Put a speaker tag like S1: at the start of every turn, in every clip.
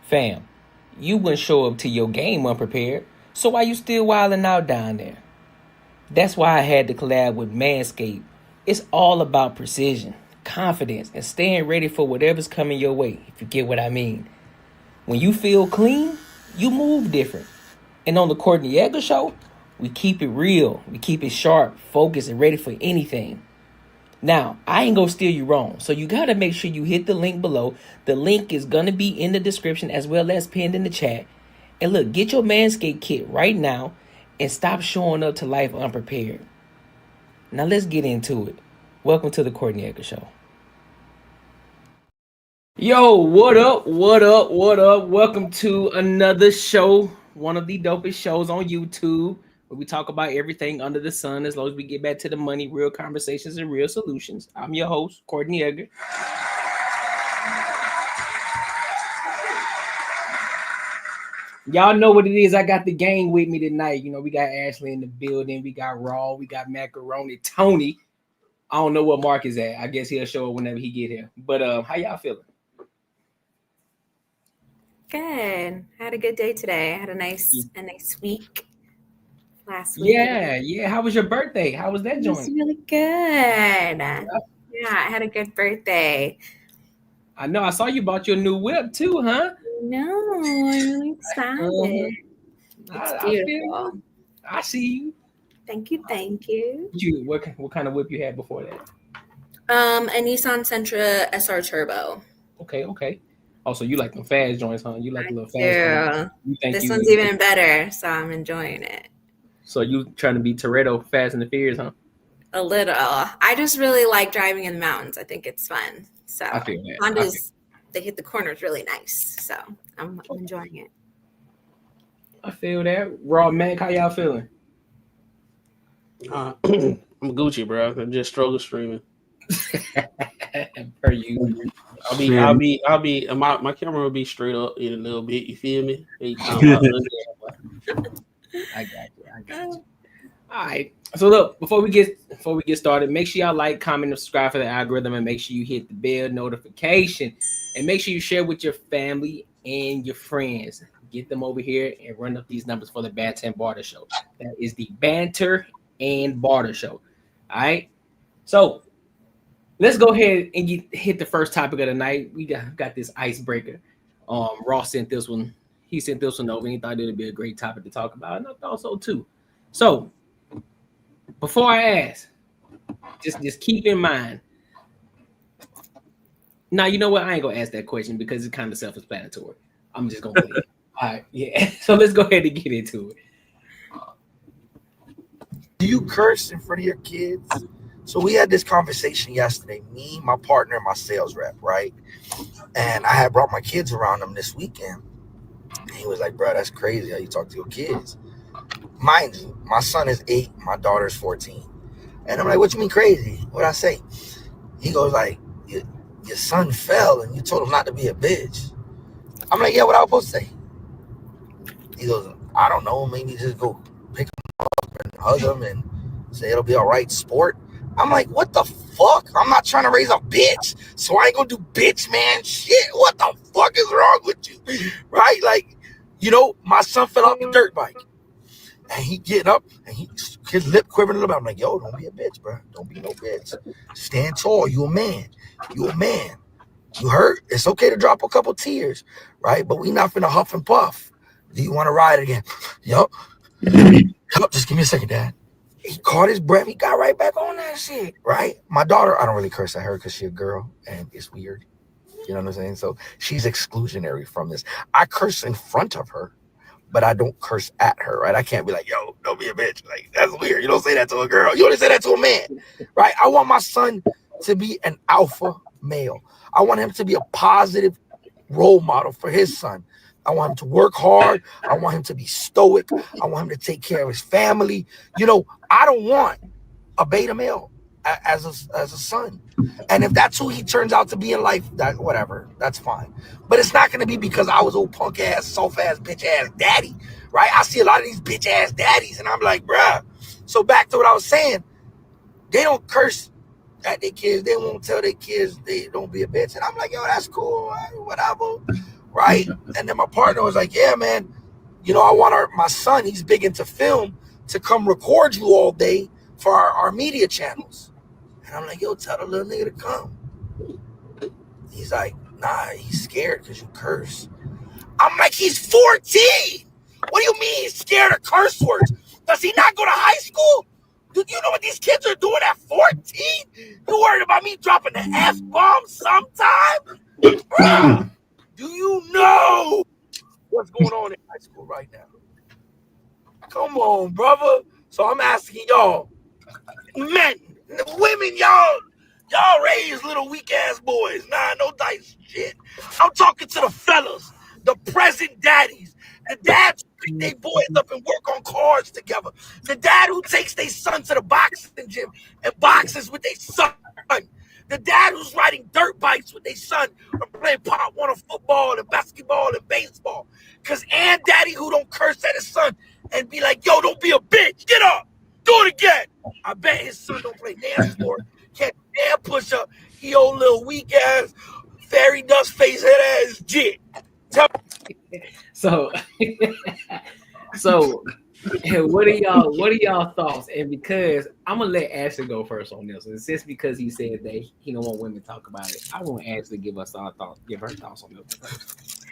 S1: Fam, you wouldn't show up to your game unprepared, so why you still wilding out down there? That's why I had to collab with Manscaped. It's all about precision, confidence, and staying ready for whatever's coming your way, if you get what I mean. When you feel clean, you move different. And on the Courtnee Edgar show, we keep it real, we keep it sharp, focused, and ready for anything. Now, I ain't gonna steer you wrong, so you gotta make sure you hit the link below. The link is gonna be in the description as well as pinned in the chat. And look, get your Manscaped kit right now and stop showing up to life unprepared. Now let's get into it. Welcome to the Courtnee Edgar Show. Yo, what up? What up? What up? Welcome to another show, one of the dopest shows on YouTube, where we talk about everything under the sun as long as we get back to the money, real conversations, and real solutions. I'm your host, Courtnee Edgar. Y'all know what it is. I got the gang with me tonight. You know, we got Ashley in the building. We got Raw. We got Macaroni. Tony. I don't know what Mark is at. I guess he'll show up whenever he get here. But how y'all feeling?
S2: Good. I had a good day today. I had a nice week last week.
S1: Yeah. How was your birthday? How was that
S2: It was
S1: joint?
S2: really good. Yeah, I had a good birthday.
S1: I know. I saw you bought your new whip too, huh?
S2: No, I'm really excited. It's beautiful.
S1: I see you.
S2: Thank you.
S1: What kind of whip you had before that?
S2: A Nissan Sentra SR Turbo.
S1: Okay. Also, you like them fast joints, huh? You like the little fast.
S2: Yeah. This one's even better, so I'm enjoying it.
S1: So you trying to be Toretto, Fast and the Furious, huh?
S2: A little. I just really like driving in the mountains. I think it's fun. So
S1: I feel that.
S2: Hondas, they hit the corners really nice. So I'm enjoying it.
S1: I feel that. Raw Mac, how y'all feeling?
S3: I'm Gucci, bro. I'm just struggle streaming.
S1: Per you.
S3: I'll be my camera will be straight up in a little bit, you feel me?
S1: I got you. All right. So look, before we get started, make sure y'all like, comment, and subscribe for the algorithm, and make sure you hit the bell notification, and make sure you share with your family and your friends. Get them over here and run up these numbers for the Banter and Barter Show. That is the Banter and Barter Show. All right. So let's go ahead and hit the first topic of the night. We got this icebreaker. Ross sent this one. He sent this one over, and he thought it would be a great topic to talk about, and I thought so too. So before I ask, just keep in mind. Now, you know what? I ain't gonna ask that question because it's kind of self-explanatory. I'm just gonna play it. All right, yeah. So let's go ahead and get into it.
S4: Do you curse in front of your kids? So we had this conversation yesterday, me, my partner, and my sales rep, right? And I had brought my kids around them this weekend. And he was like, bro, that's crazy how you talk to your kids. Mind you, my son is 8, my daughter's 14. And I'm like, what you mean crazy? What'd I say? He goes like, your son fell and you told him not to be a bitch. I'm like, yeah, what I was supposed to say? He goes, I don't know, maybe just go pick him up and hug him and say it'll be all right, sport. I'm like, what the fuck? I'm not trying to raise a bitch, so I ain't gonna do bitch man shit. What the fuck is wrong with you? Right? Like, you know, my son fell off the dirt bike. And he getting up and his lip quivering a little bit. I'm like, yo, don't be a bitch, bro. Don't be no bitch. Stand tall. You a man. You a man. You hurt? It's okay to drop a couple tears, right? But we not finna huff and puff. Do you want to ride again? Yup. Just give me a second, Dad. He caught his breath. He got right back on that shit, right? My daughter, I don't really curse at her because she's a girl and it's weird. You know what I'm saying? So she's exclusionary from this. I curse in front of her, but I don't curse at her, right? I can't be like, yo, don't be a bitch. Like, that's weird. You don't say that to a girl. You only say that to a man, right? I want my son to be an alpha male. I want him to be a positive role model for his son. I want him to work hard. I want him to be stoic. I want him to take care of his family. You know, I don't want a beta male as a son. And if that's who he turns out to be in life, that whatever, that's fine. But it's not going to be because I was old punk ass, soft ass, bitch ass daddy, right? I see a lot of these bitch ass daddies and I'm like, bruh. So back to what I was saying, they don't curse at their kids. They won't tell their kids they don't be a bitch. And I'm like, yo, that's cool, right? Whatever. right? And then my partner was like, yeah, man, you know, I want my son, he's big into film, to come record you all day for our media channels. And I'm like, yo, tell the little nigga to come. He's like, nah, he's scared because you curse. I'm like, he's 14. What do you mean he's scared of curse words? Does he not go to high school? Do you know what these kids are doing at 14? You worried about me dropping the F-bomb sometime? Bruh, do you know what's going on in high school right now? Come on, brother. So I'm asking y'all, men, women, y'all raise little weak ass boys. Nah, no dice shit. I'm talking to the fellas, the present daddies, the dads who pick their boys up and work on cars together, the dad who takes their son to the boxing gym and boxes with their son, the dad who's riding dirt bikes with their son or playing pop one of football and basketball and baseball. Cause and daddy who don't curse at his son and be like, yo, don't be a bitch, get up, do it again. I bet his son don't play damn sport, can't damn push up. He old little weak ass, fairy dust face head ass jit.
S1: So, what are y'all thoughts? And because I'm gonna let Ashley go first on this, and since because he said that he don't want women to talk about it, I want Ashley to give her thoughts on this.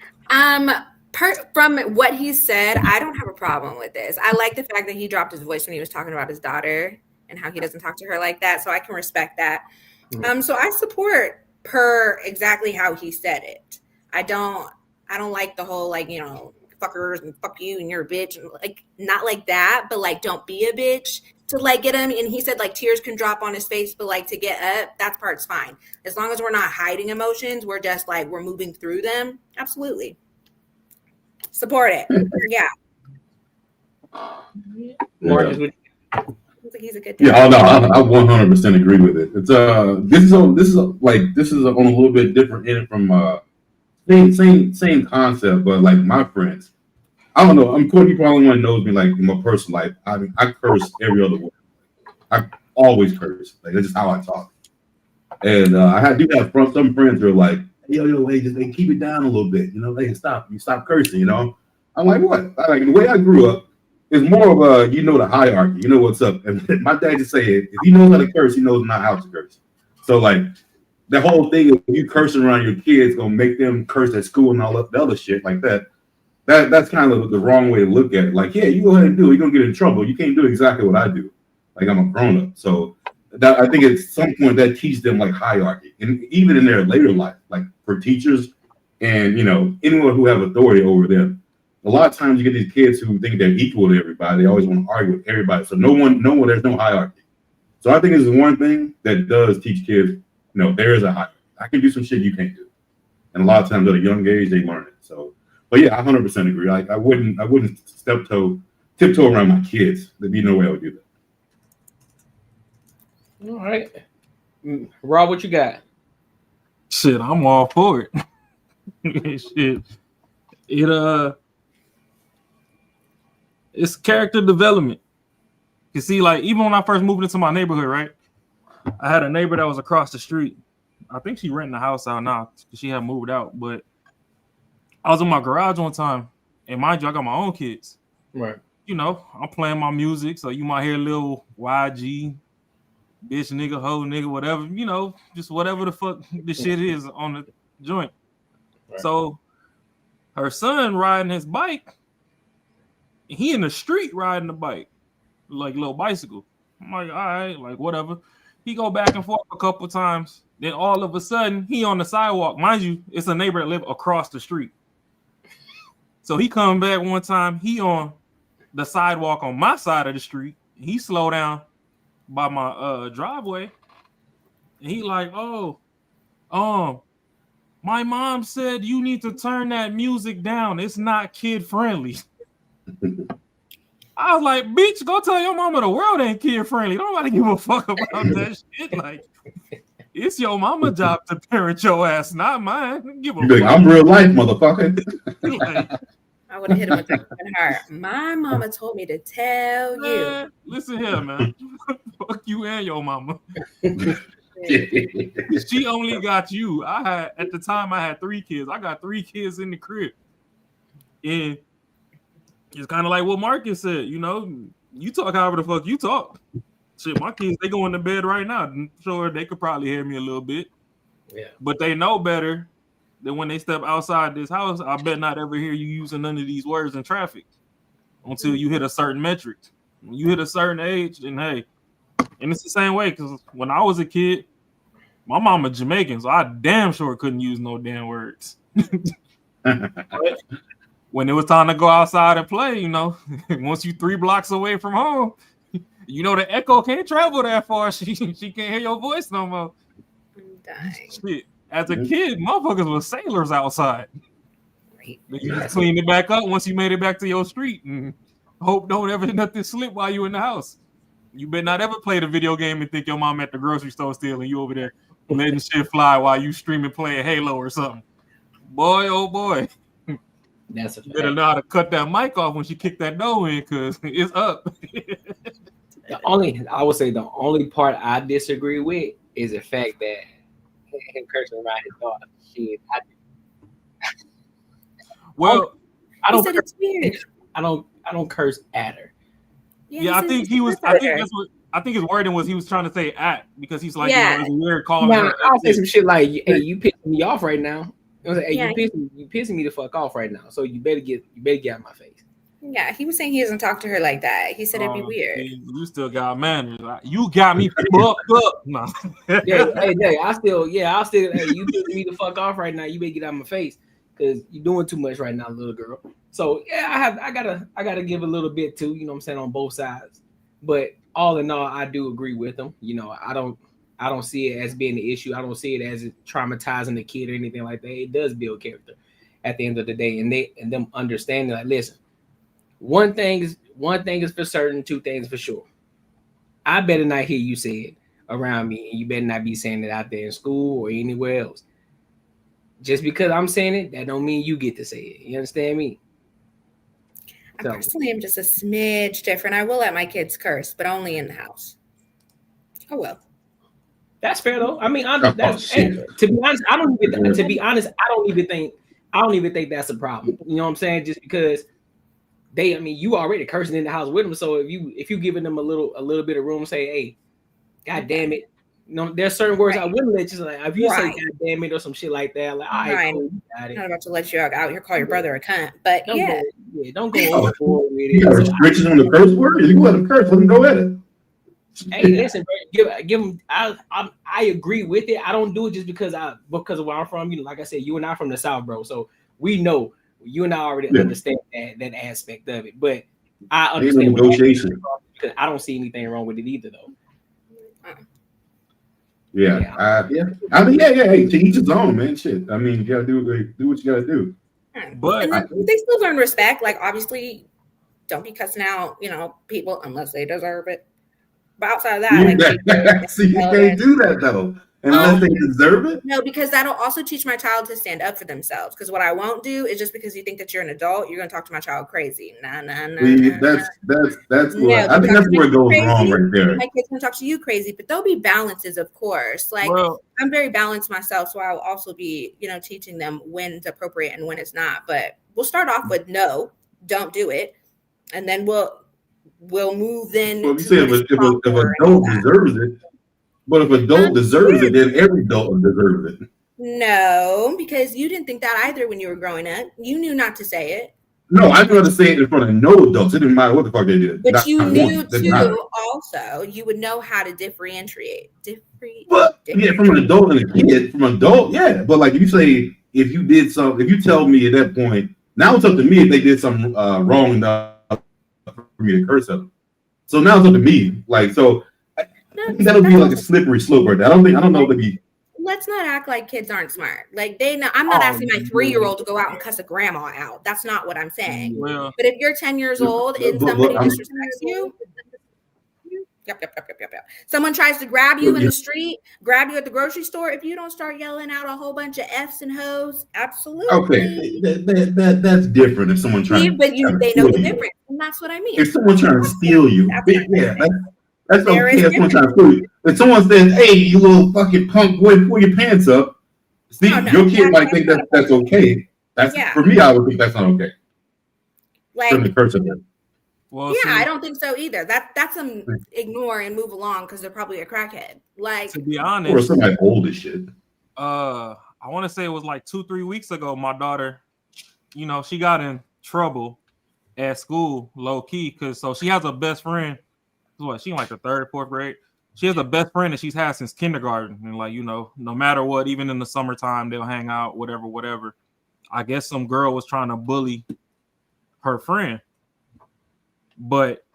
S2: From what he said, I don't have a problem with this. I like the fact that he dropped his voice when he was talking about his daughter and how he doesn't talk to her like that. So I can respect that. So I support per exactly how he said it. I don't like the whole, like, you know, fuckers and fuck you and you're a bitch, and like not like that, but like don't be a bitch to like get him. And he said like tears can drop on his face, but like to get up, that part's fine. As long as we're not hiding emotions, we're just like we're moving through them. Absolutely. Support it. Yeah.
S1: Marcus,
S2: Like he's a good
S5: dude. Yeah, no, I 100% agree with it. It's this is on a little bit different end from same concept, but like my friends, I don't know. Courtney probably one knows me like in my personal life. I curse every other word. I always curse. Like that's just how I talk. And I do have some friends who are like, yo, hey, just keep it down a little bit, you know, like stop cursing, you know. I'm like, what? The way I grew up is more of a, you know, the hierarchy, you know what's up. And my dad just say, if he knows how to curse, he knows not how to curse. So like the whole thing of you cursing around your kids gonna make them curse at school and all the other shit like that. That's kind of the wrong way to look at it. Like, yeah, you go ahead and do it. You're gonna get in trouble. You can't do exactly what I do. Like I'm a grown up. So that I think at some point that teaches them like hierarchy, and even in their later life, like for teachers and, you know, anyone who have authority over them. A lot of times you get these kids who think they're equal to everybody. They always want to argue with everybody. So no one, there's no hierarchy. So I think this is one thing that does teach kids, you know, there is a hierarchy. I can do some shit you can't do, and a lot of times at a young age they learn it. So, but yeah, I 100% agree. Like I wouldn't tiptoe around my kids. There'd be no way I would do that.
S1: All right, Rob, what you got?
S6: Shit, I'm all for it. Shit, it's character development. You see, like even when I first moved into my neighborhood, right? I had a neighbor that was across the street. I think she renting the house out now because she had moved out. But I was in my garage one time, and mind you, I got my own kids.
S1: Right.
S6: You know, I'm playing my music, so you might hear a little YG, bitch, nigga, hoe, nigga, whatever. You know, just whatever the fuck the shit is on the joint. Right. So her son riding his bike, he in the street riding the bike, like a little bicycle. I'm like, all right, like whatever. He go back and forth a couple times. Then all of a sudden, he on the sidewalk. Mind you, it's a neighbor that live across the street. So he come back one time. He on the sidewalk on my side of the street. He slow down by my driveway. And he like, my mom said you need to turn that music down. It's not kid friendly. I was like, bitch, go tell your mama the world ain't kid friendly. Nobody give a fuck about that shit. Like, it's your mama job to parent your ass, not mine. Give a fuck.
S5: Like, I'm real life, motherfucker.
S2: Like, I would have hit him with that heart. My mama told me to tell you.
S6: Listen here, man. Fuck you and your mama. She only got you. At the time I had 3 kids. I got 3 kids in the crib. And it's kind of like what Marcus said, you know, you talk however the fuck you talk. Shit, my kids, they going to bed right now. I'm sure they could probably hear me a little bit.
S3: Yeah.
S6: But they know better than when they step outside this house. I bet not ever hear you using none of these words in traffic until you hit a certain metric. When you hit a certain age, then hey, and it's the same way because when I was a kid, my mama Jamaican, so I damn sure couldn't use no damn words. But when it was time to go outside and play, you know, once you 3 blocks away from home, you know the echo can't travel that far. She can't hear your voice no more.
S2: I'm dying.
S6: Shit. As a kid, motherfuckers were sailors outside.
S2: Right.
S6: You just cleaned it back up once you made it back to your street and hope don't ever nothing slip while you in the house. You better not ever play the video game and think your mom at the grocery store still and you over there letting shit fly while you streaming playing Halo or something. Boy, oh boy.
S1: That's a
S6: You better
S1: fact.
S6: know how to cut that mic off when she kick that door in because it's up.
S1: I would say the only part I disagree with is the fact that him cursing around his daughter. Shit,
S6: Well,
S1: I
S2: He
S1: don't.
S2: said
S1: Curse,
S2: it's weird.
S1: I don't curse at her.
S6: yeah, I
S2: said
S6: think
S2: it's
S6: he was.
S2: weird.
S6: I think that's what. I think his wording was he was trying to say at because he's like,
S2: Yeah.
S6: you know, it's weird calling
S1: Nah,
S6: her.
S1: I'll say some shit like, "Hey, you pissing me off right now." I was like, "Hey,
S2: Yeah.
S1: you pissing me the fuck off right now." So you better get out of my face.
S2: Yeah, he was saying he doesn't talk to her like that. He said it'd be weird.
S6: See, you still got manners. You got me fucked up. No.
S1: Yeah, I'll still, hey, you pissing me the fuck off right now. You better get out of my face because you're doing too much right now, little girl. So yeah, I gotta give a little bit too. You know what I'm saying, on both sides. But all in all, I do agree with him. You know, I don't see it as being an issue. I don't see it as traumatizing the kid or anything like that. It does build character at the end of the day, and them understanding like, listen, one thing is for certain, 2 things for sure. I better not hear you say it around me, and you better not be saying it out there in school or anywhere else. Just because I'm saying it, that don't mean you get to say it. You understand me?
S2: I personally am just a smidge different. I will let my kids curse, but only in the house. Oh well.
S1: That's fair though. I mean, to be honest, I don't even think that's a problem. You know what I'm saying? Just because you already cursing in the house with them. So if you giving them a little bit of room, say, hey, God damn it. You know, there's certain words I wouldn't let you, like if you say God damn it or some shit like that, like all right, cool, you got it.
S2: I'm not about to let you out here call your brother a cunt, but don't go
S5: overboard with it. You got restrictions on the curse word? You can let them curse, let them go at it.
S1: Hey, listen, bro, give them. I agree with it. I don't do it just because of where I'm from. You know, like I said, you and I from the South, bro. So we know you and I already understand that aspect of it. But I understand
S5: negotiation
S1: because I don't see anything wrong with it either, though.
S5: Yeah. I mean, hey, to each his own, man. Shit. I mean, you gotta do what you gotta do.
S6: But
S2: they still learn respect. Like, obviously, don't be cussing out, people unless they deserve it. But outside of that,
S5: see, you can't do that though. Unless they deserve it?
S2: No, because that'll also teach my child to stand up for themselves. Because what I won't do is just because you think that you're an adult, you're going to talk to my child crazy. Nah.
S5: That's what I think that's where it goes wrong right there.
S2: My kids can talk to you crazy, but there'll be balances, of course. Like, I'm very balanced myself, so I will also be, teaching them when it's appropriate and when it's not. But we'll start off with no, don't do it, and then we'll move then.
S5: Well, you say if adult deserves it. But if adult deserves it, then every adult deserves it.
S2: No, because you didn't think that either when you were growing up. You knew not to say it.
S5: No, I knew how to say it in front of no adults. It didn't matter what the fuck they did.
S2: But you knew too. Also, you would know how to differentiate.
S5: From an adult and a kid, from an adult, yeah. But like if you tell me at that point, now it's up to me if they did something wrong enough for me to curse at them. So now it's up to me. Like so. I think that'll be like a slippery slope right there. I don't know if it'd be.
S2: Let's not act like kids aren't smart. Like they know. I'm not asking my 3-year-old to go out and cuss a grandma out. That's not what I'm saying.
S6: Well,
S2: but if you're 10 years old and somebody disrespects you, yep. Someone tries to grab you in the street, grab you at the grocery store. If you don't start yelling out a whole bunch of F's and hoes, absolutely.
S5: Okay, that's different. If someone tries,
S2: they know the difference, and that's what I mean.
S5: If someone's trying to steal you, that's okay. Someone trying to steal you. if someone says, "Hey, you little fucking punk boy, pull your pants up," see, your kid might think that's okay. That's for me. I would think that's not okay.
S2: Like,
S5: personally.
S6: Well,
S2: yeah,
S6: see,
S2: I don't think so either. That's ignore and move along because they're probably a crackhead. Like,
S6: to be
S5: Or
S6: honest,
S5: somebody old as shit.
S6: I want to say it was like 2-3 weeks ago. My daughter, she got in trouble at school, low key, because she has a best friend. What, she in like the 3rd, 4th grade? She has a best friend that she's had since kindergarten, and like no matter what, even in the summertime, they'll hang out, whatever. I guess some girl was trying to bully her friend, but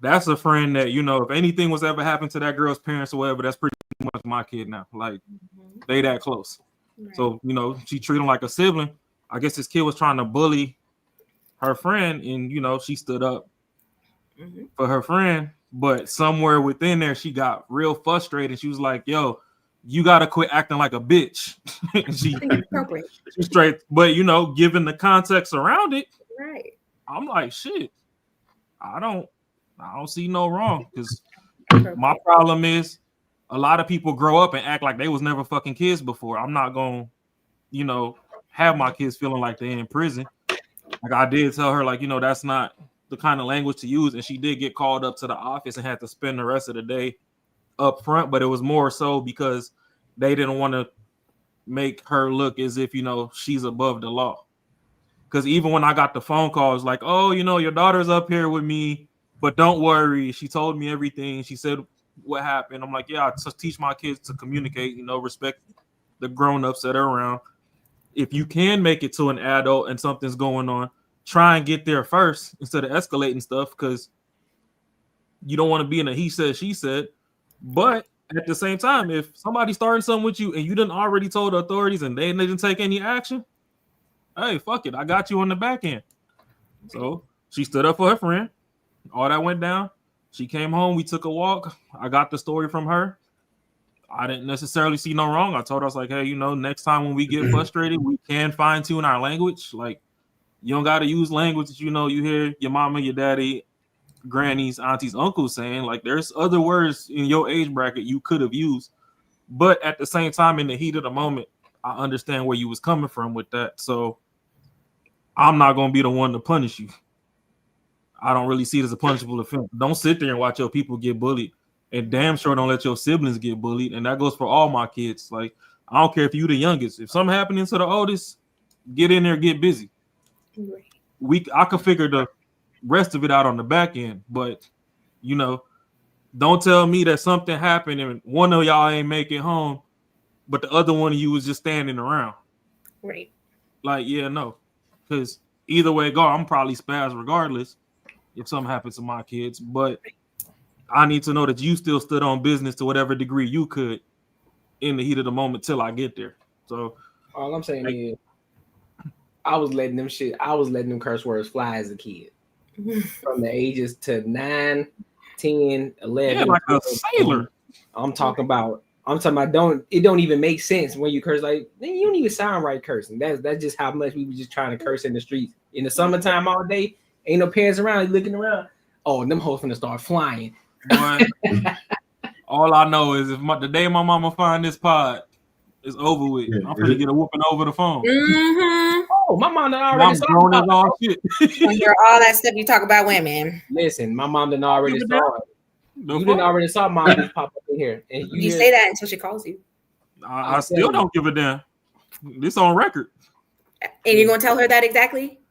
S6: that's a friend that if anything was ever happened to that girl's parents or whatever, that's pretty much my kid now. Like they that close. Right. So she treated him like a sibling. I guess this kid was trying to bully her friend, and she stood up for her friend. But somewhere within there, she got real frustrated. She was like, "Yo, you gotta quit acting like a bitch." She straight, but given the context around it,
S2: right?
S6: I'm like, shit. I don't see no wrong, because my problem is a lot of people grow up and act like they was never fucking kids before. I'm not gonna, have my kids feeling like they're in prison. Like I did tell her, like, that's not the kind of language to use, and she did get called up to the office and had to spend the rest of the day up front, but it was more so because they didn't want to make her look as if she's above the law. Because even when I got the phone call, it's like, oh, your daughter's up here with me, but don't worry, she told me everything. She said what happened. I'm like, yeah, I just teach my kids to communicate, respect the grown-ups that are around. If you can make it to an adult and something's going on, try and get there first instead of escalating stuff, because you don't want to be in a he said, she said. But at the same time, if somebody's starting something with you and you done already told the authorities and they didn't take any action, hey, fuck it, I got you on the back end. So she stood up for her friend. All that went down. She came home. We took a walk. I got the story from her. I didn't necessarily see no wrong. I told her, I was like, hey, next time when we get frustrated, we can fine tune our language. Like, you don't got to use language that you hear your mama, your daddy, grannies, aunties, uncles saying. Like, there's other words in your age bracket you could have used. But at the same time, in the heat of the moment, I understand where you was coming from with that. So I'm not going to be the one to punish you. I don't really see it as a punishable offense. Don't sit there and watch your people get bullied. And damn sure don't let your siblings get bullied. And that goes for all my kids. Like, I don't care if you the youngest. If something happening to the oldest, get in there, get busy. I could figure the rest of it out on the back end. But, don't tell me that something happened and one of y'all ain't make it home, but the other one of you was just standing around.
S2: Right.
S6: Like, yeah, no. Because either way it go, I'm probably spaz regardless if something happens to my kids. But I need to know that you still stood on business to whatever degree you could in the heat of the moment till I get there. So
S1: all I'm saying is I was letting them curse words fly as a kid. From the ages to 9, 10, 11.
S6: Yeah, like a sailor.
S1: I'm talking about it don't even make sense when you curse. Like, you don't even sound right cursing. That's just how much we were just trying to curse in the streets. In the summertime all day, ain't no parents around, looking around. Oh, them hoes finna start flying.
S6: But all I know is the day my mama find this pod, it's over with. I'm finna get a whooping over the phone.
S2: Mm-hmm.
S1: Oh, my mom done already
S6: saw it. All shit.
S2: Hear all that stuff you talk about women.
S1: Listen, my mom done already saw it. You done already saw mom just pop up in here. And
S2: you say that until she calls you.
S6: I still don't give a damn. This on record.
S2: And you're gonna tell her that exactly?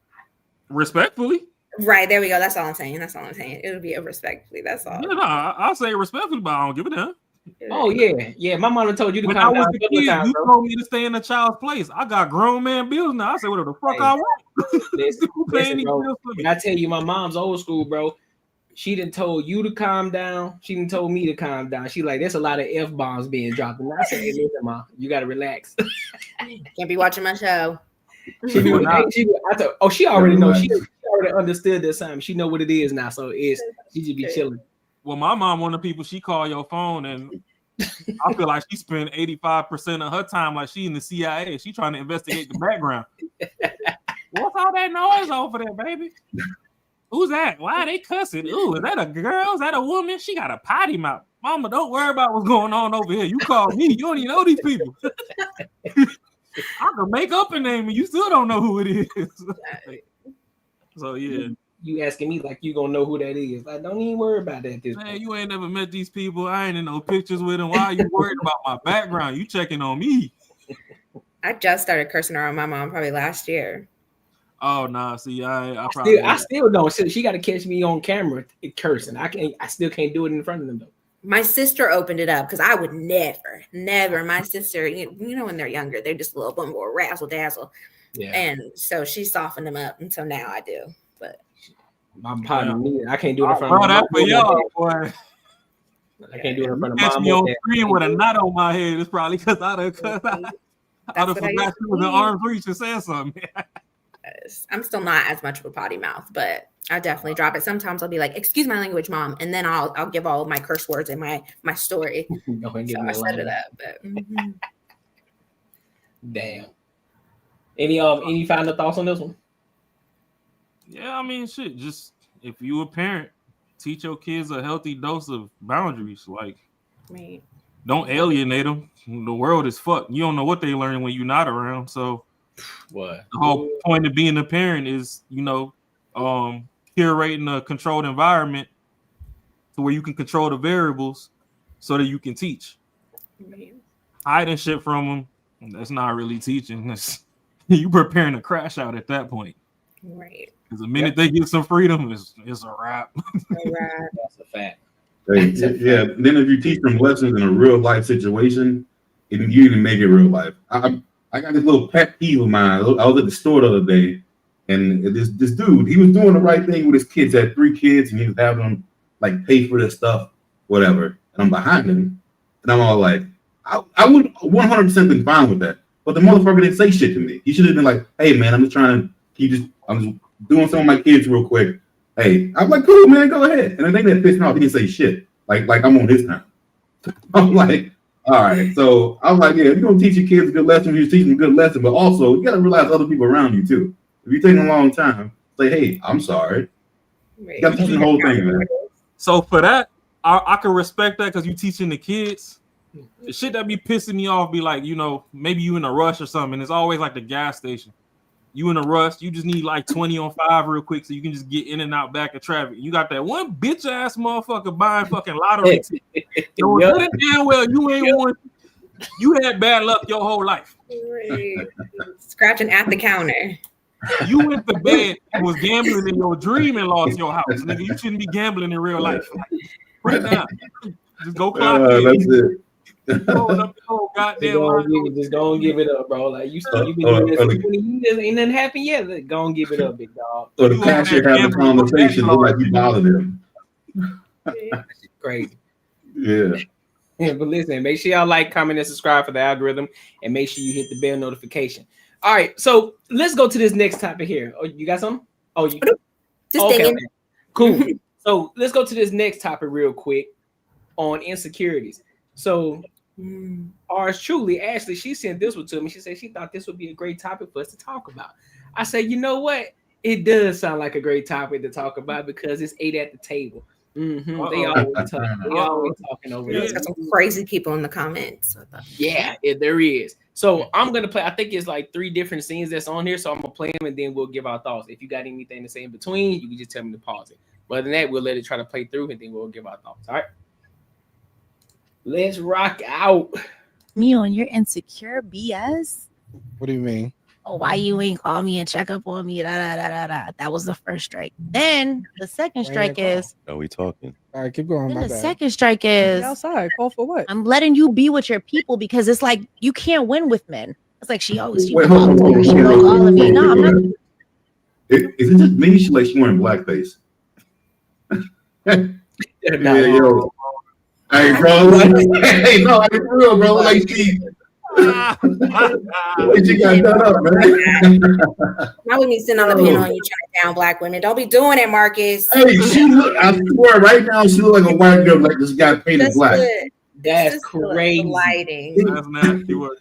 S6: Respectfully.
S2: Right, there we go. That's all I'm saying. It'll be a respectfully. That's all.
S6: Yeah, no, I'll say it respectfully, but I don't give a damn.
S1: Oh yeah. My mom told you to
S6: when
S1: come
S6: I was
S1: down.
S6: a kid, you told me to stay in a child's place. I got grown man bills now. I say whatever the fuck I want.
S1: Listen, bro, when I tell you, my mom's old school, bro. She done told you to calm down. She done told me to calm down. She like, there's a lot of F-bombs being dropped. And I said, hey, listen, Ma, you gotta relax.
S2: Can't be watching my show.
S1: She already knows. She already understood this time. She know what it is now. So she just be chilling.
S6: Well, my mom, one of the people, she call your phone, and I feel like she spent 85% of her time like she in the CIA. She trying to investigate the background. What's all that noise over there, baby? Who's that? Why are they cussing? Ooh, is that a girl? Is that a woman? She got a potty mouth. Mama, don't worry about what's going on over here. You call me. You don't even know these people. I can make up a name and you still don't know who it is. So yeah.
S1: You asking me like you gonna know who that is. Like, don't even worry about that.
S6: Man, you ain't never met these people. I ain't in no pictures with them. Why are you worried about my background? You checking on me.
S2: I just started cursing around my mom probably last year.
S6: Oh nah, see, I probably
S1: I still don't. She got to catch me on camera cursing. I still can't do it in front of them though.
S2: My sister opened it up because I would never. My sister, you know, when they're younger, they're just a little bit more razzle dazzle. Yeah. And so she softened them up, and so now I do. But
S1: my partner, I can't do it in front of my
S6: mom. For y'all, boy.
S1: I can't do it in front of
S6: my mom. Catch me on screen with a knot on my head. It's probably because I'd have forgot she was in arm's reach and said something.
S2: I'm still not as much of a potty mouth, but I definitely drop it. Sometimes I'll be like, "Excuse my language, mom," and then I'll give all of my curse words in my story.
S1: Go ahead and
S2: so I set it up. But
S1: damn. Any final thoughts on this one?
S6: Yeah, I mean, shit. Just if you a parent, teach your kids a healthy dose of boundaries. Like, don't alienate them. The world is fucked. You don't know what they learn when you're not around. So,
S1: what
S6: the whole point of being a parent is, curating a controlled environment to where you can control the variables so that you can teach. Hiding shit from them, that's not really teaching. You preparing to crash out at that point.
S2: Right.
S6: Because the minute they get some freedom, it's a wrap.
S1: That's a fact.
S5: Yeah. Then if you teach them lessons in a real life situation, you even make it real life. I got this little pet peeve of mine. I was at the store the other day, and this dude, he was doing the right thing with his kids. Had 3 kids, and he was having them like pay for their stuff, whatever. And I'm behind him, and I'm all like, I would 100% been fine with that. But the motherfucker didn't say shit to me. He should have been like, "Hey man, I'm just doing some of my kids real quick. Hey," I'm like, "Cool, man, go ahead." And the thing that pissed me off, he didn't say shit. Like I'm on his time. I'm like, all right. So I'm like, yeah, if you're gonna teach your kids a good lesson, you teach them a good lesson, but also you gotta realize other people around you too. If you're taking a long time, say, "Hey, I'm sorry." You gotta teach the whole thing, man.
S6: So for that, I can respect that because you're teaching the kids. The shit that be pissing me off be like, maybe you in a rush or something. It's always like the gas station. You in a rush, you just need like 20 on 5 real quick so you can just get in and out back of traffic. You got that one bitch ass motherfucker buying fucking lottery tickets. So damn well you ain't won. You had bad luck your whole life.
S2: Scratching at the counter.
S6: You went to bed and was gambling in your dream and lost your house. Nigga, you shouldn't be gambling in real life. Put it down. Just go clock it.
S5: That's it.
S6: Just go
S1: and give it up, bro. Like you've been doing this for 20 years, ain't nothing happened yet. Go and give it up, big dog.
S5: Or the cashier having a conversation, look like you bothered him.
S1: Crazy.
S5: Yeah.
S1: But listen, make sure y'all like, comment, and subscribe for the algorithm, and make sure you hit the bell notification. All right, so let's go to this next topic here. Oh, you got something? Oh, you okay. Cool. So let's go to this next topic real quick on insecurities. So ours truly, Ashley, she sent this one to me. She said she thought this would be a great topic for us to talk about. I said, you know what? It does sound like a great topic to talk about because it's 8 at the table. Mm-hmm. They always talking over there.
S2: There's got some crazy people in the comments.
S1: Yeah, there is. So I'm gonna play. I think it's like 3 different scenes that's on here. So I'm gonna play them and then we'll give our thoughts. If you got anything to say in between, you can just tell me to pause it. But other than that, we'll let it try to play through and then we'll give our thoughts. All right. Let's rock out.
S7: Me on your insecure BS?
S3: What do you mean?
S7: Oh, why you ain't call me and check up on me? That was the first strike. Then the second strike is.
S8: Are we talking?
S3: All right, keep going.
S7: Then the second strike is.
S9: Outside. Call for what?
S7: I'm letting you be with your people because it's like you can't win with men. It's like she always.
S5: Wait, hold on.
S7: She broke all of me. No, I'm not.
S5: Is it just me? She wearing blackface. Yo. Hey, bro. Hey, no, I for real, bro. Like she got done up, man.
S2: Now we need to sit on the panel and you try down black women. Don't be doing it, Marcus.
S5: Hey, I swear, right now she look like a white girl like this guy painted black.
S1: That's crazy.
S2: Lighting.
S6: That's nasty work.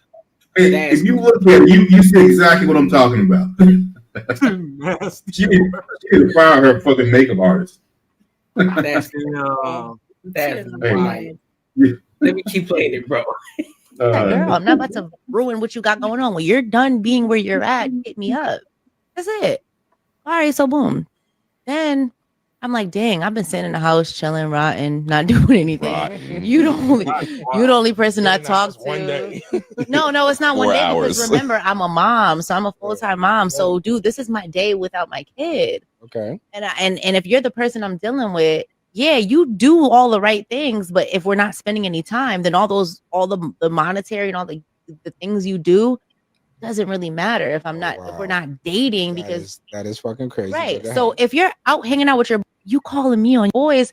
S5: If you look at it, you see exactly what I'm talking about.
S6: Nasty.
S5: She need to fire her fucking makeup artist.
S1: That's wild. Let me keep playing it, bro.
S7: Yeah, girl, I'm not about to ruin what you got going on. When you're done being where you're at, hit me up. That's it. All right, so boom. Then I'm like, dang, I've been sitting in the house chilling, rotting, not doing anything. You the only person I talk to.
S8: One day.
S7: No, it's not 1
S9: 4
S7: day
S9: hours.
S7: because remember, I'm a mom, so I'm a full-time mom. So, dude, this is my day without my kid.
S8: Okay.
S7: And if you're the person I'm dealing with, yeah, you do all the right things, but if we're not spending any time, then all the monetary and all the things you do doesn't really matter if we're not dating because
S8: that is fucking crazy.
S7: right. So if you're out hanging out with you calling me on boys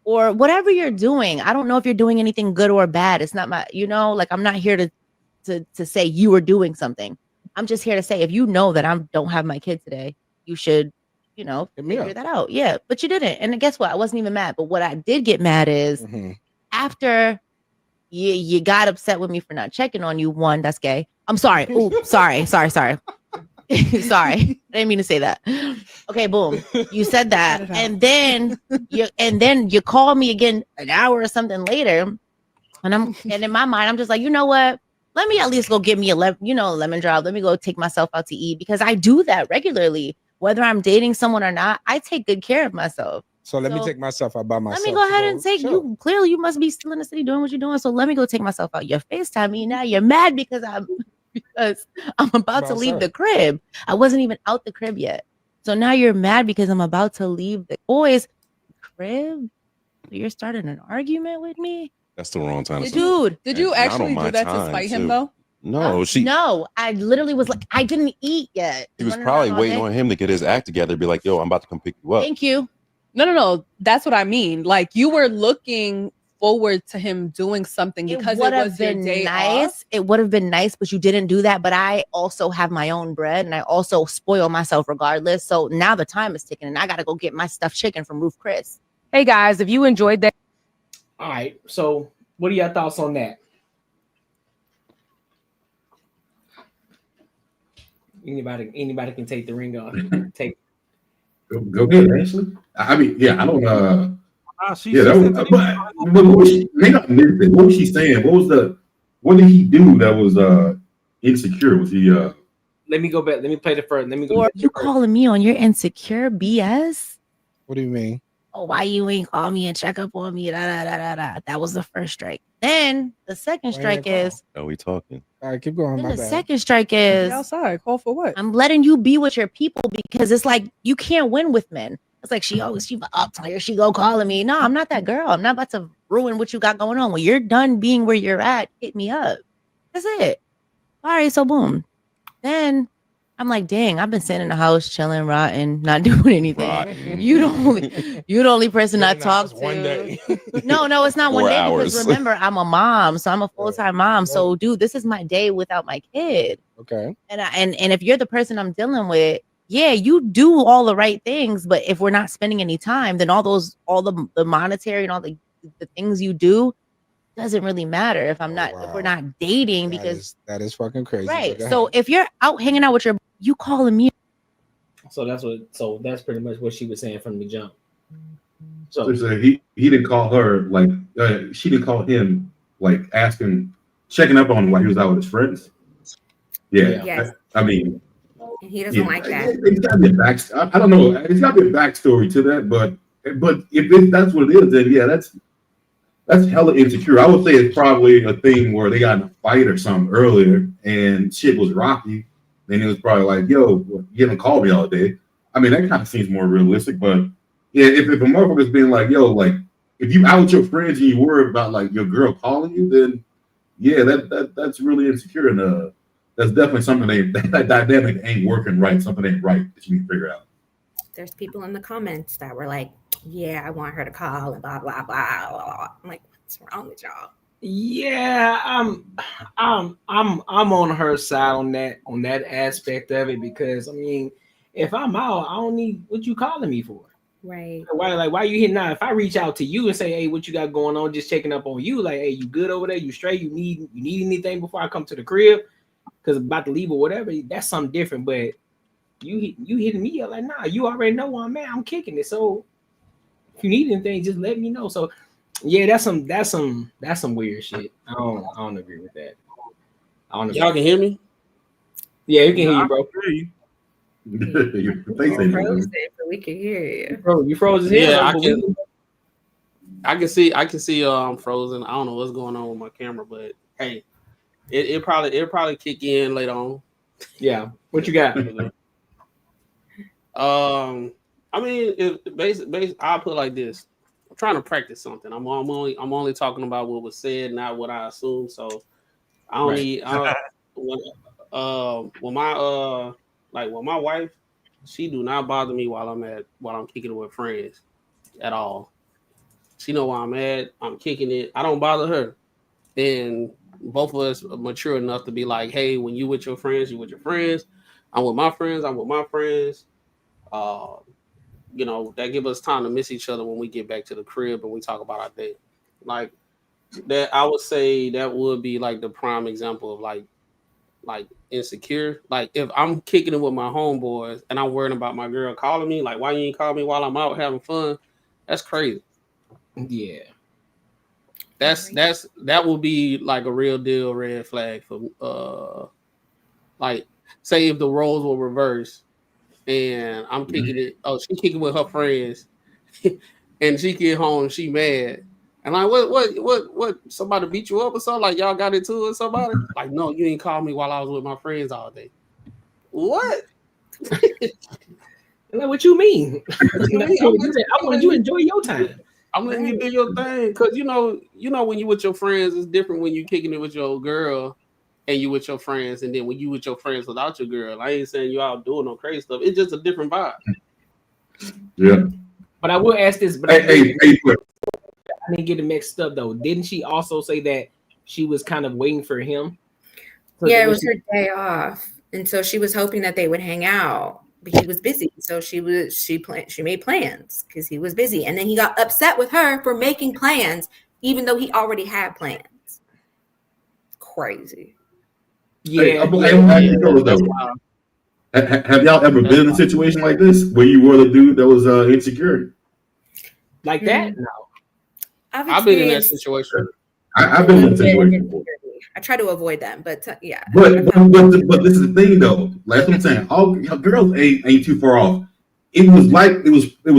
S7: or whatever you're doing, I don't know if you're doing anything good or bad. It's not my, like I'm not here to say you are doing something. I'm just here to say if you know that I don't have my kid today, you should, figure that out. Yeah, but you didn't. And guess what? I wasn't even mad. But what I did get mad is after you got upset with me for not checking on you. One, that's gay. I'm sorry. Ooh, sorry. Sorry. I didn't mean to say that. Okay, boom. You said that. And then you call me again an hour or something later. And in my mind, I'm just like, you know what? Let me at least go get me a lemon drop. Let me go take myself out to eat because I do that regularly. Whether I'm dating someone or not, I take good care of myself.
S8: So let me take myself out by myself.
S7: Let me go ahead and take you. Clearly, you must be still in the city doing what you're doing. So let me go take myself out. You're FaceTime me now. You're mad because I'm about to leave the crib. I wasn't even out the crib yet. So now you're mad because I'm about to leave the boys' crib. You're starting an argument with me.
S9: That's the wrong time.
S7: Dude,
S10: did you actually do that to spite him though?
S9: No,
S7: no, I literally was like, I didn't eat yet.
S9: He was probably waiting on him to get his act together. Be like, yo, I'm about to come pick you up.
S7: Thank you.
S10: No. That's what I mean. Like you were looking forward to him doing something because it was your day off.
S7: It would have been nice, but you didn't do that. But I also have my own bread and I also spoil myself regardless. So now the time is ticking and I got to go get my stuffed chicken from Roof Chris. Hey guys, if you enjoyed that.
S1: All right. So what are your thoughts on that? Anybody can take the ring off. Take.
S5: Go ahead, Ashley. I mean, yeah, I don't. But what was she saying? What did he do that was insecure? Was he?
S1: Let me go back. Let me play the first. Let me go.
S7: Or you calling me on your insecure BS?
S8: What do you mean?
S7: Oh, why you ain't call me and check up on me? That was the first strike. Then the second strike is.
S9: Are we talking?
S8: All right, keep going.
S7: Then the second strike is
S10: outside. Call for what?
S7: I'm letting you be with your people because it's like you can't win with men. It's like she up here, she go calling me. No, I'm not that girl. I'm not about to ruin what you got going on. When you're done being where you're at, hit me up. That's it. All right, so boom. Then I'm like, dang, I've been sitting in the house chilling, rotting, not doing anything. You the only person I talk to.
S8: 1 day.
S7: No, it's not 1
S9: 4
S7: day
S9: hours.
S7: because remember, I'm a mom, so I'm a full-time mom. So, dude, this is my day without my kid.
S8: Okay.
S7: And if you're the person I'm dealing with, yeah, you do all the right things, but if we're not spending any time, then all the monetary and all the things you do doesn't really matter if we're not dating because
S8: that is fucking crazy.
S7: Right. So if you're out hanging out with you calling me.
S1: So that's pretty much what she was saying from the jump. So
S5: he didn't call her like she didn't call him like checking up on him while he was out with his friends. Yeah.
S2: Yes.
S5: I mean,
S2: and he doesn't like that.
S5: It's got to be a I don't know. It's got to be a backstory to that, but if that's what it is, then yeah, that's hella insecure. I would say it's probably a thing where they got in a fight or something earlier and shit was rocky. Then it was probably like, yo, you haven't called me all day. I mean, that kind of seems more realistic, but yeah, if a motherfucker's being like, yo, like if you out with your friends and you worry about like your girl calling you, then yeah, that's really insecure and that's definitely something that dynamic ain't working right. Something ain't right that you need to figure out.
S2: There's people in the comments that were like, yeah, I want her to call and blah, blah, blah, blah. I'm like, what's wrong with y'all?
S1: Yeah, I'm on her side on that aspect of it because I mean, if I'm out, I don't need what you calling me for.
S2: Right.
S1: Why you hitting out? If I reach out to you and say, hey, what you got going on? Just checking up on you, like, hey, you good over there? You straight? You need anything before I come to the crib? Because I'm about to leave or whatever. That's something different. But you hitting me up like, nah, you already know where I'm at. I'm kicking it. So if you need anything, just let me know. So Yeah, that's some weird shit. I don't agree with that.
S3: Y'all can hear me?
S1: Yeah, you can hear you, bro.
S6: Hear you.
S2: You froze it, but we can hear you.
S1: You froze his
S3: Yeah,
S1: head.
S3: I can see I'm frozen. I don't know what's going on with my camera, but hey, it probably kick in later on.
S1: Yeah. What you got?
S3: I mean, I'll put it like this. I'm trying to practice something. I'm only talking about what was said, not what I assume. So I don't need when my wife, she do not bother me while I'm kicking it with friends at all. She know where I'm at. I'm kicking it. I don't bother her. And both of us are mature enough to be like, hey, when you with your friends, you with your friends. I'm with my friends. I'm with my friends. That give us time to miss each other when we get back to the crib and we talk about our day. Like that, I would say that would be like the prime example of like insecure. Like if I'm kicking it with my homeboys and I'm worrying about my girl calling me, like why you ain't call me while I'm out having fun? That's crazy.
S1: Yeah.
S3: That will be like a real deal red flag for like say if the roles were reversed and I'm kicking it. Oh, she kicking with her friends, and she get home, she mad, and like what? Somebody beat you up or something? Like y'all got into it with somebody? Like no, you ain't called me while I was with my friends all day. What?
S1: Like what you mean? I want you to enjoy your time.
S3: I'm letting you do your thing because you know when you with your friends, it's different when you kicking it with your girl and you with your friends, and then when you with your friends without your girl. I ain't saying you out doing no crazy stuff. It's just a different vibe.
S5: Yeah.
S1: But I will ask this. But
S5: I
S1: didn't get it mixed up though. Didn't she also say that she was kind of waiting for him?
S2: Yeah, it was her day off, and so she was hoping that they would hang out. But he was busy, so she made plans because he was busy, and then he got upset with her for making plans, even though he already had plans. Crazy.
S5: Yeah. Have y'all ever been in a situation like this where you were the dude that was insecure?
S1: Like that? No.
S3: I've been in that situation.
S5: I've been in that situation before.
S2: I try to avoid them, but yeah.
S5: But this is the thing though. Like that's what I'm saying. All girls ain't too far off. It was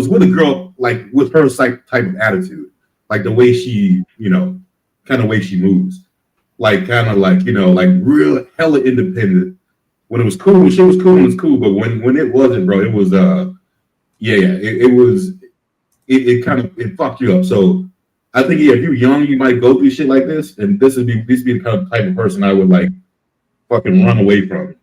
S5: with a girl like with her type of attitude, like the way she kind of way she moves, like kind of like like real hella independent. When it was cool, when she was cool, it was cool. But when it wasn't, bro, it was it kind of fucked you up. So. I think if you're young, you might go through shit like this, and this would be the kind of type of person I would like fucking run away from.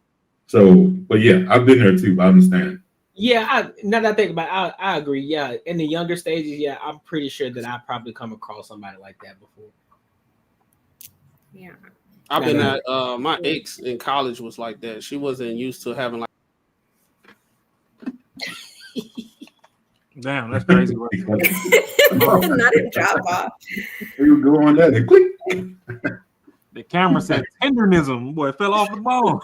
S5: So, but yeah, I've been there too. I understand.
S1: Yeah, now that I think about it, I agree. Yeah, in the younger stages, yeah, I'm pretty sure that I probably come across somebody like that before.
S2: Yeah,
S3: I've been at my ex in college was like that. She wasn't used to having like.
S6: Damn, that's crazy.
S2: Not in drop off.
S5: You go on that and click.
S6: The camera said tenderism. Boy, it fell off the bone.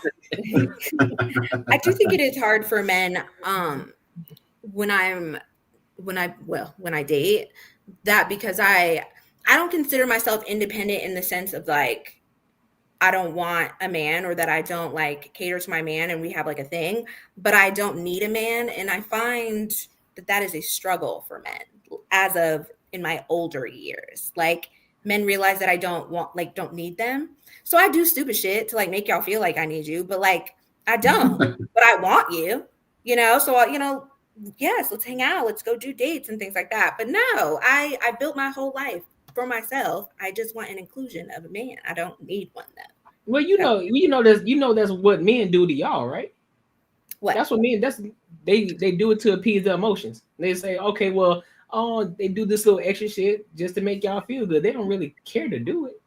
S2: I do think it is hard for men when I date that, because I don't consider myself independent in the sense of like I don't want a man or that I don't like cater to my man and we have like a thing, but I don't need a man. And I find that is a struggle for men as of in my older years. Like men realize that I don't need them. So I do stupid shit to like make y'all feel like I need you, but like I don't, but I want you, so, yes, let's hang out. Let's go do dates and things like that. But no, I built my whole life for myself. I just want an inclusion of a man. I don't need one though.
S1: Well, that's what men do to y'all, right?
S2: What?
S1: That's what men. They do it to appease their emotions. They say, okay, well, they do this little extra shit just to make y'all feel good. They don't really care to do it.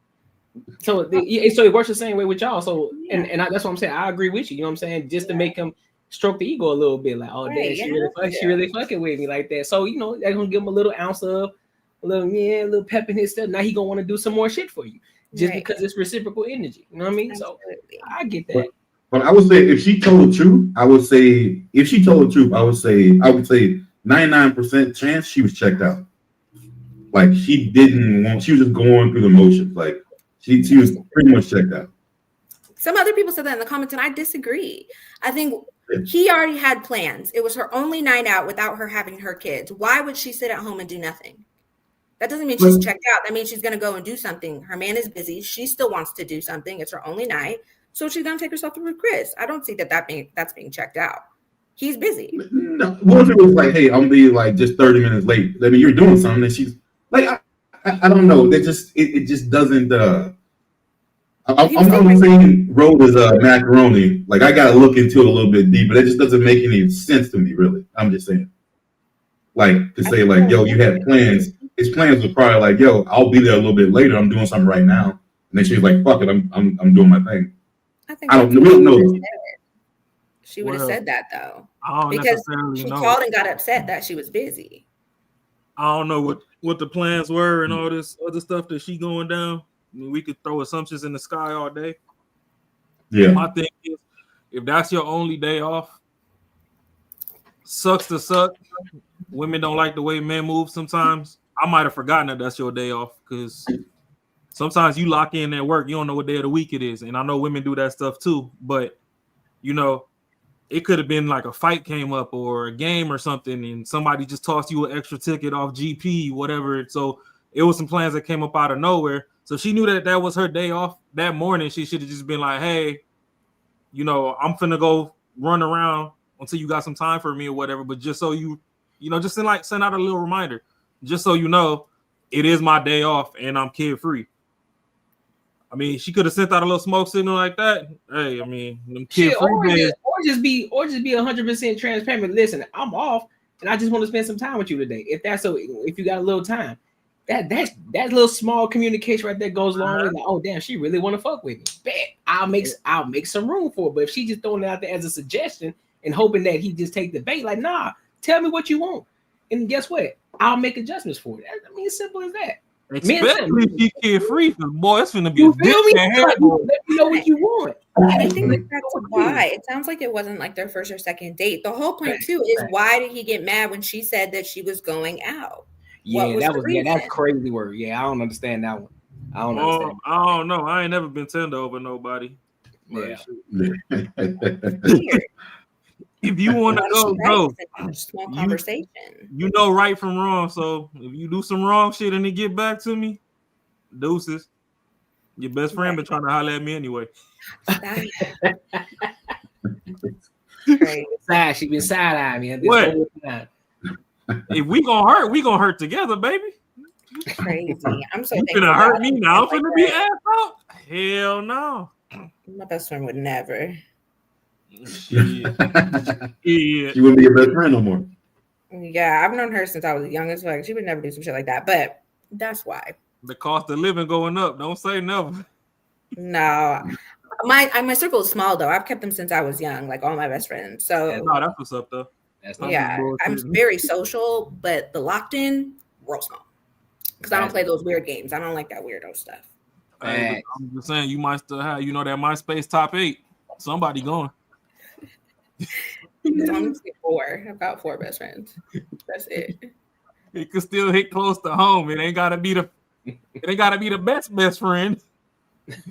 S1: So it works the same way with y'all. So and that's what I'm saying. I agree with you. You know what I'm saying? Just to make them stroke the ego a little bit, like, oh, damn, she really fucking with me like that. So they're gonna give him a little ounce of a little pep in his step. Now he gonna want to do some more shit for you just because it's reciprocal energy. You know what I mean? Absolutely. So I get that.
S5: But I would say if she told the truth, I would say 99% chance she was checked out. like she didn't want. She was just going through the motions. Like she was pretty much checked out.
S2: Some other people said that in the comments, and I disagree. I think he already had plans. It was her only night out without her having her kids. Why would she sit at home and do nothing? That doesn't mean she's checked out. That means she's going to go and do something. Her man is busy. She still wants to do something. It's her only night. So she's going to take herself through with Chris. I don't see that's being checked out. He's busy.
S5: No, what if it was like, hey, I'm being like just 30 minutes late? I mean, you're doing something, and she's like, I don't know. That just it just doesn't. I'm on the same road as macaroni. Like I got to look into it a little bit deeper. That just doesn't make any sense to me, really. I'm just saying. Like to say, like, yo, you had plans. His plans were probably like, yo, I'll be there a little bit later. I'm doing something right now. And then she's like, fuck it, I'm doing my thing. I don't know.
S2: She would have said that though.
S6: I don't
S2: because
S6: necessarily
S2: she
S6: know.
S2: called and got upset that she was busy.
S6: I don't know what the plans were and all this other stuff that she going down. I mean, we could throw assumptions in the sky all day.
S5: Yeah.
S6: My thing is, if that's your only day off, sucks to suck. Women don't like the way men move sometimes. I might have forgotten that that's your day off because sometimes you lock in at work, you don't know what day of the week it is. And I know women do that stuff too, but you know, it could have been like a fight came up or a game or something, and somebody just tossed you an extra ticket off GP, whatever. So it was some plans that came up out of nowhere. So she knew that was her day off that morning. She should have just been like, hey, you know, I'm finna go run around until you got some time for me or whatever. But just so you know, just send out a little reminder, just so you know, it is my day off and I'm kid free. I mean, she could have sent out a little smoke signal like that. Hey, I mean, them kid free
S1: or just be 100% transparent. Listen, I'm off and I just want to spend some time with you today. If you got a little time, that little small communication right there goes along with like, oh damn, she really want to fuck with me. Bet I'll make some room for it. But if she just throwing it out there as a suggestion and hoping that he just take the bait, like, nah, tell me what you want, and guess what? I'll make adjustments for it. I mean, as simple as that.
S6: Especially if she kid free, because boy, it's gonna be
S1: you
S6: a
S1: feel me?
S6: let
S2: me
S1: know what you want.
S2: I think that's why it sounds like it wasn't like their first or second date. The whole point too is why did he get mad when she said that she was going out?
S1: Yeah, that's crazy word. Yeah, I don't understand that one. I don't understand.
S6: I don't know. I ain't never been tender over nobody.
S1: Yeah.
S6: If you want to go.
S2: Small conversation.
S6: You know right from wrong. So if you do some wrong shit and it get back to me, deuces. Your best friend been trying to holler at me anyway.
S1: She been side-eyeing me.
S6: What? If we gonna hurt together, baby.
S2: Crazy. I'm so
S6: you gonna hurt me now. I'm gonna be ass out. Hell no.
S2: My best friend would never.
S5: She wouldn't be your best friend no more.
S2: Yeah, I've known her since I was young as well. She would never do some shit like that, but that's why.
S6: The cost of living going up. Don't say never.
S2: No. My circle is small though. I've kept them since I was young, like all my best friends. So
S6: no, that's what's up though.
S2: I'm very social, but the locked in, real small. Because I don't play those weird games. I don't like that weirdo stuff.
S6: Hey, I'm just saying you might still have, that MySpace top 8. Somebody going.
S2: I'm 4. I've got 4 best friends. That's it.
S6: It could still hit close to home. It ain't gotta be the best friend.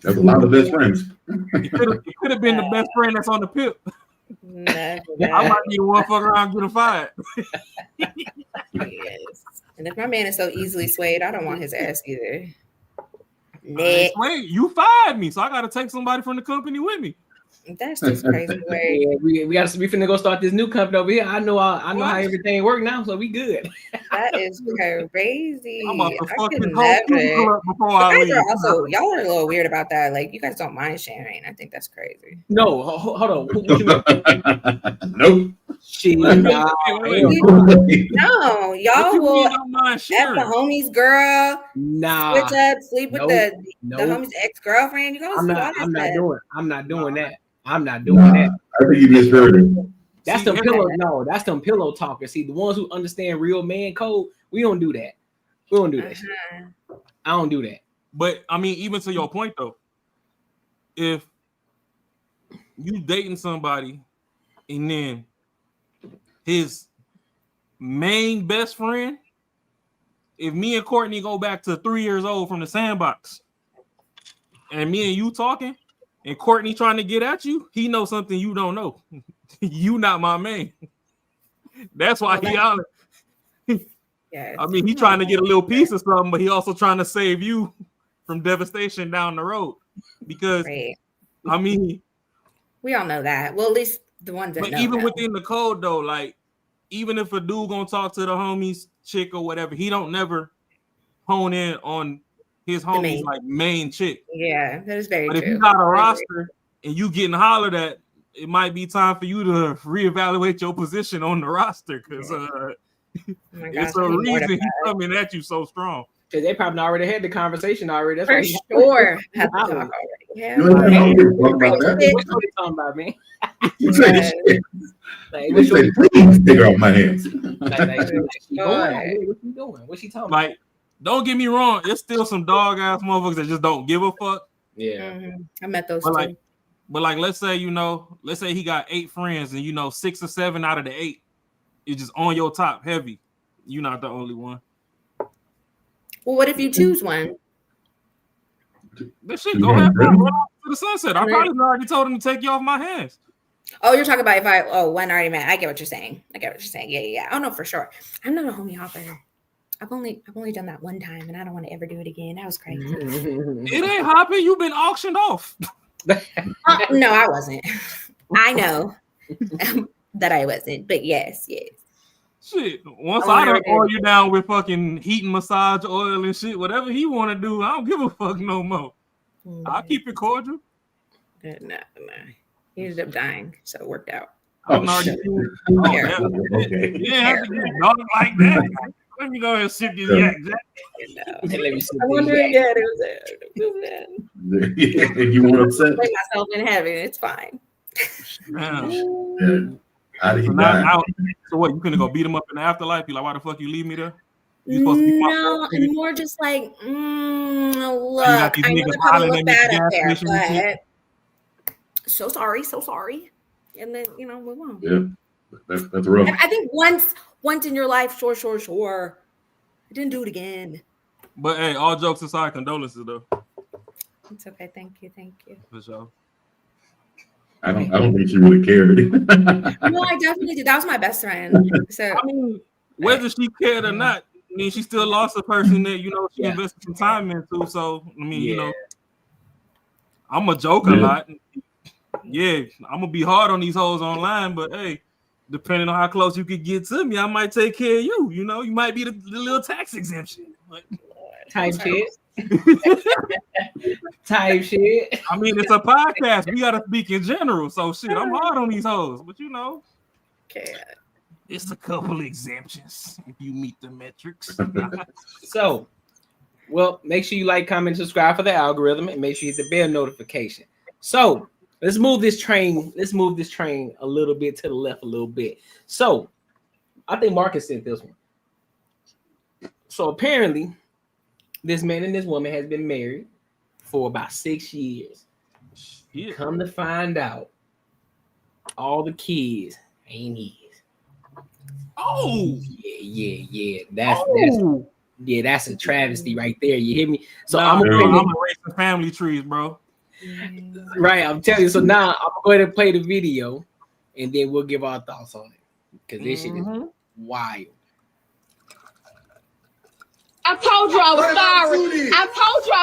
S5: There's a lot of best friends.
S6: It could have been the best friend that's on the pip. I might be the one fuck around getting fired.
S2: Yes. And if my man is so easily swayed, I don't want his ass either.
S6: Wait, you fired me, so I gotta take somebody from the company with me.
S2: That's just crazy.
S1: Yeah, we finna go start this new company over here. I know how everything works now, so we good.
S2: That is crazy.
S6: I'm about to fuck this whole before I leave.
S2: Y'all are a little weird about that. Like you guys don't mind sharing. I think that's crazy.
S1: No, hold on. What you mean?
S5: Nope.
S1: Shit.
S2: No, y'all will F the homies girl.
S1: Nah.
S2: Switch up, sleep with the homies ex-girlfriend. I'm
S1: not doing that. I'm not doing that.
S5: I think you misheard it.
S1: That's them pillow. No, that's them pillow talkers. See, the ones who understand real man code, we don't do that. We don't do that shit. I don't do that.
S6: But I mean, even to your point though, if you dating somebody and then his main best friend if me and Courtney go back to 3 years old from the sandbox, and me and you talking, and Courtney trying to get at you, he knows something you don't know. You not my man. That's why he out.
S2: Yeah,
S6: I mean, he trying to get a little piece of something, but he also trying to save you from devastation down the road. Because
S2: right.
S6: I mean,
S2: we all know that. Well, at least the ones that
S6: but
S2: know
S6: even
S2: that.
S6: within the code though, like even if a dude gonna talk to the homies chick or whatever, he don't never hone in on his homies like main chick.
S2: Yeah, that is very
S6: true. But if
S2: true.
S6: you got a roster and you getting hollered at, it might be time for you to reevaluate your position on the roster because it's a reason he's coming at you so strong.
S1: Because they probably already had the conversation already. That's
S2: for
S1: why
S2: sure. Have to talk already. Yeah.
S5: You ain't had no talk about that.
S1: What you talking about, man?
S5: You say shit.
S1: Like,
S5: You say, please take her off my hands.
S1: she going? What you doing? What's she talking about?
S6: Like, don't get me wrong, it's still some dog ass motherfuckers that just don't give a fuck.
S1: Yeah.
S2: I met those
S6: but
S2: too.
S6: Like, let's say he got 8 friends and 6 or 7 out of the 8 is just on your top heavy. You're not the only one.
S2: Well, what if you choose one?
S6: That shit go ahead, run off to the sunset. I probably already told him to take you off my hands.
S2: Oh, you're talking about one already met. I get what you're saying. Yeah. Oh no, for sure. I'm not a homie hopper. I've only done that one time, and I don't want to ever do it again. That was crazy.
S6: It ain't hopping. You've been auctioned off.
S2: No, I wasn't. I know that I wasn't, but yes.
S6: Shit. Once I done oil you down with fucking heat and massage oil and shit, whatever he want to do, I don't give a fuck no more. I'll keep it cordial.
S2: No. He ended up dying, so it worked out.
S6: Okay. Yeah, dog like that. Let me go ahead and sip this yak.
S2: I'm wondering again. It was
S5: If you want to upset,
S2: play myself in heaven. It's fine.
S5: How did he die?
S6: So what? You couldn't go beat him up in the afterlife? You like, why the fuck you leave me there? You supposed to be
S2: No, I'm more just like, look, I know they're probably look bad up there, but so sorry. And then move on.
S5: Yeah, that's rough.
S2: I think once in your life, sure. I didn't do it again.
S6: But hey, all jokes aside, condolences though.
S2: It's okay. Thank you.
S6: For sure.
S5: I don't think she really cared.
S2: No, I definitely did. That was my best friend. So
S6: I mean, whether she cared or not, I mean, she still lost a person that she invested some time into. So I mean, I'm a joke a lot. Yeah, I'm gonna be hard on these hoes online, but hey, depending on how close you could get to me, I might take care of you. You might be the little tax exemption.
S1: Type shit. Type shit.
S6: I mean, it's a podcast. We gotta speak in general. So shit, I'm hard on these hoes, but
S2: okay.
S6: It's a couple exemptions if you meet the metrics.
S1: So, well, make sure you like, comment, subscribe for the algorithm, and make sure you hit the bell notification. So let's move this train a little bit to the left a little bit. So I think Marcus sent this one. So apparently, this man and this woman has been married for about 6 years.
S6: Yeah.
S1: Come to find out, all the kids ain't his.
S6: Oh,
S1: yeah. That's a travesty right there. You hear me? So
S6: I'm erasing family trees, bro.
S1: Right, I'm telling you. So now I'm going to play the video, and then we'll give our thoughts on it because this shit is wild.
S11: I told you I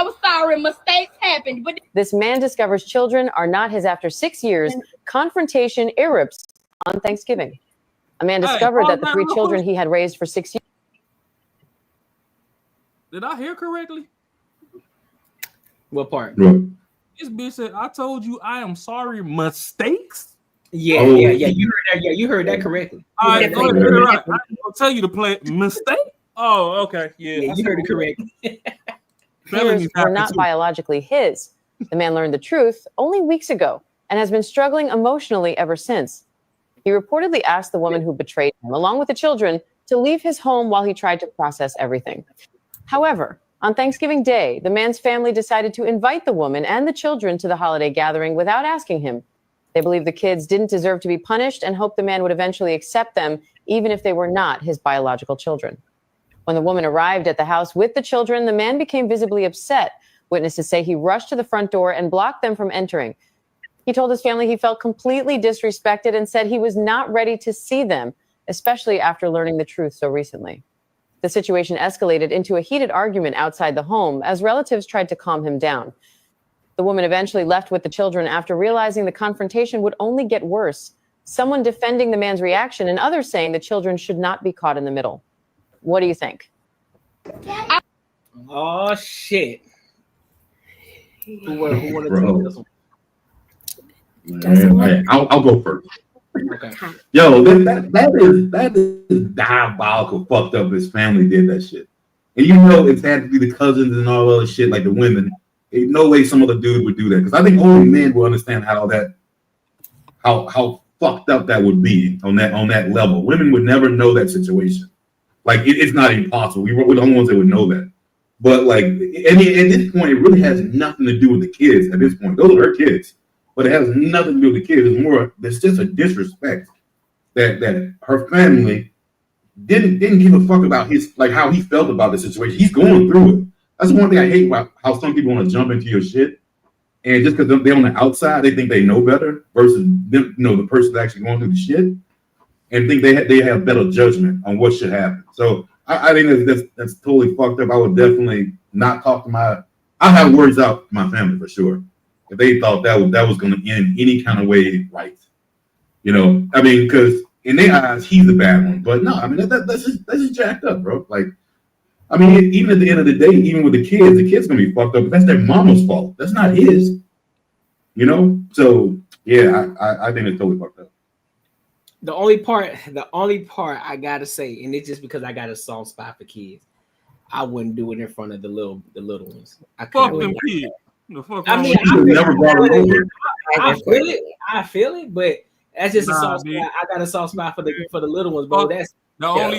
S11: was sorry. Mistakes happened. But
S12: this man discovers children are not his after 6 years. Confrontation erupts on Thanksgiving. A man discovered that the 3 children he had raised for 6 years.
S6: Did I hear correctly?
S1: What part?
S6: This bitch said, "I told you I am sorry." Mistakes?
S1: Yeah. You heard that. Yeah, you heard that correctly.
S6: All right, go ahead, right. I'll tell you to play mistake. Oh, okay. Yeah,
S1: you heard it correctly.
S12: Parents were not biologically his. The man learned the truth only weeks ago and has been struggling emotionally ever since. He reportedly asked the woman who betrayed him, along with the children, to leave his home while he tried to process everything. However, on Thanksgiving Day, the man's family decided to invite the woman and the children to the holiday gathering without asking him. They believe the kids didn't deserve to be punished and hoped the man would eventually accept them, even if they were not his biological children. When the woman arrived at the house with the children, the man became visibly upset. Witnesses say he rushed to the front door and blocked them from entering. He told his family he felt completely disrespected and said he was not ready to see them, especially after learning the truth so recently. The situation escalated into a heated argument outside the home as relatives tried to calm him down. The woman eventually left with the children after realizing the confrontation would only get worse. Someone defending the man's reaction and others saying the children should not be caught in the middle. What do you think?
S1: Oh shit! Who wanted to
S5: Bro.
S1: take this one?
S5: Hey, I'll go first.
S1: Okay.
S5: Yo, that is diabolical. Fucked up. His family did that shit, and you know it's had to be the cousins and all other shit like the women. Ain't no way some other dude would do that because I think only men will understand how fucked up that would be on that level. Women would never know that situation. Like it's not impossible. We're the only ones that would know that. But like, I mean, at this point, it really has nothing to do with the kids. At this point, those are her kids, but it has nothing to do with the kids. It's just a disrespect that her family didn't give a fuck about how he felt about the situation. He's going through it. That's one thing I hate about how some people want to jump into your shit, and just because they're on the outside, they think they know better versus them, the person that's actually going through the shit, and think they have better judgment on what should happen. So I think that's totally fucked up. I would definitely not talk to I'll have words out to my family for sure if they thought that was going to end any kind of way right. I mean, because in their eyes he's the bad one, but no, I mean that's just jacked up, bro. Like, I mean, even at the end of the day, even with the kid's gonna be fucked up, but that's their mama's fault. That's not his. So yeah, I think it's totally fucked up.
S1: The only part I gotta say, and it's just because I got a soft spot for kids, I wouldn't do it in front of the little ones.
S6: Fuck them kids. The fuck
S1: I mean, I feel it, but that's just a soft spot. I got a soft spot for the little ones, bro. That's what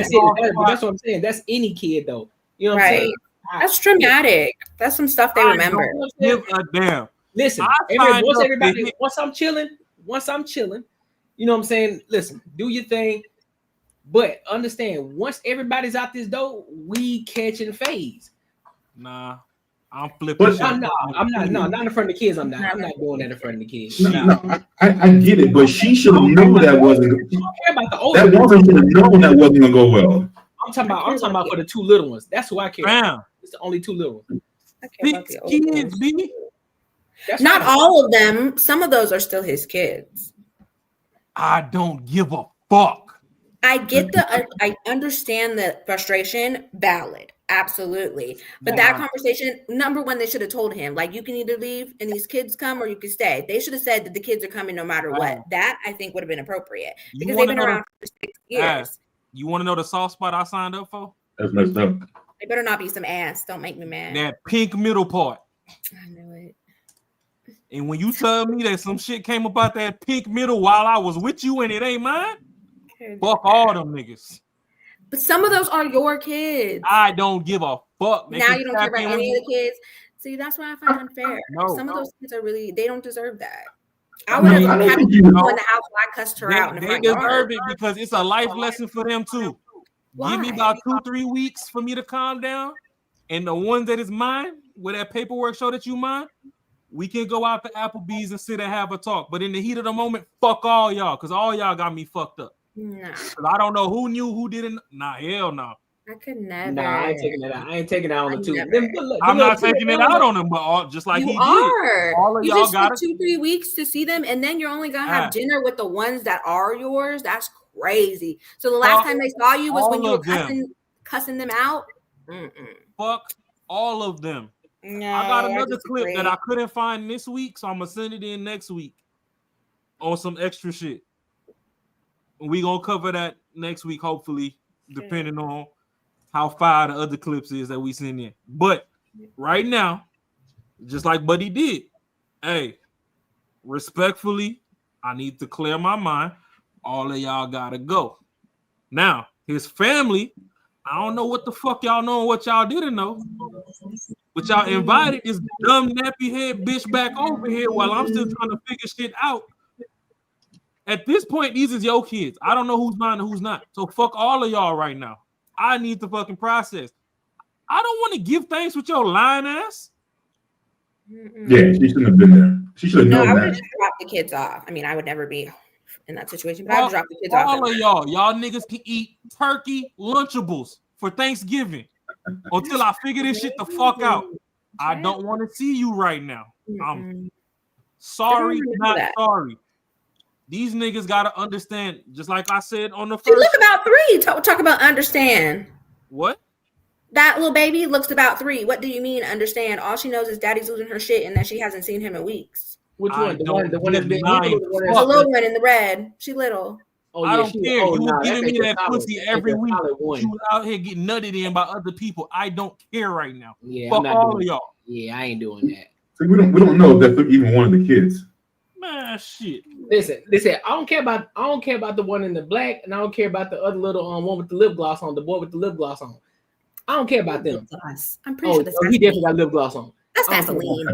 S1: I'm saying. That's any kid though. You know what I'm saying?
S2: That's traumatic. That's some stuff they remember.
S6: Give a damn.
S1: Listen, once I'm chilling, you know what I'm saying? Listen, do your thing, but understand, once everybody's out this door, we catching phase.
S6: Nah, I'm flipping.
S1: I'm not in front of the kids. I'm not doing that in front of the kids.
S5: No, I get it, but she should have known that wasn't.
S1: I don't care about the older.
S5: That woman should have known that wasn't gonna go well.
S1: I'm talking about for the two little ones. That's who I care.
S6: Damn.
S1: It's the only two little ones.
S6: Six kids, baby.
S2: Not all of them. Some of those are still his kids.
S6: I don't give a fuck.
S2: I I understand the frustration. Valid. Absolutely. But that conversation, number one, they should have told him, like, you can either leave and these kids come or you can stay. They should have said that the kids are coming no matter what. That, I think, would have been appropriate. Because they've been around for 6 years.
S6: You want to know the soft spot I signed up for?
S5: That's messed up.
S2: They better not be some ass. Don't make me mad.
S6: That pink middle part.
S2: I knew it.
S6: And when you tell me that some shit came about that pink middle while I was with you and it ain't mine, fuck all them niggas.
S2: But some of those are your kids.
S6: I don't give a fuck.
S2: Now you don't care about any of the kids. See, that's why I find unfair. Some of those kids are they don't deserve that. I would have had to go in the house while I cussed her out.
S6: They deserve it because it's a life lesson for them too. Why? Give me about 2-3 weeks for me to calm down. And the one that is mine, where that paperwork show that you mine, we can go out to Applebee's and sit and have a talk. But in the heat of the moment, fuck all y'all, because all y'all got me fucked up.
S2: Nah.
S6: I don't know who knew, who didn't. Nah, hell no.
S2: I could never.
S1: Nah, I ain't taking that out. I ain't taking it out on the two.
S6: I'm not taking it out on them, but just like he did. All of
S2: you
S6: y'all
S2: just
S6: got
S2: took 2-3 weeks to see them, and then you're only gonna have dinner with the ones that are yours. That's crazy. So the last time they saw you was when you were cussing them out.
S6: Fuck all of them.
S2: No,
S6: I got another clip that I couldn't find this week, so I'm gonna send it in next week on some extra shit. We gonna cover that next week, hopefully, depending on how far the other clips is that we send in. But right now, just like Buddy did, hey, respectfully, I need to clear my mind. All of y'all gotta go. Now, his family, I don't know what the fuck y'all know and what y'all didn't know, but y'all invited this dumb nappy head bitch back over here while I'm still trying to figure shit out. At this point, these is your kids. I don't know who's mine and who's not. So fuck all of y'all right now. I need to fucking process. I don't want to give thanks with your lying ass.
S5: Yeah, she shouldn't have been there. She should have known
S2: I would
S5: that.
S2: have just dropped the kids off. I mean, I would never be in that situation, but I would drop the kids off.
S6: All of y'all niggas can eat turkey Lunchables for Thanksgiving until I figure this shit the fuck out. I don't want to see you right now. I'm sorry, not sorry. These niggas gotta understand, just like I said on the first.
S2: She look about 3. Talk about understand.
S6: What?
S2: That little baby looks about 3. What do you mean understand? All she knows is daddy's losing her shit and that she hasn't seen him in weeks.
S13: Which one? The one that's big.
S2: There's a little one in the red. She little.
S13: Oh,
S6: I don't care. You was giving me that pussy every week. You was out here getting nutted in by other people. I don't care right now.
S13: Yeah,
S6: fuck
S13: I'm not
S6: all
S13: doing
S6: of y'all.
S13: Yeah, I ain't doing that.
S5: See, we don't know if that's even one of the kids.
S6: Man, shit.
S13: Listen. I don't care about the one in the black, and I don't care about the other little one with the lip gloss on. The boy with the lip gloss on. I don't care about them.
S2: I'm pretty sure that's
S13: he definitely got lip gloss on.
S2: That's Vaseline.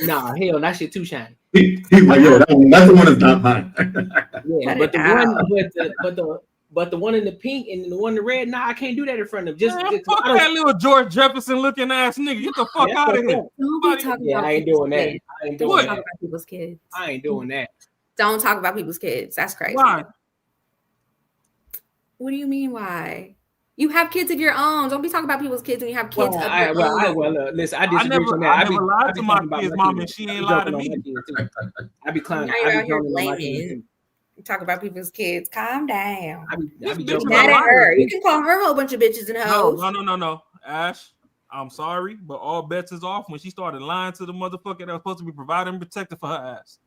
S13: Nah, hell, that shit too shiny.
S5: He's like, yo, that's the one that's not mine.
S13: Yeah, but the one in the pink and the one in the red, nah, I can't do that in front of them.
S6: Fuck that little George Jefferson looking ass nigga. Get the fuck out of here.
S13: Yeah, I ain't doing that. I ain't doing that.
S2: Talk about people's kids.
S13: I ain't doing that.
S2: Don't talk about people's kids. That's crazy.
S6: Why?
S2: What do you mean? Why? You have kids of your own. Don't be talking about people's kids when you have kids of your own.
S13: Listen, I disagree on that.
S6: I never lied to my kids, mom, and she ain't lied to me.
S13: I be clowning.
S2: Now you're out here blaming. Talk about people's kids. Calm down.
S13: I be
S2: mad at her. You can call her a whole bunch of bitches and hoes.
S6: No. Ash, I'm sorry, but all bets is off when she started lying to the motherfucker that was supposed to be providing and protecting for her ass.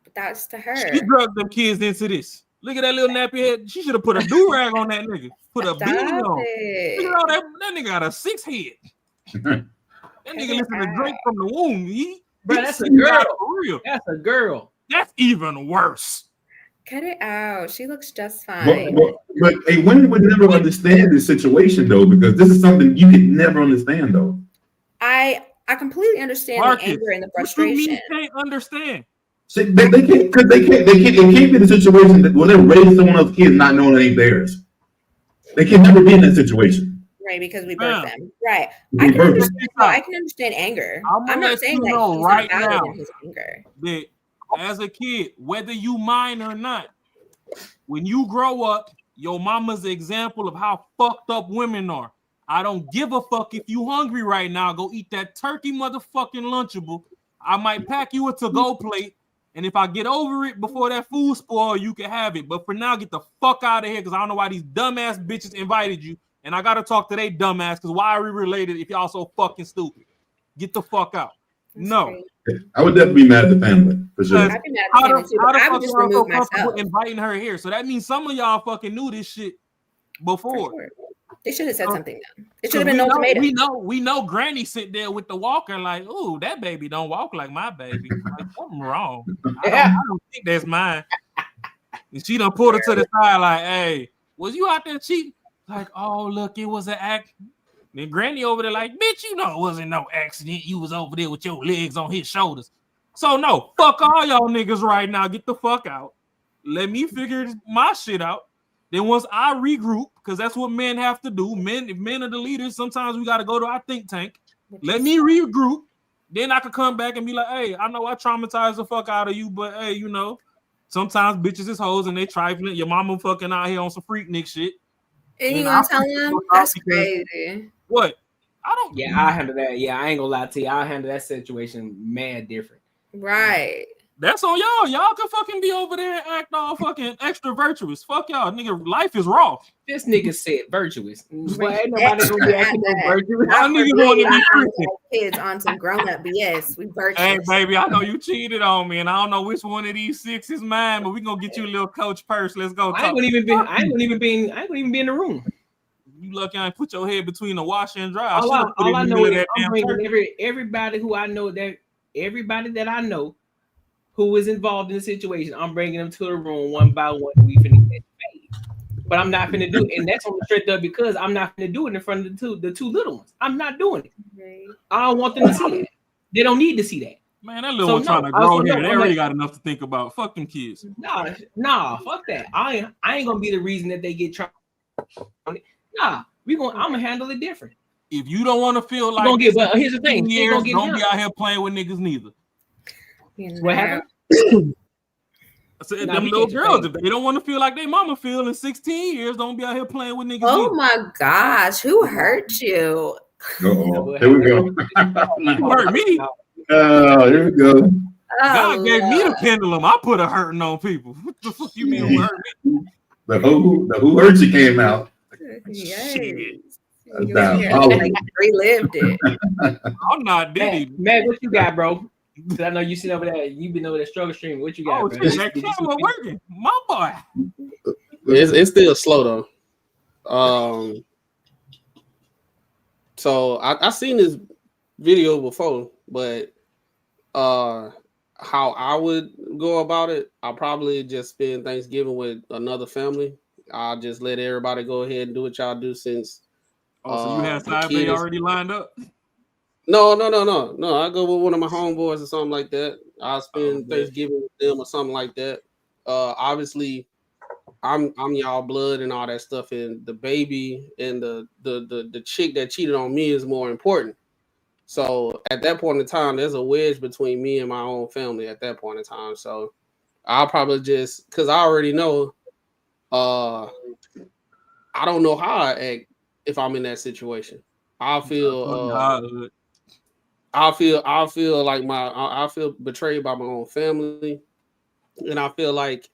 S2: But that's to her.
S6: She drugged them kids into this. Look at that little nappy head. She should have put a do-rag on that nigga. Put a beanie on. Look at all that nigga got a 6 head. That nigga listen to Drake from the womb.
S13: Bro, that's a girl.
S6: For real.
S13: That's a girl.
S6: That's even worse.
S2: Cut it out. She looks just fine.
S5: But a women would never understand this situation though, because this is something you could never understand though.
S2: I completely understand the anger and the frustration.
S6: You can't understand.
S5: See, they can't, because they can't. It can't be the situation that when they're raising someone else's kid, not knowing it ain't theirs. They can never be in that situation.
S2: Right, because we birthed them. Right. I can understand anger. I'm not saying that he's
S6: right
S2: not valid
S6: now
S2: in his anger.
S6: that as a kid, whether you mind or not, when you grow up, your mama's the example of how fucked up women are. I don't give a fuck if you hungry right now. Go eat that turkey motherfucking Lunchable. I might pack you a to-go plate. And if I get over it before that food spoil, you can have it. But for now, get the fuck out of here because I don't know why these dumbass bitches invited you. And I got to talk to they dumbass because why are we related if y'all so fucking stupid? Get the fuck out. No.
S5: I would definitely be mad at the family for sure.
S2: I'd be mad at the family too, but I would just remove myself.
S6: Inviting her here. So that means some of y'all fucking knew this shit before.
S2: Sure. They should have said something then. It should have been no ultimatum.
S6: We know Granny sit there with the walker like, ooh, that baby don't walk like my baby. Like, something wrong. I don't think that's mine. And she done pulled her to the side like, hey, was you out there cheating? Like, oh, look, it was an act. Then Granny over there like, bitch, you know it wasn't no accident. You was over there with your legs on his shoulders. So no, fuck all y'all niggas right now. Get the fuck out. Let me figure my shit out. Then once I regroup, because that's what men have to do. If men are the leaders, sometimes we got to go to our think tank. Let me regroup. Then I could come back and be like, hey, I know I traumatized the fuck out of you, but hey, you know, sometimes bitches is hoes and they trifling. Your mama fucking out here on some freaknik shit.
S2: And you gonna tell him? That's crazy.
S6: What?
S13: I handle that. Yeah, I ain't gonna lie to you. I'll handle that situation mad different.
S2: Right.
S6: That's on y'all. Y'all can fucking be over there and act all fucking extra virtuous. Fuck y'all, nigga. Life is raw.
S13: This nigga said virtuous. But ain't nobody gonna be acting virtuous.
S6: Y'all niggas want to be freaking.
S2: Kids on some grown-up BS. We virtuous.
S6: Hey, baby, I know you cheated on me, and I don't know which one of these 6 is mine, but we gonna get you a little coach purse. Let's go.
S13: I ain't gonna even be in the room.
S6: You lucky I ain't put your head between the washer and dry.
S13: All I know is I'm bringing everybody who I know everybody that I know who is involved in the situation, I'm bringing them to the room one by one. We finna get paid, but I'm not finna do it, and that's on the straight up because I'm not finna do it in front of the two little ones. I'm not doing it. Right. I don't want them to see that. They don't need to see that.
S6: Man, that little one trying to grow here. They already got enough to think about. Fuck them kids.
S13: Nah, fuck that. I ain't gonna be the reason that they get tried. Nah, I'm gonna handle it different.
S6: If you don't want to feel like
S13: gonna
S6: this,
S13: but here's the thing,
S6: years, don't be out here playing with niggas neither.
S13: What happened?
S6: I said, them little girls, if they don't want to feel like they mama feel in 16 years, don't be out here playing with niggas.
S2: Oh my gosh, who hurt you?
S5: Uh-oh. Here we go.
S6: Who hurt me?
S5: Here we go.
S6: God gave me the pendulum. I put a hurting on people. What the fuck you mean who hurt me?
S5: The who hurt you came out.
S2: Shit.
S5: Like
S2: relived it.
S6: I'm not Diddy.
S13: Matt, what you got, bro? Because I know you sit over there. You've been over there struggle streaming. What you got,
S6: Oh,
S13: bro?
S6: that camera working. My boy.
S3: It's still slow though. So I seen this video before, but how I would go about it, I'll probably just spend Thanksgiving with another family. I'll just let everybody go ahead and do what y'all do since.
S6: So you had side bay already lined up?
S3: No. I go with one of my homeboys or something like that. I'll spend Thanksgiving with them or something like that. Obviously, I'm y'all blood and all that stuff, and the baby and the chick that cheated on me is more important. So at that point in time, there's a wedge between me and my own family at that point in time. So I'll probably just, because I already know, I don't know how I act if I'm in that situation. I'll feel like I feel betrayed by my own family, and I feel like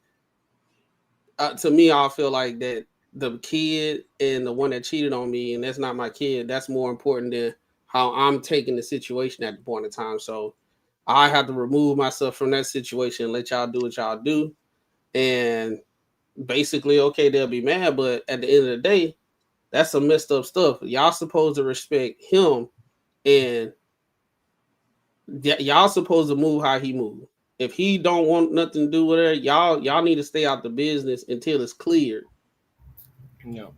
S3: to me, I feel like that the kid and the one that cheated on me, and that's not my kid, that's more important than how I'm taking the situation at the point in time. So I have to remove myself from that situation and let y'all do what y'all do. And basically, okay, they'll be mad, but at the end of the day, that's some messed up stuff. Y'all supposed to respect him, and y'all supposed to move how he move. If he don't want nothing to do with it, y'all need to stay out the business until it's cleared.
S13: No.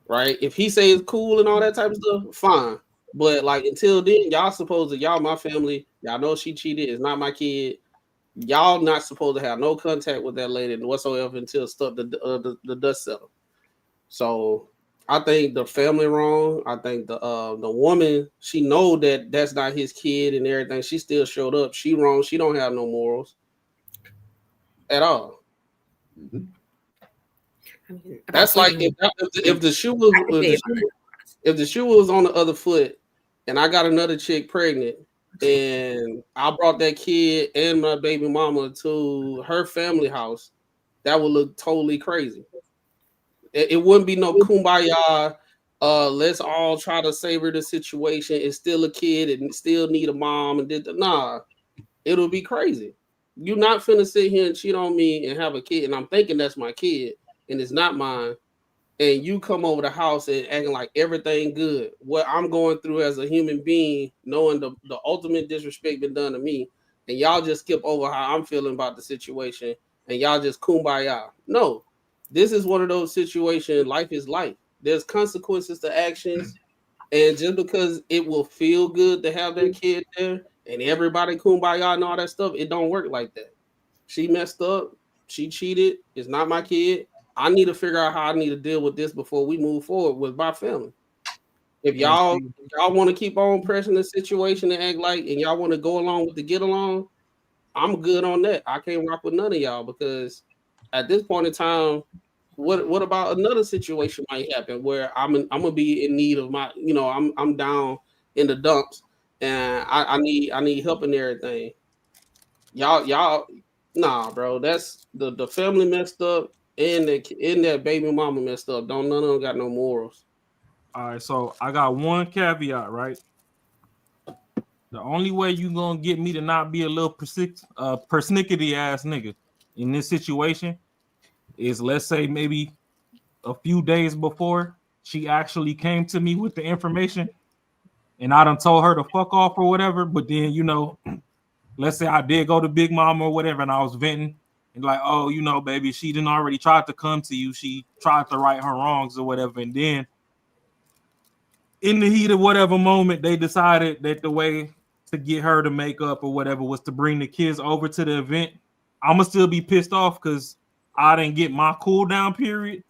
S3: Right? If he say it's cool and all that type of stuff, fine. But like until then, y'all my family. Y'all know she cheated. It's not my kid. Y'all not supposed to have no contact with that lady whatsoever until stuff the dust settle. So I think the family wrong. I think the woman, she know that that's not his kid and everything. She still showed up. She wrong. She don't have no morals at all.
S5: Mm-hmm.
S3: That's like if the shoe was on the other foot, and I got another chick pregnant, and I brought that kid and my baby mama to her family house, that would look totally crazy. It wouldn't be no kumbaya. Let's all try to savor the situation. It's still a kid and still need a mom and nah. It'll be crazy. You're not finna sit here and cheat on me and have a kid, and I'm thinking that's my kid and it's not mine. And you come over the house and acting like everything good. What I'm going through as a human being, knowing the ultimate disrespect been done to me, and y'all just skip over how I'm feeling about the situation, and y'all just kumbaya. No, this is one of those situations. Life is life. There's consequences to actions, and just because it will feel good to have that kid there, and everybody kumbaya and all that stuff, it don't work like that. She messed up. She cheated. It's not my kid. I need to figure out how I need to deal with this before we move forward with my family. If y'all want to keep on pressing the situation and act like, and y'all want to go along with the get along, I'm good on that. I can't rock with none of y'all because at this point in time, what about another situation might happen where I'm gonna be in need of my, I'm down in the dumps and I need help and everything. Y'all, nah, bro. That's the family messed up. And that baby mama messed up. None of them got no morals.
S6: All right, so I got one caveat, right? The only way you gonna get me to not be a little persnickety ass nigga in this situation is, let's say, maybe a few days before she actually came to me with the information, and I done told her to fuck off or whatever. But then, let's say I did go to Big Mama or whatever, and I was venting. And like, oh, baby, she didn't already tried to come to you. She tried to right her wrongs or whatever. And then in the heat of whatever moment, they decided that the way to get her to make up or whatever was to bring the kids over to the event. I'm going to still be pissed off because I didn't get my cool down period.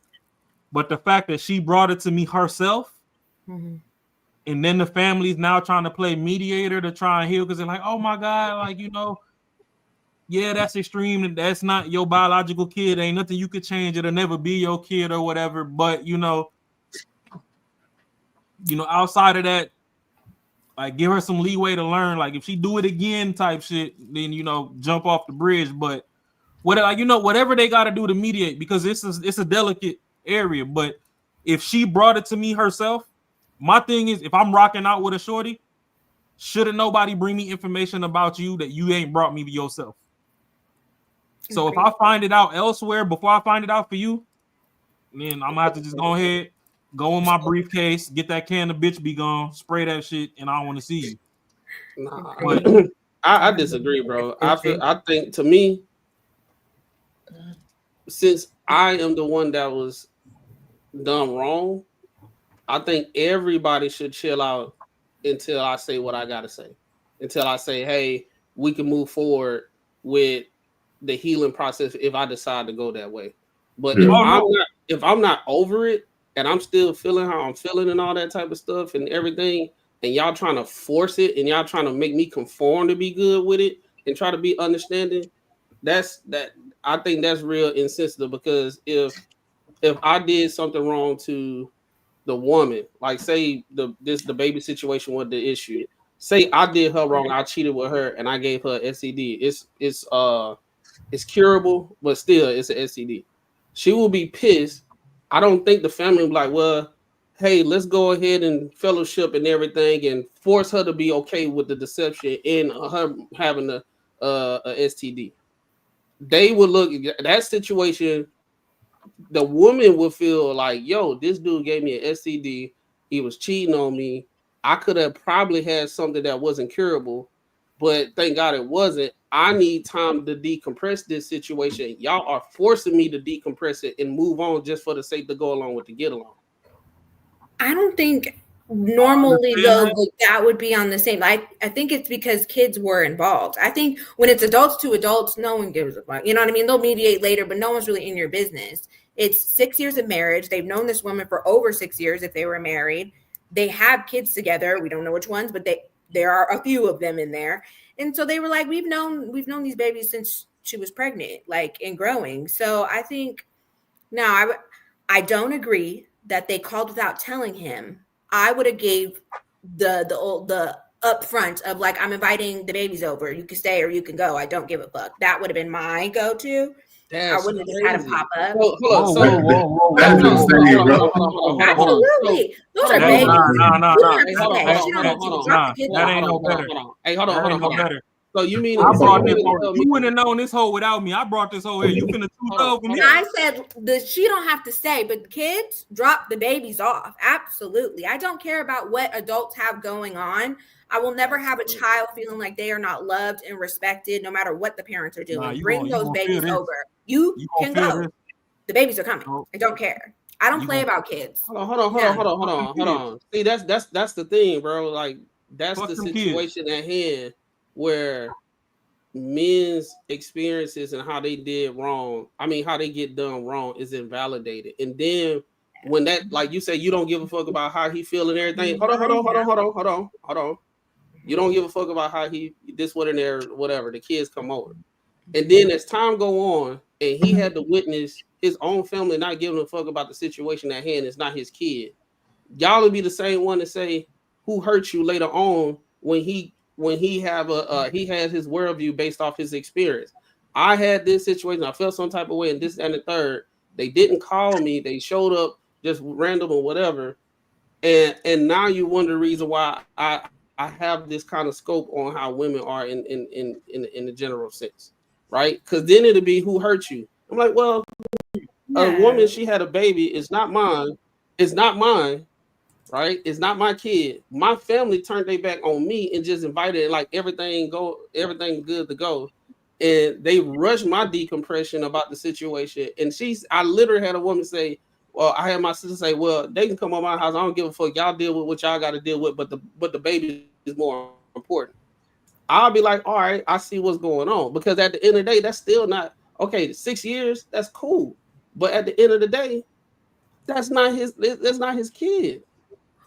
S6: But the fact that she brought it to me herself,
S2: Mm-hmm.
S6: and then the family's now trying to play mediator to try and heal because they're like, oh my God, like, yeah, that's extreme. And that's not your biological kid. Ain't nothing you could change. It'll never be your kid or whatever. But, outside of that, like, give her some leeway to learn. Like, if she do it again type shit, then, jump off the bridge. But whatever they got to do to mediate, because it's a delicate area. But if she brought it to me herself, my thing is, if I'm rocking out with a shorty, shouldn't nobody bring me information about you that you ain't brought me to yourself? So if I find it out elsewhere before I find it out for you, then I'm gonna have to just go ahead, go in my briefcase, get that can of bitch be gone, spray that shit, and I don't want to see you.
S3: Nah,
S6: But
S3: I disagree, bro. I think, to me, since I am the one that was done wrong, I think everybody should chill out until I say what I gotta say. Until I say, hey, we can move forward with the healing process if I decide to go that way. But if I'm not over it and I'm still feeling how I'm feeling and all that type of stuff and everything, and y'all trying to force it and y'all trying to make me conform to be good with it and try to be understanding, I think that's real insensitive. Because if I did something wrong to the woman, like say the baby situation was the issue. Say I did her wrong, I cheated with her, and I gave her STD. It's curable, but still it's an STD. She will be pissed. I don't think the family will be like, well, hey, let's go ahead and fellowship and everything, and force her to be okay with the deception and her having a STD. They would look at that situation. The woman would feel like, yo, this dude gave me an STD. He was cheating on me. I could have probably had something that wasn't curable, but thank God it wasn't. I need time to decompress this situation. Y'all are forcing me to decompress it and move on just for the sake to go along with the get along.
S2: I don't think normally though that would be on the same. I think it's because kids were involved. I think when it's adults to adults, no one gives a fuck. You know what I mean? They'll mediate later, but no one's really in your business. It's 6 years of marriage. They've known this woman for over 6 years if they were married. They have kids together. We don't know which ones, but there are a few of them in there. And so they were like, we've known these babies since she was pregnant, like, and growing. So I think I don't agree that they called without telling him. I would have gave the upfront of like, I'm inviting the babies over. You can stay or you can go. I don't give a fuck. That would have been my go-to. I wouldn't have just had him pop up. Absolutely. Those are babies.
S6: That ain't no better.
S3: Hey, hold on. So you mean
S6: you wouldn't have known this hoe without me? I brought this hoe here. You finna choose over me.
S2: I said she don't have to stay, but kids drop the babies off. Absolutely. I don't care about what adults have going on. I will never have a child feeling like they are not loved and respected, no matter what the parents are doing. Bring those babies over. You can go. The babies are coming. I don't care. I don't play about kids.
S3: Hold on. See, that's the thing, bro. Like, that's the situation at hand where men's experiences and how they did wrong, how they get done wrong is invalidated. And then when that, like you say, you don't give a fuck about how he feel and everything. Hold on. You don't give a fuck about how he this, what, and there, whatever. The kids come over. And then as time go on and he had to witness his own family not giving a fuck about the situation at hand, it's not his kid. Y'all will be the same one to say who hurt you later on when he has his worldview based off his experience. I had this situation, I felt some type of way, and this and the third. They didn't call me, they showed up just random or whatever. And now you wonder the reason why I have this kind of scope on how women are in the general sense, right? Because then it'll be who hurt you. I'm like, well, a woman, she had a baby, it's not mine, right? It's not my kid. My family turned their back on me and just invited like everything good to go. And they rushed my decompression about the situation. And I literally had a woman say, well, I had my sister say, well, they can come on my house. I don't give a fuck. Y'all deal with what y'all got to deal with, but the baby is more important. I'll be like, all right, I see what's going on. Because at the end of the day, that's still not okay. 6 years, that's cool. But at the end of the day, That's not his. That's not his kid.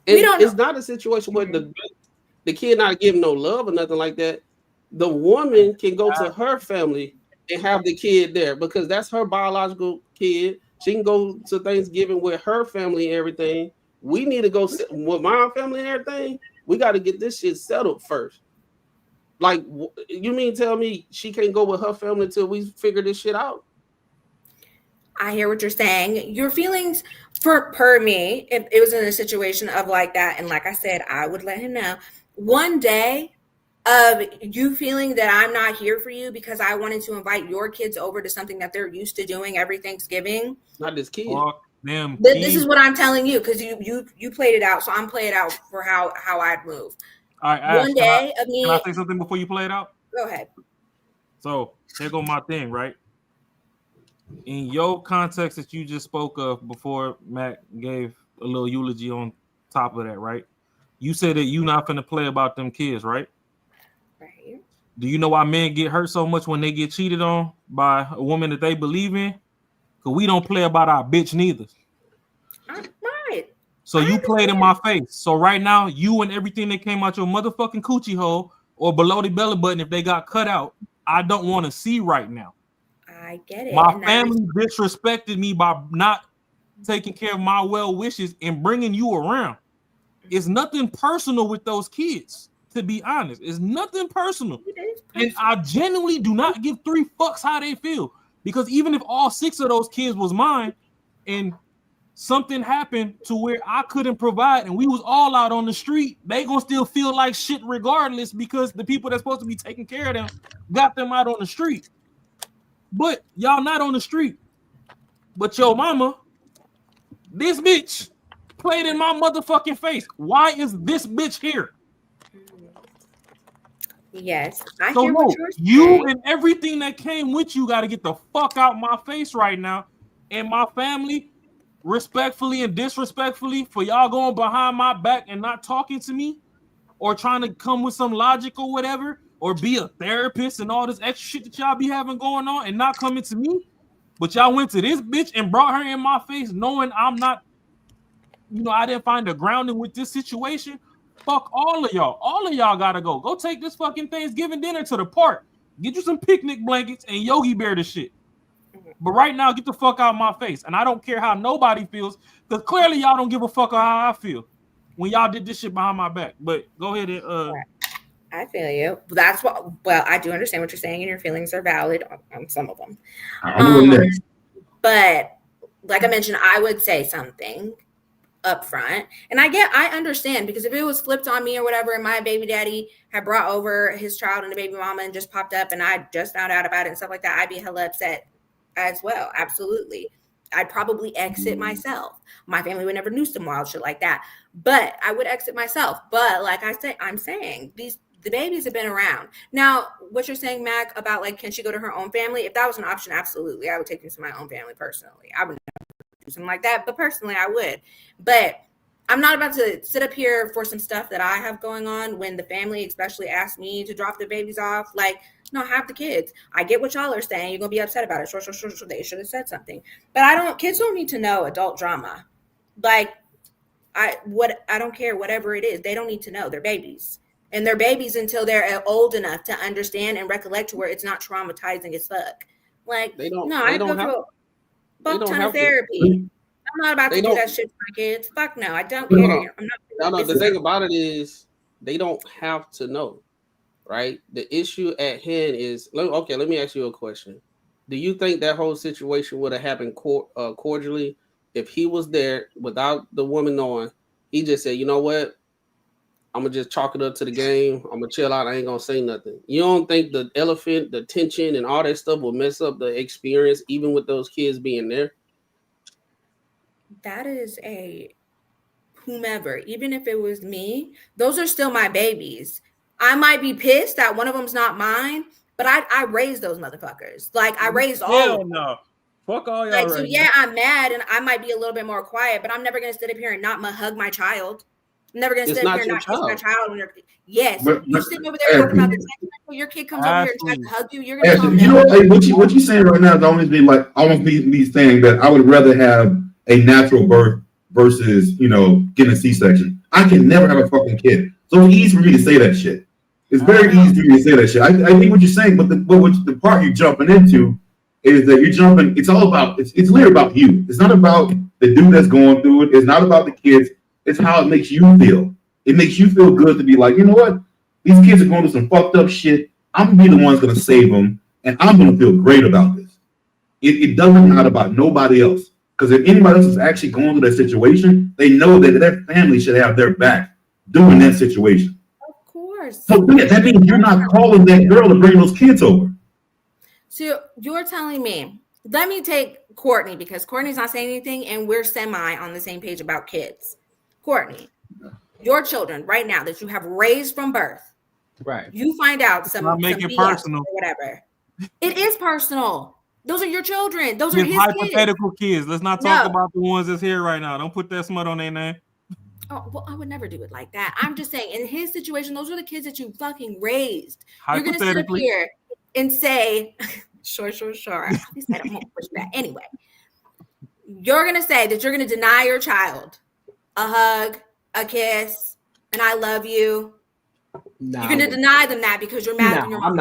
S2: It's
S3: not a situation where the kid not giving no love or nothing like that. The woman can go to her family and have the kid there because that's her biological kid. She can go to Thanksgiving with her family and everything. We need to go with my family and everything. We got to get this shit settled first. Like, you mean tell me she can't go with her family until we figure this shit out?
S2: I hear what you're saying. Your feelings per me, if it was in a situation of like that, and like I said, I would let him know. One day of you feeling that I'm not here for you because I wanted to invite your kids over to something that they're used to doing every Thanksgiving.
S3: Not this kid.
S2: This is what I'm telling you because you played it out, so I'm playing it out for how I'd move.
S6: All right, Ash,
S2: One day of me.
S6: Can I say something before you play it out?
S2: Go ahead.
S6: So here go my thing, right? In your context that you just spoke of before Matt gave a little eulogy on top of that, right? You said that you not finna play about them kids, right?
S2: Right.
S6: Do you know why men get hurt so much when they get cheated on by a woman that they believe in? Because we don't play about our bitch neither.
S2: Right.
S6: So you played in my face. So right now, you and everything that came out your motherfucking coochie hole or below the belly button, if they got cut out, I don't want to see right now.
S2: I get it.
S6: My family disrespected me by not taking care of my well wishes and bringing you around. It's nothing personal with those kids, to be honest. It's nothing personal. And I genuinely do not give 3 fucks how they feel. Because even if all 6 of those kids was mine and something happened to where I couldn't provide and we was all out on the street, they gonna still feel like shit regardless because the people that's supposed to be taking care of them got them out on the street. But y'all not on the street. But your mama, this bitch, played in my motherfucking face. Why is this bitch here?
S2: Yes, I
S6: So
S2: hear
S6: no,
S2: what you're saying.
S6: you and everything that came with you got to get the fuck out my face right now. And my family, respectfully and disrespectfully, for y'all going behind my back and not talking to me or trying to come with some logic or whatever, or be a therapist and all this extra shit that y'all be having going on and not coming to me. But y'all went to this bitch and brought her in my face knowing I'm not, I didn't find a grounding with this situation. Fuck all of y'all. All of y'all gotta go. Go take this fucking Thanksgiving dinner to the park. Get you some picnic blankets and Yogi Bear the shit. But right now, get the fuck out of my face. And I don't care how nobody feels, because clearly y'all don't give a fuck how I feel when y'all did this shit behind my back. But go ahead and
S2: I feel you. That's what. Well, I do understand what you're saying, and your feelings are valid on some of them. But like I mentioned, I would say something up front, and I understand, because if it was flipped on me or whatever, and my baby daddy had brought over his child and the baby mama and just popped up, and I just found out about it and stuff like that, I'd be hella upset as well. Absolutely. I'd probably exit myself. My family would never do some wild shit like that, but I would exit myself. But like I say, I'm saying the babies have been around. Now, what you're saying, Mac, about like, can she go to her own family? If that was an option, absolutely. I would take them to my own family personally. I would never do something like that, but personally I would. But I'm not about to sit up here for some stuff that I have going on when the family especially asked me to drop the babies off. Like, no, have the kids. I get what y'all are saying. You're going to be upset about it. Sure. They should have said something. But kids don't need to know adult drama. Like, I don't care, whatever it is. They don't need to know. They're babies. And they're babies until they're old enough to understand and recollect to where it's not traumatizing as fuck. Like, I go through a buck ton of therapy. I'm not about to do that shit to my kids. Fuck no, I don't care.
S3: No, the thing about it is they don't have to know, right? The issue at hand is, let me ask you a question. Do you think that whole situation would have happened cordially if he was there without the woman knowing? He just said, you know what? I'm going to just chalk it up to the game. I'm going to chill out. I ain't going to say nothing. You don't think the elephant, the tension, and all that stuff will mess up the experience, even with those kids being there?
S2: That is a whomever. Even if it was me, those are still my babies. I might be pissed that one of them's not mine, but I raised those motherfuckers. Like, I raised all of them.
S6: No. Fuck all y'all.
S2: Like, so yeah, I'm mad and I might be a little bit more quiet, but I'm never going to sit up here and not hug my child. I'm never going to sit up here and not kiss my child. Yes. You're sitting over there talking about the text. Your kid comes over here and tries to hug you. You're going to tell me.
S5: What you're saying right now is almost be like, almost me saying that I would rather have a natural birth versus, getting a C-section. I can never have a fucking kid. So it's easy for me to say that shit. It's very easy for me to say that shit. I think what you're saying, but the part you're jumping into is that you're jumping, it's all about, it's literally about you. It's not about the dude that's going through it. It's not about the kids. It's how it makes you feel. It makes you feel good to be like, you know what? These kids are going through some fucked up shit. I'm going to be the one that's going to save them, and I'm going to feel great about this. It doesn't matter about nobody else. Because if anybody else is actually going through that situation, they know that their family should have their back during that situation.
S2: Of course.
S5: So that means you're not calling that girl to bring those kids over.
S2: So you're telling me, let me take Courtney, because Courtney's not saying anything and we're semi on the same page about kids. Courtney, your children right now that you have raised from birth,
S13: right?
S2: You find out some
S6: make it
S2: BS
S6: personal
S2: or whatever. It is personal. Those are your children. Those are
S6: It's
S2: his
S6: hypothetical kids. Let's not talk
S2: No.
S6: about the ones that's here right now. Don't put that smut on their name.
S2: Oh, well, I would never do it like that. I'm just saying, in his situation, those are the kids that you fucking raised. You're gonna sit up here and say, sure. At least I don't want to push that. Anyway, you're gonna say that you're gonna deny your child a hug, a kiss, and I love you.
S13: Nah,
S2: you're gonna deny them that because you're mad when your mom.
S13: I'm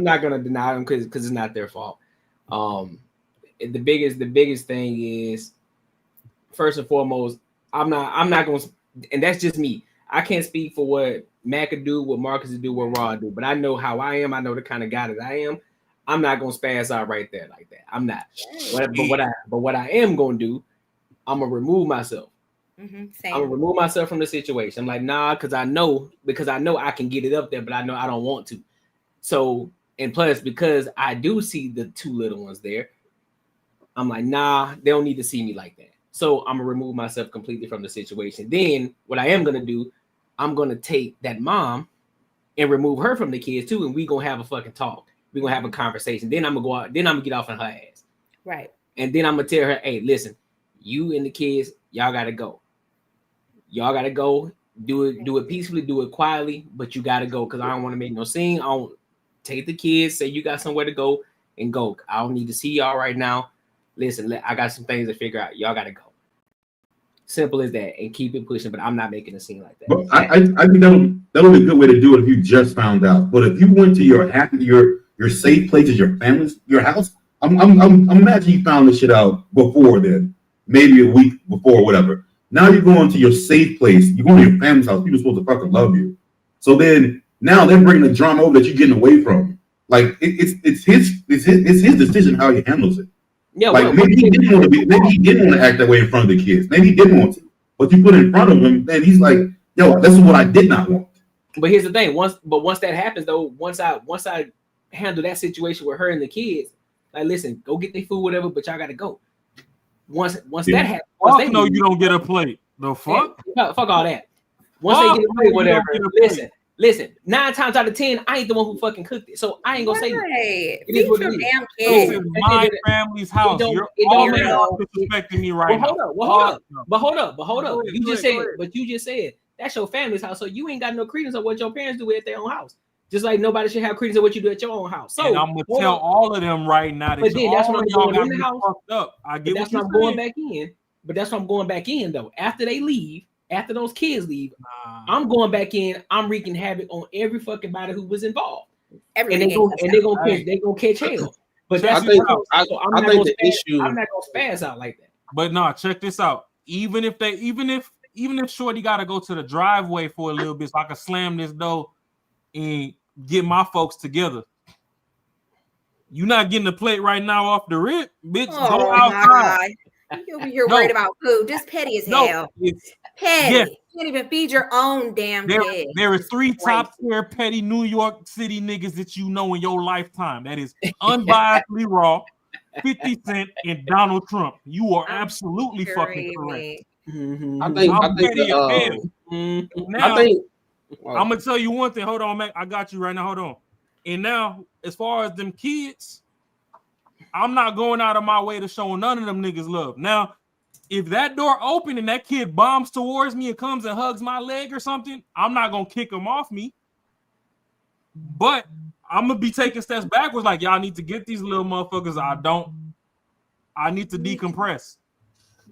S13: not gonna deny them because it's not their fault. The biggest thing is, first and foremost, I'm not gonna, and that's just me. I can't speak for what Mac could do, what Marcus would do, what Raw do, but I know how I am. I know the kind of guy that I am. I'm not gonna spaz out right there like that. I'm not. But what I am gonna do, I'm gonna remove myself. I'm gonna remove myself from the situation. I'm like, nah, because I know I can get it up there, but I know I don't want to. So, and plus, because I do see the two little ones there, I'm like, nah, they don't need to see me like that. So I'm gonna remove myself completely from the situation. Then what I am gonna do, I'm gonna take that mom and remove her from the kids too, and we gonna have a fucking talk. We gonna have a conversation. Then I'm gonna go out. Then I'm gonna get off on her ass.
S2: Right.
S13: And then I'm gonna tell her, hey, listen, you and the kids, y'all gotta go. Y'all gotta go. Do it peacefully, do it quietly, but you gotta go because I don't want to make no scene. I don't take the kids, say you got somewhere to go, and go. I don't need to see y'all right now. Listen, I got some things to figure out. Y'all gotta go. Simple as that, and keep it pushing. But I'm not making a scene like that.
S5: But I think that'll be a good way to do it if you just found out. But if you went to your safe places, your family's, your house, I'm imagining you found this shit out before then, maybe a week before, whatever. Now you're going to your safe place. You're going to your family's house. People are supposed to fucking love you. So then now they're bringing the drama over that you're getting away from. Like it's his decision how he handles it. Yeah, like maybe he didn't want to act that way in front of the kids. Maybe he didn't want to, but you put it in front of him, and he's like, "Yo, this is what I did not want."
S13: But here's the thing: once that happens, though, once I handle that situation with her and the kids, like, listen, go get their food, whatever, but y'all got to go. Once that happens,
S6: you know you don't get a plate. The fuck?
S13: Yeah, fuck all that. Once they get a plate, whatever. Listen. 9 times out of 10, I ain't the one who fucking cooked it, so I ain't gonna say that. It is what it is.
S6: Damn kids. This is my family's house. You're all disrespecting me right now.
S13: Hold up. You just said that's your family's house, so you ain't got no credence of what your parents do at their own house. Just like nobody should have credence of what you do at your own house. So
S6: and I'm gonna tell all of them right now that
S13: that's what I'm
S6: going
S13: in the house.
S6: Fucked up. I get
S13: that's what I'm going back in. But that's what I'm going back in though. After they leave, after those kids leave, I'm going back in. I'm wreaking havoc on every fucking body who was involved. And they're gonna catch hell. But that's I'm not gonna spaz out like that.
S6: But no, check this out. Even if Shorty gotta go to the driveway for a little bit so I can slam this door and get my folks together. You not getting the plate right now off the rip, bitch. Go outside.
S2: You over here worried about food. Just petty as hell. Petty. Yes. You can't even feed your own damn kid.
S6: There are 3 top tier petty New York City niggas that you know in your lifetime. That is unbiasedly Raw, 50 Cent, and Donald Trump. You are absolutely fucking correct.
S3: Mm-hmm.
S6: I'm gonna tell you one thing. Hold on, Mac. I got you right now. Hold on. And now, as far as them kids, I'm not going out of my way to show none of them niggas love. Now, if that door open and that kid bombs towards me and comes and hugs my leg or something, I'm not gonna kick him off me. But I'm gonna be taking steps backwards. Like, y'all need to get these little motherfuckers. I need to decompress.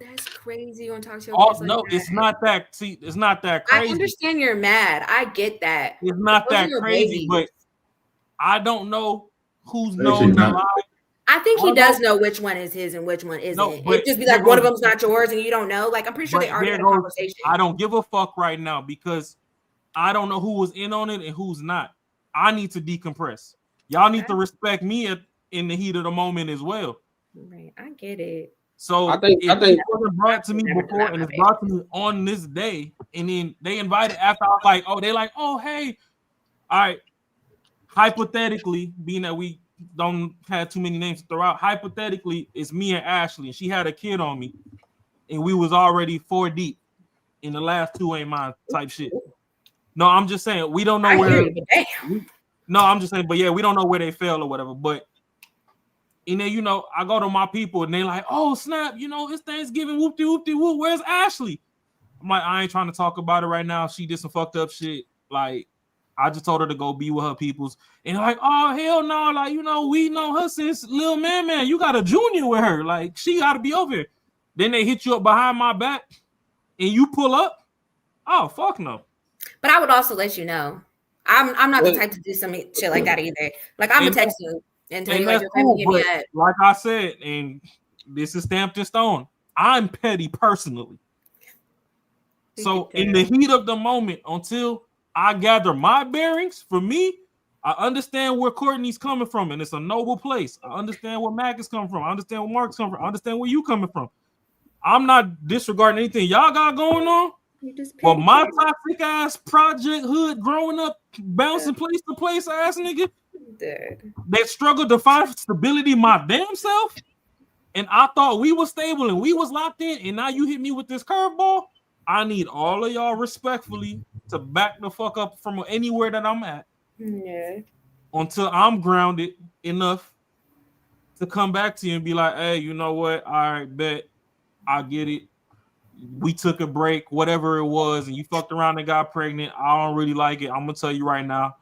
S2: That's crazy. You want to talk to your kids like
S6: No,
S2: that?
S6: it's not that. See, it's not that crazy.
S2: I understand you're mad. I get that.
S6: It's not
S2: Those are
S6: that
S2: your
S6: crazy,
S2: babies.
S6: but I don't know who's
S5: Actually,
S6: known the
S5: not.
S6: lie.
S2: I think he does know which one is his and which one isn't.
S6: No, but
S2: It'd just be
S6: there
S2: like one of
S6: goes-
S2: them's not yours and you don't know. Like I'm pretty sure
S6: but
S2: they already
S6: there
S2: had a
S6: goes-
S2: conversation.
S6: I don't give a fuck right now because I don't know who was in on it and who's not. I need to decompress. Y'all need to respect me in the heat of the moment as well.
S2: Right, I get it.
S6: So
S3: I think
S6: it wasn't brought to me before, and it's brought to me on this day, and then they invited after I was like, oh, they like, oh, hey, all right. Hypothetically, being that we don't have too many names to throw out, hypothetically, it's me and Ashley, and she had a kid on me, and we was already 4 deep, and the last 2 ain't mine type shit. No, I'm just saying we don't know where. No, I'm just saying, but yeah, we don't know where they fell or whatever. But and then I go to my people and they like, oh snap, it's Thanksgiving, whoopty whoopty whoop. Where's Ashley? I'm like, I ain't trying to talk about it right now. She did some fucked up shit. Like, I just told her to go be with her peoples. And like, oh hell no, like we know her since Lil Man. You got a junior with her. Like, she gotta be over here. Then they hit you up behind my back and you pull up. Oh fuck no.
S2: But I would also let you know. I'm not the type to do some shit like that either. Like I'm gonna text you and tell you like your family
S6: cool,
S2: give me a.
S6: like I said, and this is stamped in stone. I'm petty personally. So in the heat of the moment, until I gather my bearings, for me, I understand where Courtney's coming from, and it's a noble place. I understand where Mac is coming from. I understand where Mark's coming from. I understand where you coming from. I'm not disregarding anything y'all got going on. But my toxic ass project hood growing up, bouncing place to place ass nigga that struggled to find stability my damn self. And I thought we was stable and we was locked in. And now you hit me with this curveball. I need all of y'all respectfully to back the fuck up from anywhere that I'm at.
S2: Yeah.
S6: Until I'm grounded enough to come back to you and be like, hey, you know what? All right, bet. I get it. We took a break, whatever it was, and you fucked around and got pregnant. I don't really like it. I'm gonna tell you right now.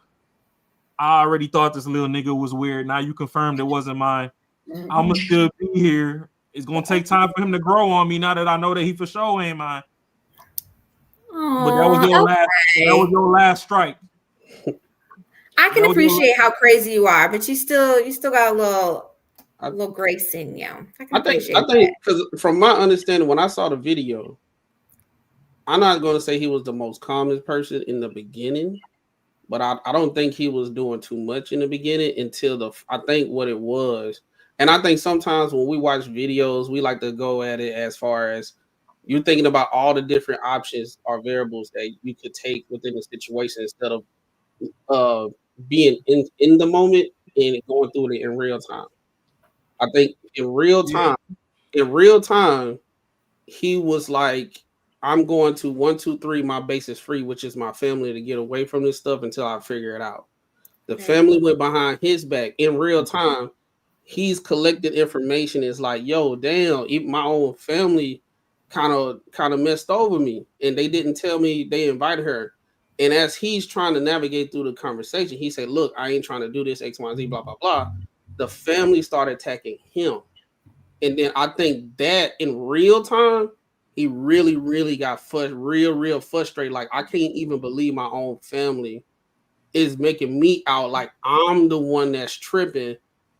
S6: I already thought this little nigga was weird. Now you confirmed it wasn't mine. I'm gonna still be here. It's gonna take time for him to grow on me now that I know that he for sure ain't mine. But that was your last. That was your last strike.
S2: I can appreciate how crazy you are, but you still got a little grace in you.
S3: I think because from my understanding, when I saw the video, I'm not going to say he was the most calmest person in the beginning, but I don't think he was doing too much in the beginning until I think what it was. And I think sometimes when we watch videos, we like to go at it as far as you're thinking about all the different options or variables that you could take within the situation instead of being in the moment and going through it in real time. I think in real time, he was like, I'm going to 1, 2, 3, my base is free, which is my family, to get away from this stuff until I figure it out. The family went behind his back in real time. He's collected information. It's like, yo, damn, even my own family kind of messed over me. And they didn't tell me they invited her. And as he's trying to navigate through the conversation, he said, look, I ain't trying to do this, X, Y, Z, blah, blah, blah. The family started attacking him. And then I think that in real time, he really, really got real frustrated. Like, I can't even believe my own family is making me out like I'm the one that's tripping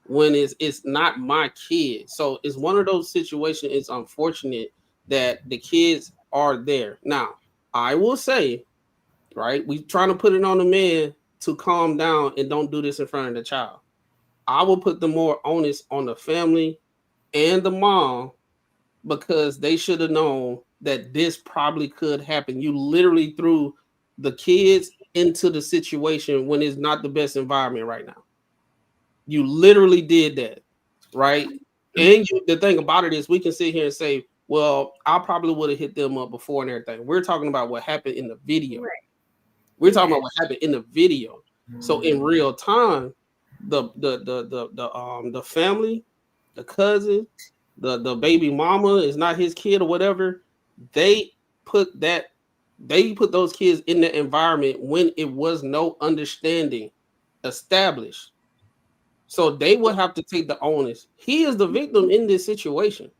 S3: when it's not my kid. So it's one of those situations. It's unfortunate that the kids are there. Now, I will say, right, we trying to put it on the man to calm down and don't do this in front of the child. I will put the more onus on the family and the mom because they should have known that this probably could happen. You literally threw the kids into the situation when it's not the best environment right now. You literally did that, right? And the thing about it is we can sit here and say, well, I probably would have hit them up before and everything. We're talking about what happened in the video. Right. We're talking about what happened in the video. So in real time, the family, the cousin, the baby mama is not his kid or whatever. They put those kids in the environment when it was no understanding established. So they would have to take the onus. He is the victim in this situation.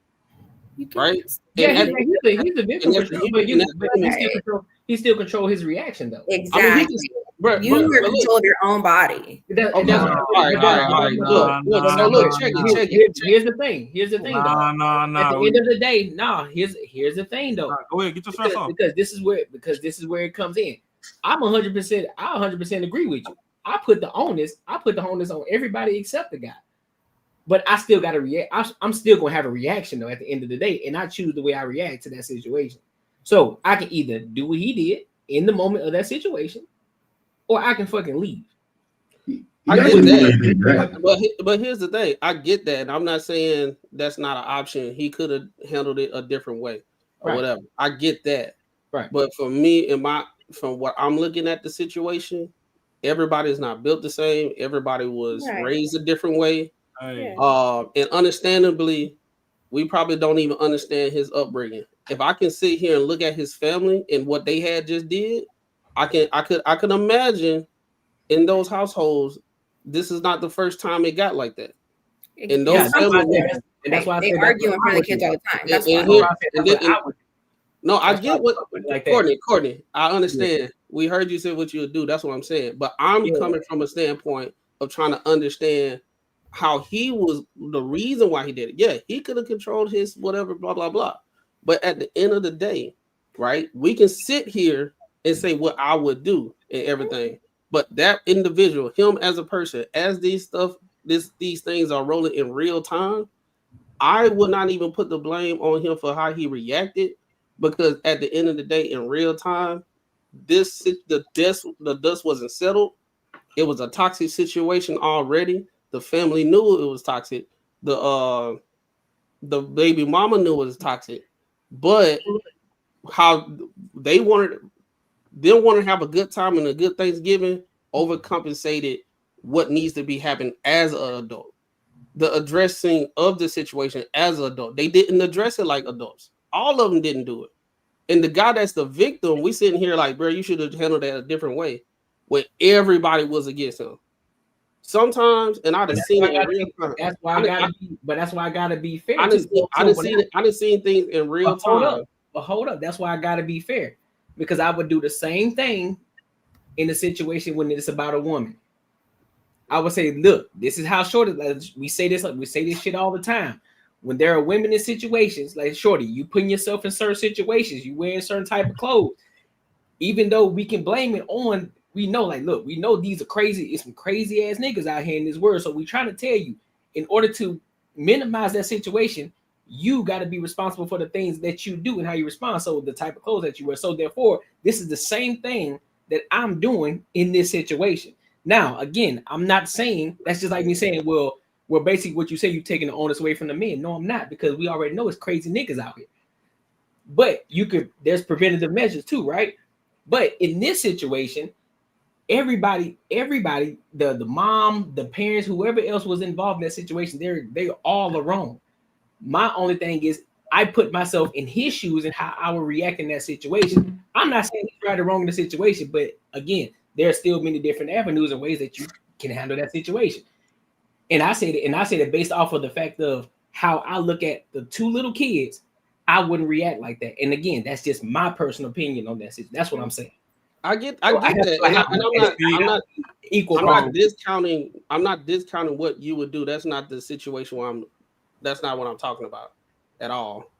S3: right?
S13: Yeah,
S3: And
S13: he's a victim for sure, but he still control his reaction though.
S2: Exactly.
S13: I mean,
S2: you are in control of your own body.
S3: All right. Look, check it.
S13: Here's the thing. Here's the thing, though. At the end of the day, here's the thing, though.
S6: Go ahead, get your stress off.
S13: Because this is where it comes in. I'm 100%. I 100% agree with you. I put the onus on everybody except the guy. But I still got to react. I'm still gonna have a reaction though at the end of the day, and I choose the way I react to that situation. So I can either do what he did in the moment of that situation, or I can fucking leave.
S3: I get that. But here's the thing. I get that. And I'm not saying that's not an option. He could have handled it a different way or whatever. I get that.
S13: Right.
S3: But for me, from what I'm looking at the situation, everybody's not built the same. Everybody was raised a different way. And understandably, we probably don't even understand his upbringing. If I can sit here and look at his family and what they had just did, I could imagine in those households, this is not the first time it got like that. In those families,
S2: and that's why they argue in front of the kids all the time. That's why.
S3: No, I get what Courtnee. I understand. Yeah. We heard you say what you would do. That's what I'm saying. But I'm coming from a standpoint of trying to understand how he was the reason why he did it. Yeah, he could have controlled his whatever, blah, blah, blah. But at the end of the day, right, we can sit here and say what I would do and everything. But that individual, him as a person, as these things are rolling in real time, I would not even put the blame on him for how he reacted, because at the end of the day, in real time, the dust wasn't settled. It was a toxic situation already. The family knew it was toxic. The baby mama knew it was toxic, but how they didn't want to have a good time and a good Thanksgiving overcompensated what needs to be happening as an adult. The addressing of the situation as an adult, they didn't address it like adults. All of them didn't do it. And the guy that's the victim, we sitting here like, bro, you should have handled that a different way, when everybody was against him. Sometimes, and I've seen it in real time.
S13: That's why I gotta be fair.
S3: I done seen things in real time.
S13: But hold up, that's why I gotta be fair, because I would do the same thing in a situation when it's about a woman. I would say, look, this is how shorty. Like, we say this shit all the time. When there are women in situations like shorty, you putting yourself in certain situations, you wearing certain type of clothes. Even though we can blame it on, we know, like, look, we know these are crazy. It's some crazy ass niggas out here in this world. So we trying to tell you, in order to minimize that situation, you got to be responsible for the things that you do and how you respond. So the type of clothes that you wear. So therefore, this is the same thing that I'm doing in this situation. Now, again, I'm not saying that's just like me saying, well, basically what you say, you're taking the onus away from the men. No, I'm not, because we already know it's crazy niggas out here. But there's preventative measures too, right? But in this situation, everybody, the mom, the parents, whoever else was involved in that situation, they're all wrong. My only thing is, I put myself in his shoes and how I would react in that situation. I'm not saying he's right or wrong in the situation, but again, there are still many different avenues and ways that you can handle that situation. And I say that based off of the fact of how I look at the two little kids, I wouldn't react like that. And again, that's just my personal opinion on that situation. That's what I'm saying.
S3: I get that. I'm not discounting what you would do. That's not the situation that's not what I'm talking about at all.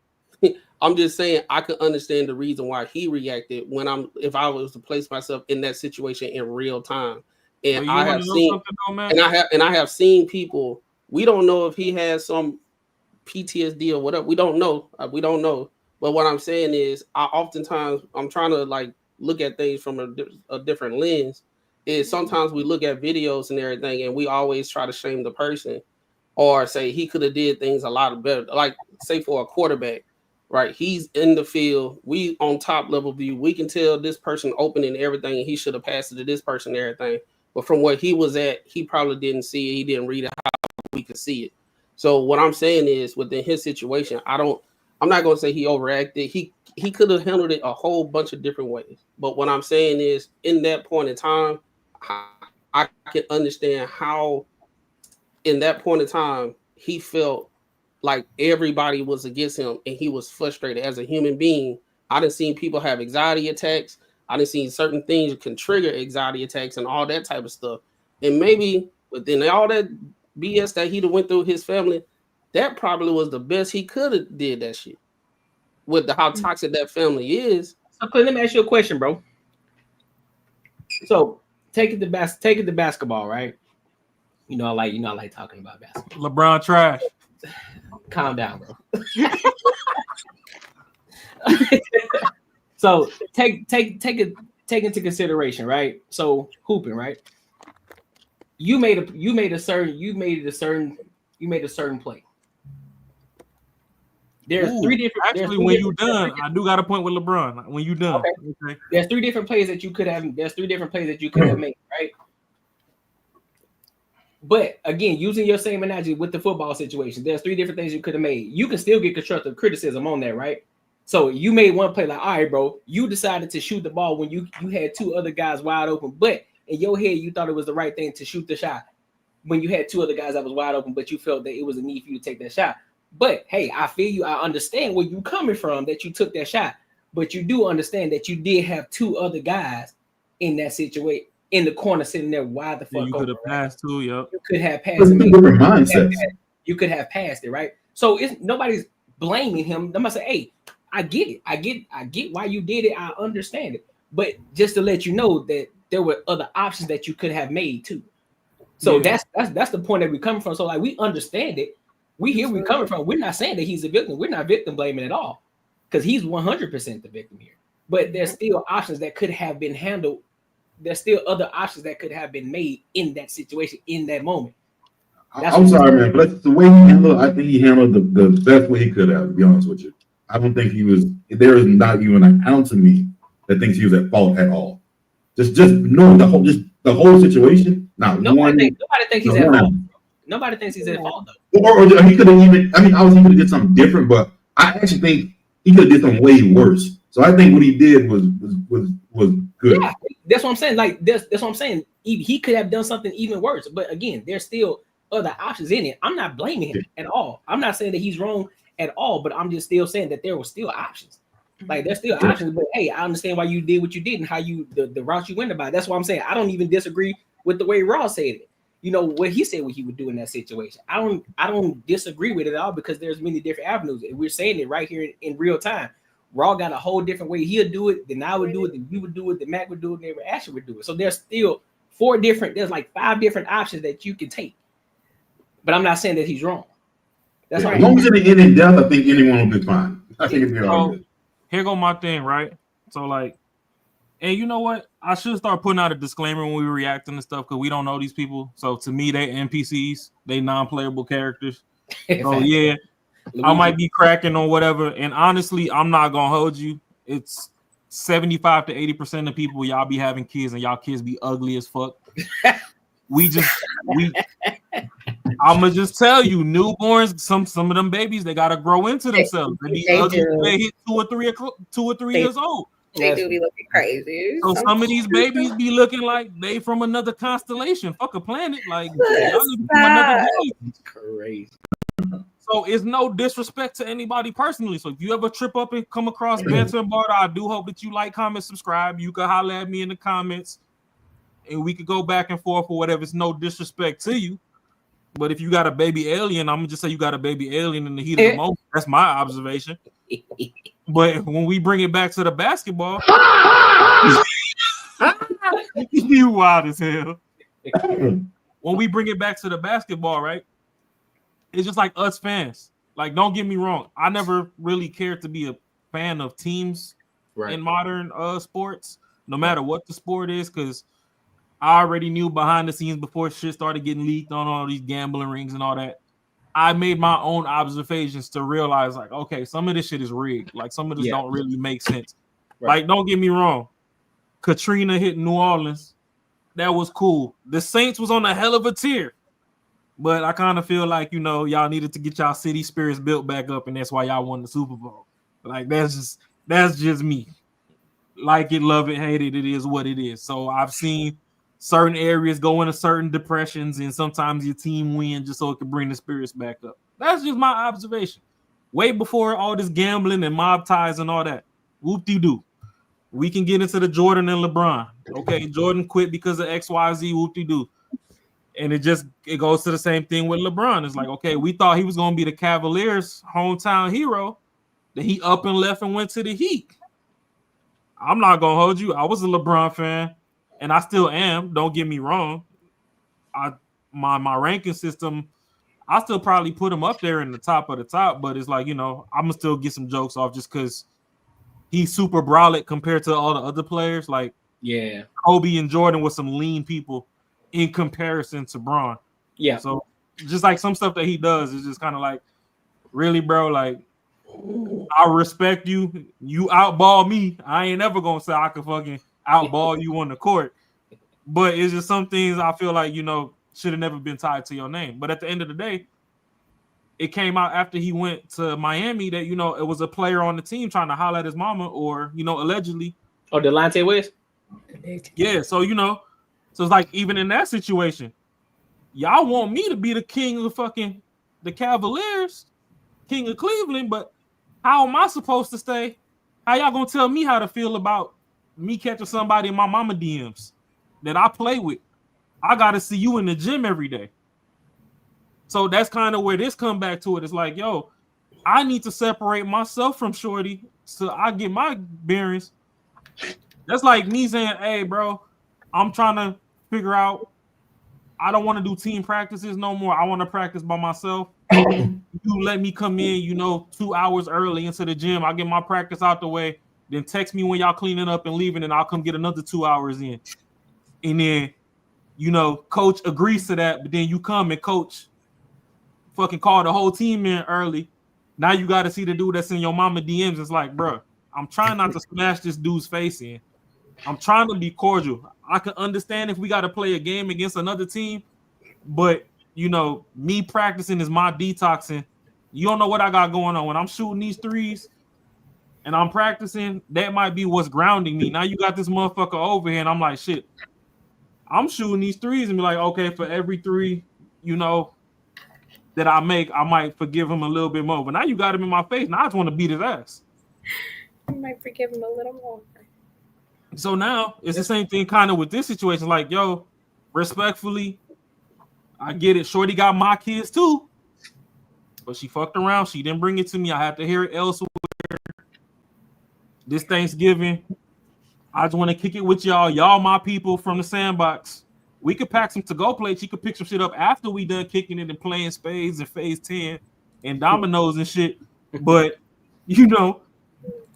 S3: I'm just saying I could understand the reason why he reacted if I was to place myself in that situation in real time. And I have seen people. We don't know if he has some PTSD or whatever. We don't know. But what I'm saying is, oftentimes I'm trying to like look at things from a different lens. Is sometimes we look at videos and everything, and we always try to shame the person, or say he could have did things a lot better. Like say for a quarterback, right? He's in the field. We on top level view. We can tell this person opening everything, and he should have passed it to this person and everything. But from where he was at, he probably didn't see it. He didn't read it how we could see it. So what I'm saying is, within his situation, I'm not going to say he overacted. He could have handled it a whole bunch of different ways. But what I'm saying is, in that point in time, I can understand how, in that point in time, he felt like everybody was against him and he was frustrated as a human being. I done seen people have anxiety attacks. I done seen certain things can trigger anxiety attacks and all that type of stuff. And maybe within all that BS that he went through his family, that probably was the best he could have did that shit. With how toxic that family is.
S13: So Clint, let me ask you a question, bro. So take it to basketball, right? I like talking about basketball.
S6: LeBron trash.
S13: Calm down, bro. So take into consideration, right? So hooping, right? You made a certain play. There's three different.
S6: Actually, when you done, I do got a point with LeBron. When you done,
S13: okay. There's three different plays that you could have. There's three different plays that you could have made, right? But again, using your same analogy with the football situation, there's three different things you could have made. You can still get constructive criticism on that, right? So you made one play like, all right, bro, you decided to shoot the ball when you had two other guys wide open, but in your head you thought it was the right thing to shoot the shot when you had two other guys that was wide open, but you felt that it was a need for you to take that shot. But hey, I feel you. I understand where you coming from that you took that shot, but you do understand that you did have two other guys in that situation in the corner sitting there wide the fuck.
S6: You could have passed too, yep.
S13: You could have passed it. You could have passed it, right? So it's nobody's blaming him. I'm gonna say, hey, I get it. I get why you did it. I understand it. But just to let you know that there were other options that you could have made too. So that's the point that we're coming from. So like we understand it. We hear where we're coming from. We're not saying that he's a victim. We're not victim blaming at all, because he's 100% the victim here. But there's still options that could have been handled. There's still other options that could have been made in that situation, in that moment.
S5: I'm sorry, man, but the way he handled, I think he handled the best way he could have, to be honest with you. I don't think he was, there is not even an ounce of me that thinks he was at fault at all. Just knowing the whole situation. Nobody
S13: thinks he's at fault. Nobody thinks he's at fault though.
S5: Or he could have even, I mean, obviously he could have did something different, but I actually think he could have did something way worse. So I think what he did was good.
S13: Yeah, that's what I'm saying. Like that's what I'm saying. He could have done something even worse. But again, there's still other options in it. I'm not blaming him at all. I'm not saying that he's wrong at all, but I'm just still saying that there were still options. Like there's still options. But hey, I understand why you did what you did and how you the route you went about it. That's why I'm saying I don't even disagree with the way Ross said it. You know what he said, what he would do in that situation. I don't disagree with it at all, because there's many different avenues, and we're saying it right here in real time. Raw got a whole different way he'll do it, then I would do it, then you would do it, then Mac would do it, and then Ashley would do it. So there's still there's like 5 different options that you can take. But I'm not saying that he's wrong. That's
S5: as long as it end in death, I think anyone will be fine. I think it'll be all good.
S6: Here go my thing, right? So like, and you know what? I should start putting out a disclaimer when we reacting to stuff, because we don't know these people. So to me, they NPCs, they non-playable characters. So yeah, I might be cracking on whatever. And honestly, I'm not gonna hold you. It's 75 to 80% of people, y'all be having kids and y'all kids be ugly as fuck. I'ma just tell you, newborns, some of them babies, they gotta grow into themselves. They be ugly when they hit 2 or 3 years old.
S2: They do be looking crazy.
S6: So some of these babies be looking like they from another constellation. Fuck a planet. Like y'all need to from another day.
S13: Crazy.
S6: So it's no disrespect to anybody personally. So if you ever trip up and come across Banter and Barter, I do hope that you like, comment, subscribe. You can holler at me in the comments, and we could go back and forth or whatever. It's no disrespect to you. But if you got a baby alien, I'm gonna just say you got a baby alien in the heat of the moment. That's my observation. But when we bring it back to the basketball, you wild as hell. When we bring it back to the basketball, right? It's just like us fans. Like, don't get me wrong. I never really cared to be a fan of teams in modern sports, no matter what the sport is, because I already knew behind the scenes before shit started getting leaked on all these gambling rings and all that. I made my own observations to realize, like, okay, some of this shit is rigged. Like, some of this don't really make sense. Like, don't get me wrong. Katrina hit New Orleans. That was cool. The Saints was on a hell of a tier. But I kind of feel like, you know, y'all needed to get y'all city spirits built back up, and that's why y'all won the Super Bowl. Like, that's just me. Like it, love it, hate it. It is what it is. So I've seen certain areas go into certain depressions, and sometimes your team win just so it can bring the spirits back up. That's just my observation. Way before all this gambling and mob ties and all that. Whoop-de-doo. We can get into the Jordan and LeBron. Okay, Jordan quit because of XYZ, whoop-de-doo. And it goes to the same thing with LeBron. It's like, okay, we thought he was going to be the Cavaliers' hometown hero. Then he up and left and went to the Heat. I'm not going to hold you. I was a LeBron fan, and I still am. Don't get me wrong. My ranking system, I still probably put him up there in the top of the top, but it's like, I'm going to still get some jokes off just because he's super brolic compared to all the other players. Like,
S13: yeah,
S6: Kobe and Jordan were some lean people in comparison to Bron.
S13: Yeah.
S6: So just like some stuff that he does is just kind of like, really, bro, like, I respect you. You outball me. I ain't ever going to say I could fucking outball you on the court. But it's just some things I feel like, should have never been tied to your name. But at the end of the day, it came out after he went to Miami that, it was a player on the team trying to holler at his mama or, allegedly.
S13: Oh, Delonte West?
S6: Yeah, so, so it's like even in that situation, y'all want me to be the king of the Cavaliers, king of Cleveland, but how am I supposed to stay? How y'all gonna tell me how to feel about me catching somebody in my mama DMs that I play with? I gotta see you in the gym every day. So that's kind of where this come back to it. It's like, yo, I need to separate myself from Shorty so I get my bearings. That's like me saying, hey, bro, I'm trying to figure out, I don't want to do team practices no more. I want to practice by myself. You let me come in, 2 hours early into the gym. I get my practice out the way. Then text me when y'all cleaning up and leaving, and I'll come get another 2 hours in. And then, coach agrees to that, but then you come and coach fucking call the whole team in early. Now you got to see the dude that's in your mama DMs. It's like, bro, I'm trying not to smash this dude's face in. I'm trying to be cordial. I can understand if we got to play a game against another team, but me practicing is my detoxing. You don't know what I got going on. When I'm shooting these threes and I'm practicing, that might be what's grounding me. Now you got this motherfucker over here, and I'm like, shit. I'm shooting these threes and be like, okay, for every three, that I make, I might forgive him a little bit more. But now you got him in my face. Now I just want to beat his ass.
S2: I might forgive him a little more.
S6: So now it's the same thing kind of with this situation. Like, yo, respectfully, I get it. Shorty got my kids too. But she fucked around. She didn't bring it to me. I have to hear it elsewhere. This Thanksgiving, I just want to kick it with y'all. Y'all my people from the sandbox. We could pack some to-go plates. You could pick some shit up after we done kicking it and playing spades and phase 10 and dominoes and shit. But,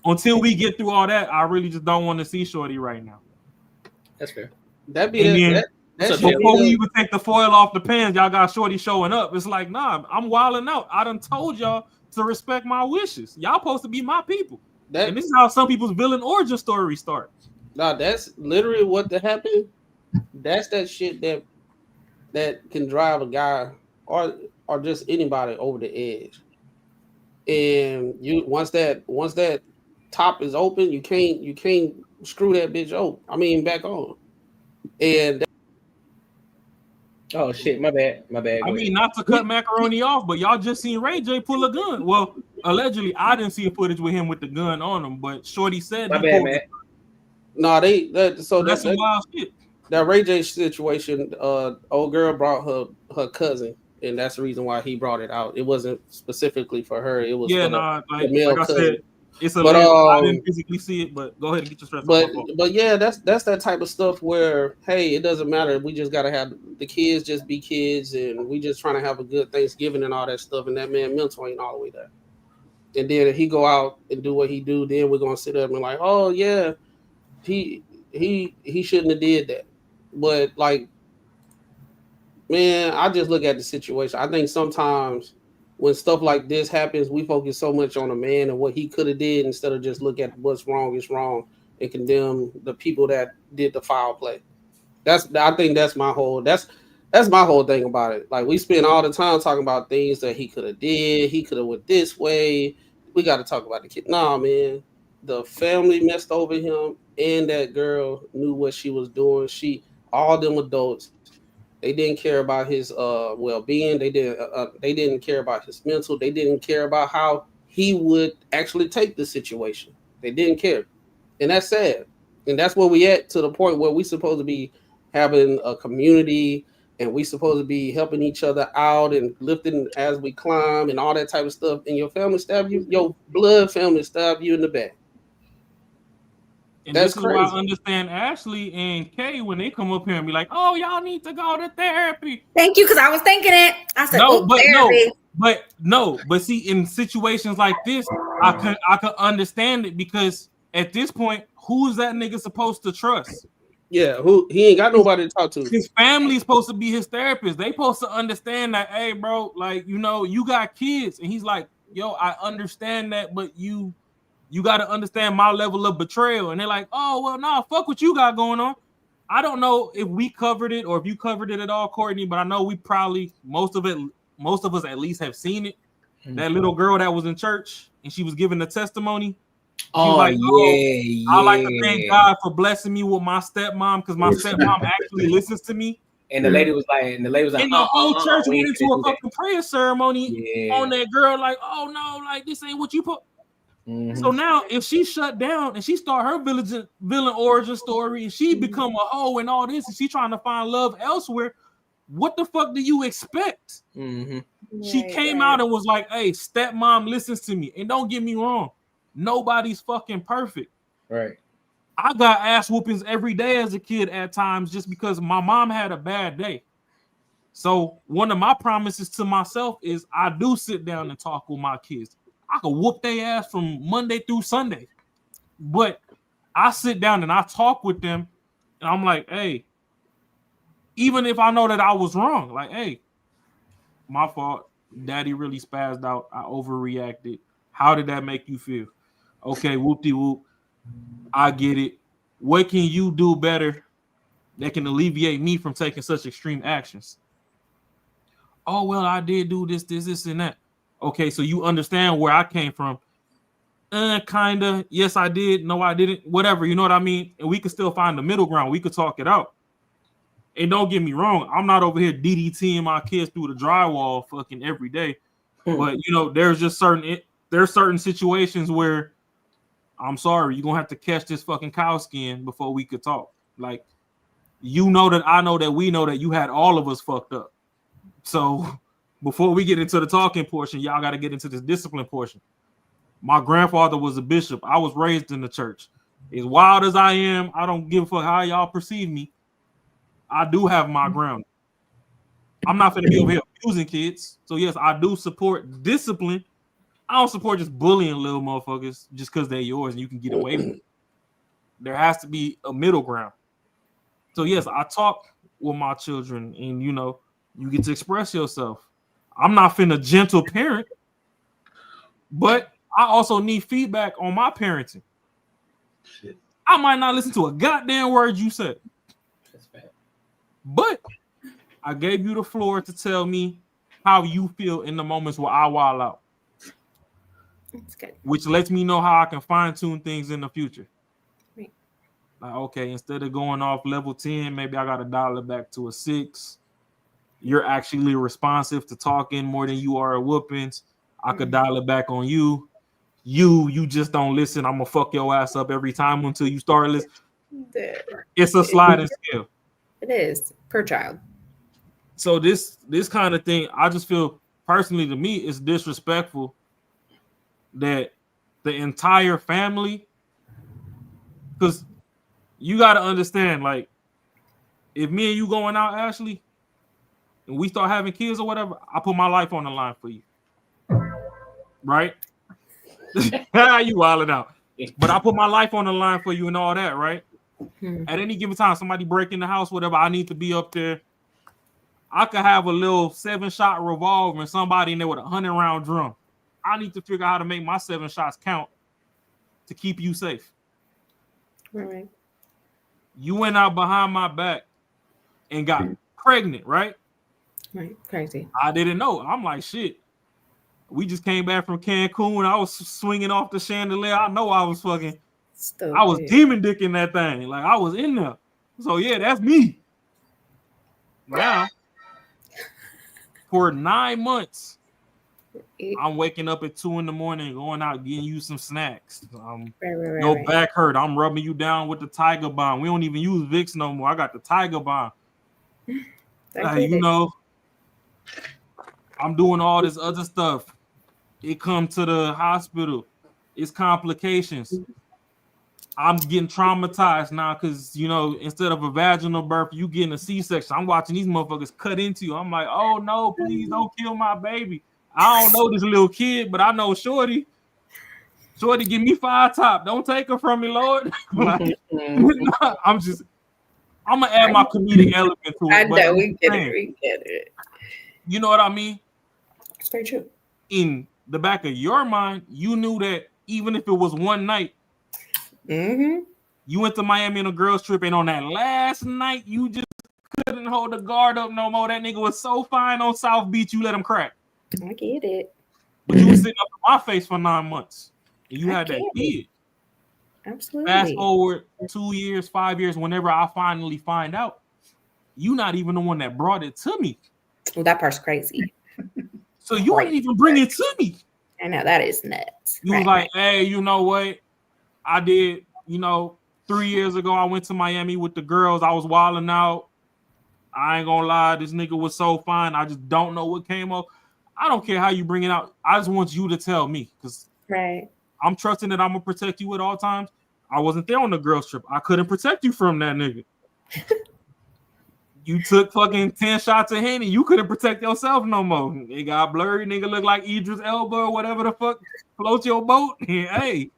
S6: until we get through all that, I really just don't want to see Shorty right now.
S13: That's fair.
S6: Before we even take the foil off the pans, y'all got Shorty showing up. It's like, nah, I'm wilding out. I done told y'all to respect my wishes. Y'all supposed to be my people. And this is how some people's villain origin stories start.
S3: Nah, that's literally what happened. That's that shit that can drive a guy or just anybody over the edge. And once that top is open, you can't screw that bitch open. Back on. And
S13: oh shit, my bad.
S6: I mean, not to cut Macaroni off, but y'all just seen Ray J pull a gun. Well, allegedly, I didn't see a footage with him with the gun on him, but Shorty said
S13: my bad, man.
S3: No, that's
S6: some wild shit.
S3: That Ray J situation, old girl brought her cousin, and that's the reason why he brought it out. It wasn't specifically for her. It was for the male cousin. Said,
S6: it's a I didn't physically see it, but go ahead and get your stress off.
S3: But yeah, that's that type of stuff where, hey, it doesn't matter. We just gotta have the kids just be kids, and we just trying to have a good Thanksgiving and all that stuff. And that man mental ain't all the way there. And then if he go out and do what he do, then we're gonna sit up and like, oh yeah, he shouldn't have did that. But like, man, I just look at the situation. I think sometimes when stuff like this happens, we focus so much on a man and what he could have did instead of just look at what's wrong is wrong and condemn the people that did the foul play. I think that's my whole thing about it. Like, we spend all the time talking about things that he could have did. He could have went this way. We got to talk about the kid. Nah, man, the family messed over him, and that girl knew what she was doing. All them adults, They didn't care about his well-being. They didn't care about his mental. They didn't care about how he would actually take the situation. They didn't care, and that's sad. And that's where we at, to the point where we supposed to be having a community, and we supposed to be helping each other out and lifting as we climb and all that type of stuff. And your family stab you, your blood family stab you in the back.
S6: And that's this is why I understand Ashley and Kay when they come up here and be like, "Oh, y'all need to go to therapy."
S2: Thank you, because I was thinking it. I said,
S6: but see, in situations like this, I could understand it, because at this point, who is that nigga supposed to trust?
S3: Yeah, he ain't got nobody to talk to.
S6: His family's supposed to be his therapist. They supposed to understand that, hey, bro, like, you know, you got kids, and he's like, yo, I understand that, but you got to understand my level of betrayal. And they're like, oh, well, nah, fuck what you got going on. I don't know if we covered it or if you covered it at all, Courtney, but I know we probably, most of us at least have seen it. Mm-hmm. That little girl that was in church and she was giving the testimony.
S1: Oh,
S6: like,
S1: yeah.
S6: I like to thank God for blessing me with my stepmom, because my stepmom actually listens to me.
S1: And the lady was like,
S6: and the whole church went into a fucking prayer ceremony on that girl, like, oh no, like this ain't what you put. Mm-hmm. So now, if she shut down and she start her villain origin story and she become a hoe and all this, and she trying to find love elsewhere, what the fuck do you expect?
S1: Mm-hmm.
S6: She came out and was like, "Hey, stepmom listens to me." And don't get me wrong, nobody's fucking perfect.
S1: Right.
S6: I got ass whoopings every day as a kid at times just because my mom had a bad day. So one of my promises to myself is I do sit down and talk with my kids. I could whoop their ass from Monday through Sunday, but I sit down and I talk with them, and I'm like, hey, even if I know that I was wrong, like, hey, my fault. Daddy really spazzed out. I overreacted. How did that make you feel? Okay, whoop-de-whoop. I get it. What can you do better that can alleviate me from taking such extreme actions? Oh, well, I did do this, and that. Okay, so you understand where I came from. Kinda. Yes, I did. No, I didn't. Whatever, you know what I mean? And we could still find the middle ground. We could talk it out. And don't get me wrong, I'm not over here DDTing my kids through the drywall fucking every day. But, you know, there's certain situations where I'm sorry, you're going to have to catch this fucking cow skin before we could talk. Like, you know that I know that we know that you had all of us fucked up. So before we get into the talking portion, y'all got to get into this discipline portion. My grandfather was a bishop. I was raised in the church. As wild as I am, I don't give a fuck how y'all perceive me. I do have my ground. I'm not going to be over here abusing kids. So yes, I do support discipline. I don't support just bullying little motherfuckers just because they're yours and you can get away with it. There has to be a middle ground. So yes, I talk with my children, and you know, you get to express yourself. I'm not finna gentle parent, but I also need feedback on my parenting. Shit. I might not listen to a goddamn word you said. That's bad. But I gave you the floor to tell me how you feel in the moments where I wild out.
S2: That's good.
S6: Which lets me know how I can fine-tune things in the future.
S2: Right.
S6: Like, okay, instead of going off level 10, maybe I got to dial it back to a 6. You're actually responsive to talking more than you are at whoopings. I could dial it back on you. You just don't listen. I'm going to fuck your ass up every time until you start listening. It's a sliding scale.
S2: It is, per child.
S6: So this kind of thing, I just feel personally, to me, it's disrespectful that the entire family, because you got to understand, like, if me and you going out, Ashley, and we start having kids or whatever, I put my life on the line for you. Right? You wilding out. But I put my life on the line for you and all that, right? At any given time, somebody break in the house, whatever, I need to be up there. I could have a little 7-shot revolver and somebody in there with a 100-round drum. I need to figure out how to make my 7 shots count to keep you safe.
S2: Right.
S6: You went out behind my back and got pregnant, right?
S2: Right. Crazy.
S6: I didn't know. I'm like, shit. We just came back from Cancun. I was swinging off the chandelier. I know I was fucking.
S2: Stupid.
S6: I was demon dicking that thing. Like, I was in there. So yeah, that's me. Now, for 9 months, I'm waking up at 2 a.m, going out getting you some snacks. Your back hurt. I'm rubbing you down with the Tiger Balm. We don't even use Vicks no more. I got the Tiger Balm. You know, I'm doing all this other stuff. It come to the hospital. It's complications. I'm getting traumatized now because, you know, instead of a vaginal birth, you getting a C-section. I'm watching these motherfuckers cut into you. I'm like, oh no, please don't kill my baby. I don't know this little kid, but I know Shorty. Shorty, give me 5 top. Don't take her from me, Lord. Like, I'm gonna add my comedic element to it.
S2: I know, we get it.
S6: You know what I mean?
S2: It's very true.
S6: In the back of your mind, you knew that even if it was one night, you went to Miami on a girls trip, and on that last night, you just couldn't hold the guard up no more. That nigga was so fine on South Beach, you let him crack.
S2: I get it.
S6: But you was sitting up in my face for 9 months, and you had that kid.
S2: Absolutely.
S6: Fast forward 2 years, 5 years, whenever I finally find out, you not even the one that brought it to me.
S2: Well, that part's crazy.
S6: So you ain't even bring it to me.
S2: I know, that is nuts.
S6: You was like, hey, you know what? I did, you know, 3 years ago, I went to Miami with the girls. I was wilding out. I ain't gonna lie, this nigga was so fine. I just don't know what came up. I don't care how you bring it out. I just want you to tell me, because I'm trusting that I'm gonna protect you at all times. I wasn't there on the girls trip. I couldn't protect you from that nigga. You took fucking 10 shots of Henny. You couldn't protect yourself no more. It got blurry. Nigga look like Idris Elba or whatever the fuck floats your boat. Hey,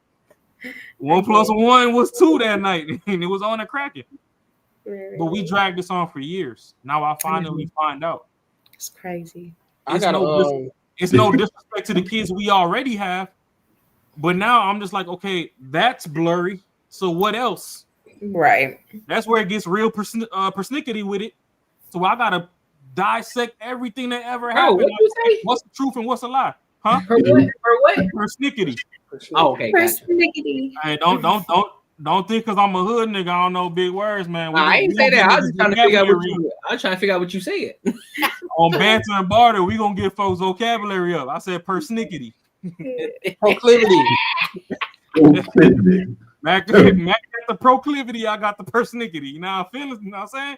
S6: 1 + 1 was 2 that night, and it was on the cracking. But we dragged this on for years. Now I finally find out.
S2: It's crazy.
S6: It's no disrespect to the kids we already have, but now I'm just like, okay, that's blurry. So what else?
S2: Right.
S6: That's where it gets real persnickety with it. So I gotta dissect everything that ever happened.
S13: What you say?
S6: What's the truth and what's a lie? Huh?
S13: For what?
S6: Persnickety.
S13: Oh, okay.
S2: Persnickety.
S6: Hey, don't think because I'm a hood nigga, I don't know big words, man.
S13: I ain't say that. I was just trying to figure out what you. I'm trying to figure out what you said.
S6: On banter and barter, we gonna get folks' vocabulary up. I said persnickety.
S3: Proclivity.
S6: Mac got the proclivity, I got the persnickety. You know how I feel it, you know what I'm saying?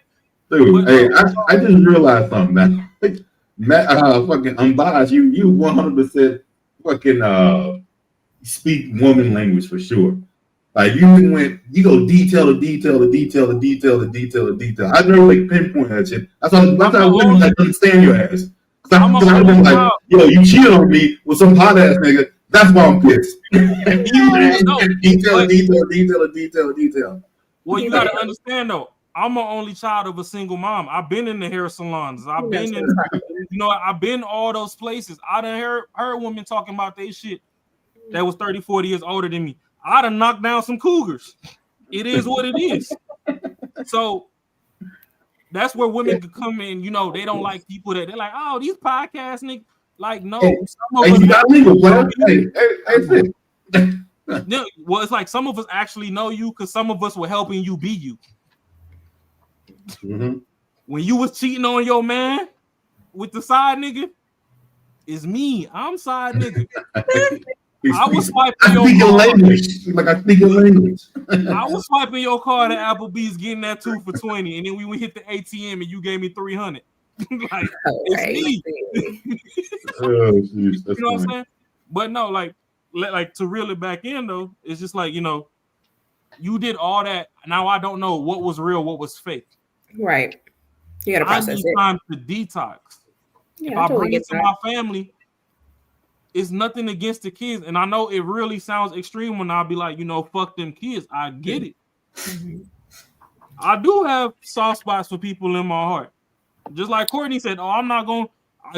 S5: Dude, hey, I just realized something, man. Matt, fucking unbiased, you 100% fucking speak woman language for sure. Like you go detail to detail to detail to detail to detail to detail. I never like pinpoint that shit. That's why I really like understand your ass. I've been like, yo, you cheated on me with some hot ass nigga. That's why I'm pissed. Detail.
S6: Well, you gotta understand though. I'm an only child of a single mom. I've been in the hair salons. I've been in, I've been all those places. I done heard women talking about they shit that was 30, 40 years older than me. I done knocked down some cougars. It is what it is. So that's where women could come in. You know, they don't like people that they're like, oh, these podcast niggas. Like, no. Well, it's like some of us actually know you because some of us were helping you be you.
S5: Mm-hmm.
S6: When you was cheating on your man with the side nigga, it's me. I'm side nigga. I was swiping your
S5: language. Like I speak your language.
S6: I was swiping your card at Applebee's, getting that 2 for $20, and then we hit the ATM and you gave me $300. Like it's me.
S5: Geez,
S6: you know what I'm saying? But no, like to reel it back in though, it's just like, you did all that. Now I don't know what was real, what was fake.
S2: Right. You gotta process it.
S6: Time to detox.
S2: Yeah,
S6: if I bring it to my family, it's nothing against the kids. And I know it really sounds extreme when I'll be like, fuck them kids. I get it. Mm-hmm. I do have soft spots for people in my heart. Just like Courtney said, I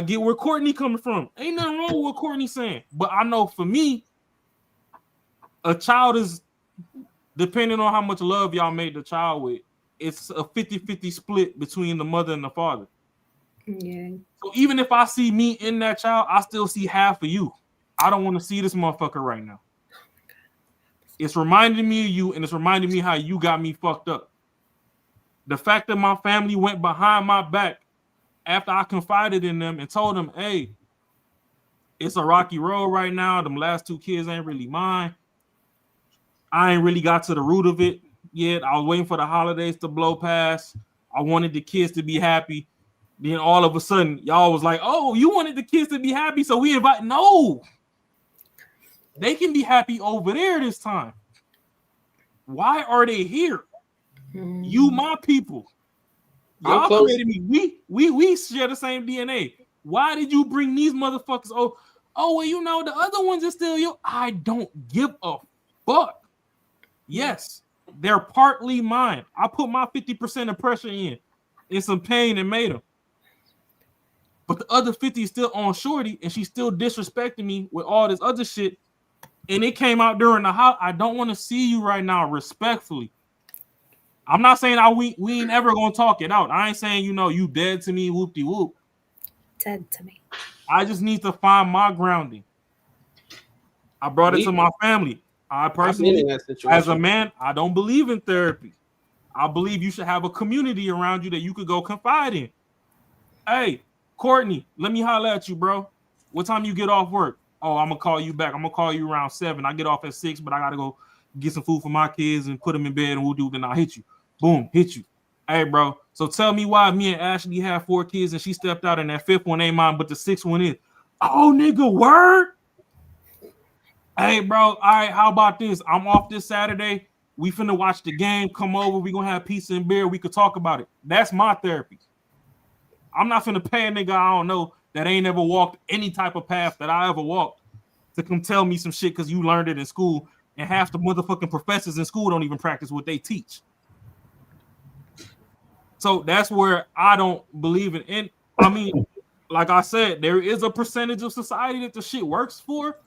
S6: get where Courtney coming from. Ain't nothing wrong with what Courtney's saying. But I know for me, a child is, depending on how much love y'all made the child with, it's a 50-50 split between the mother and the father.
S2: Yeah.
S6: So even if I see me in that child, I still see half of you. I don't want to see this motherfucker right now. It's reminding me of you, and it's reminding me how you got me fucked up. The fact that my family went behind my back after I confided in them and told them, hey, it's a rocky road right now. Them last 2 kids ain't really mine. I ain't really got to the root of it yet. I was waiting for the holidays to blow past. I wanted the kids to be happy. Then all of a sudden, y'all was like, oh, you wanted the kids to be happy, so we invite. No. They can be happy over there this time. Why are they here? You my people. Y'all created me. We share the same DNA. Why did you bring these motherfuckers? Oh, well, you know, the other ones are still you. I don't give a fuck. Yes, they're partly mine. I put my 50% of pressure in some pain and made them. But the other 50 is still on Shorty, and she's still disrespecting me with all this other shit. And it came out during the house. I don't want to see you right now, respectfully. I'm not saying we ain't ever gonna talk it out. I ain't saying, you know, you dead to me, whoop-de-whoop.
S2: Dead to me.
S6: I just need to find my grounding. I brought it to my family. I personally, as a man, I don't believe in therapy. I believe you should have a community around you that you could go confide in. Hey, Courtney, let me holler at you, bro. What time you get off work? Oh, I'm gonna call you back. I'm gonna call you around 7. I get off at 6, but I gotta go get some food for my kids and put them in bed, and we'll do. Then I'll hit you. Boom, hit you. Hey, bro. So tell me why me and Ashley have 4 kids and she stepped out and that 5th one ain't mine, but the 6th one is. Oh, nigga, word. Hey, bro. All right, how about this? I'm off this Saturday. We finna watch the game. Come over. We gonna have pizza and beer. We could talk about it. That's my therapy. I'm not finna pay a nigga I don't know that ain't ever walked any type of path that I ever walked to come tell me some shit because you learned it in school, and half the motherfucking professors in school don't even practice what they teach. So that's where I don't believe in. And I mean, like I said, there is a percentage of society that the shit works for,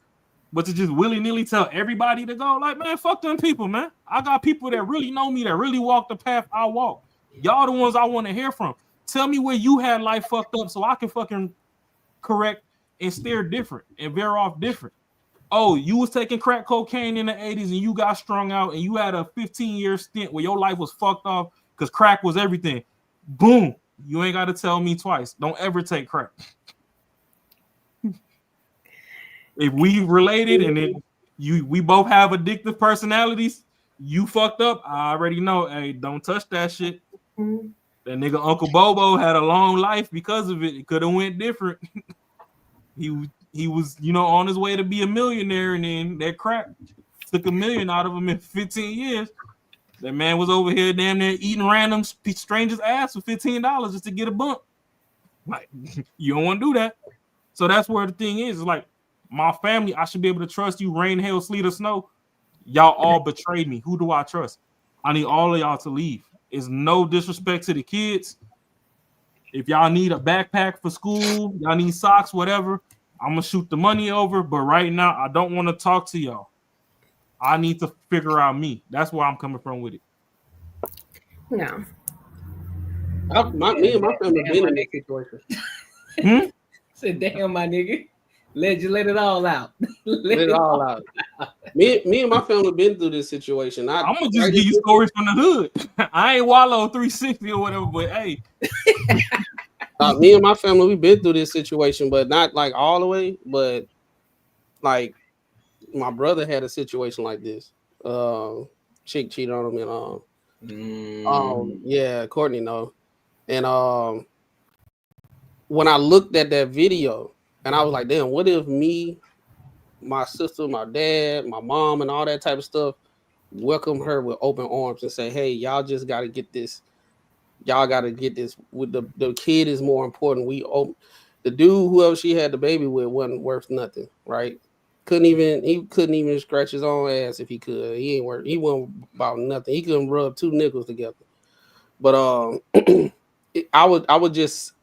S6: but to just willy-nilly tell everybody to go, like, man, fuck them people, man. I got people that really know me, that really walk the path I walk. Y'all the ones I want to hear from. Tell me where you had life fucked up so I can fucking correct and steer different and veer off different. Oh, you was taking crack cocaine in the 80s and you got strung out and you had a 15-year stint where your life was fucked off because crack was everything. Boom. You ain't got to tell me twice. Don't ever take crack. If we related and we both have addictive personalities, you fucked up, I already know. Hey, don't touch that shit. Mm-hmm. That nigga Uncle Bobo had a long life because of it. It could have went different. He was, you know, on his way to be a millionaire, and then that crack took $1 million out of him in 15 years. That man was over here damn near eating random strangers' ass for $15 just to get a bump. Like, you don't want to do that. So that's where the thing is. It's like, my family, I should be able to trust you, rain, hail, sleet, or snow. Y'all all betrayed me. Who do I trust? I need all of y'all to leave. It's no disrespect to the kids. If y'all need a backpack for school, y'all need socks, whatever, I'm going to shoot the money over. But right now, I don't want to talk to y'all. I need to figure out me. That's where I'm coming from with it.
S2: No.
S3: Me and my family been in that situation.
S13: Said, damn, my nigga. Let it all out.
S3: Let it all out. Me and my family been through this situation.
S6: I'm gonna just give you stories from the hood. I ain't Wallow 360 or whatever, but hey.
S3: Me and my family, we've been through this situation, but not like all the way. But like my brother had a situation like this. Chick cheated on him, and yeah, Courtney know. And when I looked at that video, and I was like, damn, what if me, my sister, my dad, my mom, and all that type of stuff welcome her with open arms and say, hey, y'all just got to get this. Y'all got to get this. With the kid is more important. The dude, whoever she had the baby with, wasn't worth nothing, right? He couldn't even scratch his own ass if he could. He wasn't about nothing. He couldn't rub 2 nickels together. But I would just,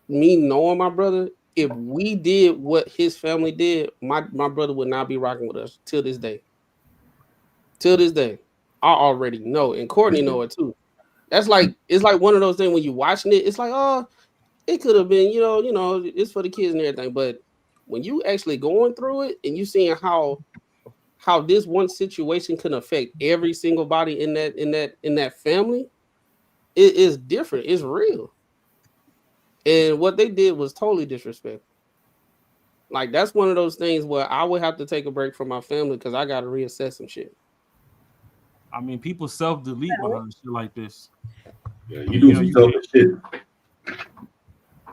S3: me knowing my brother, if we did what his family did, my brother would not be rocking with us till this day. Till this day. I already know. And Courtney know it too. It's like one of those things when you're watching it, it's like, oh, it could have been, you know, it's for the kids and everything. But when you actually going through it and you seeing how this one situation can affect every single body in that family, it is different. It's real. And what they did was totally disrespectful. Like, that's one of those things where I would have to take a break from my family because I got to reassess some shit.
S6: I mean, people self-delete behind shit like this.
S5: Yeah, you do some selfish shit.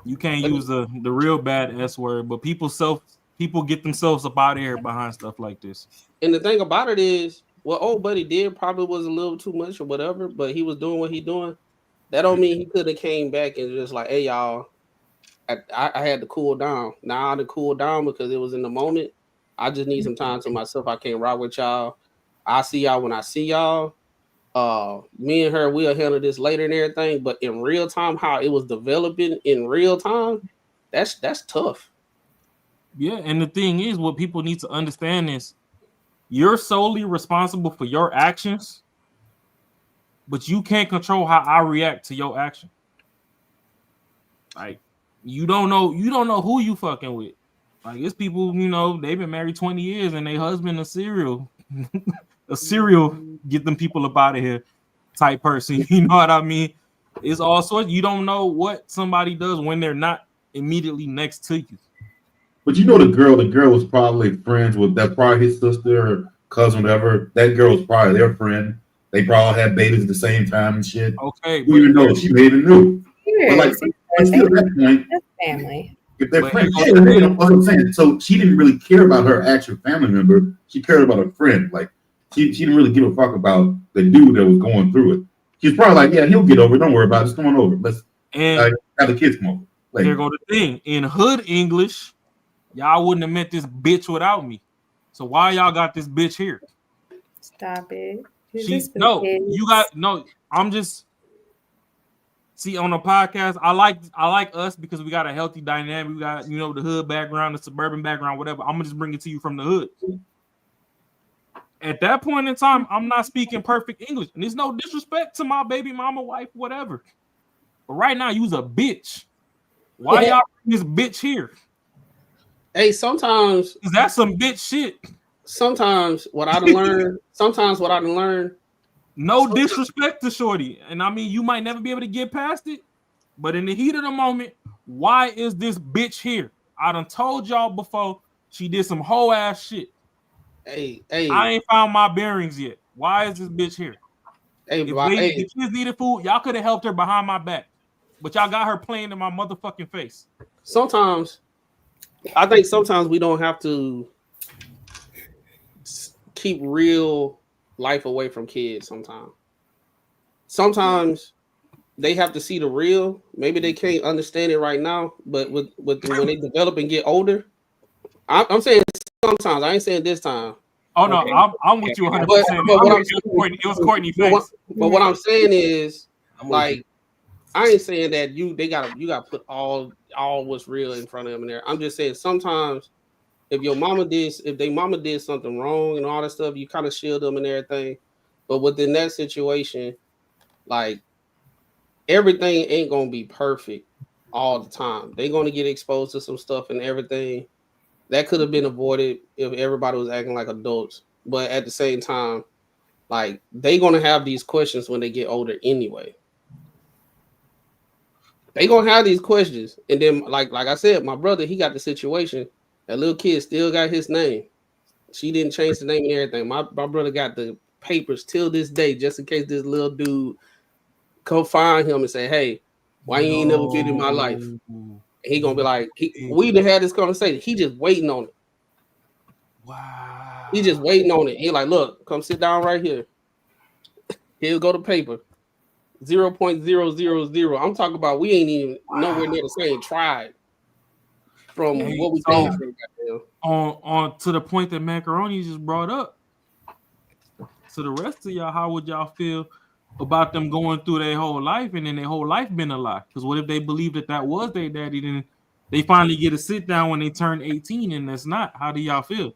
S6: You can't use the real bad S word, but people get themselves up out of here behind stuff like this.
S3: And the thing about it is, what old buddy did probably was a little too much or whatever, but he was doing what he doing. That don't mean he could have came back and just like, hey y'all, I had to cool down. Now I had to cool down because it was in the moment. I just need some time to myself. I can't rock with y'all. I'll see y'all when I see y'all. Me and her, we'll handle this later and everything. But in real time, how it was developing in real time, that's tough.
S6: Yeah, and the thing is, what people need to understand is you're solely responsible for your actions, but you can't control how I react to your action. Like, you don't know who you fucking with. Like, it's people, they've been married 20 years and their husband a serial get them people up out of here type person. You know what I mean? It's all sorts. You don't know what somebody does when they're not immediately next to you.
S5: But the girl was probably friends with that, probably his sister or cousin, whatever. That girl was probably their friend. They probably had babies at the same time and shit.
S6: Okay,
S5: who even know she may even knew. But like, until that point,
S2: family.
S5: If they're friends, what I'm saying. So she didn't really care about her actual family member. She cared about her friend. Like, she didn't really give a fuck about the dude that was going through it. She's probably like, yeah, he'll get over it. Don't worry about it. Just come on over. Let's have the kids come over. Like,
S6: there go the thing. In hood English, y'all wouldn't have met this bitch without me. So why y'all got this bitch here?
S2: Stop it.
S6: I'm just see on the podcast. I like us because we got a healthy dynamic. We got the hood background, the suburban background, whatever. I'm gonna just bring it to you from the hood. At that point in time, I'm not speaking perfect English, and there's no disrespect to my baby mama, wife, whatever. But right now, you's a bitch. Why y'all bring this bitch here?
S3: Hey, sometimes
S6: that's some bitch shit.
S3: Sometimes what I learned.
S6: No disrespect to Shorty, and I mean you might never be able to get past it. But in the heat of the moment, why is this bitch here? I done told y'all before she did some whole ass shit.
S3: Hey,
S6: I ain't found my bearings yet. Why is this bitch here? If the kids needed food, y'all could have helped her behind my back, but y'all got her playing in my motherfucking face.
S3: Sometimes, I think we don't have to keep real life away from kids. Sometimes they have to see the real. Maybe they can't understand it right now, but when they develop and get older, I'm saying sometimes. I ain't saying this time.
S6: Oh no, I'm with you 100%. It was Courtney face.
S3: But what I'm saying is, like, I ain't saying that you gotta put all what's real in front of them in there. I'm just saying sometimes if their mama did something wrong and all that stuff, you kind of shield them and everything. But within that situation, like, everything ain't gonna be perfect all the time. They're gonna get exposed to some stuff and everything that could have been avoided if everybody was acting like adults. But at the same time, like, they're gonna have these questions when they get older anyway. They gonna have these questions, and then like I said, my brother, he got the situation. That little kid still got his name. She didn't change the name and everything. My brother got the papers till this day, just in case this little dude come find him and say, "Hey, why you ain't never been in my life?" And he gonna be like, "We done had this conversation. He just waiting on it.
S6: Wow.
S3: He just waiting on it. He like, look, come sit down right here. He'll go to paper. 0.000. I'm talking about we ain't even nowhere near the same tribe from what we came from.
S6: On to the point that Macaroni just brought up. To the rest of y'all, how would y'all feel about them going through their whole life and then their whole life been a lie? Because what if they believe that was their daddy, then they finally get a sit down when they turn 18 and that's not? How do y'all feel?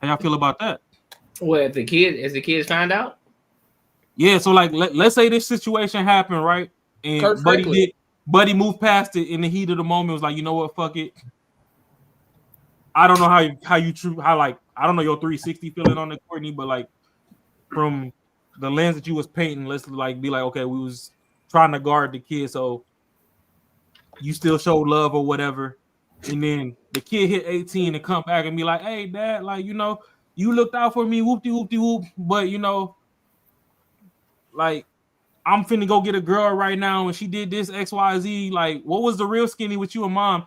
S6: How y'all feel about that?
S13: Well, as the kids find out?
S6: Yeah, so like let's say this situation happened, right? And Buddy moved past it in the heat of the moment. Was like, you know what, fuck it. I don't know how I don't know your 360 feeling on the Courtney, but like from the lens that you was painting, let's like be like, okay, we was trying to guard the kid, so you still show love or whatever. And then the kid hit 18 and come back and be like, hey, dad, like, you know, you looked out for me, whoop-de-whoop-de-whoop, but, you know, like, I'm finna go get a girl right now and she did this XYZ. Like, what was the real skinny with you and mom?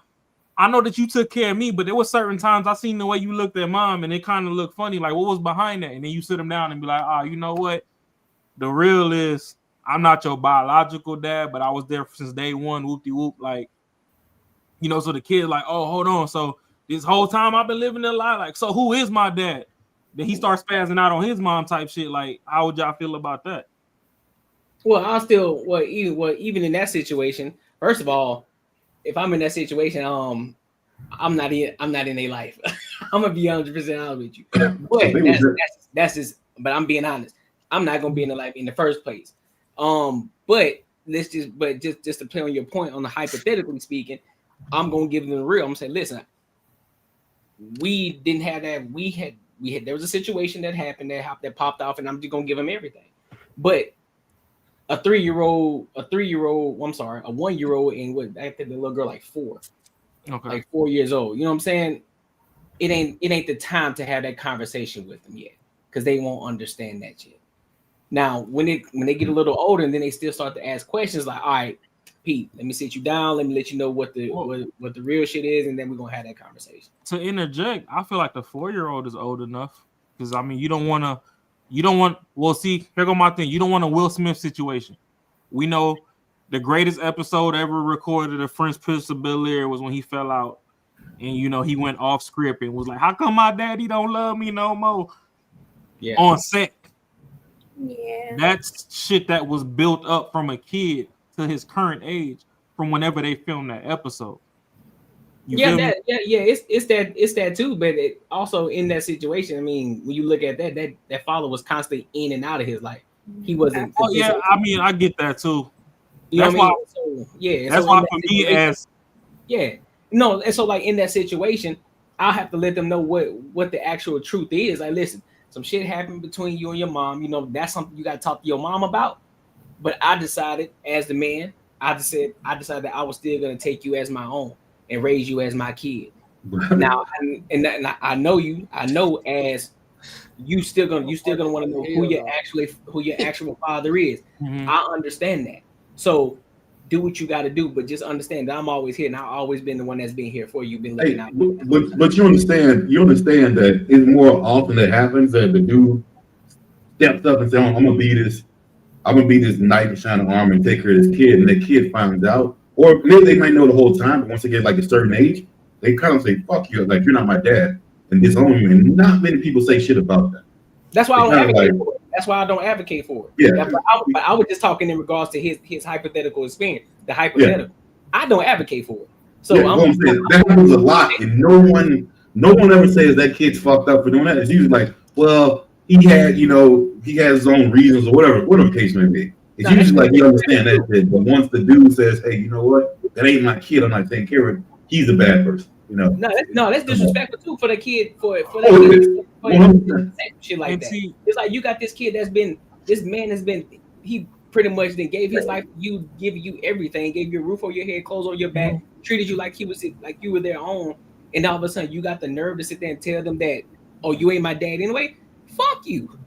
S6: I know that you took care of me, but there were certain times I seen the way you looked at mom and it kind of looked funny. Like, what was behind that? And then you sit them down and be like, you know what? The real is I'm not your biological dad, but I was there since day one, whoop-de-whoop. Like, you know, so the kid like, oh, hold on. So this whole time I've been living a lie. Like, so who is my dad? Then he starts spazzing out on his mom type shit. Like, how would y'all feel about that?
S13: Well, even in that situation, first of all, if I'm in that situation, I'm not in their life. I'm gonna be 100% honest with you. But that's just. But I'm being honest. I'm not gonna be in their life in the first place. But just to play on your point on the hypothetically speaking, I'm gonna give them the real. I'm gonna say, listen, we didn't have that. We had. There was a situation that happened that popped off, and I'm just gonna give them everything. But a 1-year-old, and I think the little girl like 4,
S6: okay,
S13: like 4 years old. You know what I'm saying? It ain't the time to have that conversation with them yet, because they won't understand that yet. Now, when they get a little older, and then they still start to ask questions like, all right, Pete, let me sit you down, let me let you know what the real shit is, and then we're gonna have that conversation.
S6: To interject, I feel like the 4-year-old is old enough, because I mean, you don't want. Well, see, here go my thing. You don't want a Will Smith situation. We know the greatest episode ever recorded of Fresh Prince of Bel-Air was when he fell out, and you know he went off script and was like, "How come my daddy don't love me no more?"
S13: Yeah,
S6: on set.
S2: Yeah,
S6: That's shit that was built up from a kid to his current age from whenever they filmed that episode.
S13: It's that too. But it also in that situation, I mean, when you look at that father was constantly in and out of his life. He wasn't.
S6: Oh yeah, I mean, I get that too.
S13: You
S6: that's
S13: know what
S6: why.
S13: I mean? So, yeah,
S6: that's
S13: so
S6: why for me as
S13: no, and so like in that situation, I'll have to let them know what the actual truth is. Like, listen, some shit happened between you and your mom. You know, that's something you got to talk to your mom about. But I decided, as the man, I decided that I was still gonna take you as my own and raise you as my kid. Now, and I know you. I know as you still gonna want to know who your actual father is.
S6: Mm-hmm.
S13: I understand that. So do what you got to do, but just understand that I'm always here, and I've always been the one that's been here for you. Been looking out.
S5: But you understand that it's more often that happens that the dude steps up and says, I'm gonna be this knight in shining armor and take care of this kid, and the kid finds out, or maybe they might know the whole time, but once they get like a certain age, they kind of say, fuck you, like you're not my dad, and disown you. And not many people say shit about that.
S13: That's why I don't advocate for it. That's why I don't advocate for it.
S5: Yeah.
S13: I was just talking in regards to his hypothetical experience, the hypothetical. Yeah. I don't advocate for it. So
S5: yeah, that happens a lot, and no one ever says that kid's fucked up for doing that. It's usually like, well, he has his own reasons or whatever the case may be. It's usually like you understand that, but once the dude says, hey, you know what, that ain't my kid, I'm not taking care of it, he's a bad person. You know.
S13: No, that's disrespectful too for the kid for that kid, shit like that. It's like you got this kid this man has been, he pretty much then gave his life to you, give you everything, gave you a roof over your head, clothes on your back, treated you like you were their own, and all of a sudden you got the nerve to sit there and tell them that, oh, you ain't my dad anyway. Fuck you.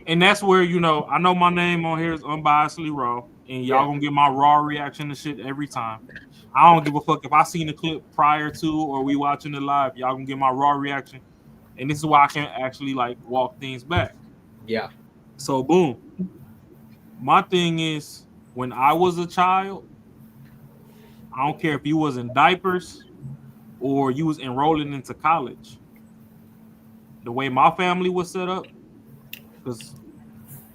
S6: And that's where, you know, I know my name on here is Unbiasedly Raw, and y'all gonna get my raw reaction to shit every time. I don't give a fuck if I seen the clip prior to or we watching it live. Y'all gonna get my raw reaction, and this is why I can actually like walk things back.
S13: Yeah.
S6: So boom. My thing is, when I was a child, I don't care if you was in diapers or you was enrolling into college. The way my family was set up, because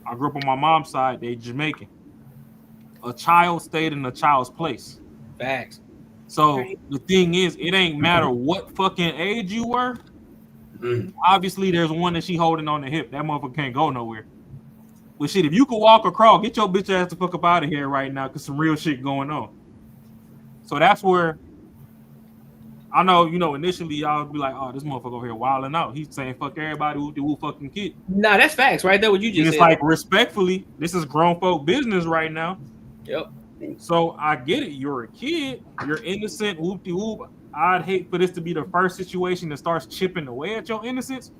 S6: I grew up on my mom's side, they Jamaican. A child stayed in a child's place.
S13: Facts.
S6: So the thing is, it ain't matter what fucking age you were. Obviously, there's one that she holding on the hip. That motherfucker can't go nowhere. But shit, if you could walk or crawl, get your bitch ass the fuck up out of here right now, because some real shit going on. So that's where I know, initially y'all be like, oh, this motherfucker over here wilding out. He's saying fuck everybody who fucking kid.
S13: Nah, that's facts right there. What you just
S6: and it's
S13: said.
S6: like, respectfully, this is grown folk business right now.
S13: Yep.
S6: So I get it. You're a kid. You're innocent. Whoop de whoop. I'd hate for this to be the first situation that starts chipping away at your innocence.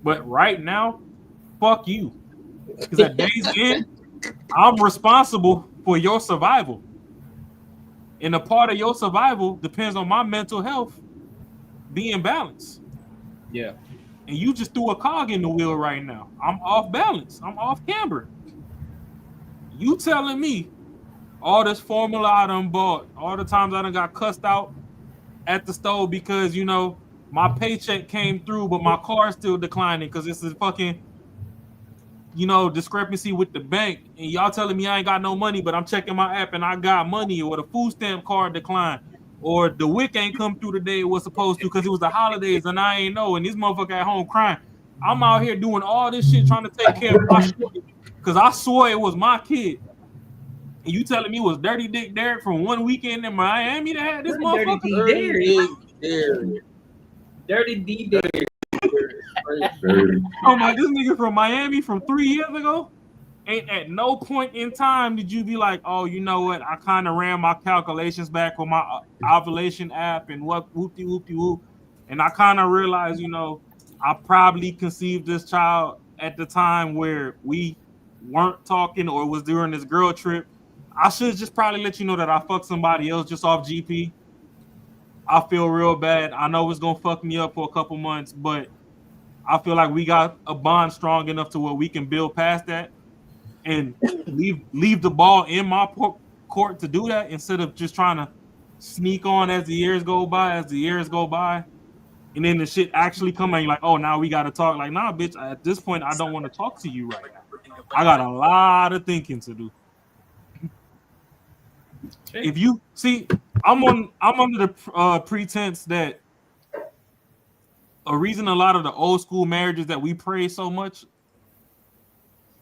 S6: But right now, fuck you. Because at day's end, I'm responsible for your survival. And a part of your survival depends on my mental health being balanced.
S13: Yeah.
S6: And you just threw a cog in the wheel right now. I'm off balance. I'm off camber. You telling me all this formula I done bought, all the times I done got cussed out at the stove because, my paycheck came through, but my car's still declining because it's a fucking, discrepancy with the bank. And y'all telling me I ain't got no money, but I'm checking my app and I got money, or the food stamp card declined, or the WIC ain't come through the day it was supposed to because it was the holidays and I ain't know. And this motherfucker at home crying. I'm out here doing all this shit trying to take care of my shit because I swore it was my kid. And you telling me it was Dirty Dick Derek from one weekend in Miami that had this motherfucker?
S13: Dirty D Derek.
S6: Oh my, this nigga from Miami from 3 years ago. Ain't at no point in time did you be like, oh, you know what? I kind of ran my calculations back on my ovulation app and whoop-de-whoop-de-whoop. And I kind of realized, I probably conceived this child at the time where we weren't talking or it was during this girl trip. I should just probably let you know that I fucked somebody else just off GP. I feel real bad. I know it's going to fuck me up for a couple months, but I feel like we got a bond strong enough to where we can build past that and leave the ball in my court to do that instead of just trying to sneak on as the years go by, and then the shit actually come and you're like, oh, now we got to talk. Like, nah, bitch, at this point, I don't want to talk to you right now. I got a lot of thinking to do. If you see, I'm under the pretense that a reason a lot of the old school marriages that we praise so much,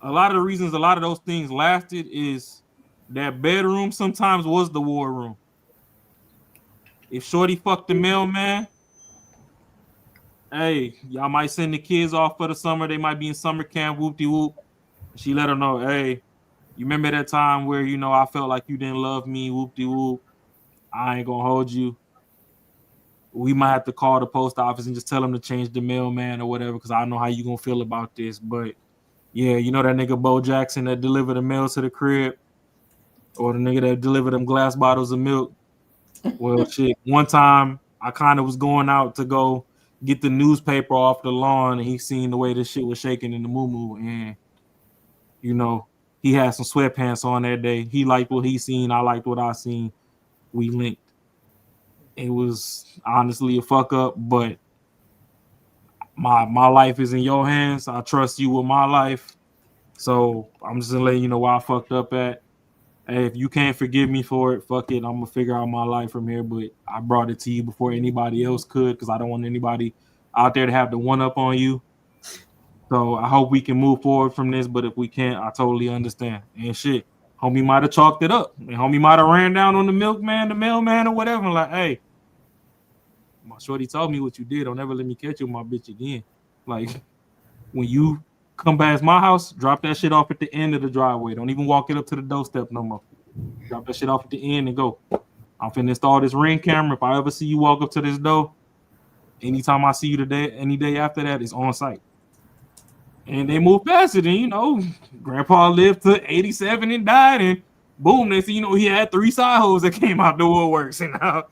S6: a lot of the reasons a lot of those things lasted is that bedroom sometimes was the war room. If shorty fucked the mailman, hey, y'all might send the kids off for the summer. They might be in summer camp, whoop-de-whoop. She let her know, hey, you remember that time where, I felt like you didn't love me, whoop-de-whoop. I ain't gonna hold you. We might have to call the post office and just tell them to change the mailman or whatever, because I know how you gonna feel about this. But yeah, that nigga Bo Jackson that delivered the mail to the crib, or the nigga that delivered them glass bottles of milk. Well, shit, one time I kind of was going out to go get the newspaper off the lawn, and he seen the way this shit was shaking in the moo-moo, and he had some sweatpants on that day. He liked what he seen, I liked what I seen. We linked. It was honestly a fuck up, but my life is in your hands. I trust you with my life. So I'm just gonna let you know where I fucked up at. Hey, if you can't forgive me for it, fuck it. I'm gonna figure out my life from here. But I brought it to you before anybody else could, because I don't want anybody out there to have the one up on you. So I hope we can move forward from this. But if we can't, I totally understand. And shit, homie might have chalked it up. And homie might have ran down on the milkman, the mailman, or whatever. Like, hey, my shorty told me what you did. Don't ever let me catch you with my bitch again. Like, when you come past my house, drop that shit off at the end of the driveway. Don't even walk it up to the doorstep no more. Drop that shit off at the end and go. I'm finna install this Ring camera. If I ever see you walk up to this door, anytime I see you today, any day after that, it's on site. And they moved past it, and Grandpa lived to 87 and died, and boom, they see, he had 3 side hoes that came out the woodworks, and now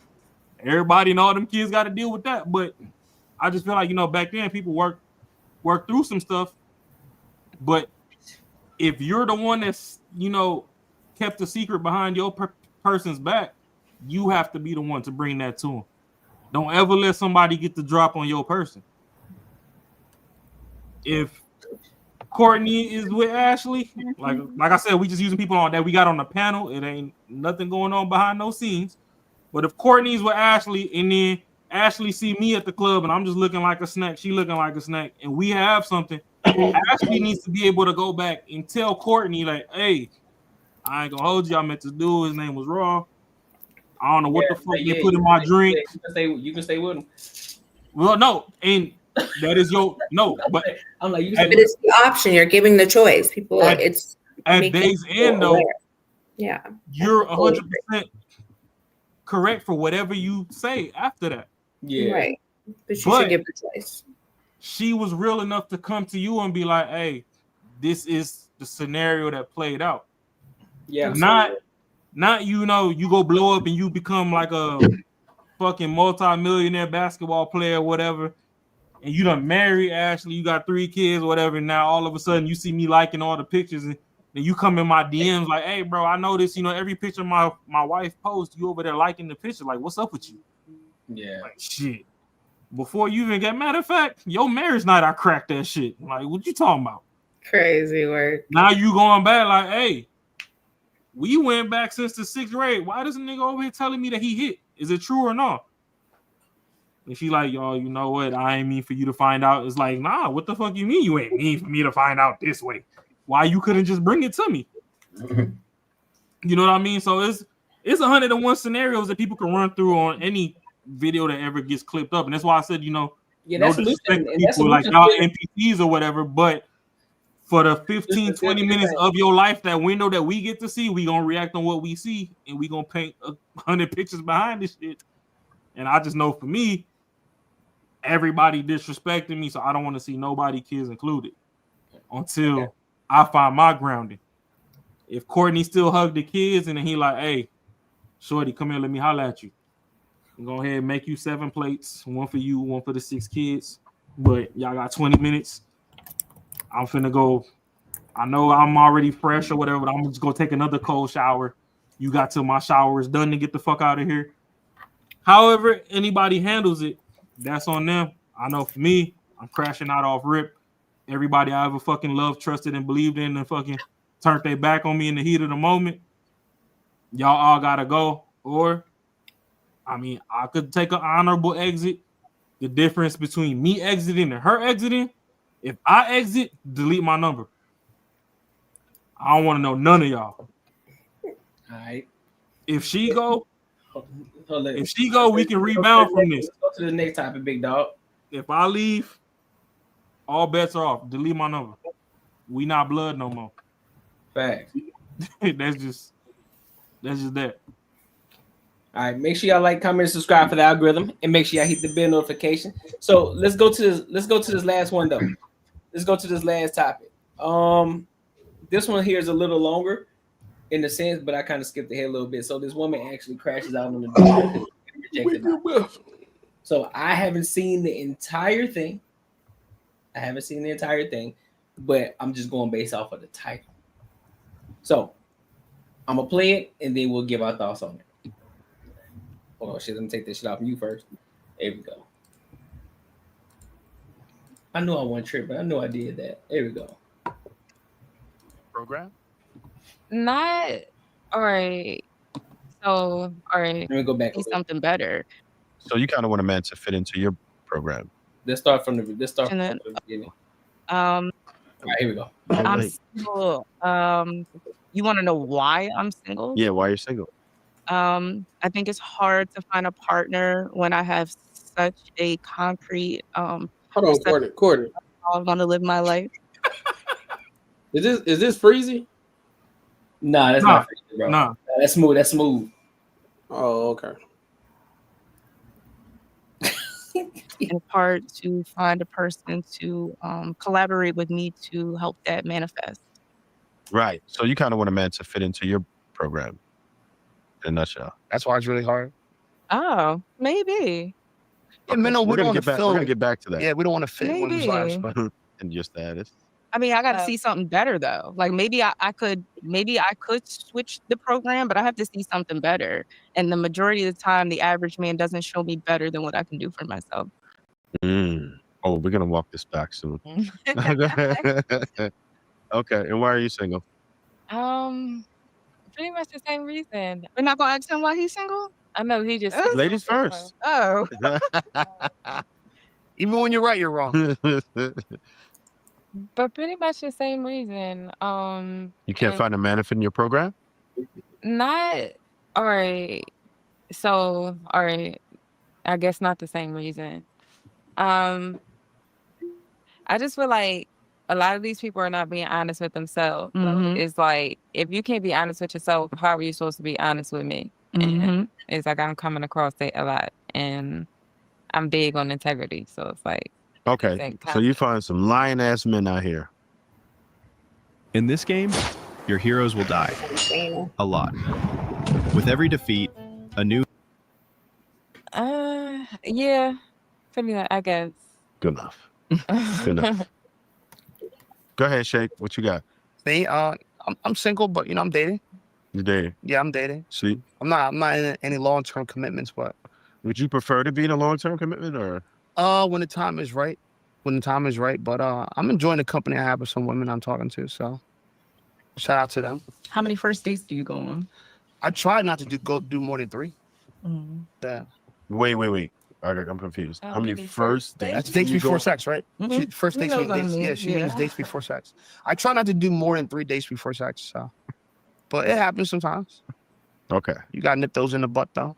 S6: everybody and all them kids got to deal with that. But I just feel like, back then people work through some stuff. But if you're the one that's, kept the secret behind your person's back, you have to be the one to bring that to them. Don't ever let somebody get the drop on your person. If Courtney is with Ashley, like I said, we just using people on that we got on the panel. It ain't nothing going on behind those scenes. But if Courtney's with Ashley and then Ashley see me at the club and I'm just looking like a snack, she looking like a snack, and we have something, Ashley needs to be able to go back and tell Courtney, like, hey, I ain't gonna hold you. I meant to do. His name was Raw. I don't know what the fuck
S13: yeah,
S6: they put in my drink.
S13: You can stay with them.
S6: Well, no, and that is your no, but
S13: I'm like,
S2: but it's the option. You're giving the choice. People, it's
S6: at day's end though.
S2: Yeah,
S6: you're 100% correct for whatever you say after that.
S13: Yeah,
S2: right. But you should give the choice.
S6: She was real enough to come to you and be like, "Hey, this is the scenario that played out."
S13: Yeah,
S6: not you know you go blow up and you become like a fucking multi-millionaire basketball player, or whatever, and you done marry Ashley, you got 3 kids, whatever. Now all of a sudden you see me liking all the pictures, and you come in my DMs like, "Hey, bro, I noticed, you know, every picture my wife posts, you over there liking the picture. Like, what's up with you?"
S13: Yeah,
S6: like, shit. Before you even get, matter of fact, your marriage night, I cracked that shit. Like, what you talking about?
S2: Crazy work.
S6: Now you going back like, hey, we went back since the 6th grade. Why does a nigga over here telling me that he hit? Is it true or not? And she like, yo, you know what? I ain't mean for you to find out. It's like, nah, what the fuck you mean you ain't mean for me to find out this way? Why you couldn't just bring it to me? You know what I mean? So it's 101 scenarios that people can run through on any video that ever gets clipped up. And that's why I said, you know, no disrespect to people like y'all NPCs or whatever, but for the 15, 20 minutes of your life, that window that we get to see, we gonna react on what we see, and we gonna paint 100 pictures behind this shit. And I just know for me, everybody disrespecting me, so I don't want to see nobody, kids included, until I find my grounding. If Courtney still hug the kids and then he like, hey, shorty, come here, let me holler at you. Go ahead and make you 7 plates, 1 for you, 1 for the 6 kids. But y'all got 20 minutes. I'm finna go. I know I'm already fresh or whatever, but I'm just gonna take another cold shower. You got till my shower is done to get the fuck out of here. However, anybody handles it, that's on them. I know for me, I'm crashing out off rip. Everybody I ever fucking loved, trusted, and believed in, and fucking turned their back on me in the heat of the moment. Y'all all gotta go. Or, I mean, I could take an honorable exit. The difference between me exiting and her exiting, if I exit, delete my number. I don't want to know none of y'all.
S13: All right.
S6: If she go, we can rebound from this.
S13: Let's go to the next topic, big dog.
S6: If I leave, all bets are off. Delete my number. We not blood no more.
S13: Facts.
S6: That's just that.
S13: All right, make sure y'all like, comment, and subscribe for the algorithm, and make sure y'all hit the bell notification. So let's go to this last one though. Let's go to this last topic. This one here is a little longer in the sense, but I kind of skipped ahead a little bit. So this woman actually crashes out on the door. So I haven't seen the entire thing. But I'm just going based off of the title. So I'm gonna play it and then we'll give our thoughts on it. Oh shit, let me take this shit off you first. There we go. I knew I wasn't tripping. I knew I did that. There we go.
S14: Program?
S15: Not all right. So all right.
S13: Let me go back.
S15: Something better.
S14: So you kind of want a man to fit into your program.
S13: Let's start from the beginning. All right, here we go.
S15: I'm single. You want to know why I'm single?
S14: Yeah, why you're single?
S15: I think it's hard to find a partner when I have such a concrete
S3: Hold on, Courtney.
S15: I want to live my life.
S3: Is this freezy?
S13: Nah, that's not freezy, bro. Nah. That's smooth.
S3: Oh, okay.
S15: It's hard to find a person to collaborate with me to help that manifest.
S14: Right. So you kind of want a man to fit into your program. In a nutshell. That's why it's really hard.
S15: Oh, maybe.
S14: Yeah, we don't want to feel. We're gonna get back to that.
S16: Yeah, we don't want to fit one of those lives, but
S14: and your status.
S15: I mean, I got to see something better though. Like maybe I could switch the program, but I have to see something better. And the majority of the time, the average man doesn't show me better than what I can do for myself.
S14: Oh, we're gonna walk this back soon. Okay, and why are you single?
S15: Pretty much the same reason. We're not gonna ask him why he's single. I know he just
S14: ladies first.
S15: Oh.
S16: Even when you're right, you're wrong.
S15: But pretty much the same reason.
S14: You can't find a man to fit in your program?
S15: Not all right. So, all right. I guess not the same reason. I just feel like a lot of these people are not being honest with themselves. It's like, if you can't be honest with yourself, how are you supposed to be honest with me? And it's like I'm coming across it a lot, and I'm big on integrity. So it's like,
S14: Okay, so you find some lying ass men out here.
S17: In this game, your heroes will die. A lot. With every defeat, a new...
S15: yeah, I guess.
S14: Good enough. Good enough. Go ahead, Shake. What you got?
S16: Me, I'm single, but I'm dating.
S14: You dating?
S16: Yeah, I'm dating.
S14: See?
S16: I'm not in any long-term commitments, but
S14: would you prefer to be in a long-term commitment or?
S16: When the time is right. When the time is right, but I'm enjoying the company I have with some women I'm talking to. So, shout out to them.
S15: How many first dates do you go on?
S16: I try not to do more than 3. Yeah.
S14: Wait. I'm confused. How many first dates?
S16: That's dates before sex, right? First dates mean dates. Yeah, she means dates before sex. I try not to do more than 3 dates before sex. So, but it happens sometimes.
S14: Okay.
S16: You gotta nip those in the butt though.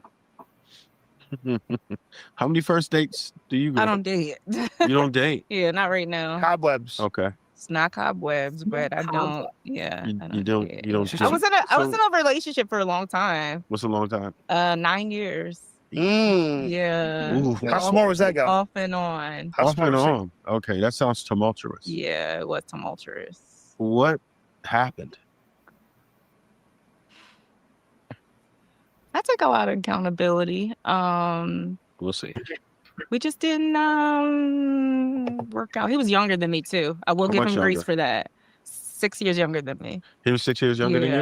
S14: How many first dates do you go?
S15: I don't date.
S14: You don't date?
S15: Yeah, not right now.
S16: Cobwebs.
S14: Okay.
S15: It's not cobwebs, but I don't. Yeah,
S14: You don't.
S15: I was in a relationship for a long time.
S14: What's a long time?
S15: 9 years. Yeah.
S14: Ooh.
S16: How small was that guy?
S15: Off and on.
S14: Off and on. Okay, that sounds tumultuous.
S15: Yeah, it was tumultuous.
S14: What happened?
S15: I take a lot of accountability.
S14: We'll see.
S15: We just didn't work out. He was younger than me too. I will
S14: How
S15: give
S14: much
S15: him grace
S14: younger?
S15: for that. 6 years younger than me.
S14: He was 6 years younger than you?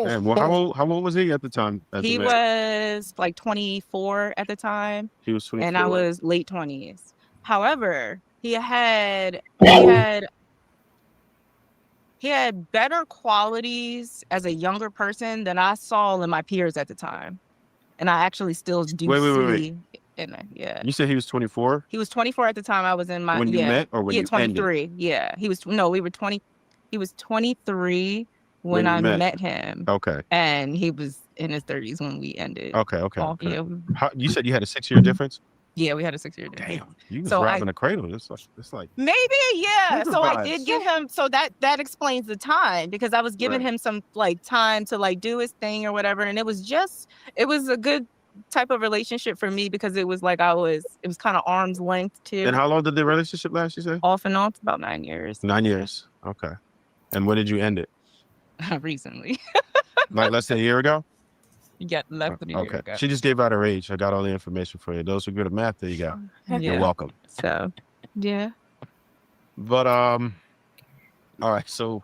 S14: Man, well, how old was he at the time?
S15: He was like 24 at the time.
S14: He was 24.
S15: And I was late 20s. However, he had better qualities as a younger person than I saw in my peers at the time. And I actually still do
S14: Wait.
S15: Yeah.
S14: You said he was 24?
S15: He was 24 at the time I was in my
S14: When you met or when
S15: he
S14: you
S15: had 23.
S14: ended?
S15: Yeah. He was 23 when I met him.
S14: Okay.
S15: And he was in his 30s when we ended.
S14: Okay.
S15: Yeah.
S14: You said you had a 6-year difference?
S15: Yeah, we had a 6-year difference.
S14: Damn, you was robbing a cradle. It's like
S15: maybe, yeah.
S14: Nigga
S15: So I
S14: vibes.
S15: did give him. So that explains the time because I was giving him some like time to like do his thing or whatever, and it was a good type of relationship for me because it was like it was kind of arm's length too.
S14: And how long did the relationship last? You said
S15: off and on, it's about 9 years.
S14: 9 years. Okay. And when did you end it?
S15: Recently.
S14: Like less than a year ago?
S15: Yeah, less than a year
S14: Okay.
S15: ago.
S14: She just gave out her age. I got all the information for you. Those who are good at math, there you go.
S15: Yeah.
S14: You're welcome.
S15: So, yeah.
S14: But all right. So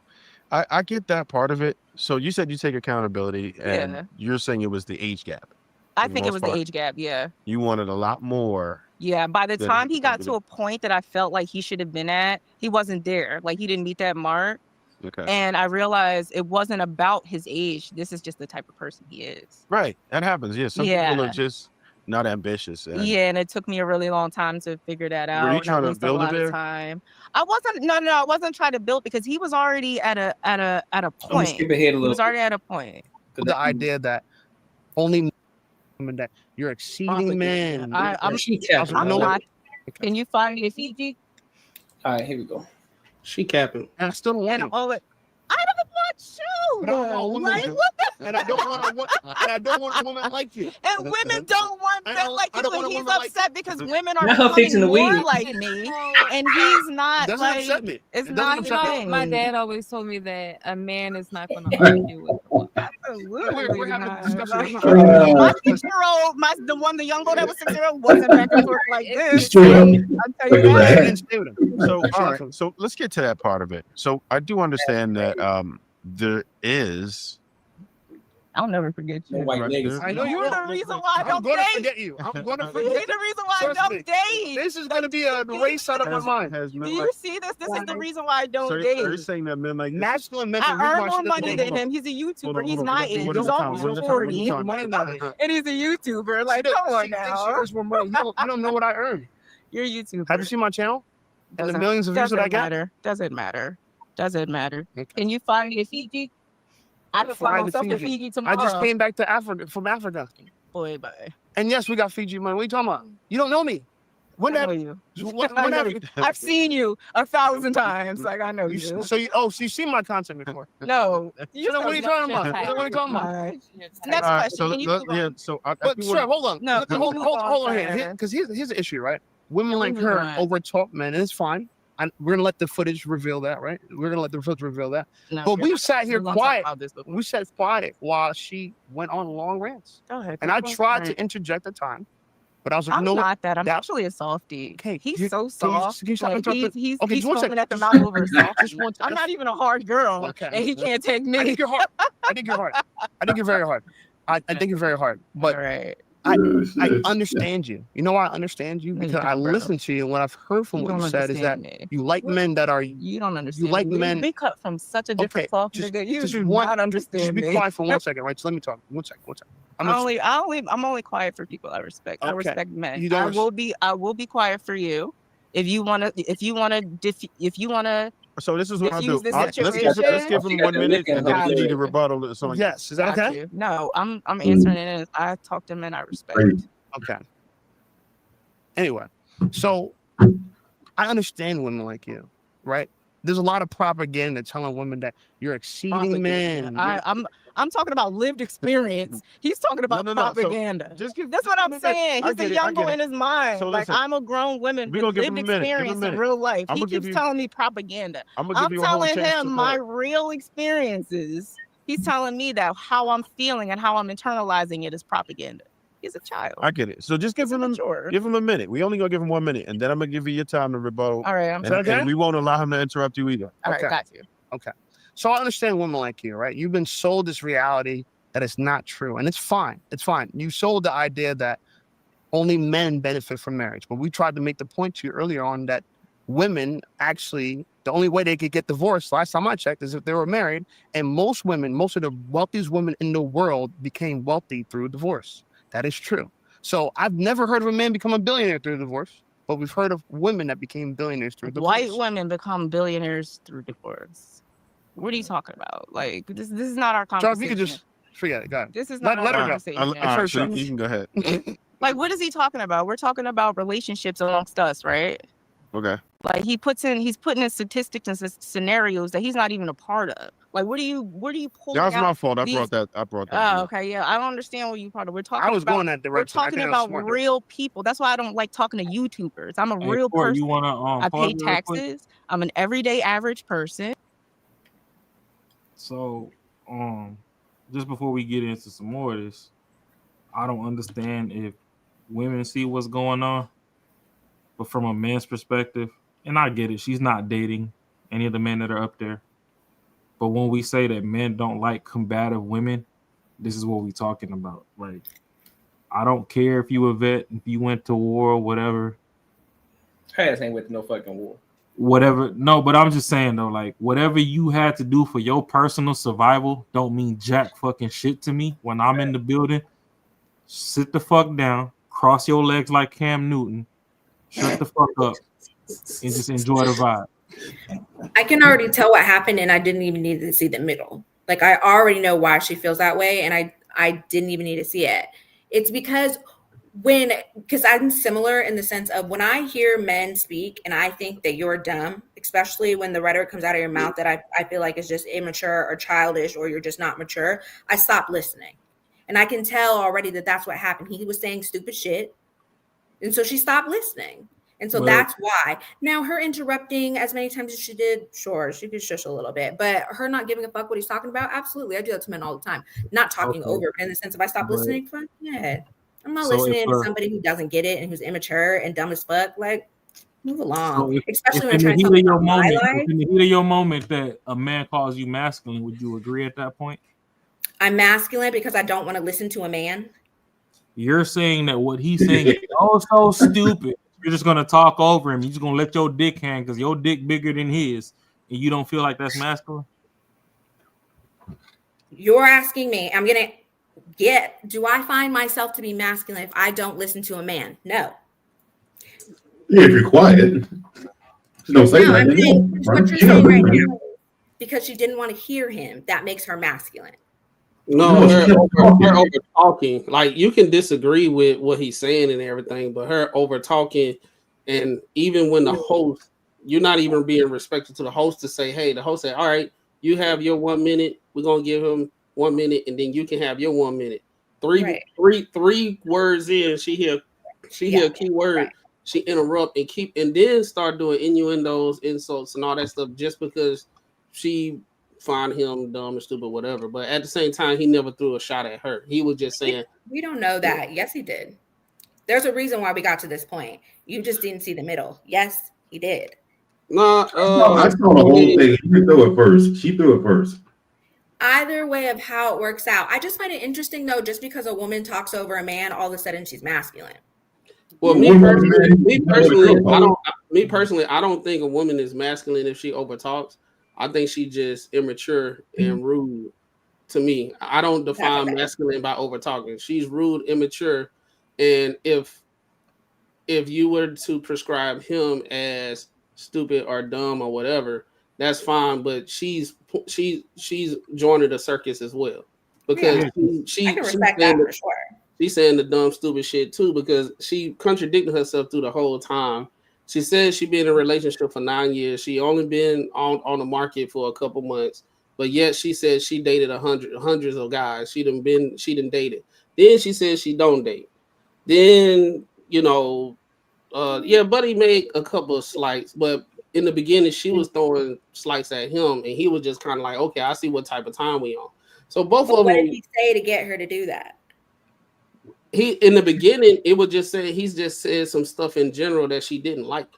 S14: I get that part of it. So you said you take accountability, and
S15: Yeah.
S14: you're saying it was the age gap.
S15: I
S14: for the
S15: think it
S14: most
S15: was
S14: part.
S15: the age gap. Yeah.
S14: You wanted a lot more.
S15: Yeah. By the
S14: than
S15: time he got to
S14: accountability.
S15: a point that I felt like he should have been at, he wasn't there. Like he didn't meet that mark.
S14: Okay.
S15: And I realized it wasn't about his age. This is just the type of person he is.
S14: Right. That happens. Yeah. Some people
S15: Yeah.
S14: are just not ambitious. And
S15: Yeah, and it took me a really long time to figure that out.
S14: Were you
S15: and I
S14: trying to
S15: wasted
S14: build
S15: a
S14: it
S15: lot
S14: there?
S15: of time. I wasn't trying to build because he was already at a point.
S13: skip ahead a
S15: He was
S13: little.
S15: already at a point.
S16: The idea that only women that you're exceeding man.
S15: I'm not. Can you find me a Fiji?
S13: All right, here we go.
S16: She capping. And I still don't want
S15: And
S16: it.
S15: all it. I don't want you.
S16: But I don't want a woman
S15: Like,
S16: like
S15: what the-
S16: and I don't want a woman like you.
S15: And women don't want
S16: I
S15: that
S16: don't-
S15: like
S16: I
S15: you,
S16: don't
S15: but
S16: want a
S15: he's
S16: woman like
S15: upset because women are
S13: Not her fixing
S15: becoming
S13: the
S15: more
S13: weed.
S15: like me, and he's not.
S16: Doesn't
S15: like,
S16: upset me.
S15: It's
S16: It
S15: not
S16: doesn't upset me.
S15: thing.
S11: My dad always told me that a man is not going to argue with a woman.
S15: Absolutely
S16: We're having a
S15: not.
S16: discussion.
S15: Like,
S16: I'm not-
S15: my 6-year-old, the young girl that was 6-year-old wasn't back and forth like this.
S5: Straight up.
S15: I'll tell you
S14: Look at
S15: that.
S16: didn't stay with him.
S14: So all right. So let's get to that part of it. So I do understand that there is.
S15: I'll never forget you.
S13: No white
S14: Right
S13: niggas.
S14: there.
S16: I know
S15: You're the reason why I
S16: I'm
S15: don't
S16: going to
S15: date.
S16: forget you. I'm going to
S15: You're
S16: forget.
S15: the reason why I
S16: Trust
S15: don't
S16: me.
S15: date.
S16: This is going to be a race out of my mind.
S14: Has
S15: Do
S14: men
S15: you
S14: like,
S15: see this? This is the reason why I don't
S14: so are
S15: date.
S14: you saying that men like this?
S16: Masculine men.
S15: I earn more money than him. He's a
S14: Hold
S15: YouTuber.
S14: on,
S15: He's
S14: hold on,
S15: not
S14: hold on.
S15: age.
S14: What
S15: He's
S14: is the time?
S15: almost
S14: What is the time?
S15: 40.
S16: Money now.
S15: And he's a YouTuber. Like, come on now.
S16: You don't know what I earn.
S15: You're a YouTuber.
S16: Have you seen my channel? And the
S15: Doesn't-
S16: millions of views that I
S15: doesn't
S16: got?
S15: matter. Doesn't matter. Doesn't matter.
S16: Okay.
S15: Can you find me a Fiji? I can fly
S16: Fly to
S15: myself to
S16: Fiji.
S15: Fiji
S16: I
S15: tomorrow.
S16: just came back to Africa from Africa.
S18: Boy, bye.
S16: And yes, we got Fiji money. What are you talking about? You don't know me. When
S18: I
S16: that?
S18: know you.
S16: When
S18: I know
S16: that?
S18: you. I've seen you 1,000 times. Like I know you.
S16: So you've seen my content before?
S18: No.
S16: So then what are you talking about? What are you talking about?
S18: All right. Next question.
S14: So
S18: Can you move on?
S14: so
S16: But sir, hold on.
S18: No,
S16: Hold on here. Because here's the issue, right? Women like
S18: move
S16: her
S18: on?
S16: overtalk men, and it's fine. And we're gonna let the footage reveal that, right? We're gonna let the footage reveal that.
S18: No,
S16: But
S18: we're
S16: we
S18: not.
S16: sat here
S18: We're gonna talk
S16: quiet.
S18: about this before.
S16: We sat quiet while she went on long rants.
S18: Go ahead.
S16: And I tried to interject at time, but I was like,
S18: I'm
S16: no,
S18: not that. I'm actually a softie.
S16: Okay,
S18: He's so soft.
S16: Can you stop
S18: Like,
S16: interrupting?
S18: he's
S16: Okay,
S18: he's
S16: just one
S18: foaming
S16: second.
S18: at the mouth over a softie.
S16: Just one
S18: I'm not even a hard girl,
S16: Okay.
S18: and he can't take me.
S16: I think you're hard. I think you're hard. I think you're very hard. I think you're very hard. But I understand you. You know why I understand you?
S18: No, you
S16: Because I
S18: don't, bro.
S16: listened to you, and what I've heard from
S18: You
S16: what you
S18: don't
S16: said is that
S18: understand me.
S16: you like men that are.
S18: You don't understand.
S16: like
S18: me.
S16: men.
S18: We cut from such a different cloth, nigga. You do not understand
S16: Just be
S18: me.
S16: quiet for 1 second, right? So let me talk. One second.
S18: I'm only quiet for people I respect. I
S16: Okay.
S18: respect men.
S16: You don't
S18: I will be quiet for you. If you wanna
S14: So this is what I'll do.
S18: diffuse the
S14: Let's
S18: situation.
S14: give him 1 minute, and then if you need a rebuttal or something.
S16: Yes, is that
S18: Got
S16: okay?
S18: you. No, I'm answering it. I talk to men I respect.
S16: Okay. Anyway, so I understand women like you, right? There's a lot of propaganda telling women that you're exceeding men.
S18: I'm talking about lived experience. He's talking about
S14: So
S18: propaganda.
S14: just give.
S18: That's what I'm saying.
S14: I
S18: He's
S14: get
S18: a
S14: it, I
S18: young
S14: get
S18: boy
S14: it.
S18: in his mind.
S14: So
S18: Like
S14: listen,
S18: I'm a grown woman
S14: we
S18: with
S14: gonna give
S18: lived
S14: him a minute. Give him a
S18: experience in
S14: minute.
S18: real life.
S14: I'm
S18: He
S14: gonna give
S18: keeps
S14: you-
S18: telling me propaganda.
S14: I'm gonna give you a whole
S18: telling
S14: chance to
S18: him my
S14: talk.
S18: real experiences. He's telling me that how I'm feeling and how I'm internalizing it is propaganda. He's a child.
S14: I get it. So just give him a minute. We only gonna give him 1 minute, and then I'm gonna give you your time to rebuttal.
S18: All right, I'm
S14: and we won't allow him to interrupt you either.
S18: All right, got you.
S16: Okay. So I understand women like you, right? You've been sold this reality that it's not true, and it's fine. It's fine. You sold the idea that only men benefit from marriage, but we tried to make the point to you earlier on that women actually, the only way they could get divorced, last time I checked, is if they were married, and most women, most of the wealthiest women in the world became wealthy through divorce. That is true. So I've never heard of a man become a billionaire through divorce, but we've heard of women that became billionaires through divorce.
S18: White women become billionaires through divorce. What are you talking about? Like this is not our
S16: Charles,
S18: conversation.
S16: you could just forget it. Go ahead.
S18: This is not
S16: let
S18: our
S16: her go.
S18: conversation.
S14: All right, so you can go ahead.
S18: Like, what is he talking about? We're talking about relationships amongst us, right?
S14: Okay.
S18: Like he's putting in statistics and scenarios that he's not even a part of. Like, what are you pulling
S14: That was
S18: out
S14: my fault. I
S18: these-
S14: brought that.
S18: Oh, okay, yeah. I don't understand what you part of. We're talking.
S16: I was
S18: about,
S16: going that direction.
S18: We're
S16: I
S18: talking
S16: think I was
S18: about
S16: smart.
S18: real people. That's why I don't like talking to YouTubers. I'm a
S6: Hey,
S18: real
S6: Court,
S18: person.
S6: you wanna
S18: I
S6: pause
S18: pay
S6: it real quick?
S18: taxes. I'm an everyday average person.
S6: So, just before we get into some more of this, I don't understand if women see what's going on, but from a man's perspective, and I get it, she's not dating any of the men that are up there. But when we say that men don't like combative women, this is what we're talking about. Like, I don't care if you a vet, if you went to war, whatever.
S13: Her ass ain't with no fucking war.
S6: Whatever. No, but I'm just saying though, like whatever you had to do for your personal survival don't mean jack fucking shit to me when I'm in the building. Sit the fuck down, cross your legs like Cam Newton, shut the fuck up, and just enjoy the vibe.
S2: I can already tell what happened, and I didn't even need to see the middle. Like I already know why she feels that way, and I didn't even need to see it. It's because I'm similar in the sense of when I hear men speak and I think that you're dumb, especially when the rhetoric comes out of your mouth that I feel like is just immature or childish or you're just not mature, I stop listening. And I can tell already that that's what happened. He was saying stupid shit. And so she stopped listening. And so that's why. Now, her interrupting as many times as she did, sure, she could shush a little bit. But her not giving a fuck what he's talking about, absolutely. I do that to men all the time. Not talking over, but in the sense if I stop listening, fuck yeah. I'm not listening to somebody who doesn't get it and who's immature and dumb as fuck. Like, move along.
S6: So
S2: especially when
S6: in
S2: you're
S6: the
S2: trying
S6: heat
S2: to
S6: of
S2: talk
S6: your
S2: about my
S6: moment,
S2: life.
S6: if in the heat of your moment that a man calls you masculine, would you agree at that point?
S2: I'm masculine because I don't want to listen to a man.
S6: You're saying that what he's saying is so stupid. You're just gonna talk over him. You're just gonna let your dick hang because your dick bigger than his, and you don't feel like that's masculine.
S2: You're asking me, do I find myself to be masculine if I don't listen to a man? No.
S5: Yeah, if you're quiet, just don't say
S2: No, I'm
S5: nothing.
S2: saying what you're saying right now. Because she didn't want to hear him, that makes her masculine.
S3: No,
S5: she
S3: her
S5: kept talking.
S3: over talking. Like you can disagree with what he's saying and everything, but her over talking, and even when the host, you're not even being respectful to the host to say, "Hey," the host said, "All right, you have your 1 minute. We're gonna give him 1 minute, and then you can have your 1 minute." Three words in, she hear a key word. She interrupt and then start doing innuendos, insults, and all that stuff just because she find him dumb and stupid, whatever. But at the same time, he never threw a shot at her. He was just saying,
S2: We don't know that. Yes, he did. There's a reason why we got to this point. You just didn't see the middle. Yes, he did.
S3: "Nah."
S5: I saw the whole thing. She threw it first.
S2: Either way of how it works out. I just find it interesting though, just because a woman talks over a man, all of a sudden she's masculine.
S3: Well, me personally, I don't think a woman is masculine if she overtalks. I think she just immature and rude. To me, I don't define masculine by overtalking. She's rude, immature, and if you were to prescribe him as stupid or dumb or whatever, that's fine. But she's joining the circus as well because
S2: I can respect that for sure.
S3: She's saying the dumb, stupid shit too because she contradicted herself through the whole time. She said she been in a relationship for 9 years. She only been on the market for a couple months, but yet she said she dated hundreds of guys. She done dated. Then she said she don't date. Then Buddy made a couple of slights, but in the beginning she was throwing slights at him, and he was just kind of like, okay, I see what type of time we on. So both of them.
S2: What did he say to get her to do that?
S3: He in the beginning, it was just saying he's just said some stuff in general that she didn't like.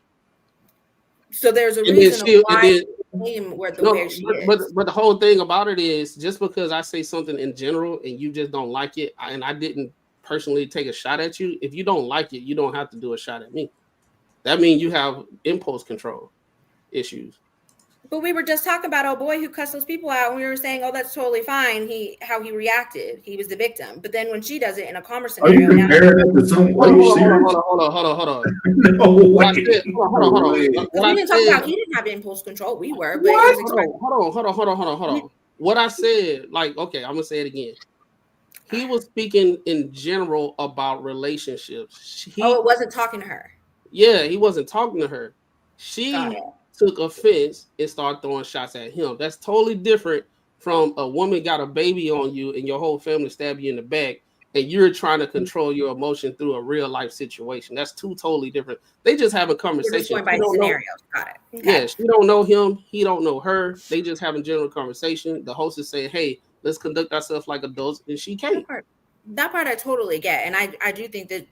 S2: So there's a reason why where she is.
S3: But the whole thing about it is just because I say something in general and you just don't like it, and I didn't personally take a shot at you. If you don't like it, you don't have to do a shot at me. That means you have impulse control issues.
S2: But we were just talking about boy who cussed those people out, and we were saying, oh, that's totally fine. How he reacted. He was the victim. But then when she does it in a calmer scenario,
S5: are you comparing that to something? Are you serious?
S3: Hold on.
S5: No way.
S3: Hold on.
S2: We didn't talk about he didn't have impulse control. We were, but
S3: hold on. What I said, like, okay, I'm gonna say it again. He was speaking in general about relationships.
S2: It wasn't talking to her.
S3: Yeah, he wasn't talking to her. She took offense and started throwing shots at him. That's totally different from a woman got a baby on you and your whole family stab you in the back and you're trying to control your emotion through a real life situation. That's two totally different. They just have a conversation.
S2: Going by scenarios. Got it. Okay.
S3: Yeah, she don't know him. He don't know her. They just having general conversation. The host is saying, hey, let's conduct ourselves like adults, and she can't.
S2: That part I totally get, and I do think that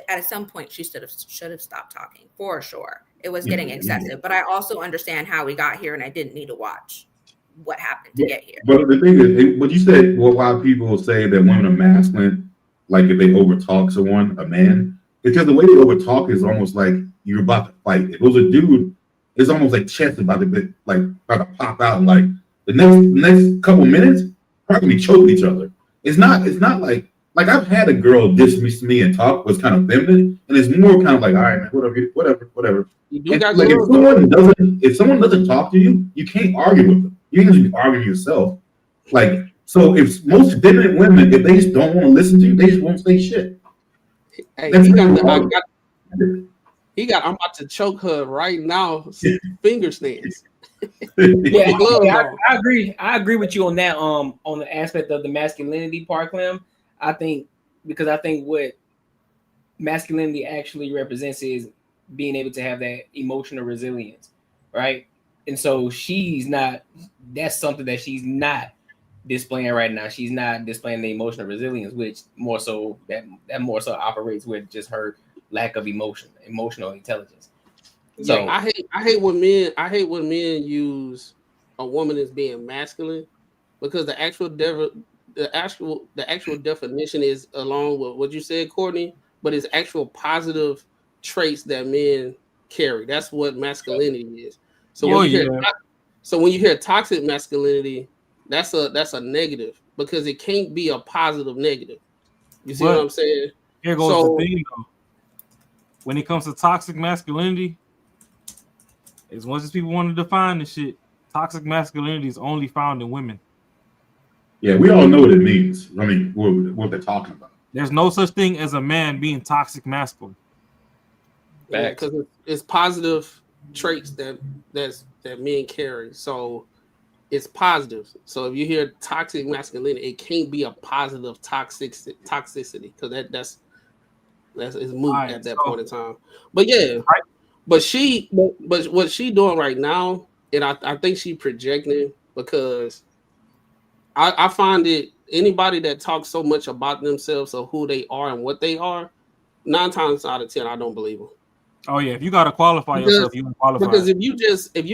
S2: at some point she should have stopped talking for sure. It was getting excessive, but I also understand how we got here, and I didn't need to watch what happened to get here.
S5: But the thing is, what you said, why people say that women are masculine, like if they overtalk someone, a man, because the way they overtalk is almost like you're about to fight. If it was a dude, it's almost like chest about to pop out, and like the next couple minutes, probably choking each other. It's not like I've had a girl dismiss me and talk was kind of feminine, and it's more kind of like, all right, man, whatever. Like if someone doesn't talk to you, you can't argue with them. You can just argue with yourself. Like, so if most feminine women, if they just don't want to listen to you, they just won't say shit.
S3: Hey, I'm about to choke her right now. Finger snares.
S13: Yeah, I agree. I agree with you on that. On the aspect of the masculinity part, Clem. I think what masculinity actually represents is being able to have that emotional resilience, right? And so that's something that she's not displaying right now. She's not displaying the emotional resilience, which more so operates with just her lack of emotional intelligence. So
S3: yeah, I hate when men use a woman as being masculine, because the actual definition is along with what you said, Courtney, but it's actual positive traits that men carry. That's what masculinity is. So when you hear toxic masculinity, that's a negative, because it can't be a positive negative. You see what I'm saying?
S6: Here goes the thing though. When it comes to toxic masculinity, as much as people want to define this shit, toxic masculinity is only found in women.
S5: Yeah, we all know what it means. I mean, what they're talking about.
S6: There's no such thing as a man being toxic masculine.
S3: Yeah, because it's positive traits that men carry. So it's positive. So if you hear toxic masculinity, it can't be a positive toxicity because that's moot
S6: Right,
S3: at that point in time. But yeah, but what she doing right now, and I think she projecting because I find it anybody that talks so much about themselves or who they are and what they are, 9 times out of 10, I don't believe them.
S6: Oh yeah, if you gotta qualify yourself, you qualify.
S3: Because if you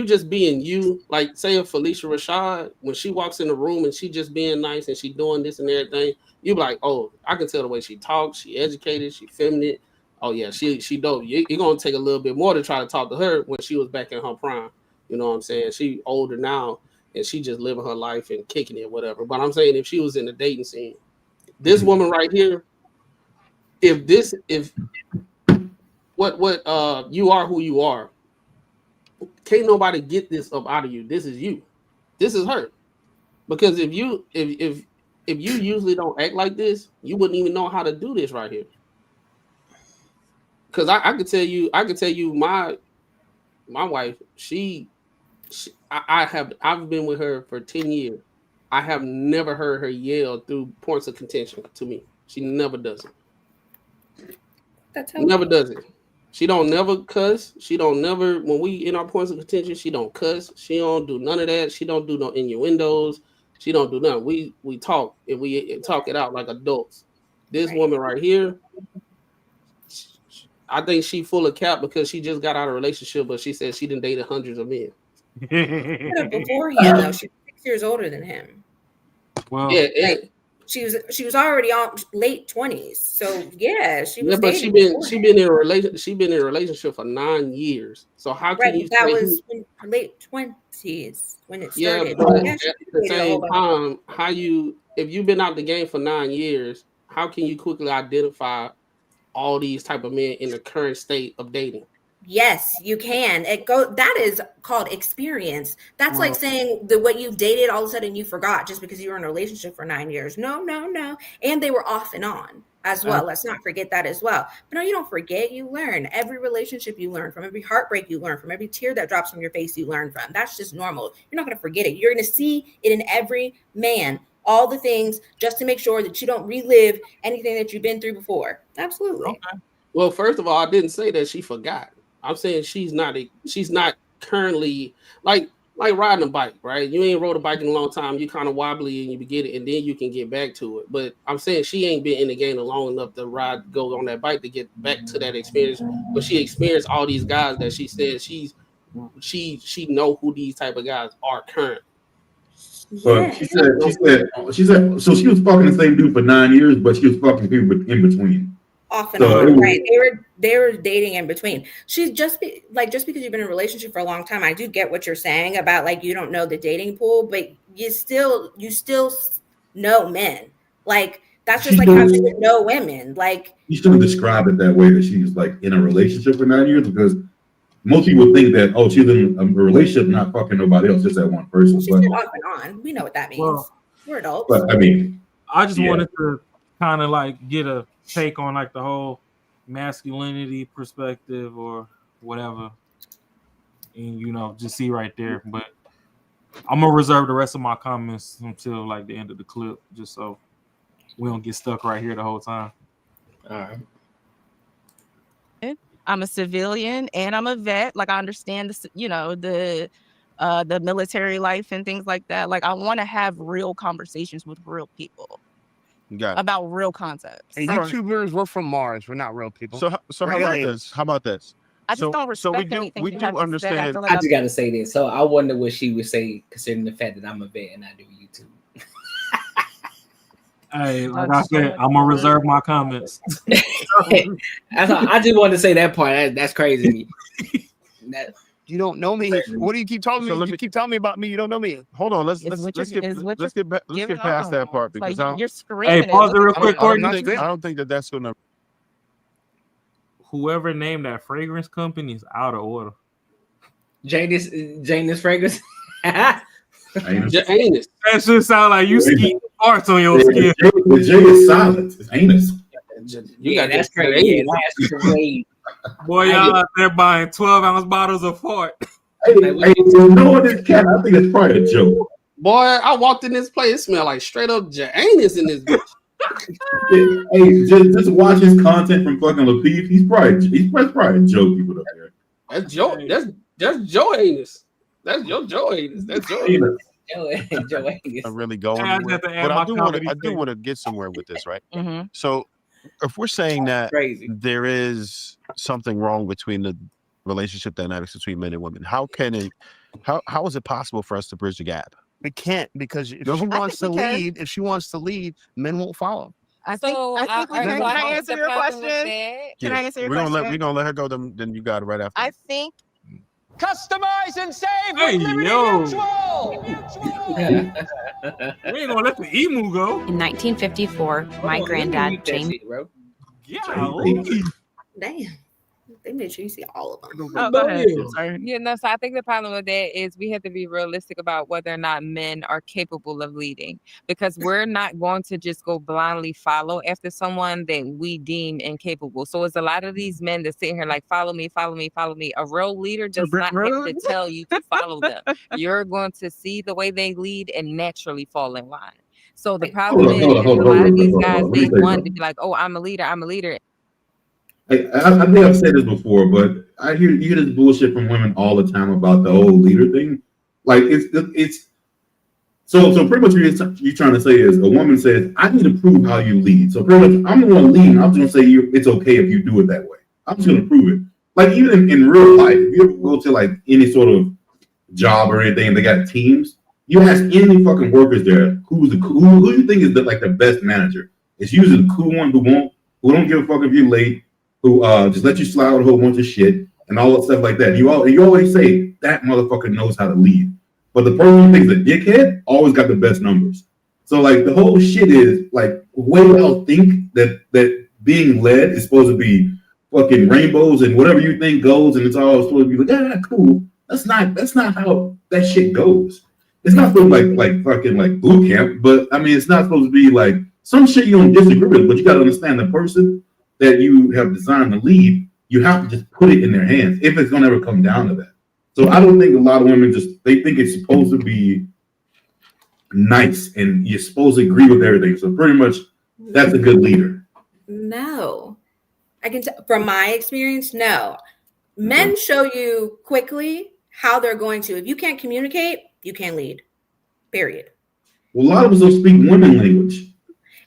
S3: just being you, like say if Felicia Rashad, when she walks in the room and she just being nice and she doing this and everything, you be like, oh, I can tell the way she talks, she educated, she feminine. Oh yeah, she dope. You're gonna take a little bit more to try to talk to her when she was back in her prime. You know what I'm saying? She older now and she just living her life and kicking it, whatever. But I'm saying if she was in the dating scene, this woman right here, what you are who you are. Can't nobody get this up out of you. This is you. This is her. Because if you usually don't act like this, you wouldn't even know how to do this right here. Because I could tell you my wife, I've been with her for 10 years. I have never heard her yell through points of contention to me. She never does it. Never does it. She don't never cuss. She don't never, when we in our points of contention, she don't cuss. She don't do none of that. She don't do no innuendos. She don't do nothing. We talk and we talk it out like adults. This woman right here, I think she full of cap because she just got out of a relationship, but she said she done dated hundreds of men.
S2: Beforehand, though, she's 6 years older than him.
S6: Well,
S3: yeah,
S2: like, she was already on late 20s. So yeah, she was.
S3: Yeah, but she been in a relationship for 9 years. So how can you
S2: that
S3: say
S2: was late 20s when it
S3: yeah,
S2: started?
S3: but
S2: Yeah,
S3: at the same time, if you've been out the game for 9 years, how can you quickly identify all these type of men in the current state of dating?
S2: Yes, you can. That is called experience. That's like saying that what you've dated, all of a sudden you forgot just because you were in a relationship for 9 years. No. And they were off and on as well. Let's not forget that as well. But no, you don't forget. You learn. Every relationship you learn from, every heartbreak you learn from, every tear that drops from your face you learn from. That's just normal. You're not going to forget it. You're going to see it in every man. All the things just to make sure that you don't relive anything that you've been through before. Absolutely.
S3: Okay. Well, first of all, I didn't say that she forgot. I'm saying she's not currently like riding a bike, right? You ain't rode a bike in a long time. You kind of wobbly and you get it, and then you can get back to it. But I'm saying she ain't been in the game long enough to go on that bike to get back to that experience. But she experienced all these guys that she said she know who these type of guys are current.
S5: But she said so she was fucking the same dude for 9 years, but she was fucking people in between.
S2: Off and on, right? They were dating in between. She's just because you've been in a relationship for a long time. I do get what you're saying about like you don't know the dating pool, but you still know men. Like that's just like how you would know women. Like
S5: you shouldn't describe it that way that she's like in a relationship for 9 years because most people think that she's in a relationship, not fucking nobody else, just that one person.
S2: She's been off and on. We know what that means. We're adults.
S5: But I mean,
S6: I just wanted to kind of like get a take on like the whole masculinity perspective or whatever, and just see right there. But I'm gonna reserve the rest of my comments until like the end of the clip, just so we don't get stuck right here the whole time.
S13: All right.
S18: I'm a civilian and I'm a vet. Like I understand the military life and things like that. Like I want to have real conversations with real people. About real concepts.
S16: And YouTubers, we're from Mars. We're not real people.
S14: So how about this? How about this?
S18: I just don't respect anything.
S14: We do understand.
S13: I just got to say this. So I wonder what she would say, considering the fact that I'm a vet and I do YouTube.
S6: Hey, like I said, I'm gonna reserve my comments.
S13: I just wanted to say that part. That's crazy.
S16: You don't know me. What do you keep telling me? You keep telling me about me. You don't know me.
S14: Hold on. Let's get past that part because
S18: you're screaming.
S6: Hey, pause it real quick, Courtney.
S14: I don't think that's gonna.
S6: Whoever named that fragrance company is out of order.
S13: Janus fragrance.
S3: Janus.
S6: That should sound like you ski. Parts on your skin.
S5: The J is silent. It's anus.
S13: Yeah, that's crazy. Yeah, that's crazy.
S6: Boy, y'all out there buying 12-ounce bottles of fart.
S5: Hey, you know what this cat? I think it's probably a joke.
S3: Boy, I walked in this place, it smelled like straight up Janus in this bitch.
S5: Hey, just watch his content from fucking Lapeef. He's probably a joke. People up there.
S3: That's Joe. That's Joe Anus. That's your Joe Anus. That's Joe Anus.
S13: Joe Anus.
S14: I'm really going.
S6: I
S14: With, but I do want to get somewhere with this, right?
S18: Mm-hmm.
S14: So, if we're saying that
S13: Crazy.
S14: there is something wrong between the relationship dynamics between men and women, how is it possible for us to bridge the gap?
S16: We can't, because if she wants to lead, men won't follow.
S18: I think we can. Can I answer your question? Can I answer your question?
S14: We're gonna let her go. Then you got it right after.
S18: I think.
S19: Customize and save
S6: Hey,
S19: with Liberty
S6: yo.
S19: Mutual.
S6: We ain't gonna let the emu go.
S20: In 1954, my granddad, James.
S2: Damn. They made sure you see all of them.
S18: Oh, go ahead. Sorry.
S15: Yeah, no, so I think the problem with that is we have to be realistic about whether or not men are capable of leading, because we're not going to just go blindly follow after someone that we deem incapable. So it's a lot of these men that sit here like, follow me, follow me, follow me. A real leader does not have to tell you to follow them. You're going to see the way they lead and naturally fall in line. So the problem is a lot of these guys, they want to be like, oh, I'm a leader, I'm a leader.
S5: I think I've said this before, but you hear this bullshit from women all the time about the whole leader thing. Like it's so pretty much what you're trying to say is a woman says, I need to prove how you lead. So pretty much I'm the one leading. I'm just gonna say it's okay if you do it that way. I'm just gonna prove it. Like even in real life, if you ever go to like any sort of job or anything, and they got teams, you ask any fucking workers there who you think is the best manager. It's usually the cool one who don't give a fuck if you're late, who just let you slide with a whole bunch of shit and all that stuff like that. You always say that motherfucker knows how to lead, but the person who thinks a dickhead always got the best numbers. So like the whole shit is like way y'all think that being led is supposed to be fucking rainbows and whatever you think goes, and it's all supposed to be like cool. That's not how that shit goes. It's not supposed to be like fucking like boot camp, but I mean it's not supposed to be like some shit you don't disagree with, but you gotta understand the person that you have designed to lead, you have to just put it in their hands if it's gonna ever come down to that. So I don't think a lot of women they think it's supposed to be nice and you're supposed to agree with everything. So pretty much that's a good leader.
S2: No. I can tell from my experience, no. Men show you quickly how they're going to. If you can't communicate, you can't lead. Period.
S5: Well, a lot of us don't speak women language.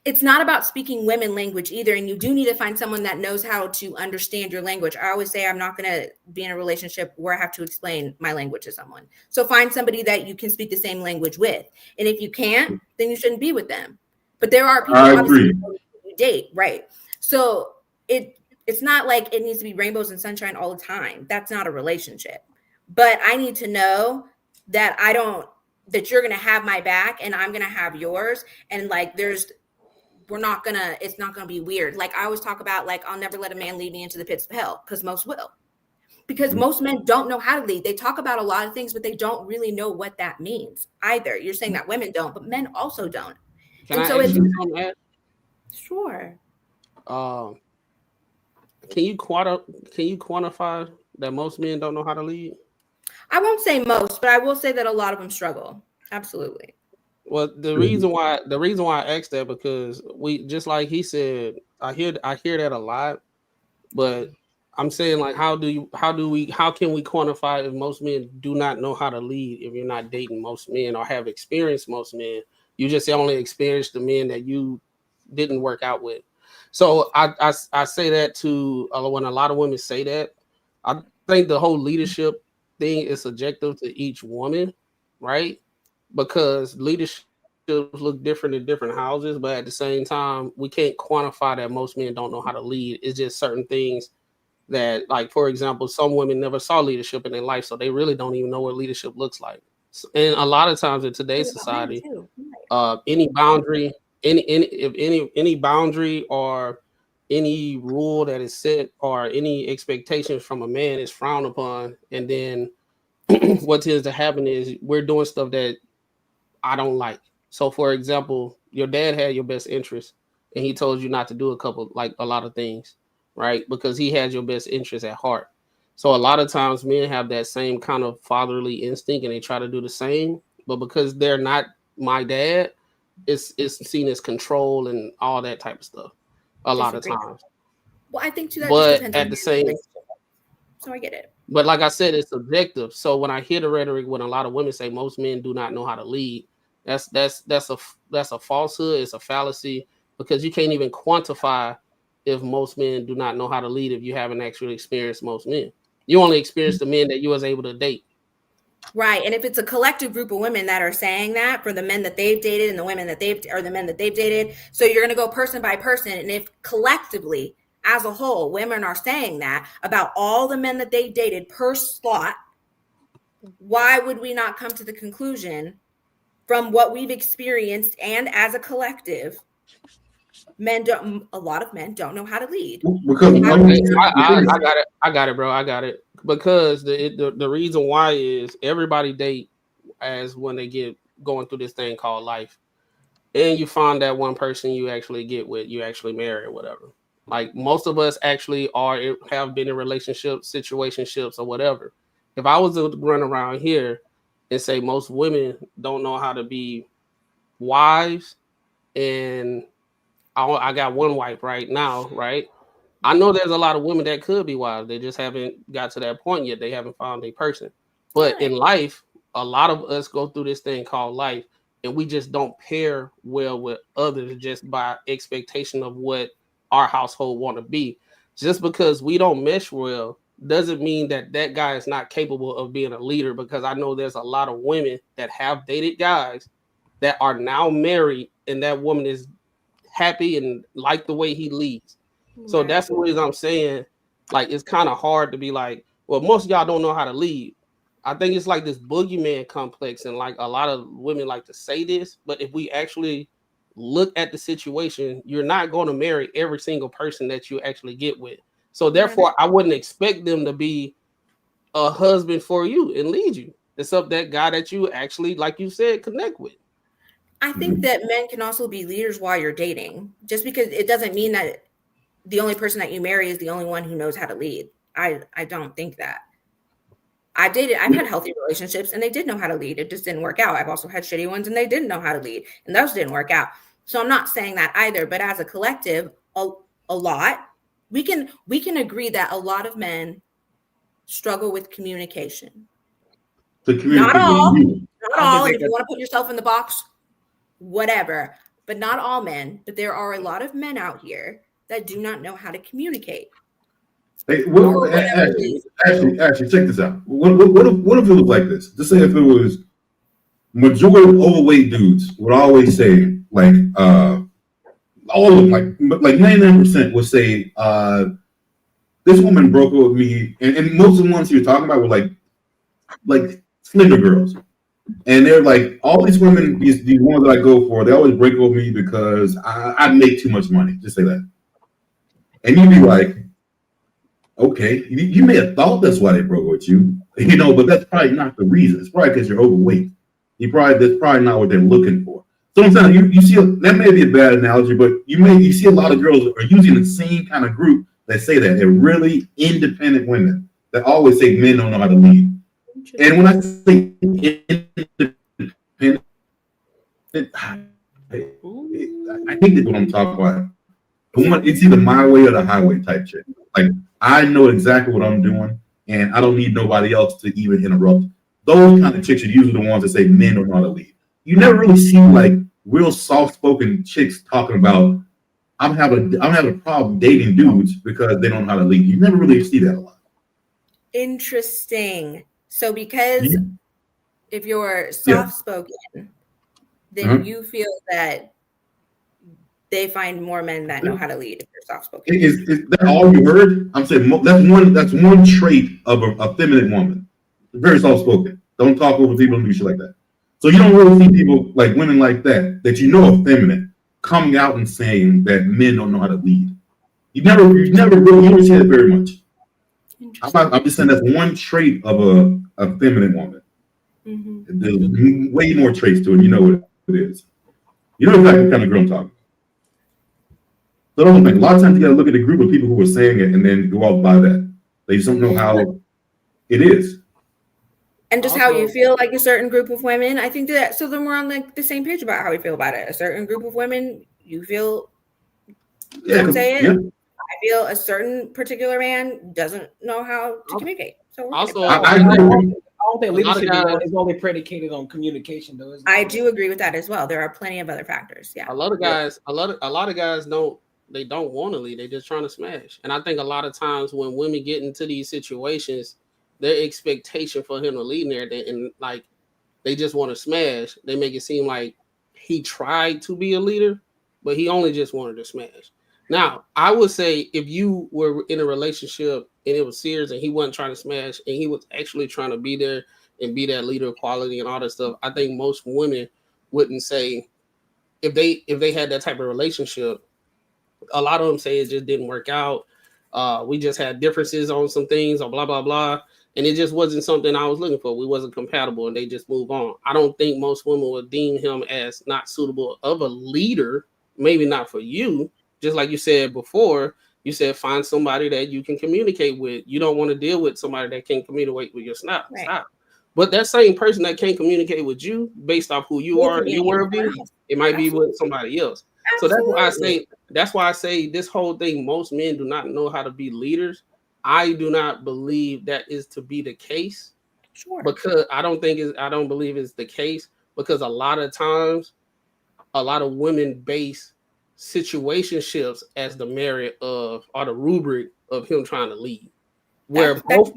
S2: It's not about speaking women language either. And you do need to find someone that knows how to understand your language. I always say I'm not going to be in a relationship where I have to explain my language to someone. So find somebody that you can speak the same language with. And if you can't, then you shouldn't be with them. But there are people obviously you date, right? So it's not like it needs to be rainbows and sunshine all the time. That's not a relationship. But I need to know that that you're going to have my back and I'm going to have yours. And like it's not gonna be weird. Like I always talk about, like, I'll never let a man lead me into the pits of hell, because most will. Because most men don't know how to lead. They talk about a lot of things, but they don't really know what that means either. You're saying that women don't, but men also don't.
S3: Can
S2: Sure.
S3: Can you quantify that most men don't know how to lead?
S2: I won't say most, but I will say that a lot of them struggle. Absolutely.
S3: Well, the reason why I asked that, because we, just like he said, I hear that a lot, but I'm saying, like, how can we quantify if most men do not know how to lead? If you're not dating most men or have experienced most men, you just only experienced the men that you didn't work out with. So I say that to when a lot of women say that, I think the whole leadership thing is subjective to each woman, right? Because leadership look different in different houses, but at the same time, we can't quantify that most men don't know how to lead. It's just certain things that, like, for example, some women never saw leadership in their life, so they really don't even know what leadership looks like. And a lot of times in today's society, any boundary or any rule that is set or any expectations from a man is frowned upon. And then what tends to happen is we're doing stuff that I don't like. So, for example, your dad had your best interest, and he told you not to do a lot of things, right? Because he had your best interest at heart. So a lot of times men have that same kind of fatherly instinct, and they try to do the same, but because they're not my dad, it's seen as control and all that type of stuff a lot of times.
S2: Well, I think too that just
S3: But
S2: depends
S3: at
S2: on
S3: the
S2: your
S3: same,
S2: relationship. So I get it.
S3: but like I said, it's subjective. So when I hear the rhetoric when a lot of women say most men do not know how to lead, that's a falsehood. It's a fallacy because you can't even quantify if most men do not know how to lead if you haven't actually experienced most men. You only experience the men that you was able to date.
S2: Right. And if it's a collective group of women that are saying that for the men that they've dated and the women that the men that they've dated, so you're going to go person by person. And if collectively, as a whole, women are saying that about all the men that they dated per slot, why would we not come to the conclusion from what we've experienced and as a collective, a lot of men don't know how to lead.
S5: Because
S3: I got it, bro. I got it. Because the reason why is everybody date as when they get going through this thing called life, and you find that one person you actually get with, you actually marry or whatever. Like most of us actually have been in relationships, situationships, or whatever. If I was to run around here and say most women don't know how to be wives, and I got one wife right now, right? I know there's a lot of women that could be wives. They just haven't got to that point yet. They haven't found a person. But in life, a lot of us go through this thing called life, and we just don't pair well with others just by expectation of what our household want to be. Just because we don't mesh well doesn't mean that that guy is not capable of being a leader, because I know there's a lot of women that have dated guys that are now married, and that woman is happy and like the way he leads. So that's the reason I'm saying, like, it's kind of hard to be like, well, most of y'all don't know how to lead. I think it's like this boogeyman complex, and like a lot of women like to say this, but if we actually look at the situation, you're not going to marry every single person that you actually get with. So therefore, I wouldn't expect them to be a husband for you and lead you. It's up that guy that you actually, like you said, connect with.
S2: I think that men can also be leaders while you're dating, just because it doesn't mean that the only person that you marry is the only one who knows how to lead. I don't think that. I've had healthy relationships and they did know how to lead. It just didn't work out. I've also had shitty ones and they didn't know how to lead, and those didn't work out. So I'm not saying that either, but as a collective, a lot, we can agree that a lot of men struggle with communication. Not all. And if you want to put yourself in the box, whatever, but not all men. But there are a lot of men out here that do not know how to communicate.
S5: Hey, actually, check this out. What if it was like this? Just say if it was majority of overweight dudes would always say, like, all of them, like 99% would say, this woman broke up with me, and most of the ones you're talking about were like slender girls. And they're like, all these women, these ones that I go for, they always break up with me because I make too much money. Just say that. And you'd be like, okay, you may have thought that's why they broke up with you, but that's probably not the reason. It's probably because you're overweight. That's probably not what they're looking for. So I'm saying you see that may be a bad analogy, but you see a lot of girls are using the same kind of group that say that. They're really independent women that always say men don't know how to lead. And when I say independent, I think that's what I'm talking about. It's either my way or the highway type shit. Like, I know exactly what I'm doing, and I don't need nobody else to even interrupt. Those kind of chicks are usually the ones that say men don't know how to lead. You never really see like real soft-spoken chicks talking about, I'm having a problem dating dudes because they don't know how to lead. You never really see that a lot.
S2: Interesting. So because if you're soft-spoken, then you feel that they find more men that know how to lead if you're soft-spoken.
S5: Is that all you heard? I'm saying that's one trait of a feminine woman. Very soft-spoken. Don't talk over people and do shit like that. So you don't really see people like women like that you know are feminine coming out and saying that men don't know how to lead. You never really see that very much. I'm just saying that's one trait of a feminine woman. Mm-hmm. There's way more traits to it. You know what it is. You know exactly what kind of girl I'm talking. So don't think a lot of times you gotta look at a group of people who are saying it and then go out by that. They just don't know how it is.
S2: And just how you feel like a certain group of women. I think that so then we're on like the same page about how we feel about it. A certain group of women, you feel don't say it. Yeah. I feel a certain particular man doesn't know how to communicate. So
S13: also,
S5: I agree.
S13: I don't think leadership is only predicated on communication, though.
S2: I do agree with that as well. There are plenty of other factors. Yeah.
S3: A lot of guys don't want to lead. They're just trying to smash. And I think a lot of times when women get into these situations, their expectation for him to lead in there, and like they just want to smash. They make it seem like he tried to be a leader, but he only just wanted to smash. Now, I would say if you were in a relationship and it was serious and he wasn't trying to smash and he was actually trying to be there and be that leader of quality and all that stuff, I think most women wouldn't say if they had that type of relationship. A lot of them say it just didn't work out. We just had differences on some things or blah, blah, blah. And it just wasn't something I was looking for. We wasn't compatible and they just move on. I don't think most women would deem him as not suitable of a leader. Maybe not for you. Just like you said before, you said find somebody that you can communicate with. You don't want to deal with somebody that can't communicate with your snap. Right. Stop. But that same person that can't communicate with you based off who you are and your worldview, it might be with somebody else. Absolutely. So that's why I say this whole thing, most men do not know how to be leaders. I do not believe that is to be the case. Sure. Because I don't believe it's the case because a lot of times a lot of women base situationships as the merit of or the rubric of him trying to lead. Where both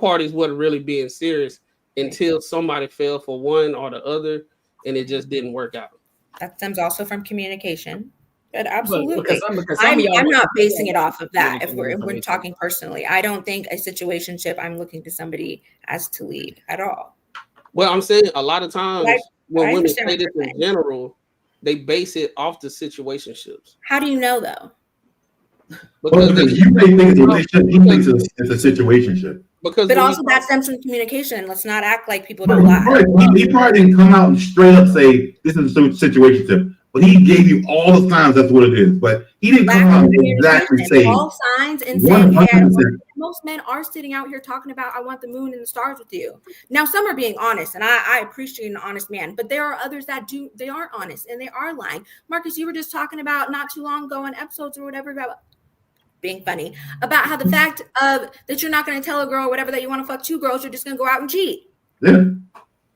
S3: parties wasn't really being serious until somebody fell for one or the other and it just didn't work out.
S2: That stems also from communication. But absolutely. I'm not basing it off of that. If we're talking personally, I don't think a situationship I'm looking to somebody as to lead at all.
S3: Well, I'm saying a lot of times when women say this in general, they base it off the situationships.
S2: How do you know though?
S5: Because you may think it's a relationship, he thinks it's a situationship.
S2: But also that stems from communication. Let's not act like people don't lie.
S5: He probably didn't come out and straight up say this is a situationship, but he gave you all the signs that's what it is. But he didn't come out and exactly say
S2: all signs and saying, yeah, most men are sitting out here talking about I want the moon and the stars with you. Now some are being honest, and I appreciate an honest man, but there are others that they aren't honest and they are lying. Marcus, you were just talking about not too long ago in episodes or whatever about being funny about how the fact of that you're not going to tell a girl whatever that you want to fuck two girls, you're just going to go out and cheat. Yeah.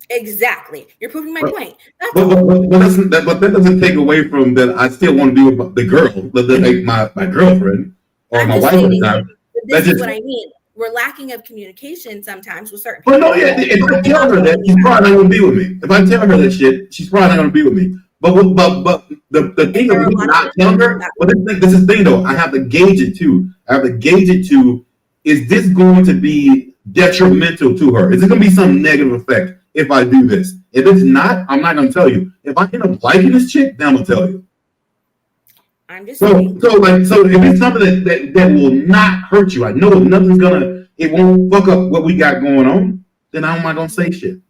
S2: Exactly. You're proving my point.
S5: But that doesn't take away from that I still want to do the girl, like my girlfriend or my wife at the time.
S2: This is what I mean. We're lacking of communication sometimes with certain
S5: people. Well, no, yeah. If I tell her that, she's probably not going to be with me. If I tell her that shit, she's probably not going to be with me. But the thing of me not telling her, this is the thing though, I have to gauge it too. Is this going to be detrimental to her? Is it going to be some negative effect if I do this? If it's not, I'm not going to tell you. If I end up liking this chick, then I'm going to tell you.
S2: I'm just
S5: so if it's something that will not hurt you, I know it won't fuck up what we got going on, then I'm not going to say shit.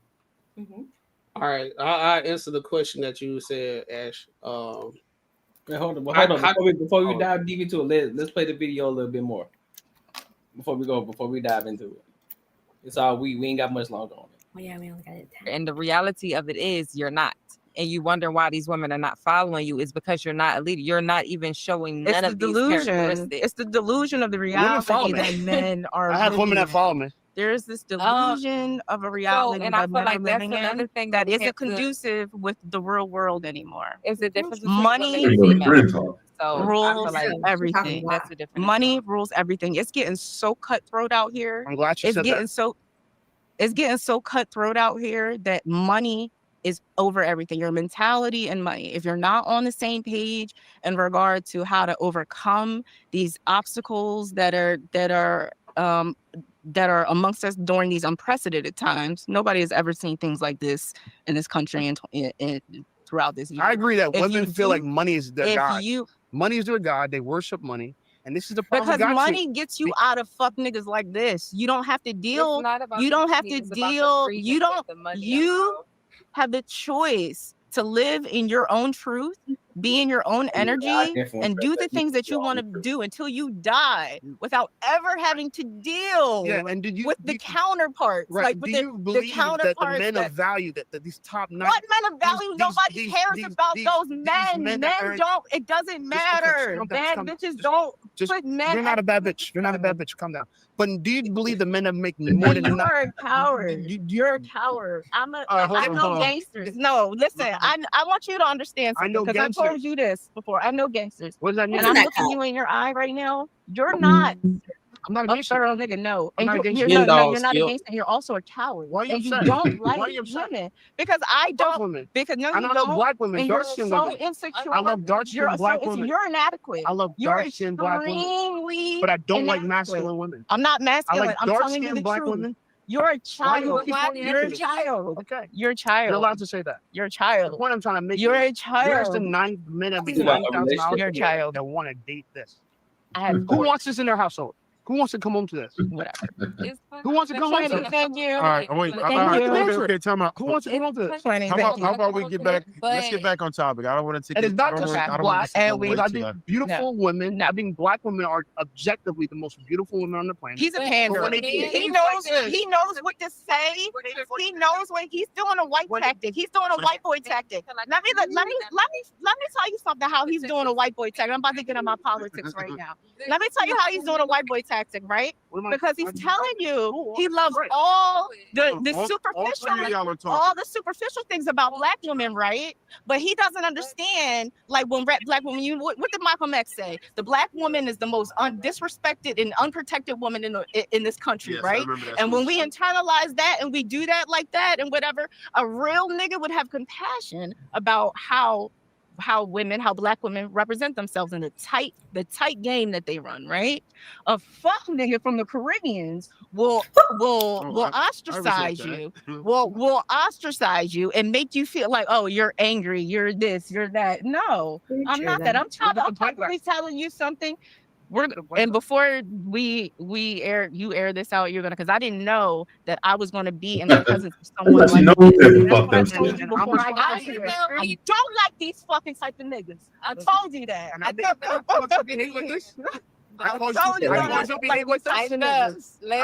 S3: All right, I answer the question that you said, Ash.
S13: Wait, hold on. Before we dive deep into it, let's play the video a little bit more. Before we dive into it, it's all we ain't got much longer on it.
S2: Oh yeah, we only got it.
S15: And the reality of it is, you're not, and you wonder why these women are not following you. Is because you're not a leader. You're not even showing none of these characteristics.
S18: It's the delusion of the reality that men are.
S16: I have women that follow me.
S18: There's this delusion of a reality
S15: and I feel like that's another thing
S18: that isn't conducive with the real world anymore.
S15: It's the difference between
S18: money rules everything.
S15: That's the difference.
S18: Money rules everything. It's getting so cutthroat out here.
S16: I'm glad you said that.
S18: It's getting so cutthroat out here that money is over everything. Your mentality and money. If you're not on the same page in regard to how to overcome these obstacles that are amongst us during these unprecedented times. Nobody has ever seen things like this in this country and throughout this year.
S16: I agree that women feel like money is their god. Money is their god. They worship money. And this is the problem.
S18: Because money gets you out of fuck niggas like this. You don't have to deal. You don't have to deal. You have the choice to live in your own truth, be in your own energy, and do the things that you want to do until you die without ever having to deal with the counterparts.
S16: Right.
S18: Like
S16: Do
S18: with
S16: you believe that the men of value, that these top 9?
S18: What men of value? Nobody cares about those men. Men don't. It doesn't matter. Bad bitches don't put men.
S16: You're not a bad bitch. You're not a bad bitch. Calm down. But do you believe the men that make more than enough?
S18: You're a coward. You're a coward. I know gangsters. No, listen. I want you to understand something because I told you this before. I know gangsters.
S16: What does that mean?
S18: And I'm looking you in your eye right now. You're not.
S16: I'm not a gangster.
S18: Thorough nigga, no.
S16: I'm
S18: And
S16: not a
S18: you're
S16: gangster.
S18: not a gangster. You're also a coward.
S16: Why are you
S18: and
S16: upset?
S18: you don't
S16: Why are
S18: like
S16: you upset?
S18: women because I don't.
S16: Women.
S18: Because no,
S16: I
S18: you
S16: love
S18: don't.
S16: black women,
S18: And you're
S16: dark-skinned
S18: so
S16: women.
S18: insecure.
S16: I love dark-skinned black women.
S18: You're inadequate.
S16: I love dark-skinned black women.
S18: Extremely
S16: But I don't like
S18: inadequate.
S16: masculine women.
S18: I'm not masculine.
S16: I like
S18: I'm telling you the
S16: dark-skinned black
S18: truth.
S16: women.
S18: You're a child. You're a child.
S16: Okay.
S18: You're a child.
S16: You're allowed to say that.
S18: You're a child.
S16: The point I'm trying to make
S18: You're
S16: is,
S18: a child.
S16: where's the 9 men that make $90,000
S18: You're a child.
S16: that want to date this?
S18: I have
S16: Who wants this in their household? Who wants to come home to this?
S18: Whatever.
S16: Who wants to come home to this?
S18: Thank you.
S14: All right, wait.
S18: Thank
S14: All right,
S18: you.
S14: okay, time out.
S16: Who wants to come home to this?
S14: How about we get back? Let's get back on topic. I don't want to take
S16: And it's not just black. I
S14: I
S16: think beautiful women. I think black women are objectively the most beautiful women on the planet.
S18: He's a pander. He knows what to say. He knows what he's doing a white tactic. He's doing a white boy tactic. Let me tell you something. How he's doing a white boy tactic. I'm about to get in my politics right now. Let me tell you how he's doing a white boy tactic, right? Because he's telling you he loves all the superficial things about black women, right? But he doesn't understand, like when black women. What did Malcolm X say? The black woman is the most disrespected and unprotected woman in this country,
S14: Yes,
S18: right? And when we internalize that and we do that like that and whatever, a real nigga would have compassion about how black women represent themselves in the tight game that they run, right? A fuck nigga from the Caribbeans will ostracize you, will ostracise you and make you feel like, oh, you're angry, you're this, you're that. No, I'm not that. I'm probably telling you something. And before you air this out, you're gonna, because I didn't know that I was gonna be in the presence of someone like this. I don't like these fucking type of niggas. I told you that. I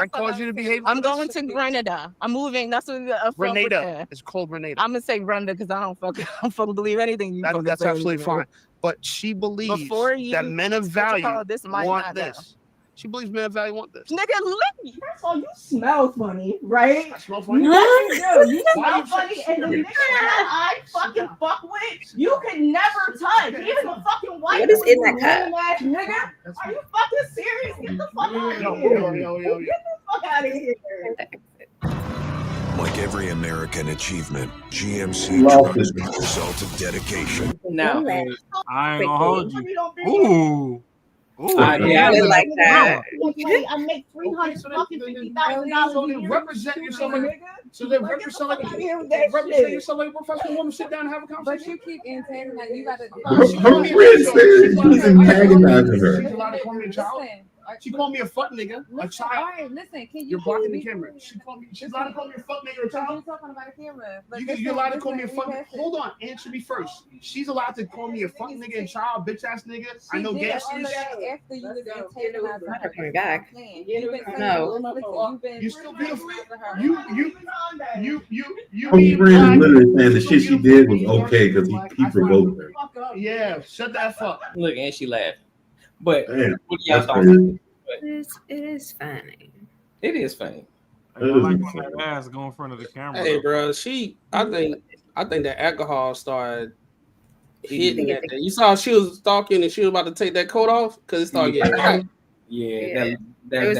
S16: caused you to behave.
S18: I'm going to Grenada. I'm moving. That's what
S16: Grenada. It's called Grenada.
S18: I'm gonna say Grenada because I don't fucking believe anything you.
S16: That's absolutely fine. But she believes that men of value want this. She believes men of value want this.
S18: Nigga, look.
S11: First of all, you smell funny, right?
S16: I smell funny.
S11: You smell funny, and the nigga that I fucking fuck with, you can never touch. Even the fucking white.
S2: What is in that cup?
S11: Ass nigga, are you fucking serious? Get the fuck out of here! Get the fuck out of here!
S21: Like every American achievement, GMC truck is the result of dedication.
S13: No,
S6: I ain't gonna hold you. Ooh.
S2: I like that.
S11: I make $350,000.
S16: Represent yourself, nigga. So they represent yourself like a professional woman. Sit down and have a conversation.
S5: Her friend said he's antagonizing her.
S16: She's allowed to call me a child. She called me a fuck nigga, a child.
S15: All right, listen. Can
S16: You're blocking the camera. She's allowed to call me a fuck nigga, a child.
S15: You're talking about a camera.
S16: You're allowed to call me a fuck. Hold on, answer me first. She's allowed to call me a fuck nigga and child, bitch ass nigga. I know gangsters.
S15: After you was antagonizing
S2: Not coming back.
S15: No.
S16: You're still beautiful. You.
S5: Her friend is literally saying the shit she did was okay because he provoked her.
S16: Yeah, shut that fuck.
S13: Look, and she laughed. But
S5: Damn,
S13: what do y'all
S5: that's
S13: thought?
S5: crazy.
S2: It is funny.
S13: It is funny.
S6: I like when that ass go in front of the camera.
S3: Hey, bro, I think that alcohol started hitting that thing. You saw she was stalking and she was about to take that coat off because it started getting hot.
S13: Yeah,
S3: that was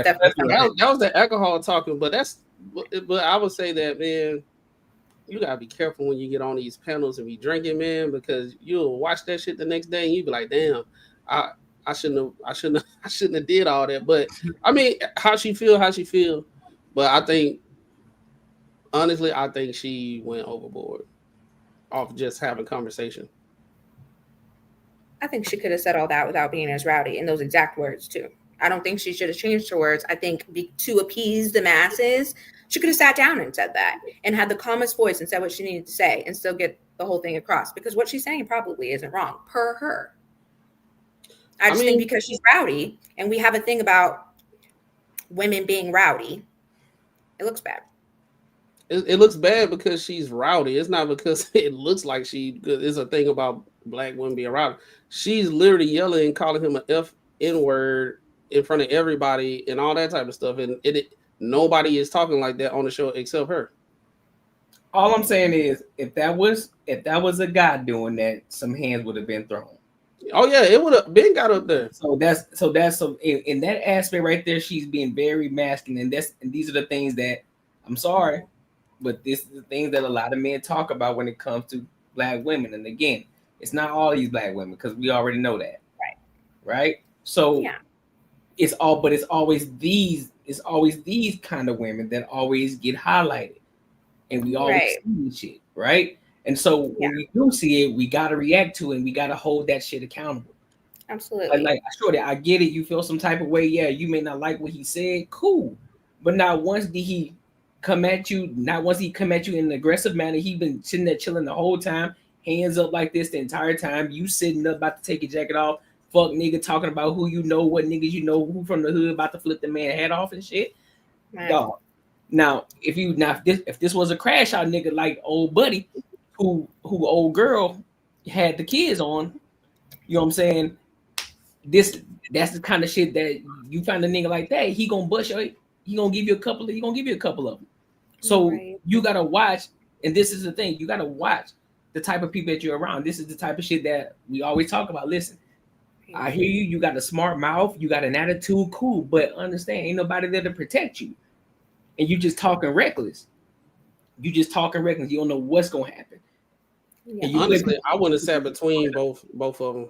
S3: the alcohol talking. But I would say that, man, you gotta be careful when you get on these panels and be drinking, man, because you'll watch that shit the next day and you be like, damn, I shouldn't have did all that. But I mean, how she feel. But I think, honestly, she went overboard off just having conversation.
S2: I think she could have said all that without being as rowdy in those exact words too. I don't think she should have changed her words. I think to appease the masses, she could have sat down and said that and had the calmest voice and said what she needed to say and still get the whole thing across, because what she's saying probably isn't wrong per her. I just think because she's rowdy and we have a thing about women being rowdy, it looks bad.
S3: It looks bad because she's rowdy. It's not because it looks like she. It's a thing about black women being rowdy. She's literally yelling and calling him an N-word in front of everybody and all that type of stuff. And nobody is talking like that on the show except her.
S13: All I'm saying is, if that was a guy doing that, some hands would have been thrown.
S3: Oh yeah, it would have been got up there.
S13: So that's in that aspect right there, she's being very masculine. And these are the things that, I'm sorry, but this is the things that a lot of men talk about when it comes to black women. And again, it's not all these black women, because we already know that. Right. So it's always these kind of women that always get highlighted. And we always see shit, right? And so when we do see it, we gotta react to it and we gotta hold that shit accountable.
S2: Absolutely.
S13: Like Shorty, I get it. You feel some type of way. Yeah, you may not like what he said. Cool. But not once did he come at you. Not once he come at you in an aggressive manner. He been sitting there chilling the whole time, hands up like this the entire time. You sitting up about to take your jacket off. Fuck nigga talking about who you know, what niggas you know, who from the hood about to flip the man head off and shit. Dog. Now, if this was a crash out nigga like old buddy, who old girl had the kids on, you know what I'm saying? That's the kind of shit that you find a nigga like that, he gonna bust you. He gonna give you a couple of them. So you gotta watch, and this is the thing, you gotta watch the type of people that you're around. This is the type of shit that we always talk about. Listen, I hear you. You got a smart mouth. You got an attitude. Cool, but understand, ain't nobody there to protect you. And you just talking reckless. You don't know what's gonna happen.
S3: Yeah. Honestly, I wouldn't have sat between both of them.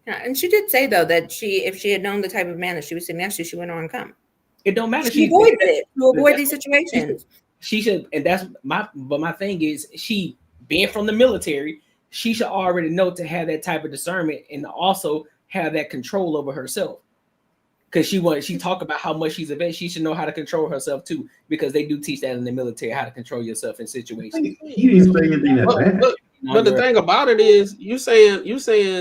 S2: Yeah, and she did say though that if she had known the type of man that she was sitting next to, she wouldn't want to come.
S13: It don't matter.
S2: She avoided it to avoid these situations.
S13: She should, and that's my thing is, she being from the military, she should already know to have that type of discernment and also have that control over herself. Because she talk about how much she's a vet, she should know how to control herself too, because they do teach that in the military, how to control yourself in situations.
S5: He didn't say anything that bad.
S3: But the thing about it is, you saying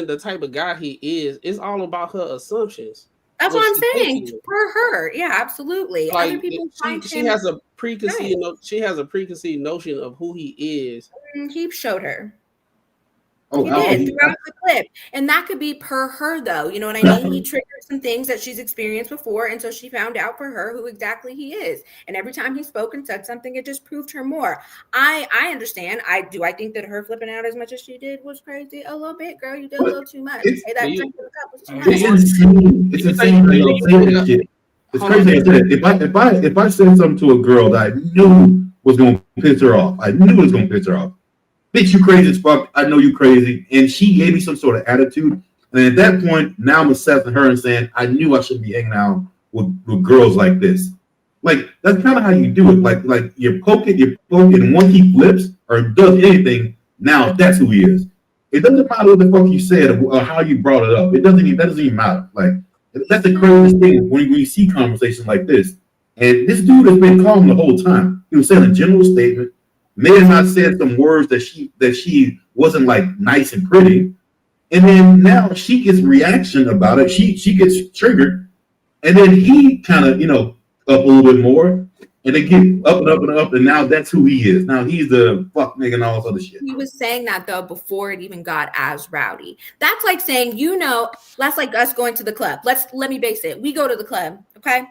S3: the type of guy he is, it's all about her assumptions.
S2: That's what I'm saying. For her, yeah, absolutely.
S3: Like,
S2: other people
S3: she has a preconceived notion of who he is.
S2: He showed her.
S5: Oh,
S2: he did throughout the clip, and that could be per her though. You know what I mean? He triggered some things that she's experienced before, and so she found out for her who exactly he is. And every time he spoke and said something, it just proved her more. I understand. I think that her flipping out as much as she did was crazy. A little bit, girl. You did a little too much. Hey, that drink of the cup was too much.
S5: It's insane. It's crazy. If I said something to a girl that I knew was gonna piss her off, bitch, you crazy as fuck. I know you crazy. And she gave me some sort of attitude. And at that point, now I'm assessing her and saying, I knew I shouldn't be hanging out with girls like this. Like, that's kind of how you do it. Like you're poking, and once he flips or does anything, now that's who he is. It doesn't matter what the fuck you said or how you brought it up. That doesn't even matter. Like, that's the craziest thing when you see conversations like this. And this dude has been calm the whole time. He was saying a general statement. May have not said some words that she wasn't like nice and pretty, and then now she gets reaction about it. She gets triggered, and then he kind of up a little bit more, and they get up and up and up, and now that's who he is. Now he's the fuck nigga and all this other shit.
S2: He was saying that though before it even got as rowdy. That's like saying, that's like us going to the club. Let me base it. We go to the club, okay?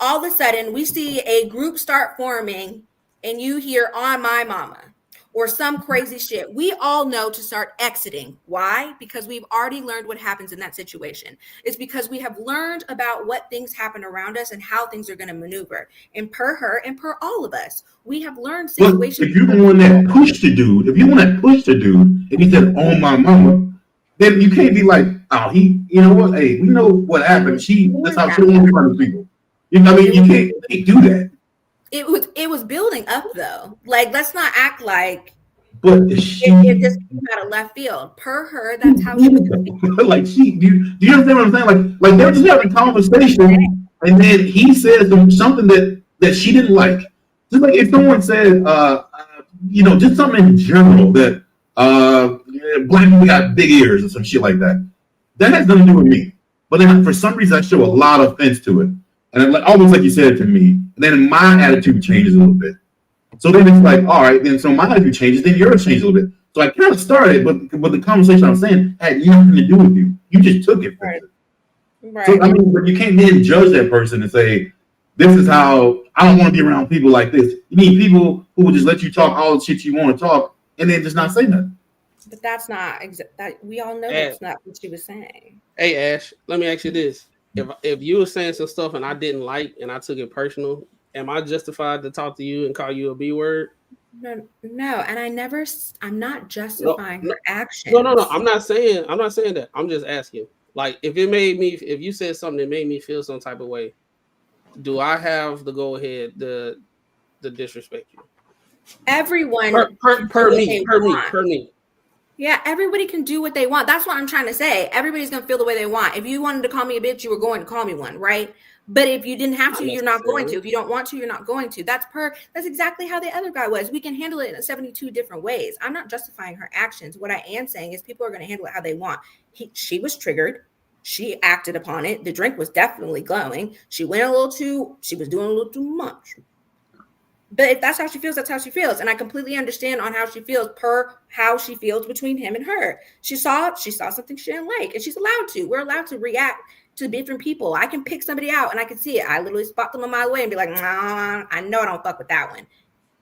S2: All of a sudden, we see a group start forming. And you hear on my mama or some crazy shit, we all know to start exiting. Why? Because we've already learned what happens in that situation. It's because we have learned about what things happen around us and how things are going to maneuver. And per her and per all of us, we have learned situations.
S5: But if you're the one that pushed the dude, and he said, "Oh my mama," then you can't be like, "Oh, you know what? Hey, we know what happened. That's how she in front of people." You know what I mean? You can't do that.
S2: It was building up though. Like, let's not act like
S5: it
S2: just came out of left field. Per her, that's how she was gonna be.
S5: Like, do you understand what I'm saying? Like they're just having a conversation, and then he says something that she didn't like. Just like if someone said, just something in general that black people got big ears or some shit like that. That has nothing to do with me. But then for some reason I show a lot of offense to it. And almost like you said to me, and then my attitude changes a little bit. So then it's like, all right, then so my attitude changes, then yours changes a little bit. So I kind of started, but the conversation I'm saying had nothing to do with you. You just took it. Right. So I mean, but you can't then judge that person and say, this is how I don't want to be around people like this. You need people who will just let you talk all the shit you want to talk and then just not say nothing.
S2: But that's not that we all know that's not what she was saying.
S3: Hey Ash, let me ask you this. If you were saying some stuff and I didn't like and I took it personal, am I justified to talk to you and call you a B word?
S2: No, and I'm not justifying her actions.
S3: No. I'm not saying that. I'm just asking. Like, if you said something that made me feel some type of way, do I have the go ahead to disrespect you?
S2: Everyone
S3: per me.
S2: Yeah, everybody can do what they want. That's what I'm trying to say. Everybody's gonna feel the way they want. If you wanted to call me a bitch, you were going to call me one, right? But if you didn't have to, you're not going to. If you don't want to, you're not going to. That's exactly how the other guy was. We can handle it in 72 different ways. I'm not justifying her actions. What I am saying is people are going to handle it how they want. She was triggered. She acted upon it. The drink was definitely glowing. She was doing a little too much. But if that's how she feels, that's how she feels. And I completely understand on how she feels per how she feels between him and her. She saw something she didn't like, and she's allowed to. We're allowed to react to different people. I can pick somebody out and I can see it. I literally spot them a mile away and be like, nah, I know I don't fuck with that one.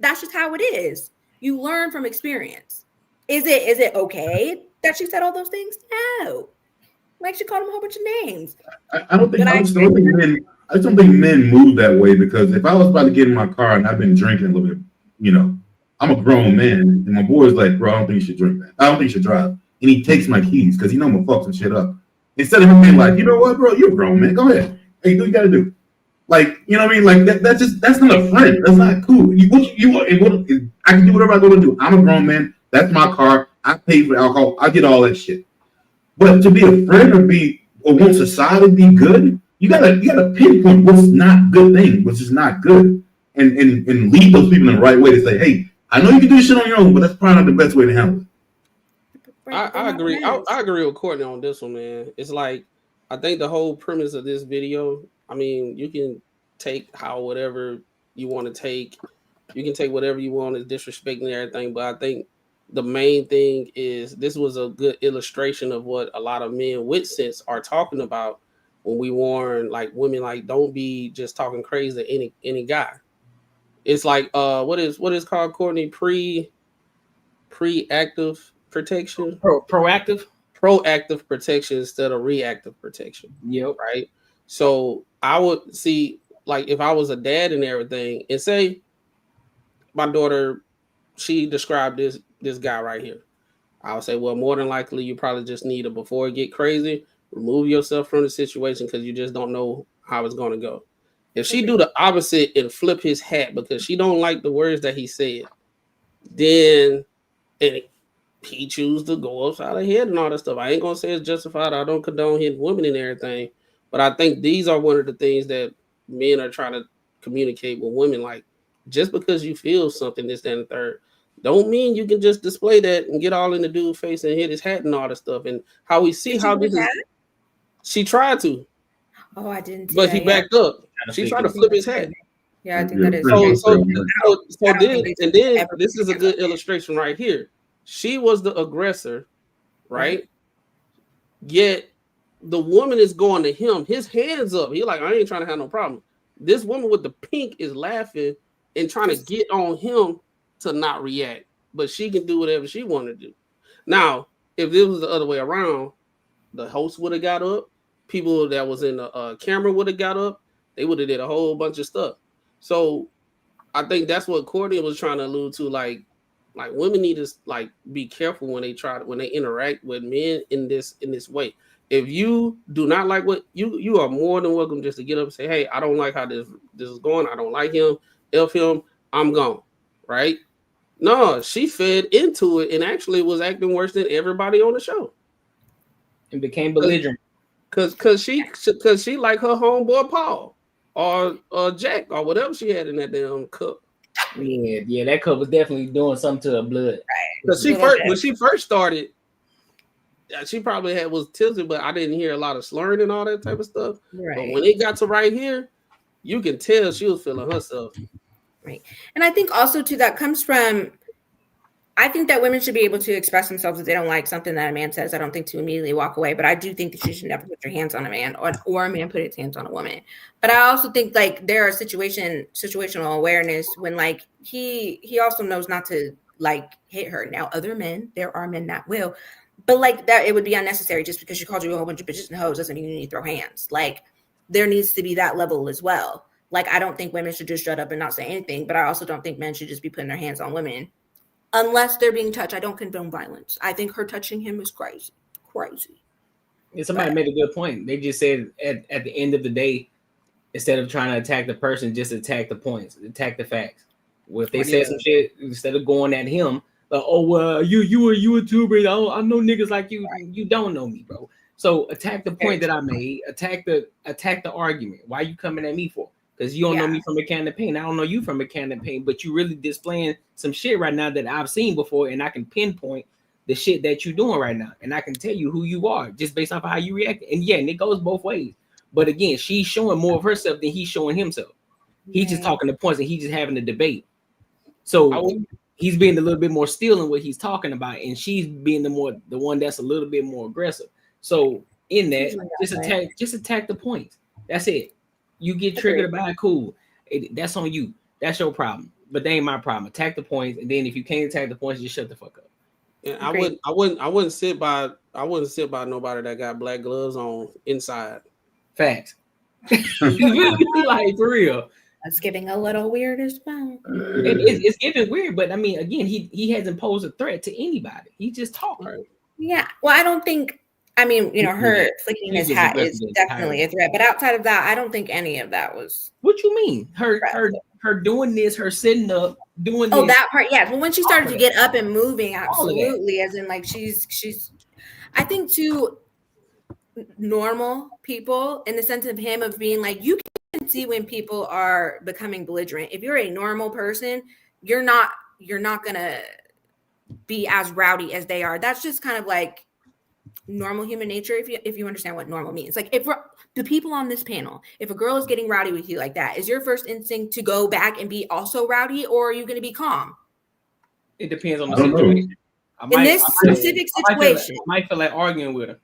S2: That's just how it is. You learn from experience. Is it okay that she said all those things? No. Like, she called him a whole bunch of names.
S5: I just don't think men move that way, because if I was about to get in my car and I've been drinking a little bit, I'm a grown man, and my boy's like, bro, I don't think you should drink that. I don't think you should drive. And he takes my keys because I'm gonna fuck some shit up. Instead of him being like, you know what, bro, you're a grown man. Go ahead. Hey, do what you gotta do. Like, you know what I mean? Like that's not a friend. That's not cool. I can do whatever I go to do. I'm a grown man. That's my car. I pay for alcohol. I get all that shit. But to be a friend or want society to be good, you gotta pinpoint what's not good thing, what's just not good, and lead those people in the right way to say, hey, I know you can do this shit on your own, but that's probably not the best way to handle it.
S3: I agree. I agree with Courtney on this one, man. It's like, I think the whole premise of this video, I mean, you can take whatever you want to take. You can take whatever you want as disrespecting and everything, but I think the main thing is this was a good illustration of what a lot of men with sense are talking about when we warn like women, like, don't be just talking crazy to any guy. It's like what is called, Courtney, pre-active protection,
S13: proactive
S3: protection instead of reactive protection.
S13: Yep.
S3: Right. So I would see, like, if I was a dad and everything, and say my daughter, she described this guy right here, I would say, well, more than likely you probably just need to, before it get crazy, remove yourself from the situation, because you just don't know how it's going to go. If she do the opposite and flip his hat because she don't like the words that he said, then he choose to go upside her head and all that stuff. I ain't gonna say it's justified. I don't condone hitting women and everything, but I think these are one of the things that men are trying to communicate with women. Like, just because you feel something, this, that, and the third, don't mean you can just display that and get all in the dude's face and hit his hat and all that stuff. And how we see how this is. She tried to.
S2: Oh, I didn't.
S3: But he backed up. She tried to flip his hat.
S2: Yeah, I think that is.
S3: So then this is a good illustration right here. She was the aggressor, right? Yet the woman is going to him. His hands up. He like, I ain't trying to have no problem. This woman with the pink is laughing and trying to get on him to not react. But she can do whatever she want to do. Now, if this was the other way around, the host would have got up. People that was in the camera would have got up. They would have did a whole bunch of stuff. So I think that's what Courtney was trying to allude to. Like women need to like be careful when they interact with men in this way. If you do not like what you are more than welcome just to get up and say, hey, I don't like how this is going. I don't like him. F him. I'm gone. Right? No, she fed into it and actually was acting worse than everybody on the show.
S13: And became belligerent.
S3: Cause she like her homeboy Paul or Jack or whatever she had in that damn cup.
S13: Yeah, that cup was definitely doing something to her blood.
S3: Because when she first started, she probably was tilted, but I didn't hear a lot of slurring and all that type of stuff.
S2: Right.
S3: But when it got to right here, you can tell she was feeling herself.
S2: Right. And I think also too that comes from, I think that women should be able to express themselves if they don't like something that a man says. I don't think to immediately walk away, but I do think that you should never put your hands on a man or a man put his hands on a woman. But I also think like there are situational awareness when like he also knows not to like hit her. Now other men, there are men that will, but like that it would be unnecessary just because she called you a whole bunch of bitches and hoes doesn't mean you need to throw hands. Like there needs to be that level as well. Like I don't think women should just shut up and not say anything, but I also don't think men should just be putting their hands on women. Unless they're being touched. I don't condone violence. I think her touching him is crazy.
S13: And somebody made a good point. They just said at the end of the day, instead of trying to attack the person, just attack the points, attack the facts. Well, if they said some shit, instead of going at him, like, oh well, you a tuber. I know niggas like you. You don't know me, bro. So attack the point that I made. Attack the argument. Why you coming at me for? Because you don't know me from a can of paint. I don't know you from a can of paint, but you really displaying some shit right now that I've seen before, and I can pinpoint the shit that you're doing right now, and I can tell you who you are just based off of how you react. And yeah, and it goes both ways. But again, she's showing more of herself than he's showing himself. He's just talking the points, and he's just having a debate. So he's being a little bit more still in what he's talking about, and she's being the one that's a little bit more aggressive. So in that, just attack the points. That's it. You get triggered by it, cool. That's on you. That's your problem. But they ain't my problem. Attack the points, and then if you can't attack the points, just shut the fuck up.
S3: And I wouldn't sit by nobody that got black gloves on inside.
S13: Facts. Like for real.
S2: That's getting a little weird as well.
S13: It's getting weird, but I mean, again, he hasn't posed a threat to anybody. He just talking.
S2: Yeah. Well, I don't think. I mean, her flicking his hat is definitely a threat. But outside of that, I don't think any of that was.
S13: What you mean? Her doing this, her sitting up, doing this.
S2: Oh, that part, yeah. Well, when she started to get up and moving, absolutely, as in like she's. I think to normal people, in the sense of him of being like, you can see when people are becoming belligerent. If you're a normal person, you're not gonna be as rowdy as they are. That's just kind of like normal human nature, if you understand what normal means. Like if the people on this panel, if a girl is getting rowdy with you like that, is your first instinct to go back and be also rowdy, or are you going to be calm?
S13: It depends on the situation.
S2: In this specific situation,
S13: I might feel like arguing with her.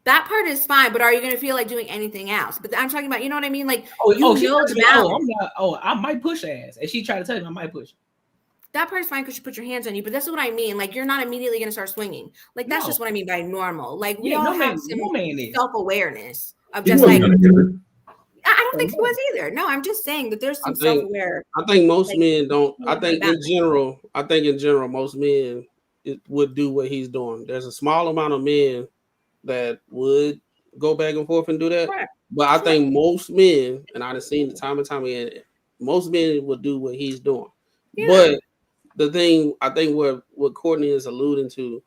S2: That part is fine, but are you going to feel like doing anything else? But I'm talking about, you know what I mean? Like,
S13: I might push her ass. If she try to touch me, I might push her.
S2: That part is fine because you put your hands on you, but that's what I mean. Like, you're not immediately going to start swinging. Like, that's just what I mean by normal. Like, we all have some self-awareness of just like, I don't think he was either. No, I'm just saying that there's some self-aware.
S3: I think most men don't. I think in general, most men would do what he's doing. There's a small amount of men that would go back and forth and do that. Right. But I think most men, and I've seen the time and time again, most men would do what he's doing. Yeah. But the thing I think what Courtney is alluding to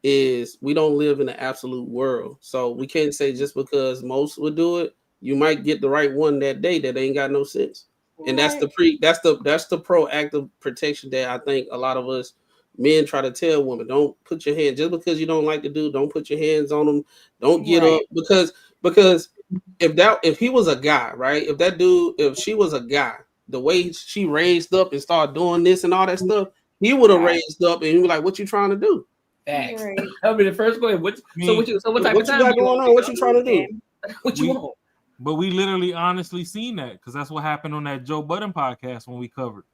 S3: is we don't live in an absolute world. So we can't say just because most would do it, you might get the right one that day that ain't got no sense. And that's the proactive protection that I think a lot of us men try to tell women. Don't put your hand just because you don't like the dude, don't put your hands on them. Don't get up because if he was a guy, right? If she was a guy, the way she raised up and started doing this and all that stuff, he would have raised up and he was like, "What you trying to do?"
S13: Facts. That'll be the first question. What type of time
S3: you got going on? What you trying to do?
S13: What you want?
S6: But we literally honestly seen that because that's what happened on that Joe Budden podcast when we covered.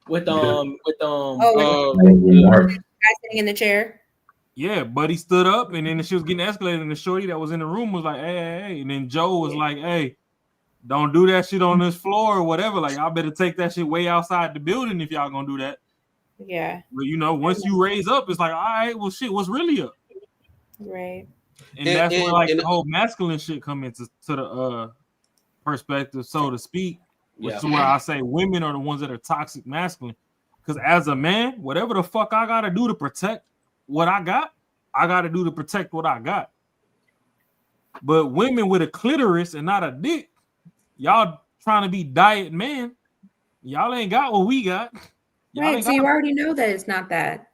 S2: Guy sitting in the chair.
S6: Yeah, Buddy stood up and then she was getting escalated, and the shorty that was in the room was like, hey. And then Joe was like, hey, don't do that shit on this floor or whatever. Like, y'all better take that shit way outside the building if y'all gonna do that.
S2: Yeah.
S6: But once you raise up, it's like, all right, well, shit, what's really up?
S2: Right.
S6: And that's where like the whole masculine shit come into the perspective, so to speak. Which is where I say women are the ones that are toxic masculine. Because as a man, whatever the fuck I gotta do to protect what I gotta do to protect what I got. But women with a clitoris and not a dick, y'all trying to be diet man, Y'all ain't got what we got. Y'all
S2: Right.
S6: ain't
S2: So
S6: got
S2: you already know that it's not that.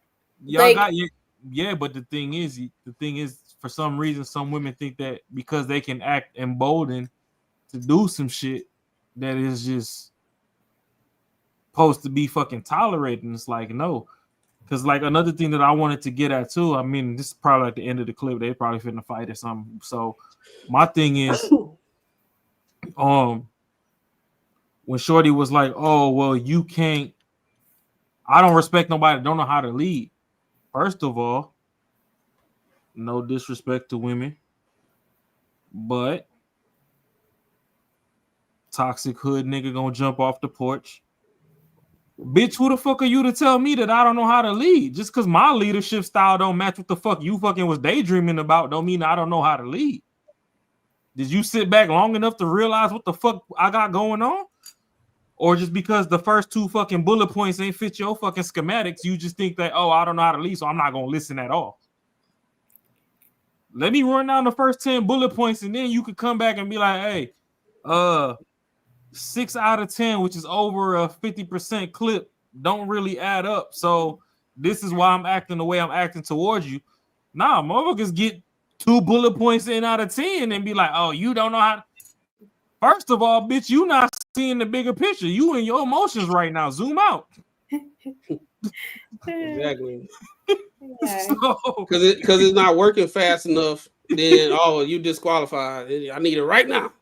S6: y'all got yeah, but the thing is, for some reason, some women think that because they can act emboldened to do some shit that is just supposed to be fucking tolerated. And it's like, no. Because like another thing that I wanted to get at too, I mean, this is probably at the end of the clip, they probably finna fight or something. So my thing is, when Shorty was like, oh, well, you can't, I don't respect nobody that don't know how to lead. First of all, no disrespect to women, but toxic hood nigga gonna jump off the porch. Bitch, who the fuck are you to tell me that I don't know how to lead? Just because my leadership style don't match what the fuck you fucking was daydreaming about don't mean I don't know how to lead. Did you sit back long enough to realize what the fuck I got going on? Or just because the first 2 fucking bullet points ain't fit your fucking schematics, you just think that, oh, I don't know how to lead, so I'm not gonna listen at all. Let me run down the first 10 bullet points, and then you could come back and be like, hey, 6 out of 10, which is over a 50% clip, don't really add up. So this is why I'm acting the way I'm acting towards you. Nah, motherfuckers get 2 bullet points in out of 10 and be like, oh, you don't know how. First of all, bitch, you not seeing the bigger picture. You in your emotions right now. Zoom out.
S3: Exactly.
S2: Yeah.
S3: Because it's not working fast enough, then you disqualified. I need it right now.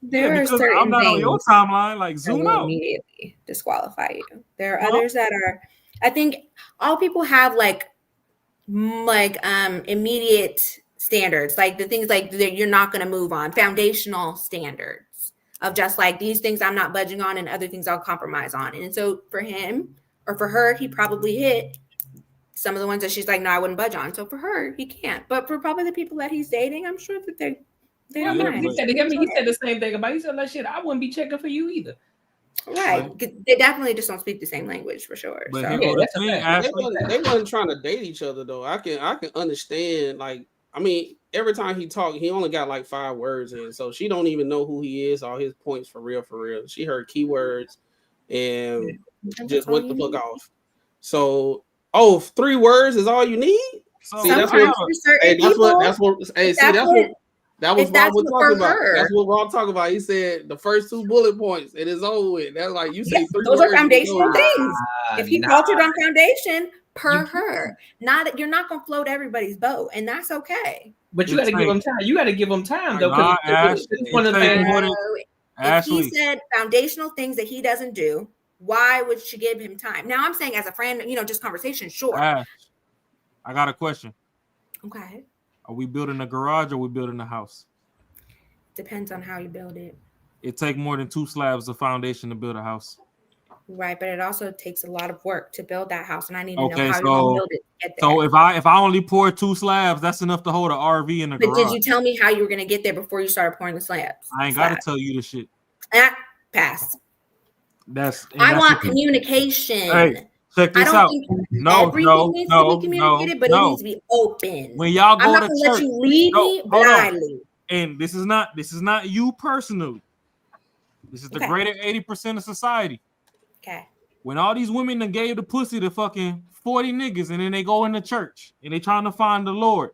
S2: There are certain
S6: I'm not
S2: things
S6: on your timeline. Like
S2: that
S6: zoom
S2: will
S6: out.
S2: immediately disqualify you. There are others that are. I think all people have like immediate standards, like the things like that you're not going to move on. Foundational standards of just like these things I'm not budging on, and other things I'll compromise on. And so for him or for her, he probably hit some of the ones that she's like, no, I wouldn't budge on. So for her, he can't. But for probably the people that he's dating, I'm sure that they don't mind.
S13: He said the same thing about. He said like shit. I wouldn't be checking for you either.
S2: Right. They definitely just don't speak the same language for sure.
S6: But
S2: So
S6: here goes the thing,
S3: They wasn't trying to date each other though. I can understand. Like, I mean, every time he talked, he only got like 5 words in, so she don't even know who he is, all his points for real. She heard keywords and just went the fuck off. So, 3 words is all you need. See, that's what Rob was talking about. That's what Rob talking about. He said the first 2 bullet points, it is over with. That's like you say 3
S2: those
S3: words.
S2: are foundational things. If he faltered on foundation,
S13: you're
S2: not gonna float everybody's boat, and that's okay.
S13: But you got to give him time. You got to give him time though. Because one of the things.
S2: If he said foundational things that he doesn't do, why would she give him time? Now I'm saying as a friend, just conversation, sure.
S6: Ash, I got a question.
S2: Okay.
S6: Are we building a garage or are we building a house?
S2: Depends on how you build it.
S6: It takes more than 2 slabs of foundation to build a house.
S2: Right, but it also takes a lot of work to build that house, and I need to know how you're gonna build it to get there.
S6: So if I only pour 2 slabs, that's enough to hold an RV in the garage.
S2: But did you tell me how you were gonna get there before you started pouring the slabs?
S6: I ain't gotta tell you the shit.
S2: Pass.
S6: I
S2: want communication.
S6: Hey, check this out.
S2: Everything needs to be communicated, but it needs to be open.
S6: When y'all go
S2: I'm not
S6: to
S2: gonna
S6: church,
S2: let you lead me blindly.
S6: And this is not you personally. This is the greater 80% of society.
S2: Okay.
S6: When all these women that gave the pussy to fucking 40 niggas and then they go into church and they trying to find the Lord,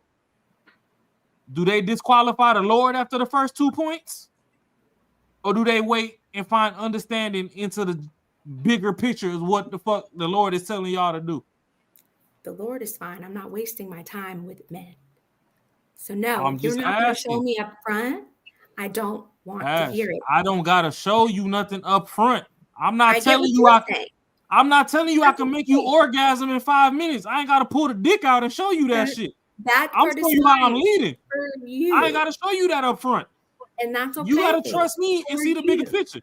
S6: do they disqualify the Lord after the first 2 points? Or do they wait and find understanding into the bigger picture is what the fuck the Lord is telling y'all to do?
S2: The Lord is fine. I'm not wasting my time with men. So no,
S6: I'm
S2: if you're
S6: just
S2: not going to
S6: asking.
S2: show me up front, I don't want to hear it.
S6: I don't gotta show you nothing up front. I'm not telling you I can make you orgasm in 5 minutes. I ain't gotta pull the dick out and show you that shit. I'm showing you how I'm leading. I ain't gotta show you that up front.
S2: And that's okay.
S6: You gotta trust me and see the bigger picture.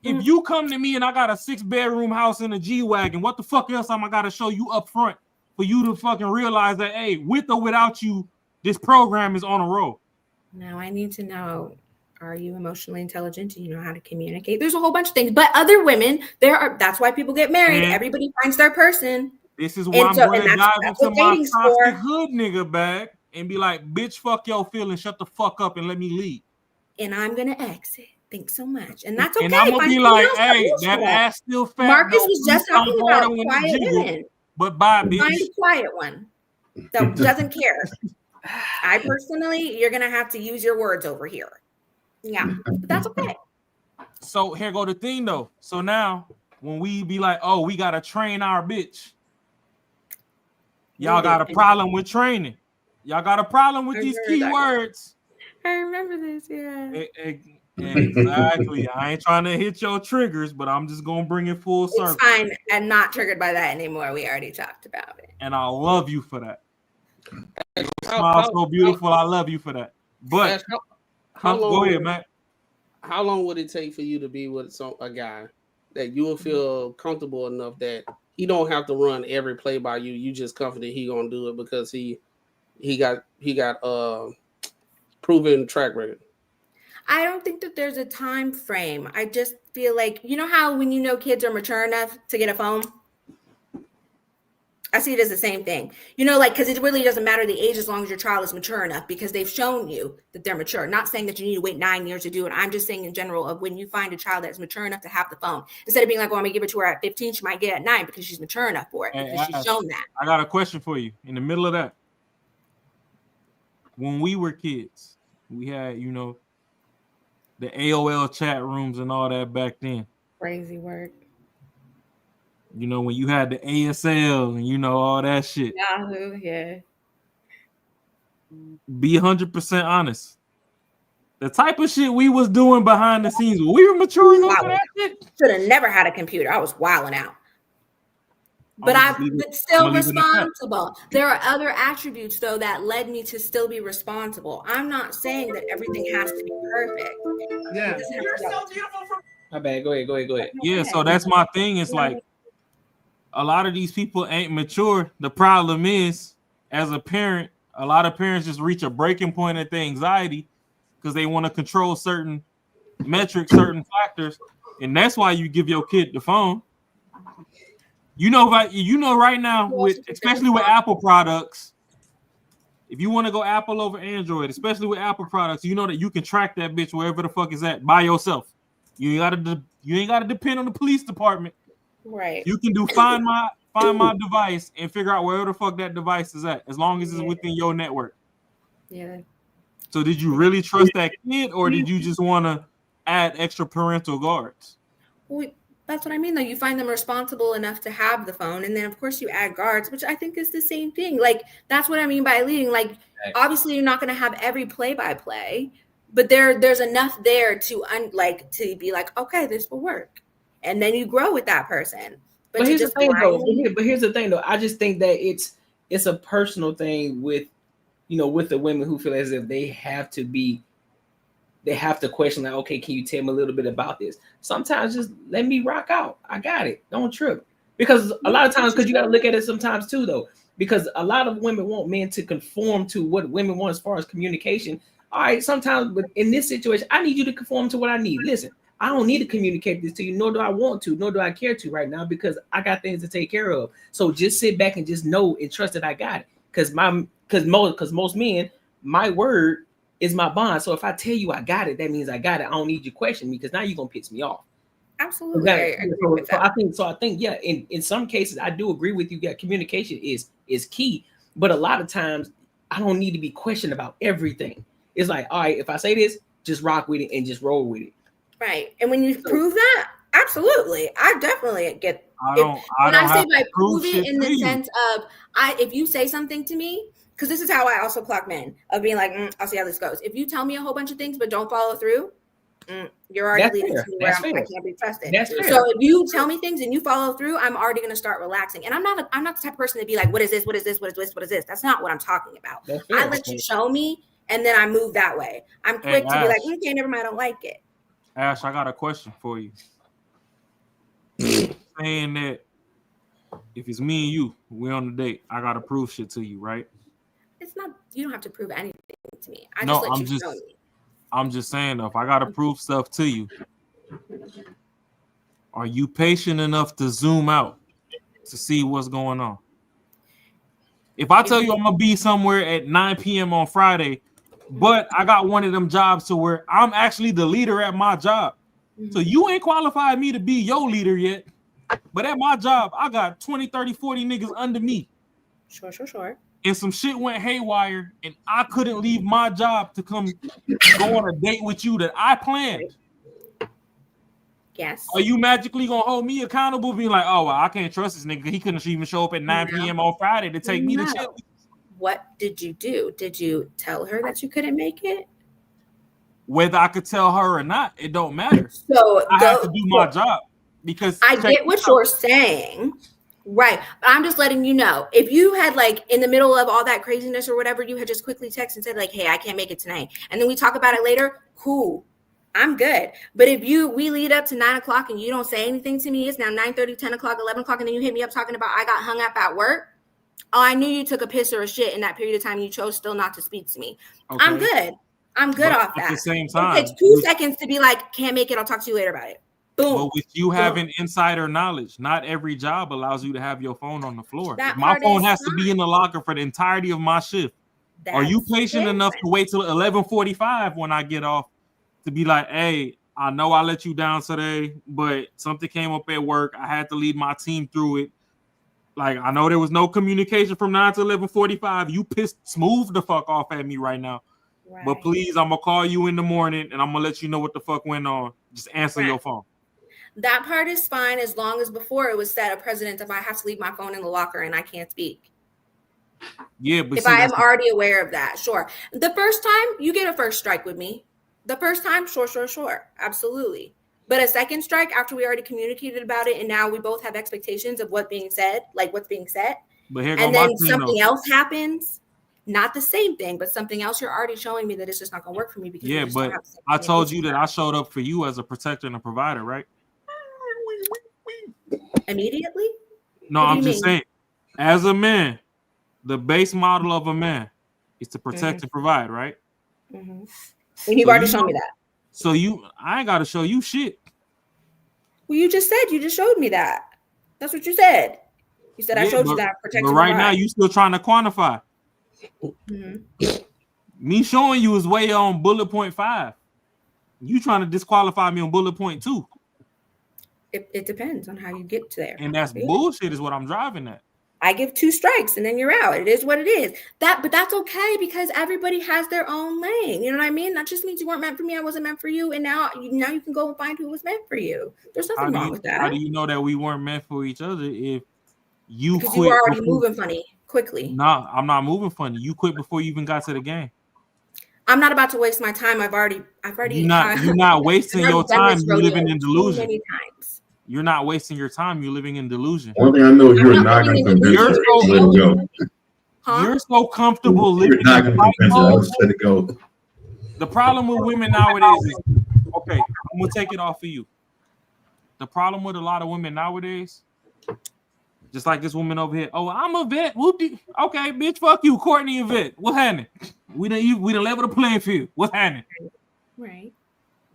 S6: If you come to me and I got a 6-bedroom house in a G-Wagon, what the fuck else am I gotta show you up front for you to fucking realize that, hey, with or without you, this program is on a roll?
S2: Now I need to know, are you emotionally intelligent? Do you know how to communicate? There's a whole bunch of things. But other women, that's why people get married. Everybody finds their person.
S6: This is why I'm going to dive into my toxic hood nigga bag and be like, bitch, fuck your feelings. Shut the fuck up and let me lead.
S2: And I'm going to exit. Thanks so much. And that's okay.
S6: And I'm gonna
S2: Find
S6: be
S2: someone
S6: like,
S2: else
S6: hey,
S2: will
S6: that
S2: shut up.
S6: ass still fat.
S2: Marcus
S6: though.
S2: was
S6: Please
S2: just
S6: stop
S2: talking
S6: harder
S2: about
S6: when it
S2: quiet
S6: jiggle.
S2: women.
S6: But bye, bitch.
S2: Find a quiet one that doesn't care. I personally, you're gonna have to use your words over here. Yeah, but that's okay.
S6: So here go the thing though. So now when we be like, oh, we gotta train our bitch, y'all got a problem with training. Y'all got a problem with these keywords.
S2: I remember this, yeah.
S6: Exactly. I ain't trying to hit your triggers, but I'm just gonna bring it full circle.
S2: It's fine. I'm not triggered by that anymore. We already talked about it.
S6: And I love you for that. You smile so beautiful. I love you for that. But
S3: how long,
S6: go ahead, Matt.
S3: How long would it take for you to be with a guy that you will feel comfortable enough that he don't have to run every play by you? You just confident he gonna do it because he got proven track record.
S2: I don't think that there's a time frame. I just feel like, you know how when you know kids are mature enough to get a phone? I see it as the same thing. You know, like, because it really doesn't matter the age as long as your child is mature enough because they've shown you that they're mature. Not saying that you need to wait 9 years to do it. I'm just saying in general of when you find a child that's mature enough to have the phone. Instead of being like, well, I'm going to give it to her at 15, she might get it at 9 because she's mature enough for it because she's shown that.
S6: I got a question for you. In the middle of that, when we were kids, we had, you know, the AOL chat rooms and all that back then.
S2: Crazy work.
S6: You know, when you had the ASL and, you know, all that shit.
S2: Yahoo, yeah.
S6: Be 100% honest. The type of shit we was doing behind the scenes, we were mature enough for that shit.
S2: Should have never had a computer. I was wilding out. But I'm still responsible. There are other attributes, though, that led me to still be responsible. I'm not saying that everything has to be perfect.
S13: Yeah.
S2: You're so beautiful.
S13: My bad. Go ahead.
S6: Yeah, so that's my thing. It's like a lot of these people ain't mature. The problem is, as a parent, a lot of parents just reach a breaking point at the anxiety because they want to control certain metrics, certain factors, and that's why you give your kid the phone. You know right now, especially with Apple products, if you want to go Apple over Android, especially with Apple products, you know that you can track that bitch wherever the fuck is at by yourself. You ain't gotta depend on the police department.
S2: Right.
S6: You can do find my device and figure out wherever the fuck that device is at, as long as it's within your network.
S2: Yeah.
S6: So did you really trust that kid, or did you just want to add extra parental guards?
S2: Well, that's what I mean, though. You find them responsible enough to have the phone, and then of course you add guards, which I think is the same thing. Like, that's what I mean by leading. Like, obviously you're not going to have every play-by-play, but there's enough there to be like, okay, this will work, and then you grow with that person.
S13: But here's the thing, though. But here's the thing, though. I just think that it's a personal thing with, you know, with the women who feel as if they have to question, like, okay, can you tell me a little bit about this? Sometimes just let me rock out. I got it. Don't trip. Because a lot of times, because you got to look at it sometimes too, though, because a lot of women want men to conform to what women want as far as communication. All right, sometimes, but in this situation, I need you to conform to what I need. Listen, I don't need to communicate this to you, nor do I want to, nor do I care to right now, because I got things to take care of. So just sit back and just know and trust that I got it. Because most men, my word is my bond. So if I tell you I got it, that means I got it. I don't need you to question me, because now you're gonna piss me off.
S2: Absolutely.
S13: I think yeah, in some cases I do agree with you. Yeah, communication is key, but a lot of times I don't need to be questioned about everything. It's like, all right, if I say this, just rock with it and just roll with it.
S2: Right. And when you prove that, absolutely. I definitely get when I say by prove it in the sense of if you say something to me, because this is how I also clock men of being like, I'll see how this goes. If you tell me a whole bunch of things but don't follow through, you're already leading to me where I can't be trusted. So if you tell me things and you follow through, I'm already going to start relaxing. And I'm not the type of person to be like, what is this? What is this? What is this? What is this? That's not what I'm talking about. I let you show me, and then I move that way. I'm quick to be like, okay, never mind, I don't like it.
S6: Ash, I got a question for you. Saying that if it's me and you, we're on a date, I gotta prove shit to you, right?
S2: It's not. You don't have to prove anything to me.
S6: I'm just saying though, if I gotta prove stuff to you, are you patient enough to zoom out to see what's going on? If I tell you I'm gonna be somewhere at 9 p.m. on Friday, But I got one of them jobs to where I'm actually the leader at my job. So you ain't qualified me to be your leader yet. But at my job, I got 20, 30, 40 niggas under me.
S2: Sure.
S6: And some shit went haywire, and I couldn't leave my job to come go on a date with you that I planned.
S2: Yes.
S6: Are you magically gonna hold me accountable, being like, oh, well, I can't trust this nigga. He couldn't even show up at 9 p.m. on Friday to take me to chill.
S2: What did you do? Did you tell her that you couldn't make it?
S6: Whether I could tell her or not, it don't matter.
S2: So
S6: I have to do my job because
S2: I get what you're saying. Right. But I'm just letting you know, if you had like in the middle of all that craziness or whatever, you had just quickly texted and said like, hey, I can't make it tonight. And then we talk about it later. Cool. I'm good. But if we lead up to 9 o'clock and you don't say anything to me, it's now 9:30, 10 o'clock, 11 o'clock. And then you hit me up talking about I got hung up at work. Oh, I knew you took a piss or a shit in that period of time. You chose still not to speak to me. Okay. I'm good. I'm good off that.
S6: At the same time,
S2: it takes 2 seconds to be like, can't make it. I'll talk to you later about it. Boom.
S6: But with you having insider knowledge, not every job allows you to have your phone on the floor.
S2: That
S6: My phone has
S2: fine.
S6: to be in the locker for the entirety of my shift. Are you patient enough to wait till 11:45 when I get off to be like, hey, I know I let you down today, but something came up at work. I had to lead my team through it. Like, I know there was no communication from 9 to 11:45. You pissed smooth the fuck off at me right now. Right. But please, I'm going to call you in the morning and I'm going to let you know what the fuck went on. Just answer your phone.
S2: That part is fine as long as before it was set a precedent if I have to leave my phone in the locker and I can't speak.
S6: Yeah, but
S2: if I am already aware of that, sure. The first time, you get a first strike with me. The first time, sure. Absolutely. But a second strike after we already communicated about it and now we both have expectations of what's being said.
S6: But here
S2: and then something else happens. Not the same thing, but something else you're already showing me that it's just not going to work for me. Because
S6: yeah, but I told you that I showed up for you as a protector and a provider, right?
S2: Immediately?
S6: No, I'm just saying, as a man, the base model of a man is to protect and provide, right?
S2: And you've already shown me that.
S6: So I ain't got to show you shit.
S2: Well, you just showed me that. That's what you said. You said I showed you that protect.
S6: But right now, you still trying to quantify. Me showing you is way on bullet point 5. You trying to disqualify me on bullet point 2.
S2: It depends on how you get to there.
S6: And that's bullshit is what I'm driving at.
S2: I give 2 strikes and then you're out. It is what it is. But that's okay because everybody has their own lane. You know what I mean? That just means you weren't meant for me. I wasn't meant for you. And now you can go and find who was meant for you. There's nothing wrong with that.
S6: How do you know that we weren't meant for each other if you
S2: because
S6: quit?
S2: You were already moving funny quickly.
S6: No, I'm not moving funny. You quit before you even got to the game.
S2: I'm not about to waste my time. I've already.
S6: You're not wasting your time. You're living in delusion.
S2: Many times.
S6: You're not wasting your time. You're living in delusion.
S5: One thing I know is you're not going to convince her to let it go.
S6: You're so comfortable living.
S5: You're not going to convince her to let it go.
S6: The problem with women nowadays is, okay, I'm going to take it off for you. The problem with a lot of women nowadays, just like this woman over here. Oh, I'm a vet. Whoop-de. Okay, bitch, fuck you, Courtney a vet. What happened? We done level the playing field. What happened?
S2: Right.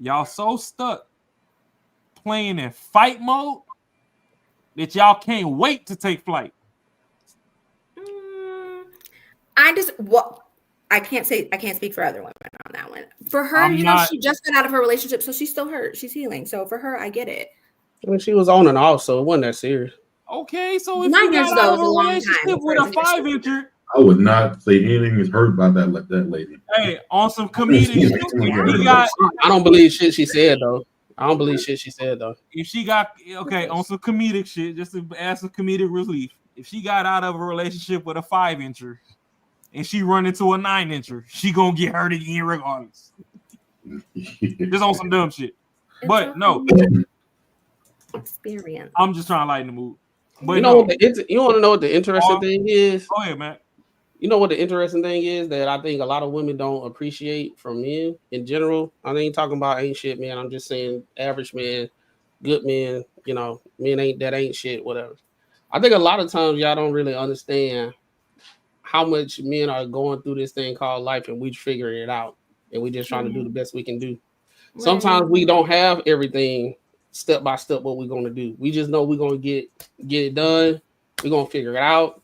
S6: Y'all so stuck playing in fight mode that y'all can't wait to take flight.
S2: I can't speak for other women on that one. For her, she just got out of her relationship, so she's still hurt. She's healing. So for her, I get it.
S3: When she was on and off, so it wasn't that serious.
S6: Okay, so if you got out of a relationship with a 5-incher,
S5: I would not say anything is hurt about that lady.
S6: Hey, on some comedic
S3: I don't believe shit she said though.
S6: If she got on some comedic shit, just to add some comedic relief. If she got out of a relationship with a 5-incher and she run into a 9-incher, she gonna get hurt again regardless. Just on some dumb shit. But no.
S2: Experience.
S6: I'm just trying to lighten the mood. But
S3: you want to know what the interesting thing is?
S6: Go ahead, man.
S3: You know what the interesting thing is that I think a lot of women don't appreciate from men in general. I ain't talking about ain't shit, man. I'm just saying average men, good men. You know, men ain't shit, whatever. I think a lot of times y'all don't really understand how much men are going through this thing called life, and we figuring it out, and we just trying to do the best we can do. Right. Sometimes we don't have everything step by step what we're gonna do. We just know we're gonna get it done. We're gonna figure it out.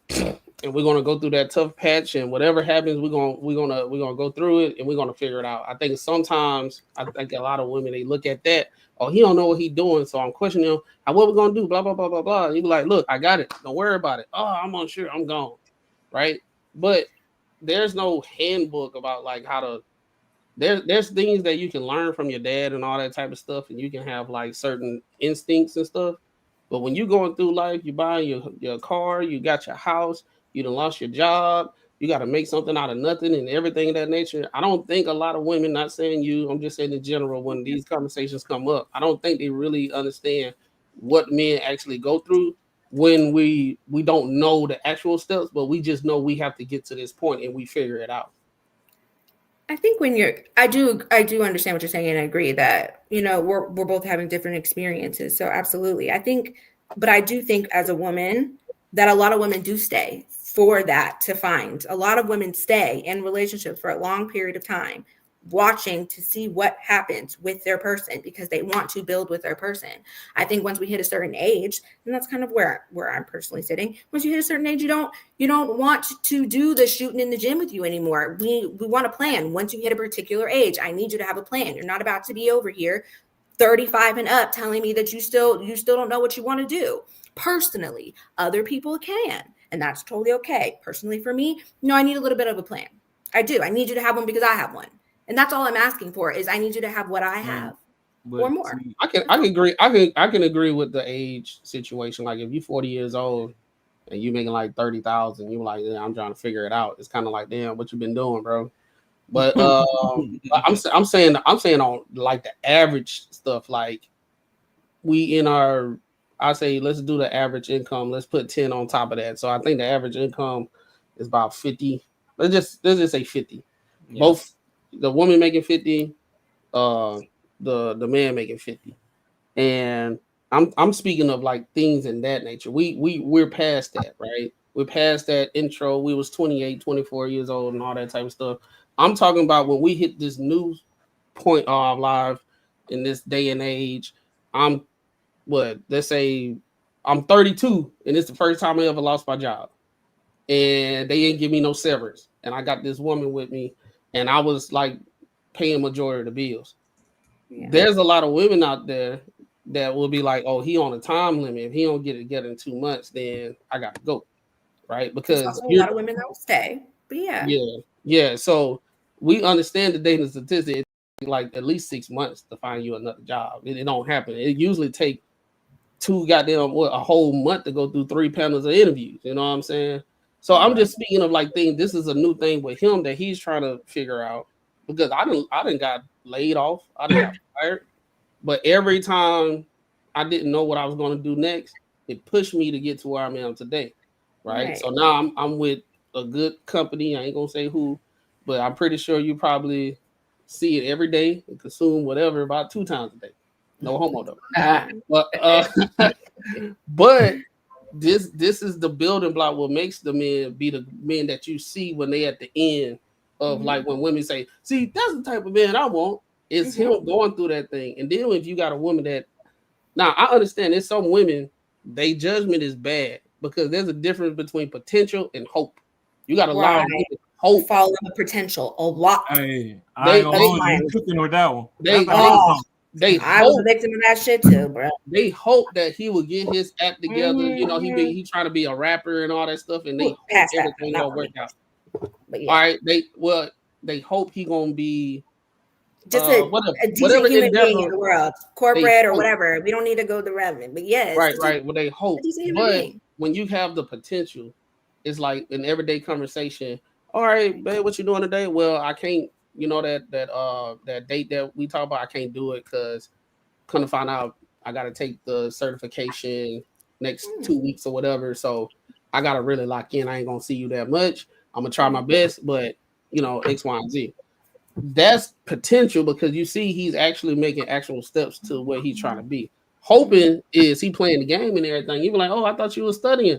S3: and we're gonna go through that tough patch, and whatever happens, we're gonna go through it, and we're gonna figure it out. I think sometimes I think a lot of women, they look at that, oh, he don't know what he's doing, so I'm questioning him. What we gonna do? Blah blah blah blah blah. You be like, look, I got it. Don't worry about it. Oh, I'm unsure. I'm gone. Right? But there's no handbook about like how to. There's things that you can learn from your dad and all that type of stuff, and you can have like certain instincts and stuff. But when you're going through life, you buying your car, you got your house, you done lost your job, you got to make something out of nothing and everything of that nature. I don't think a lot of women, not saying you, I'm just saying in general, when these conversations come up, I don't think they really understand what men actually go through when we don't know the actual steps, but we just know we have to get to this point and we figure it out.
S2: I think I do understand what you're saying, and I agree that, we're both having different experiences. So absolutely. But I do think as a woman that a lot of women do stay for that to find. A lot of women stay in relationships for a long period of time, watching to see what happens with their person because they want to build with their person. I think once we hit a certain age, and that's kind of where I'm personally sitting, once you hit a certain age, you don't want to do the shooting in the gym with you anymore. We want a plan. Once you hit a particular age, I need you to have a plan. You're not about to be over here 35 and up telling me that you still don't know what you want to do. Personally, other people can, and that's totally okay. Personally, for me, I need a little bit of a plan. I do. I need you to have one because I have one. And that's all I'm asking for is I need you to have what I have or more.
S3: I can agree. I can agree with the age situation. Like if you're 40 years old and you making like 30,000, you're like, yeah, I'm trying to figure it out. It's kind of like, damn, what you been doing, bro? But I'm saying on like the average stuff, like I say let's do the average income. Let's put 10 on top of that. So I think the average income is about 50. Let's just say 50. Yeah. Both the woman making 50, the man making 50. And I'm speaking of like things in that nature. We're past that, right? We're past that intro. We was 28, 24 years old and all that type of stuff. I'm talking about when we hit this new point of our life in this day and age. Let's say I'm 32 and it's the first time I ever lost my job. And they ain't give me no severance. And I got this woman with me and I was like paying majority of the bills. Yeah. There's a lot of women out there that will be like, oh, he on a time limit. If he don't get it together in 2 months, then I got to go. Right? Because
S2: a lot of women that will stay. But yeah.
S3: Yeah. So we understand the dating statistic. It takes like at least 6 months to find you another job. It don't happen. It usually take a whole month to go through 3 panels of interviews. You know what I'm saying? So I'm just speaking of like things. This is a new thing with him that he's trying to figure out because I didn't got laid off. I didn't got fired. But every time I didn't know what I was going to do next, it pushed me to get to where I am today. Right. So now I'm with a good company. I ain't gonna say who, but I'm pretty sure you probably see it every day and consume whatever about 2 times a day. No homo though. But this is the building block. What makes the men be the men that you see when they at the end of like when women say, "See, that's the type of man I want." It's him going through that thing, and then if you got a woman that now I understand there's some women they judgment is bad. Because there's a difference between potential and hope. You got a lot of hope.
S2: Follow the potential a lot.
S6: Hey, I ain't gonna hold you cooking with that one.
S2: I was a victim of that shit too, bro.
S3: They hope that he will get his act together. You know, he trying to be a rapper and all that stuff, and they hope everything gonna work out. But yeah. All right, they hope he gonna be
S2: just a decent human being in the world, corporate or whatever. We don't need to go the revenue, but yes,
S3: right. Well, they hope, but when you have the potential, it's like an everyday conversation. All right, babe, what you doing today? Well, I can't, that date that we talk about, I can't do it because couldn't find out I got to take the certification next 2 weeks or whatever. So I got to really lock in. I ain't going to see you that much. I'm going to try my best, but X, Y, and Z. That's potential because you see he's actually making actual steps to where he's trying to be. Hoping is he playing the game and everything. You be like, oh, I thought you were studying.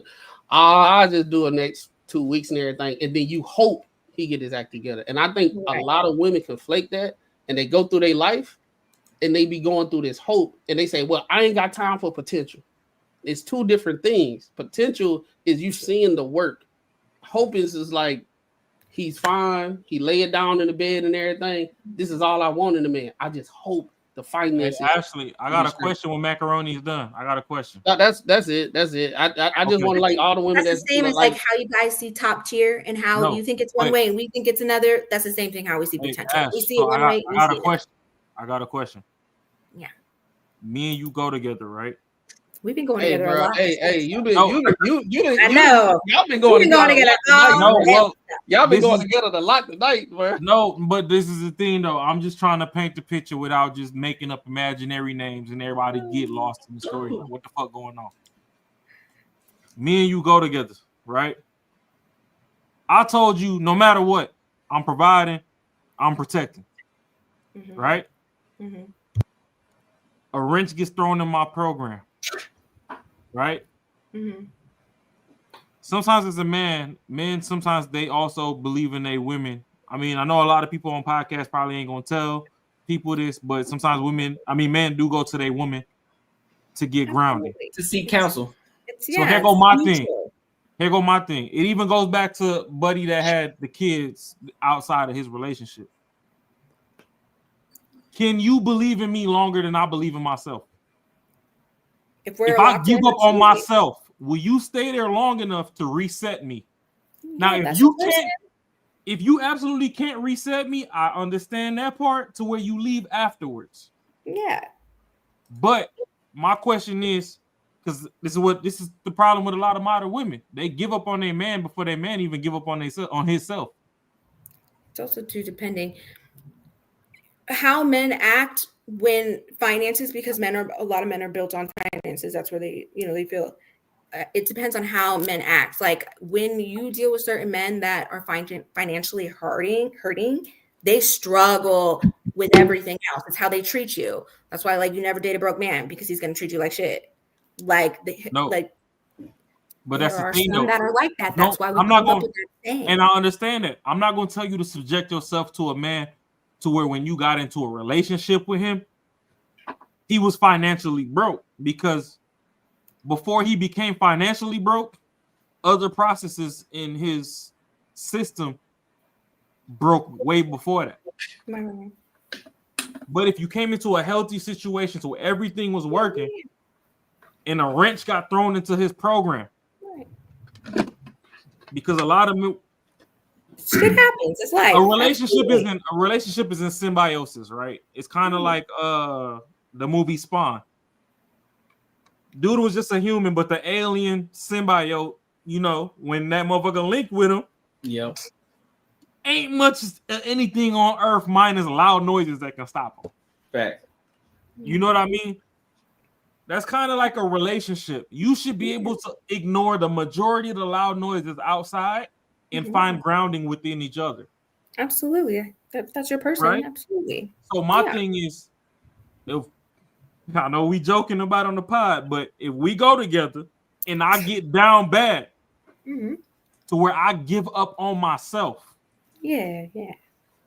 S3: I'll just do it next 2 weeks and everything. And then you hope he get his act together. And I think a lot of women conflate that and they go through their life and they be going through this hope and they say, well, I ain't got time for potential. It's 2 different things. Potential is you seeing the work. hope is like he's fine. He lay it down in the bed and everything. This is all I want in a man. I just hope the finances.
S6: Hey, Ashley, I got a question when macaroni is done. I got a question.
S3: That's it. That's it. I just want to like all the women.
S2: That's the same as like how you guys see top tier and how you think it's one way and we think it's another. That's the same thing how we see potential.
S6: Ash,
S2: we see it one way.
S6: I got a question. I got a question.
S2: Yeah.
S6: Me and you go together, right?
S2: We've been going together a lot.
S3: Hey, you been
S2: I know.
S3: Y'all been going together. Y'all been going together a lot tonight, bro.
S6: No, but this is the thing though. I'm just trying to paint the picture without just making up imaginary names and everybody get lost in the story. Like, what the fuck going on? Me and you go together, right? I told you no matter what, I'm providing, I'm protecting. Right?
S2: Mm-hmm.
S6: A wrench gets thrown in my program. Right?
S2: Mm-hmm.
S6: Sometimes as a man, men sometimes they also believe in their women. I mean, I know a lot of people on podcasts probably ain't gonna tell people this, but sometimes men do go to their woman to get grounded,
S13: to seek counsel.
S6: So here go my thing. Here go my thing. It even goes back to Buddy that had the kids outside of his relationship. Can you believe in me longer than I believe in myself? If I give up on myself, will you stay there long enough to reset me? Now, if you can't, if you absolutely can't reset me, I understand that part to where you leave afterwards.
S2: Yeah.
S6: But my question is, because this is the problem with a lot of modern women. They give up on their man before their man even give up on himself.
S2: It's also too depending how men act when finances, because a lot of men are built on finances. That's where they feel. It depends on how men act. Like when you deal with certain men that are financially hurting, they struggle with everything else. It's how they treat you. That's why, like, you never date a broke man, because he's gonna treat you like shit. But
S6: that's the thing,
S2: some that are like that. That's why we
S6: I'm not
S2: come up
S6: going,
S2: with that thing.
S6: and I understand that. I'm not going to tell you to subject yourself to a man to where when you got into a relationship with him, he was financially broke, because before he became financially broke, other processes in his system broke way before that.
S2: Right.
S6: But if you came into a healthy situation to where everything was working and a wrench got thrown into his program, because a lot of
S2: shit happens. It's like
S6: a relationship is in symbiosis, right? It's kind of like the movie Spawn. Dude was just a human, but the alien symbiote, when that motherfucker linked with him, ain't much anything on Earth minus loud noises that can stop him.
S13: Fact.
S6: You know what I mean? That's kind of like a relationship. You should be able to ignore the majority of the loud noises outside and find grounding within each other.
S2: Absolutely. That's your person.
S6: Right?
S2: Absolutely.
S6: So my thing is, if I know we joking about on the pod, but if we go together and I get down bad to where I give up on myself.
S2: Yeah.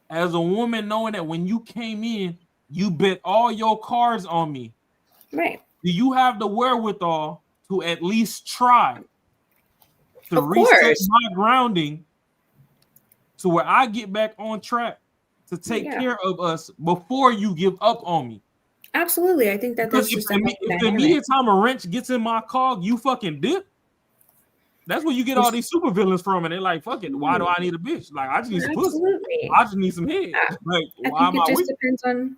S6: As a woman, knowing that when you came in, you bet all your cards on me.
S2: Right.
S6: Do you have the wherewithal to at least try to reset my grounding to where I get back on track to take care of us before you give up on me?
S2: Absolutely. I think that's just
S6: if the immediate time a wrench gets in my cog, you fucking dip. That's where you get all these super villains from, and they're like, "Fuck it, why do I need a bitch? Like, I just need some pussy. I just need some head. Like, why am I
S2: just depends on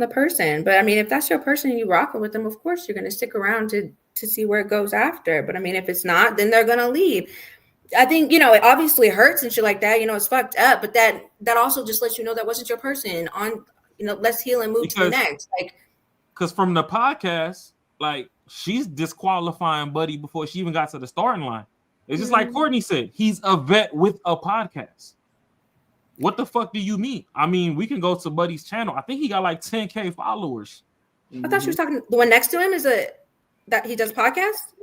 S2: the person. But I mean, if that's your person and you rocking with them, of course you're gonna stick around to see where it goes after. But I mean, if it's not, then they're gonna leave. I think, it obviously hurts and shit like that. It's fucked up, but that also just lets you know that wasn't your person. Let's heal and move to the next.
S6: Because from the podcast, like, she's disqualifying Buddy before she even got to the starting line. It's just like Courtney said, he's a vet with a podcast. What the fuck do you mean? I mean, we can go to Buddy's channel. I think he got like 10K followers.
S2: I thought she was talking. The one next to him is that he does podcast.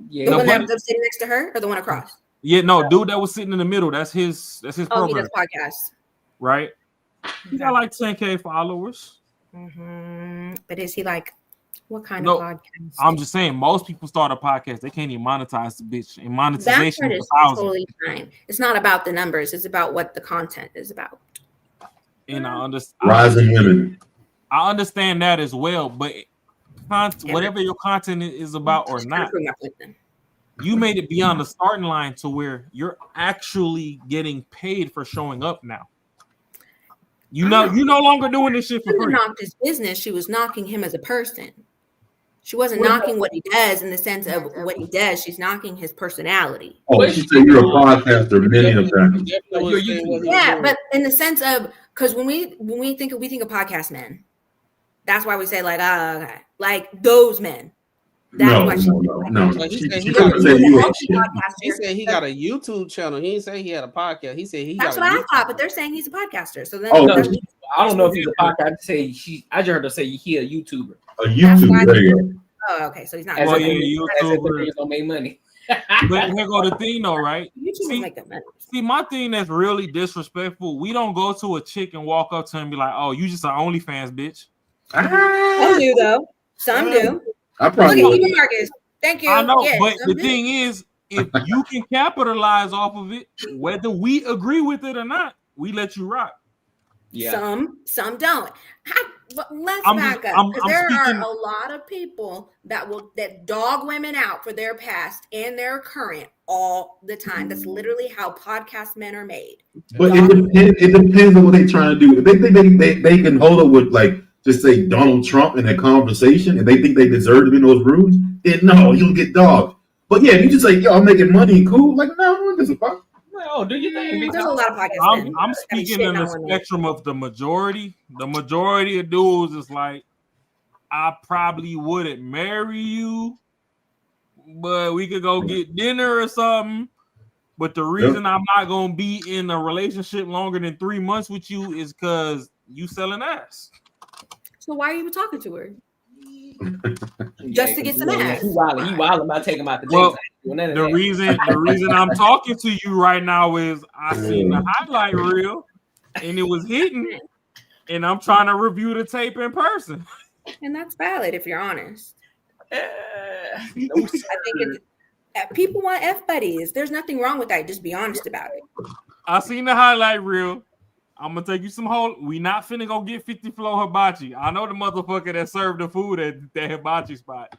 S6: Yeah,
S2: the one that's sitting next to her, or the one across.
S6: Yeah, no, dude that was sitting in the middle. That's his program.
S2: Oh, he does podcast.
S6: Right. He got like 10K followers.
S2: But is he like What kind
S6: No,
S2: of podcast?
S6: I'm just saying, most people start a podcast, they can't even monetize the bitch. And
S2: That
S6: monetization
S2: part
S6: is
S2: is
S6: $1,000.
S2: totally fine. It's not about the numbers. It's about what the content is about.
S6: And I
S5: Rising women.
S6: I understand that as well, but whatever your content is about or not, you made it beyond the starting line to where you're actually getting paid for showing up now. You no longer doing this shit for free.
S2: She knocked his business. She was knocking him as a person. She wasn't knocking what he does in the sense of what he does. She's knocking his personality.
S5: Oh, she said you're a podcaster many of times.
S2: Yeah, but in the sense of, because when we think of podcast men, that's why we say like okay, like those men.
S5: No.
S3: He said he got a YouTube channel. He didn't say he had a podcast. He said
S2: that's what I thought, but they're saying he's a podcaster. So then,
S13: I don't know if he's a podcaster. I just heard her say he a YouTuber.
S5: A YouTuber. There you go.
S2: Oh, okay. So he's not.
S6: YouTuber.
S13: He's gonna make money.
S6: But here go the thing, though, right?
S2: See,
S6: my thing that's really disrespectful. We don't go to a chick and walk up to her and be like, "Oh, you just an OnlyFans bitch."
S2: Some do though. Some do.
S5: I probably
S2: look at even Marcus. Thank you.
S6: I know,
S2: yes,
S6: but the thing is, if you can capitalize off of it, whether we agree with it or not, we let you rock.
S2: Yeah. Some don't. Let's back up, because there are a lot of people that dog women out for their past and their current all the time. That's literally how podcast men are made.
S5: But it depends on what they're trying to do. If they think they can hold up with like just say Donald Trump in a conversation and they think they deserve to be in those rooms, then no, you'll get dogged. But yeah, if you just say, yo, I'm making money, cool, like no, this is fine.
S13: Oh, do you think
S2: there's a lot of podcasts?
S6: I'm speaking in the spectrum of the majority. The majority of dudes is like, I probably wouldn't marry you, but we could go get dinner or something. But the reason I'm not gonna be in a relationship longer than 3 months with you is because you selling ass.
S2: So why are you even talking to her? Just to get some ass.
S13: He wild about taking him out the date.
S6: Well, the reason I'm talking to you right now is I seen the highlight reel and it was hitting, and I'm trying to review the tape in person.
S2: And that's valid if you're honest. I think people want F buddies. There's nothing wrong with that. Just be honest about it.
S6: I seen the highlight reel. I'm gonna take you some whole. We not finna go get 50 Flow Hibachi. I know the motherfucker that served the food at that hibachi spot.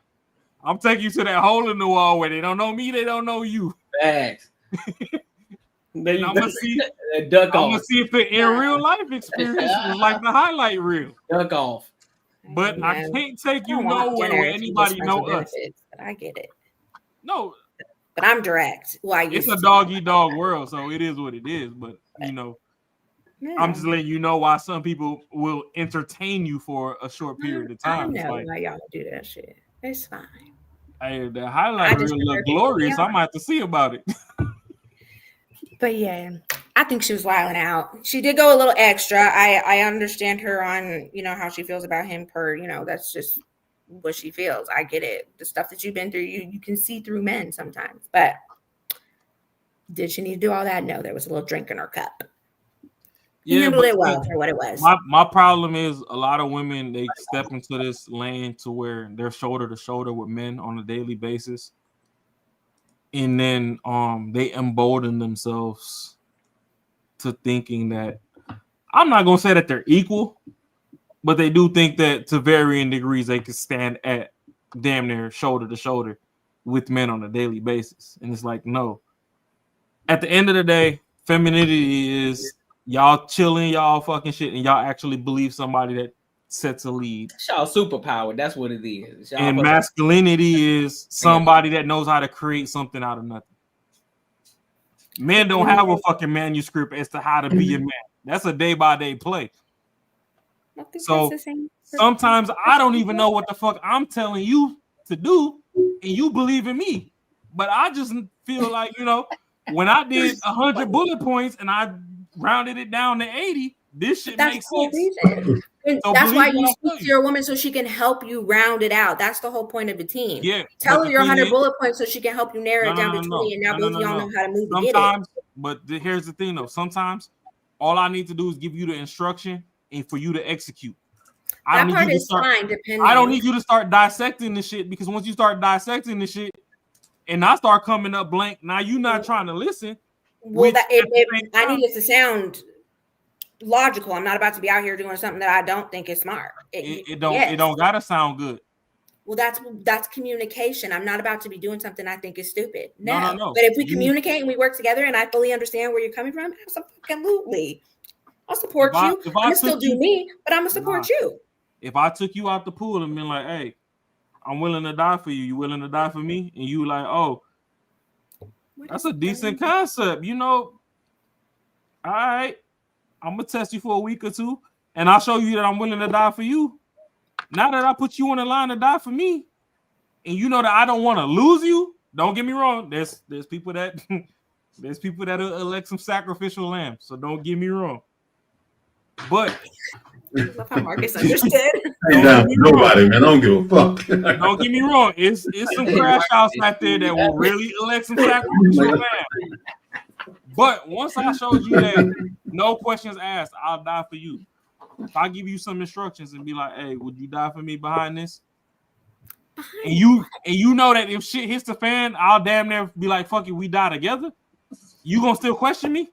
S6: I'm taking you to that hole in the wall where they don't know me, they don't know you.
S13: Facts.
S6: I'm gonna see if the in real life experience was like the highlight reel.
S13: Duck off.
S6: But I can't take you nowhere where anybody know us.
S2: But I get it.
S6: No,
S2: but I'm direct.
S6: It's a dog eat dog world, so it is what it is. But you know. Yeah. I'm just letting you know why some people will entertain you for a short period of time.
S2: I know why y'all do that shit. It's fine.
S6: Hey, the highlight reel look glorious. I might have to see about it.
S2: But yeah, I think she was wilding out. She did go a little extra. I understand her on, how she feels about him that's just what she feels. I get it. The stuff that you've been through, you can see through men sometimes. But did she need to do all that? No, there was a little drink in her cup. He handled it well for what it was.
S6: My problem is a lot of women, they step into this lane to where they're shoulder to shoulder with men on a daily basis. And then they embolden themselves to thinking that, I'm not going to say that they're equal, but they do think that to varying degrees they can stand at damn near shoulder to shoulder with men on a daily basis. And it's like, no. At the end of the day, femininity is y'all chilling, y'all fucking shit, and y'all actually believe somebody that sets a lead.
S13: It's y'all superpower. That's what it is.
S6: And masculinity is somebody that knows how to create something out of nothing. Men don't have a fucking manuscript as to how to be a man. That's a day-by-day play. So sometimes I don't even know what the fuck I'm telling you to do, and you believe in me. But I just feel like, when I did 100 bullet points and I rounded it down to 80, this shit makes sense.
S2: So that's why you speak to your woman so she can help you round it out. That's the whole point of a team.
S6: Yeah,
S2: tell her your 100 bullet points so she can help you narrow it down to 20, and now both of y'all know how to move to get it.
S6: But here's the thing, though. Sometimes all I need to do is give you the instruction and for you to execute. I
S2: That
S6: don't need
S2: part
S6: you to
S2: is
S6: start.
S2: fine, depending.
S6: I don't need you to start dissecting the shit, because once you start dissecting the shit, and I start coming up blank, now you're not trying to listen.
S2: Well, that I need it to sound logical. I'm not about to be out here doing something that I don't think is smart.
S6: It don't gotta sound good.
S2: Well, that's communication. I'm not about to be doing something I think is stupid. No.
S6: No.
S2: But if we communicate and we work together, and I fully understand where you're coming from, absolutely, I'll support you. I'm gonna still do me, but I'm gonna support you.
S6: If I took you out the pool and been like, "Hey, I'm willing to die for you. You willing to die for me?" And you like, "Oh, that's a decent concept, you know. All right, I'm gonna test you for a week or two, and I'll show you that I'm willing to die for you. Now that I put you on the line to die for me, and you know that I don't want to lose you, don't get me wrong. There's people that there's people that elect some sacrificial lambs. So don't get me wrong. But
S2: love how Marcus understood.
S5: Nobody, man. I don't give a fuck.
S6: Don't get me wrong. It's some crash outs out there that will really elect some sacrificial lambs. But once I showed you that no questions asked, I'll die for you. If I give you some instructions and be like, "Hey, would you die for me behind this?" And you know that if shit hits the fan, I'll damn near be like, "Fuck it, we die together." You gonna still question me?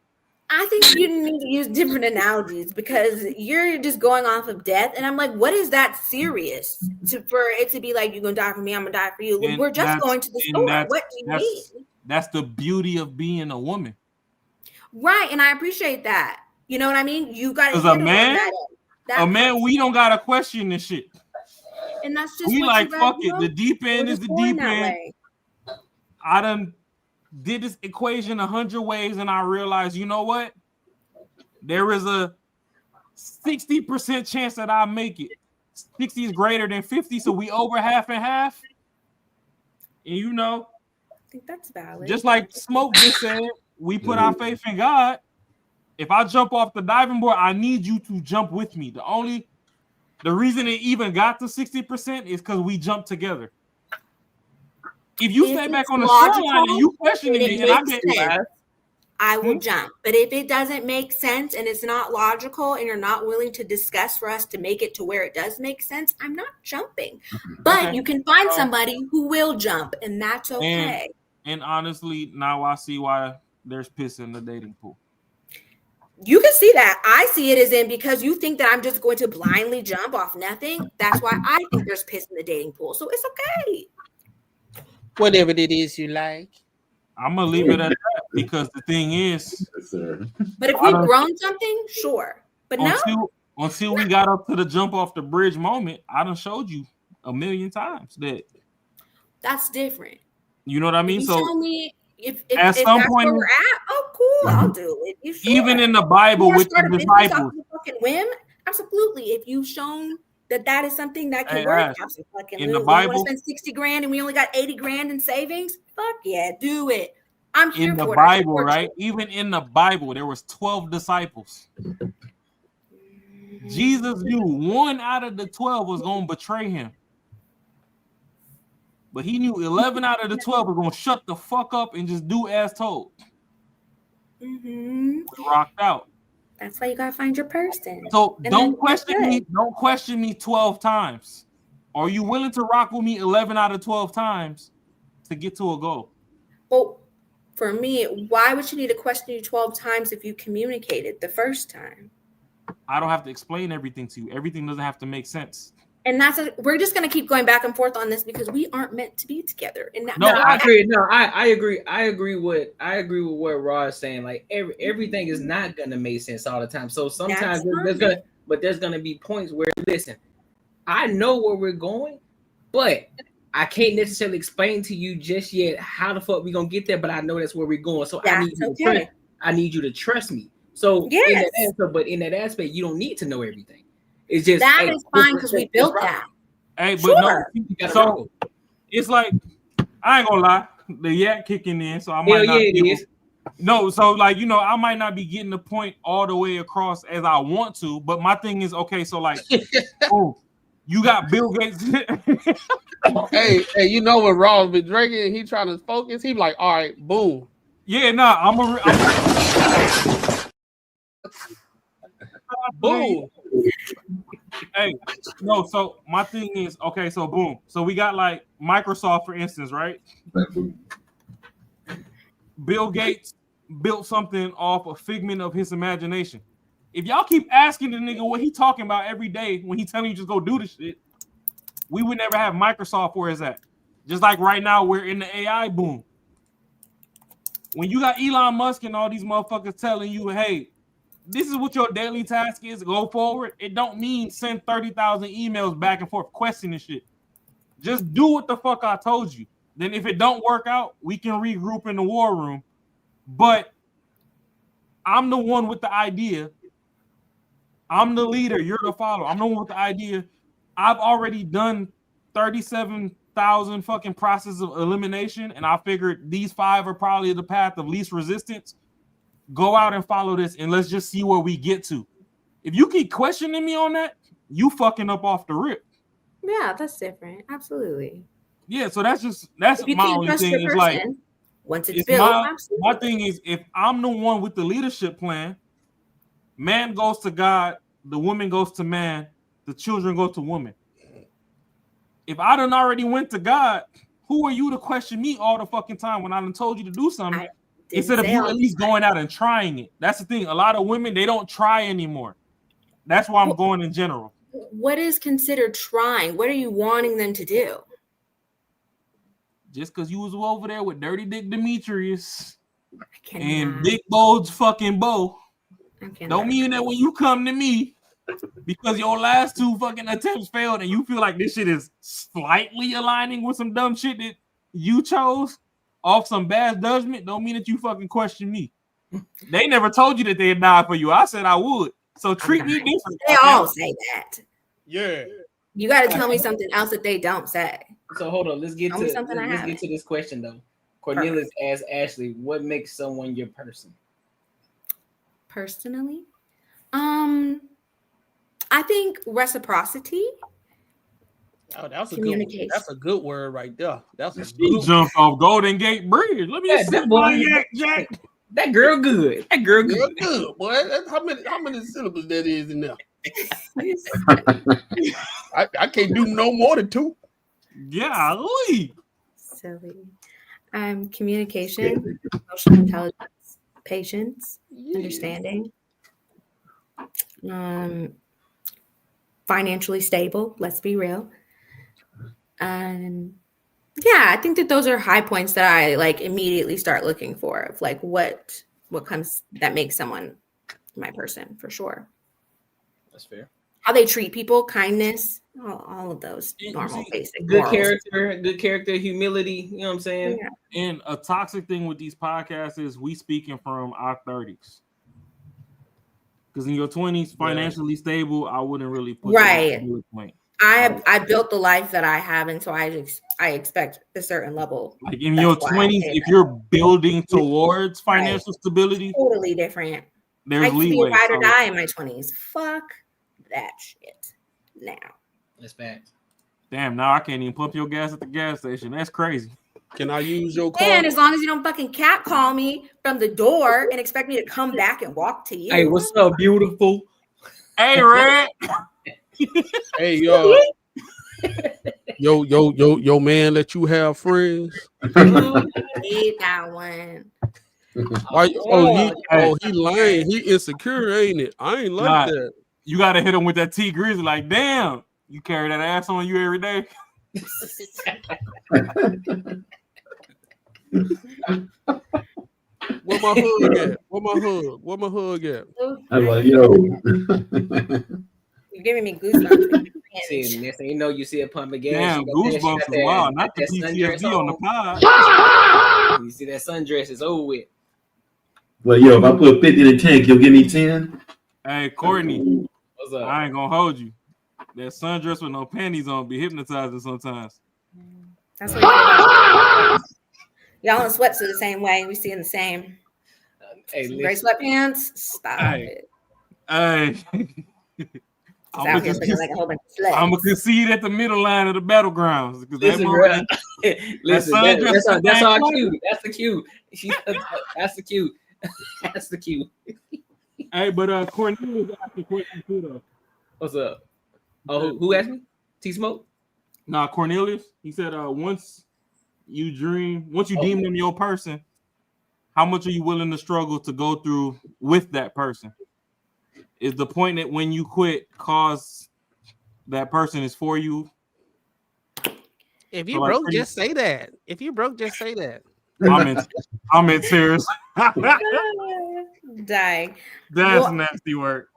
S2: I think you need to use different analogies, because you're just going off of death, and I'm like, what is that serious for it to be like, you're gonna die for me, I'm gonna die for you?
S6: And
S2: we're just going to the store. What do you mean?
S6: That's the beauty of being a woman,
S2: right? And I appreciate that. You know what I mean? You got
S6: because a man, we don't gotta question this shit.
S2: And that's just
S6: we like fuck it. The deep end is the deep end. I done did this equation 100 ways, and I realized, you know what? There is a 60% chance that I make it. 60 is greater than 50, so we over half and half. And you know,
S2: I think that's valid.
S6: Just like Smoke just said, we put our faith in God. If I jump off the diving board, I need you to jump with me. The reason it even got to 60% is because we jumped together. If you stay back on the shoreline and you questioning me, and
S2: I will jump. But if it doesn't make sense and it's not logical, and you're not willing to discuss for us to make it to where it does make sense, I'm not jumping. But you can find somebody who will jump, and that's okay.
S6: And honestly, now I see why there's piss in the dating pool.
S2: You can see that. I see it as in, because you think that I'm just going to blindly jump off nothing. That's why I think there's piss in the dating pool. So it's okay.
S3: Whatever it is you like.
S6: I'm gonna leave it at that, because the thing is,
S2: but if we've grown something, sure. But
S6: until we got up to the jump off the bridge moment, I done showed you 1,000,000 times that
S2: that's different.
S6: You know what I mean?
S2: You
S6: so
S2: show me if
S6: at some
S2: that's
S6: point
S2: where we're at, oh cool, I'll do it.
S6: Even in the Bible with the disciples,
S2: fucking whim, absolutely. If you've shown that is something that can work, absolutely.
S6: In the Bible,
S2: we want to spend 60 grand and we only got 80 grand in savings. Fuck yeah, do it. I'm here
S6: in the
S2: for
S6: Bible, right? Even in the Bible, there was 12 disciples. Jesus knew 1 out of the 12 was going to betray him. But he knew 11 out of the 12 were going to shut the fuck up and just do as told. We rocked out.
S2: That's why you got to find your person.
S6: So don't question me. Don't question me 12 times. Are you willing to rock with me 11 out of 12 times to get to a goal?
S2: Well, for me, why would you need to question you 12 times if you communicated the first time?
S6: I don't have to explain everything to you. Everything doesn't have to make sense.
S2: And we're just going to keep going back and forth on this, because we aren't meant to be together. And
S13: I agree. No, I agree. I agree with what Raw is saying. Like everything is not going to make sense all the time. So sometimes there's going to be points where, listen, I know where we're going, but I can't necessarily explain to you just yet how the fuck we gonna get there. But I know that's where we're going. So I need you to trust me. So in that aspect, you don't need to know everything. It's just
S2: that is fine, because we built that.
S6: Hey, but so it's like, I ain't gonna lie, the yak kicking in, so I might not be so like, you know, I might not be getting the point all the way across as I want to, but my thing is, okay, so like, you got Bill Gates.
S3: hey, you know what Raw's been drinking? He trying to focus. He like, all right, boom.
S6: Yeah, nah, Boom. Hey, no. So my thing is okay. So boom. So we got like Microsoft, for instance, right? Bill Gates built something off a figment of his imagination. If y'all keep asking the nigga what he talking about every day when he telling you just go do the shit, we would never have Microsoft where it's at. Just like right now, we're in the AI boom. When you got Elon Musk and all these motherfuckers telling you, hey, this is what your daily task is, go forward, it don't mean send 30,000 emails back and forth questioning shit. Just do what the fuck I told you. Then if it don't work out, we can regroup in the war room. But I'm the one with the idea. I'm the leader. You're the follower. I'm the one with the idea. I've already done 37,000 fucking processes of elimination, and I figured these 5 are probably the path of least resistance. Go out and follow this, and let's just see where we get to. If you keep questioning me on that, you fucking up off the rip.
S2: Yeah, that's different. Absolutely.
S6: Yeah, so that's my only thing. Is like
S2: once it's built,
S6: my thing is if I'm the one with the leadership plan, man goes to God, the woman goes to man, the children go to woman. If I done already went to God, who are you to question me all the fucking time when I done told you to do something instead of you at least going out and trying it? That's the thing. A lot of women, they don't try anymore. That's why I'm going in general.
S2: What is considered trying? What are you wanting them to do?
S6: Just because you was over there with Dirty Dick Demetrius and Big Bo's fucking Bo, don't mean that when you come to me, because your last 2 fucking attempts failed and you feel like this shit is slightly aligning with some dumb shit that you chose off some bad judgment, don't mean that you fucking question me. They never told you that they'd die for you. I said I would. So treat me different.
S2: They all say that.
S14: Yeah.
S2: You got to tell me something else that they don't say.
S13: So hold on, let's get to this question though. Cornelius asked Ashley, "What makes someone your person?"
S2: Personally, I think reciprocity.
S3: Oh, that's a
S2: communication.
S3: That's a good word right there. That's a
S6: He
S3: good
S6: jumped off Golden Gate Bridge. Let me see that Jack.
S13: That girl good. That girl good.
S3: Good, boy. How many syllables that is in there? I can't do no more than 2.
S6: Yeah,
S2: silly. Communication, emotional intelligence, patience, understanding, financially stable. Let's be real. Yeah, I think that those are high points that I like immediately start looking for of like what comes that makes someone my person for sure.
S13: That's fair.
S2: How they treat people, kindness, all of those normal basic
S13: good
S2: morals.
S13: character, humility. You know what I'm saying?
S2: Yeah.
S6: And a toxic thing with these podcasts is we speaking from our 30s. Because in your 20s, financially stable, I wouldn't really put
S2: right.
S6: Point.
S2: I built the life that I have, and so I expect a certain level.
S6: Like in your 20s, if you're building towards financial stability,
S2: totally different.
S6: There's
S2: I used to be
S6: leeway.
S2: a ride or die in my 20s. Fuck that shit. Now.
S13: That's fact.
S6: Damn, now I can't even pump your gas at the gas station. That's crazy.
S3: Can I use your car?
S2: And as long as you don't fucking catcall me from the door and expect me to come back and walk to you.
S13: Hey, what's up, beautiful?
S6: Hey, Red.
S3: Hey, yo, man, let you have friends.
S2: Need that one.
S3: He lying. He insecure, ain't it? I ain't like that.
S6: You gotta hit him with that T Grizzly. Like, damn, you carry that ass on you every day.
S3: Where my hug at? Where my hug at?
S5: I'm like, yo.
S2: You're giving me goosebumps.
S13: See, next thing you know, you see a pump of gas.
S6: Damn, goosebumps is wild. Not the PTSD on the pod.
S13: You see that sundress is over with.
S5: Well, yo, if I put 50 in the tank, you'll give me 10.
S6: Hey, Courtney.
S13: What's up?
S6: I ain't gonna hold you. That sundress with no panties on be hypnotizing sometimes.
S2: That's what y'all in sweats are the same way. We see in the same.
S13: Hey,
S2: gray sweatpants. Stop it.
S6: Hey. I'm gonna concede at the middle line of the battlegrounds because
S13: that's all cute. That's the cute. That's the cute. That's the cute.
S6: Hey, but Cornelius asked a question too, though.
S13: What's up? Oh, who asked me? T Smoke?
S6: Nah, Cornelius. He said, once you deem them your person, how much are you willing to struggle to go through with that person? Is the point that when you quit cause that person is for you?
S3: If you broke, just say that. If you broke, just say that.
S6: I'm in tears.
S2: Dying.
S6: That's nasty work.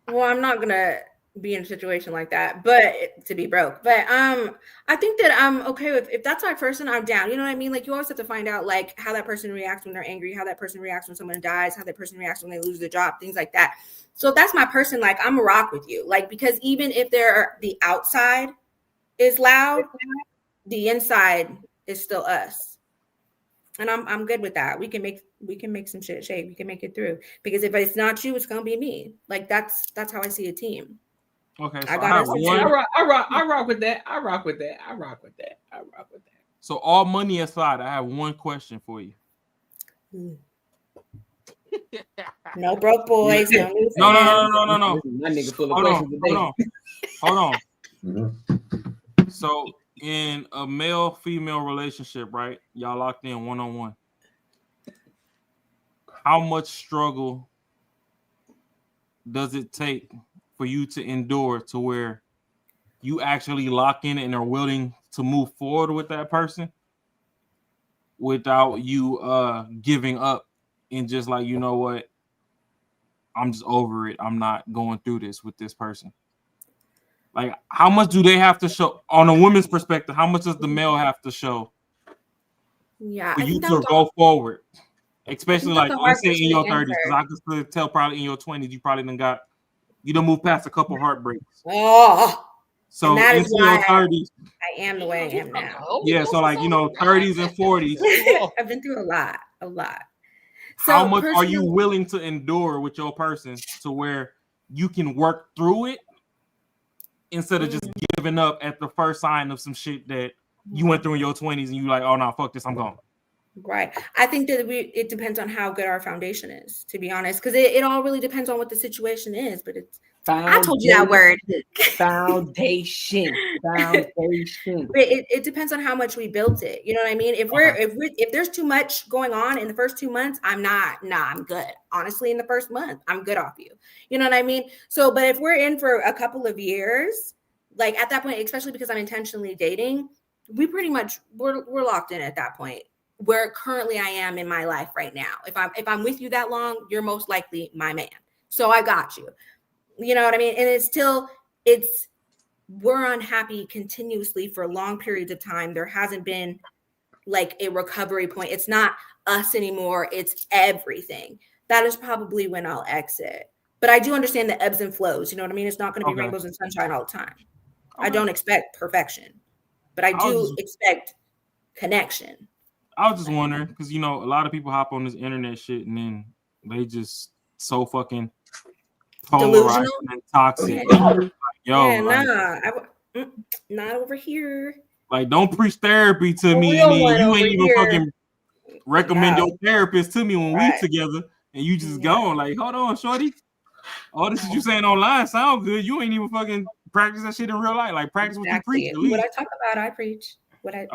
S2: Well, I'm not gonna be in a situation like that, but to be broke. But I think that I'm okay with if that's my person, I'm down. You know what I mean? Like you always have to find out like how that person reacts when they're angry, how that person reacts when someone dies, how that person reacts when they lose their job, things like that. So if that's my person, like I'm a rock with you. Like because even if the outside is loud, the inside is still us. And I'm good with that. We can make some shit shake. We can make it through. Because if it's not you, it's gonna be me. Like that's how I see a team.
S6: Okay, so
S2: I
S13: rock with that. I rock with that.
S6: So all money aside, I have one question for you.
S2: No broke boys. No.
S13: My nigga full of questions today.
S6: Hold on. So in a male-female relationship, right? Y'all locked in one-on-one. How much struggle does it take for you to endure to where you actually lock in and are willing to move forward with that person without you giving up and just like, you know what, I'm just over it. I'm not going through this with this person. Like, how much do they have to show on a woman's perspective? How much does the male have to show for you to go forward? Especially like, let's say in your 30s, because I can still tell probably in your 20s, you probably done moved past a couple heartbreaks.
S2: Oh,
S6: so
S2: that is
S6: into your 30s,
S2: I am the way I am now.
S6: Yeah, so like 30s and 40s.
S2: I've been through a lot. So
S6: how much are you willing to endure with your person to where you can work through it instead of just giving up at the first sign of some shit that you went through in your 20s and you like, oh no, fuck this, I'm gone.
S2: Right. I think that it depends on how good our foundation is, to be honest, because it all really depends on what the situation is. But I told you that word.
S13: Foundation.
S2: It depends on how much we built it. You know what I mean? If there's too much going on in the first 2 months, I'm good. Honestly, in the first month, I'm good off you. You know what I mean? So, but if we're in for a couple of years, like at that point, especially because I'm intentionally dating, we pretty much we're locked in at that point. Where currently I am in my life right now. If I'm with you that long, you're most likely my man. So I got you. You know what I mean? And we're unhappy continuously for long periods of time. There hasn't been like a recovery point. It's not us anymore. It's everything. That is probably when I'll exit. But I do understand the ebbs and flows. You know what I mean? It's not going to be rainbows and sunshine all the time. I don't expect perfection, but I do expect connection.
S6: I was just wondering because a lot of people hop on this internet shit and then they just so fucking polarized and toxic. Like,
S2: not over here.
S6: Like, don't preach therapy to me, and then you ain't even fucking recommend your therapist to me when we together, and you just gone. Like, hold on, shorty. All this shit you saying online sound good. You ain't even fucking practice that shit in real life. Like, practice what you preach. At least.
S2: What I talk about, I preach.
S6: That's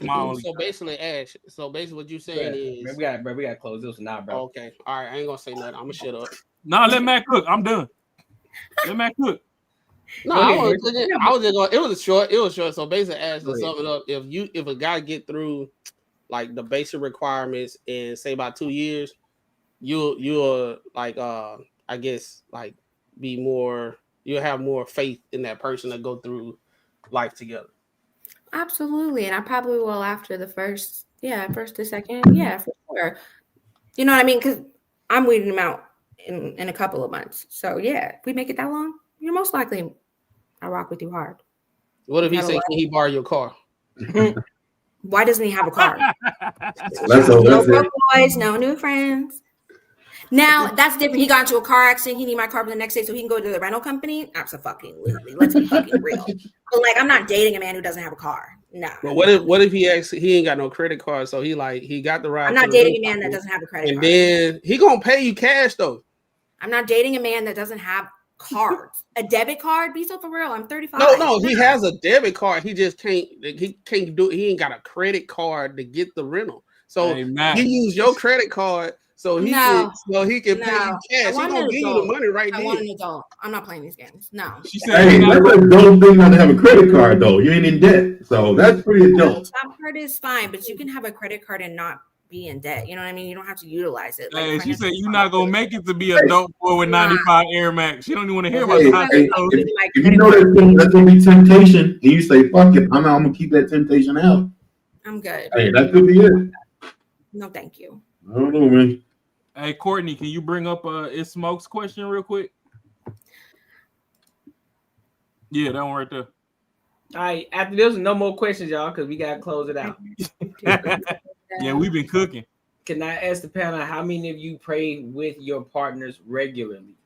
S6: my only.
S3: So basically, Ash. So basically, what you saying is
S13: we got to close this now, bro.
S3: Okay, all right. I ain't gonna say nothing. I'm gonna shut up.
S6: Nah, let Matt cook. I'm done. Let Matt cook.
S3: No, I was just going. It was short. So basically, Ash, to sum it up, if a guy get through like the basic requirements in say about 2 years, you'll like I guess like be more. You'll have more faith in that person to go through life together.
S2: Absolutely. And I probably will after the first to second. Yeah, for sure. You know what I mean? Because I'm weeding them out in a couple of months. So yeah, if we make it that long, you're most likely I rock with you hard.
S3: What if he say, can he borrow your car?
S2: Why doesn't he have a car? No broke boys, no new friends. Now that's different. He got into a car accident. He need my car for the next day so he can go to the rental company. Absolutely. Let's be fucking real. But like, I'm not dating a man who doesn't have a car. Nah.
S3: But what if he actually he ain't got no credit card, so he got the ride.
S2: I'm not dating a man that doesn't have a credit card.
S3: And then he gonna pay you cash though.
S2: I'm not dating a man that doesn't have cards. A debit card? Be so for real. I'm 35.
S3: No, he has a debit card. He just can't. He can't do it. He ain't got a credit card to get the rental. So he use your credit card so he can pay you cash. He gonna give you the money right there.
S2: I want an adult. I'm not playing these games. No.
S5: Hey, that's an adult thing not to have a credit card though. You ain't in debt, so that's pretty adult.
S2: That part is fine, but you can have a credit card and not be in debt. You know what I mean? You don't have to utilize it.
S6: Hey, she said you're not gonna make it to be a dope boy with 95 Air Max. She don't even want to hear about that.
S5: If you know that's gonna be temptation, and you say fuck it, I'm gonna keep that temptation out.
S2: I'm good.
S5: Hey, that could be it.
S2: No, thank you.
S5: I don't know, man.
S6: Hey, Courtney, can you bring up It Smokes question real quick? Yeah, that one right there.
S13: All right, after this, no more questions, y'all, because we gotta close it out.
S6: Yeah, we've been cooking.
S13: Can I ask the panel how many of you pray with your partners regularly?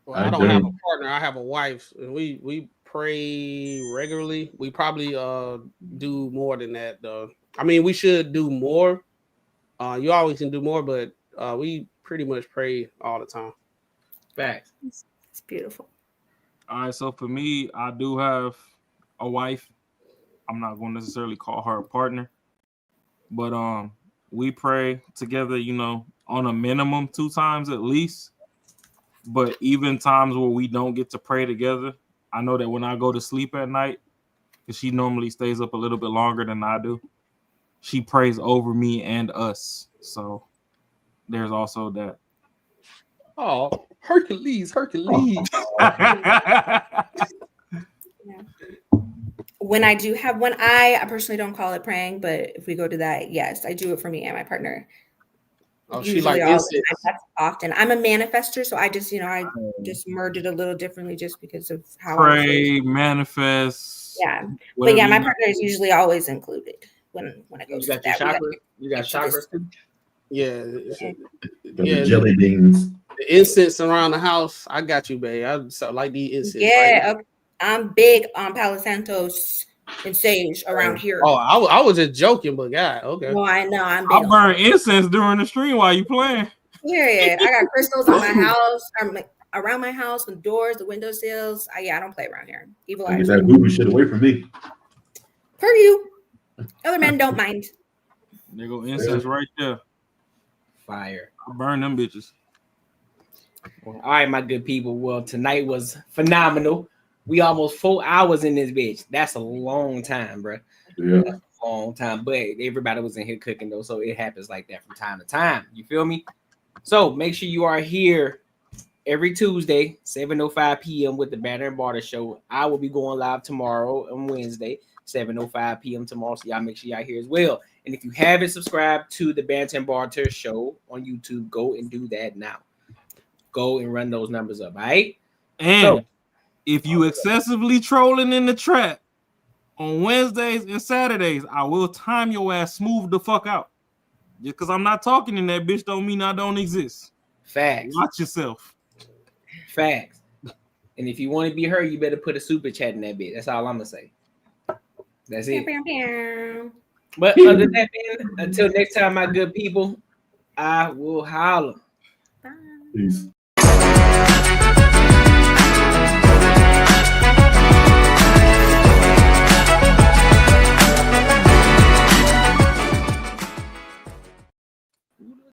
S3: Well, I don't have a partner. I have a wife. We pray regularly. We probably do more than that though. I mean, we should do more. You always can do more, but we pretty much pray all the time.
S13: Facts.
S2: It's beautiful.
S6: All right, so for me, I do have a wife. I'm not going to necessarily call her a partner, but we pray together, you know, on a minimum 2 times at least. But even times where we don't get to pray together, I know that when I go to sleep at night, because she normally stays up a little bit longer than I do, she prays over me and us. So there's also that.
S3: Oh, Hercules.
S2: When I do have one, I personally don't call it praying, but if we go to that, yes, I do it for me and my partner.
S3: Oh, she like incense.
S2: That's often. I'm a manifester, so I just, I just merge it a little differently just because of how
S6: pray, manifest.
S2: Yeah, but yeah, my partner is usually always included when it goes to that.
S13: You got chakras too?
S3: Yeah.
S5: Jelly beans.
S3: The incense around the house. I got you, babe. I like the incense.
S2: Yeah, right? I'm big on Palo Santos and sage around here.
S3: Oh, I was just joking, but God, okay.
S2: Well, I know.
S6: I burn incense during the stream while you playing.
S2: Yeah. I got crystals on my house, around my house, the doors, the windowsills. I don't play around here. Evil eyes.
S5: Get that voodoo shit away from me.
S2: Per you. Other men don't mind.
S6: There go incense right there.
S13: Fire.
S6: I burn them bitches.
S13: All right, my good people. Well, tonight was phenomenal. We almost 4 hours in this bitch. That's a long time, bro.
S5: Yeah.
S13: That's a long time. But everybody was in here cooking though, so it happens like that from time to time. You feel me? So make sure you are here every Tuesday, 7:05 p.m. with the Banner and Barter Show. I will be going live tomorrow on Wednesday, 7:05 p.m. tomorrow. So y'all make sure y'all here as well. And if you haven't subscribed to the Banter and Barter Show on YouTube, go and do that now. Go and run those numbers up, all right?
S6: And if you excessively trolling in the trap on Wednesdays and Saturdays, I will time your ass smooth the fuck out. Just because I'm not talking in that bitch don't mean I don't exist.
S13: Facts.
S6: Watch yourself.
S13: Facts. And if you want to be heard, you better put a super chat in that bitch. That's all I'm gonna say. That's it. But other than that, man, until next time, my good people, I will holler.
S5: Peace.